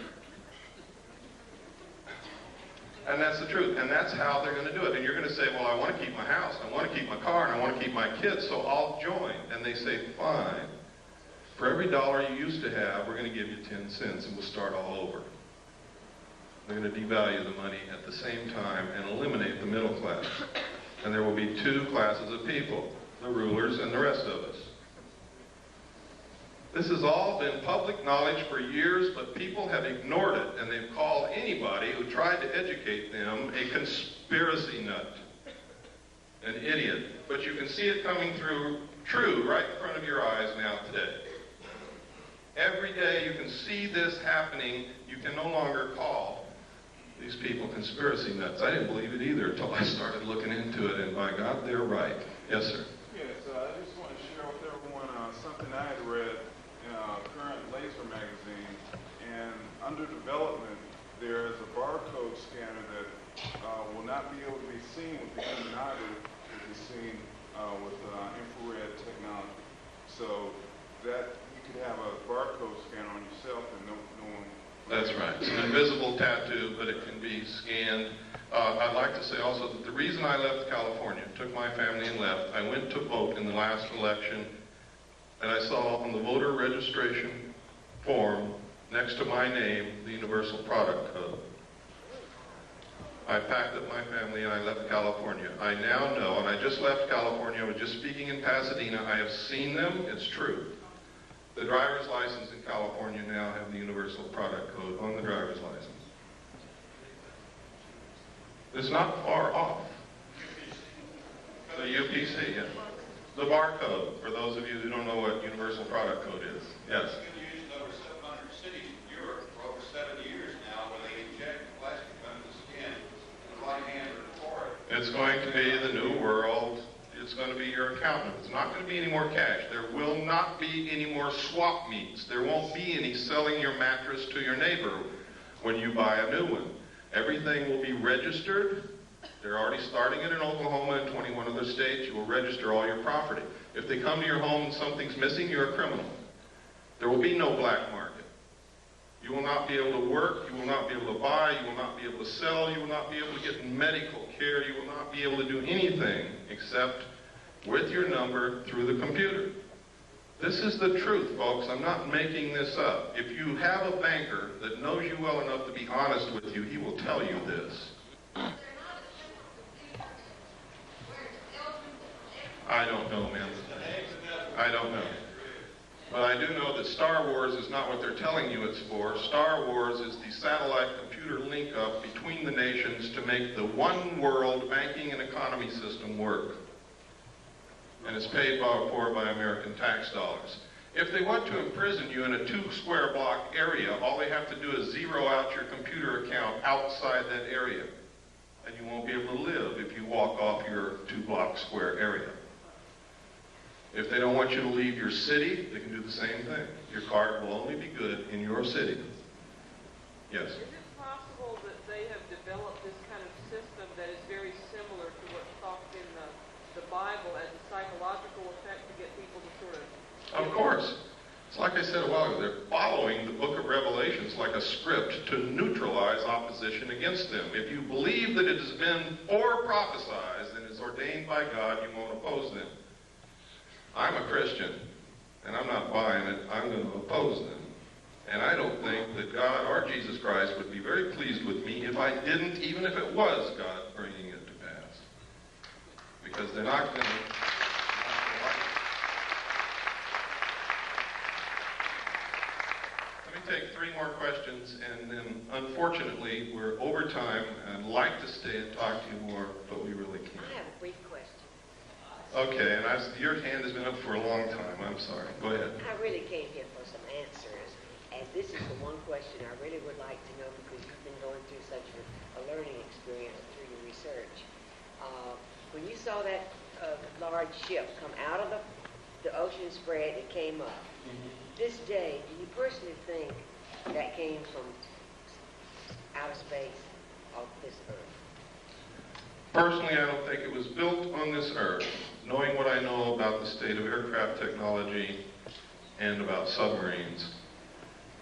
And that's the truth, and that's how they're going to do it. And you're going to say, well, I want to keep my house, I want to keep my car, and I want to keep my kids, so I'll join. And they say, fine. For every dollar you used to have, we're going to give you 10 cents, and we'll start all over. They're going to devalue the money at the same time and eliminate the middle class. And there will be two classes of people, the rulers and the rest of us. This has all been public knowledge for years, but people have ignored it, and they've called anybody who tried to educate them a conspiracy nut, an idiot. But you can see it coming through true right in front of your eyes now today. Every day you can see this happening. You can no longer call these people conspiracy nuts. I didn't believe it either until I started looking into it, and by God, they're right. Yes, sir. Yes, I just want to share with everyone something I had read in a current laser magazine, and under development, there is a barcode scanner that will not be able to be seen with the human eye, but will be seen with infrared technology. So that you could have a barcode scanner on yourself and no one. That's right. It's an invisible tattoo, but it can be scanned. I'd like to say also that the reason I left California, took my family and left, I went to vote in the last election, and I saw on the voter registration form, next to my name, the Universal Product Code. I packed up my family and I left California. I now know, and I just left California, I was just speaking in Pasadena, I have seen them, it's true. The driver's license in California now have the Universal Product Code on the driver's license. It's not far off. The UPC, yes. The barcode, for those of you who don't know what Universal Product Code is. Yes? It's been used in over 700 cities in Europe for over 70 years now, where they inject plastic under the skin in the right hand or the forehead. It's going to be the new world. It's going to be your accountant. It's not going to be any more cash. There will not be any more swap meets. There won't be any selling your mattress to your neighbor when you buy a new one. Everything will be registered. They're already starting it in Oklahoma and 21 other states. You will register all your property. If they come to your home and something's missing, you're a criminal. There will be no black market. You will not be able to work. You will not be able to buy. You will not be able to sell. You will not be able to get medical care. You will not be able to do anything except with your number through the computer. This is the truth, folks. I'm not making this up. If you have a banker that knows you well enough to be honest with you, he will tell you this. I don't know, man. I don't know. But I do know that Star Wars is not what they're telling you it's for. Star Wars is the satellite computer link-up between the nations to make the one world banking and economy system work. And it's paid for by American tax dollars. If they want to imprison you in a 2-square block area, all they have to do is zero out your computer account outside that area. And you won't be able to live if you walk off your 2-block square area. If they don't want you to leave your city, they can do the same thing. Your card will only be good in your city. Yes? Is it possible that they have developed this kind of system that is very similar to what's talked in the Bible as a psychological effect to get people to sort of... Of course. It's like I said a while ago, they're following the book of Revelations like a script to neutralize opposition against them. If you believe that it has been prophesied and is ordained by God, you won't oppose them. I'm a Christian, and I'm not buying it. I'm going to oppose them. And I don't think that God or Jesus Christ would be very pleased with me if I didn't, even if it was God bringing it to pass. Because they're not going to like it. Let me take 3 more questions, and then unfortunately we're over time. I'd like to stay and talk to you more, but we really can't. I have a brief question. Okay, and your hand has been up for a long time. I'm sorry. Go ahead. I really came here for some answers, and this is the one question I really would like to know because you've been going through such a learning experience through your research. When you saw that large ship come out of the ocean spread, it came up. This day, do you personally think that came from outer space? of this earth? Personally, I don't think it was built on this earth. Knowing what I know about the state of aircraft technology and about submarines.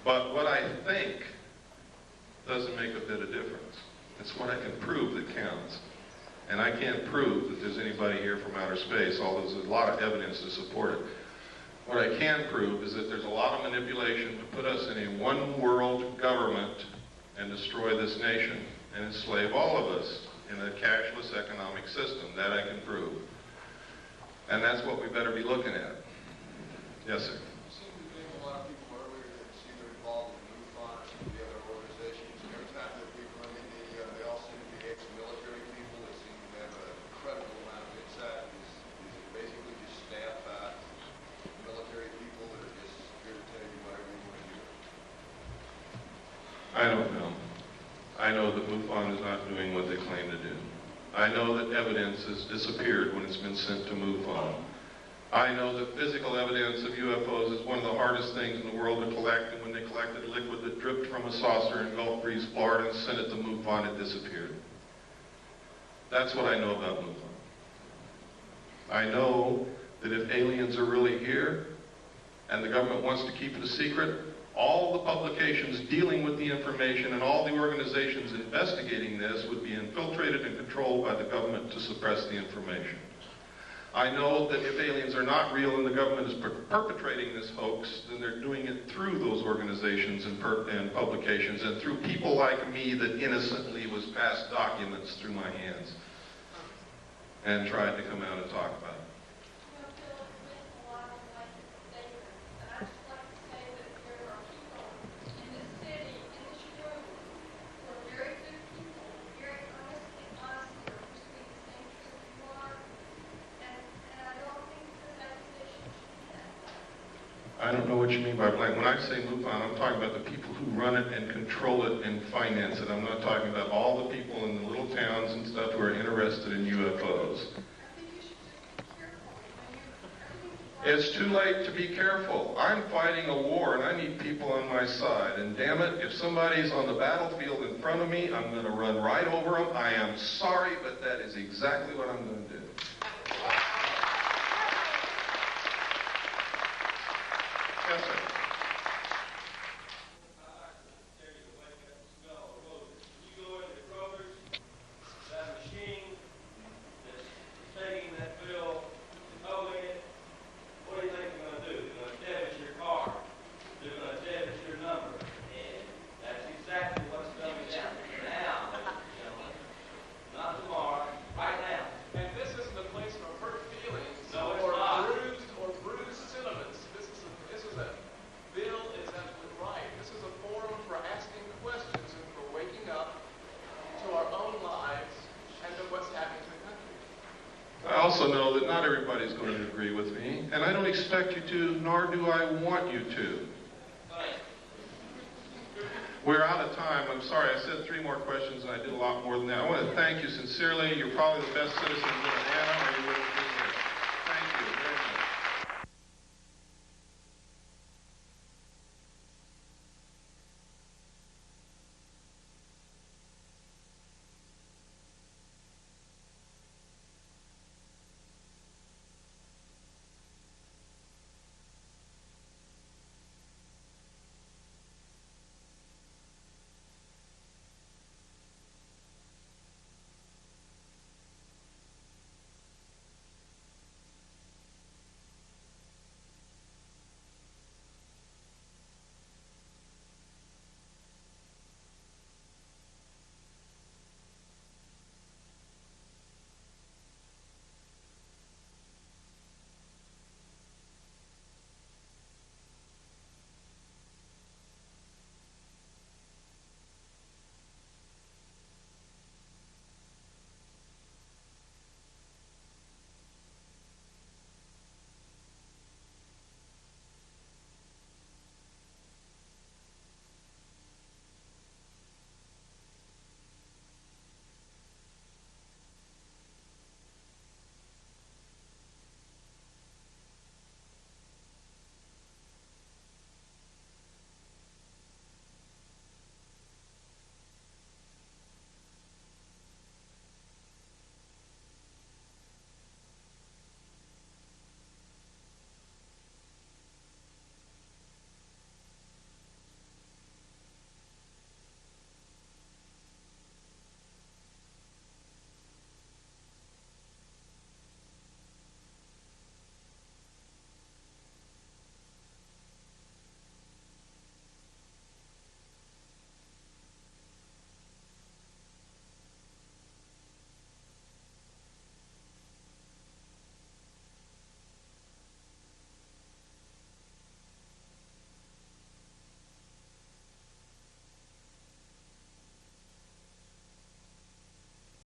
But what I think doesn't make a bit of difference. It's what I can prove that counts. And I can't prove that there's anybody here from outer space, although there's a lot of evidence to support it. What I can prove is that there's a lot of manipulation to put us in a one-world government and destroy this nation and enslave all of us in a cashless economic system. That I can prove. And that's what we better be looking at. Yes, sir. You seem to be getting a lot of people earlier that seem to be involved in MUFON and the other organizations. And every time that we run into, they all seem to be ex-military people that seem to have an incredible amount of insight. Is it basically just staff military people that are just here to tell you whatever you want to hear? I don't know. I know that MUFON is not doing what they claim to do. I know that evidence has disappeared when it's been sent to MUFON. I know that physical evidence of UFOs is one of the hardest things in the world to collect, and when they collected liquid that dripped from a saucer in Gulf Breeze, Florida, and sent it to MUFON, it disappeared. That's what I know about MUFON. I know that if aliens are really here, and the government wants to keep it a secret, all the publications dealing with the information and all the organizations investigating this would be infiltrated and controlled by the government to suppress the information. I know that if aliens are not real and the government is perpetrating this hoax, then they're doing it through those organizations and publications and through people like me that innocently was passed documents through my hands and tried to come out and talk about it. I don't know what you mean by blank. When I say MUFON, I'm talking about the people who run it and control it and finance it. I'm not talking about all the people in the little towns and stuff who are interested in UFOs. It's too late to be careful. I'm fighting a war and I need people on my side. And damn it, if somebody's on the battlefield in front of me, I'm going to run right over them. I am sorry, but that is exactly what I'm going to do. Yes, sir. I also know that not everybody's going to agree with me, and I don't expect you to, nor do I want you to. We're out of time. I'm sorry, I said 3 more questions, and I did a lot more than that. I want to thank you sincerely. You're probably the best citizens in Atlanta, or you wouldn't be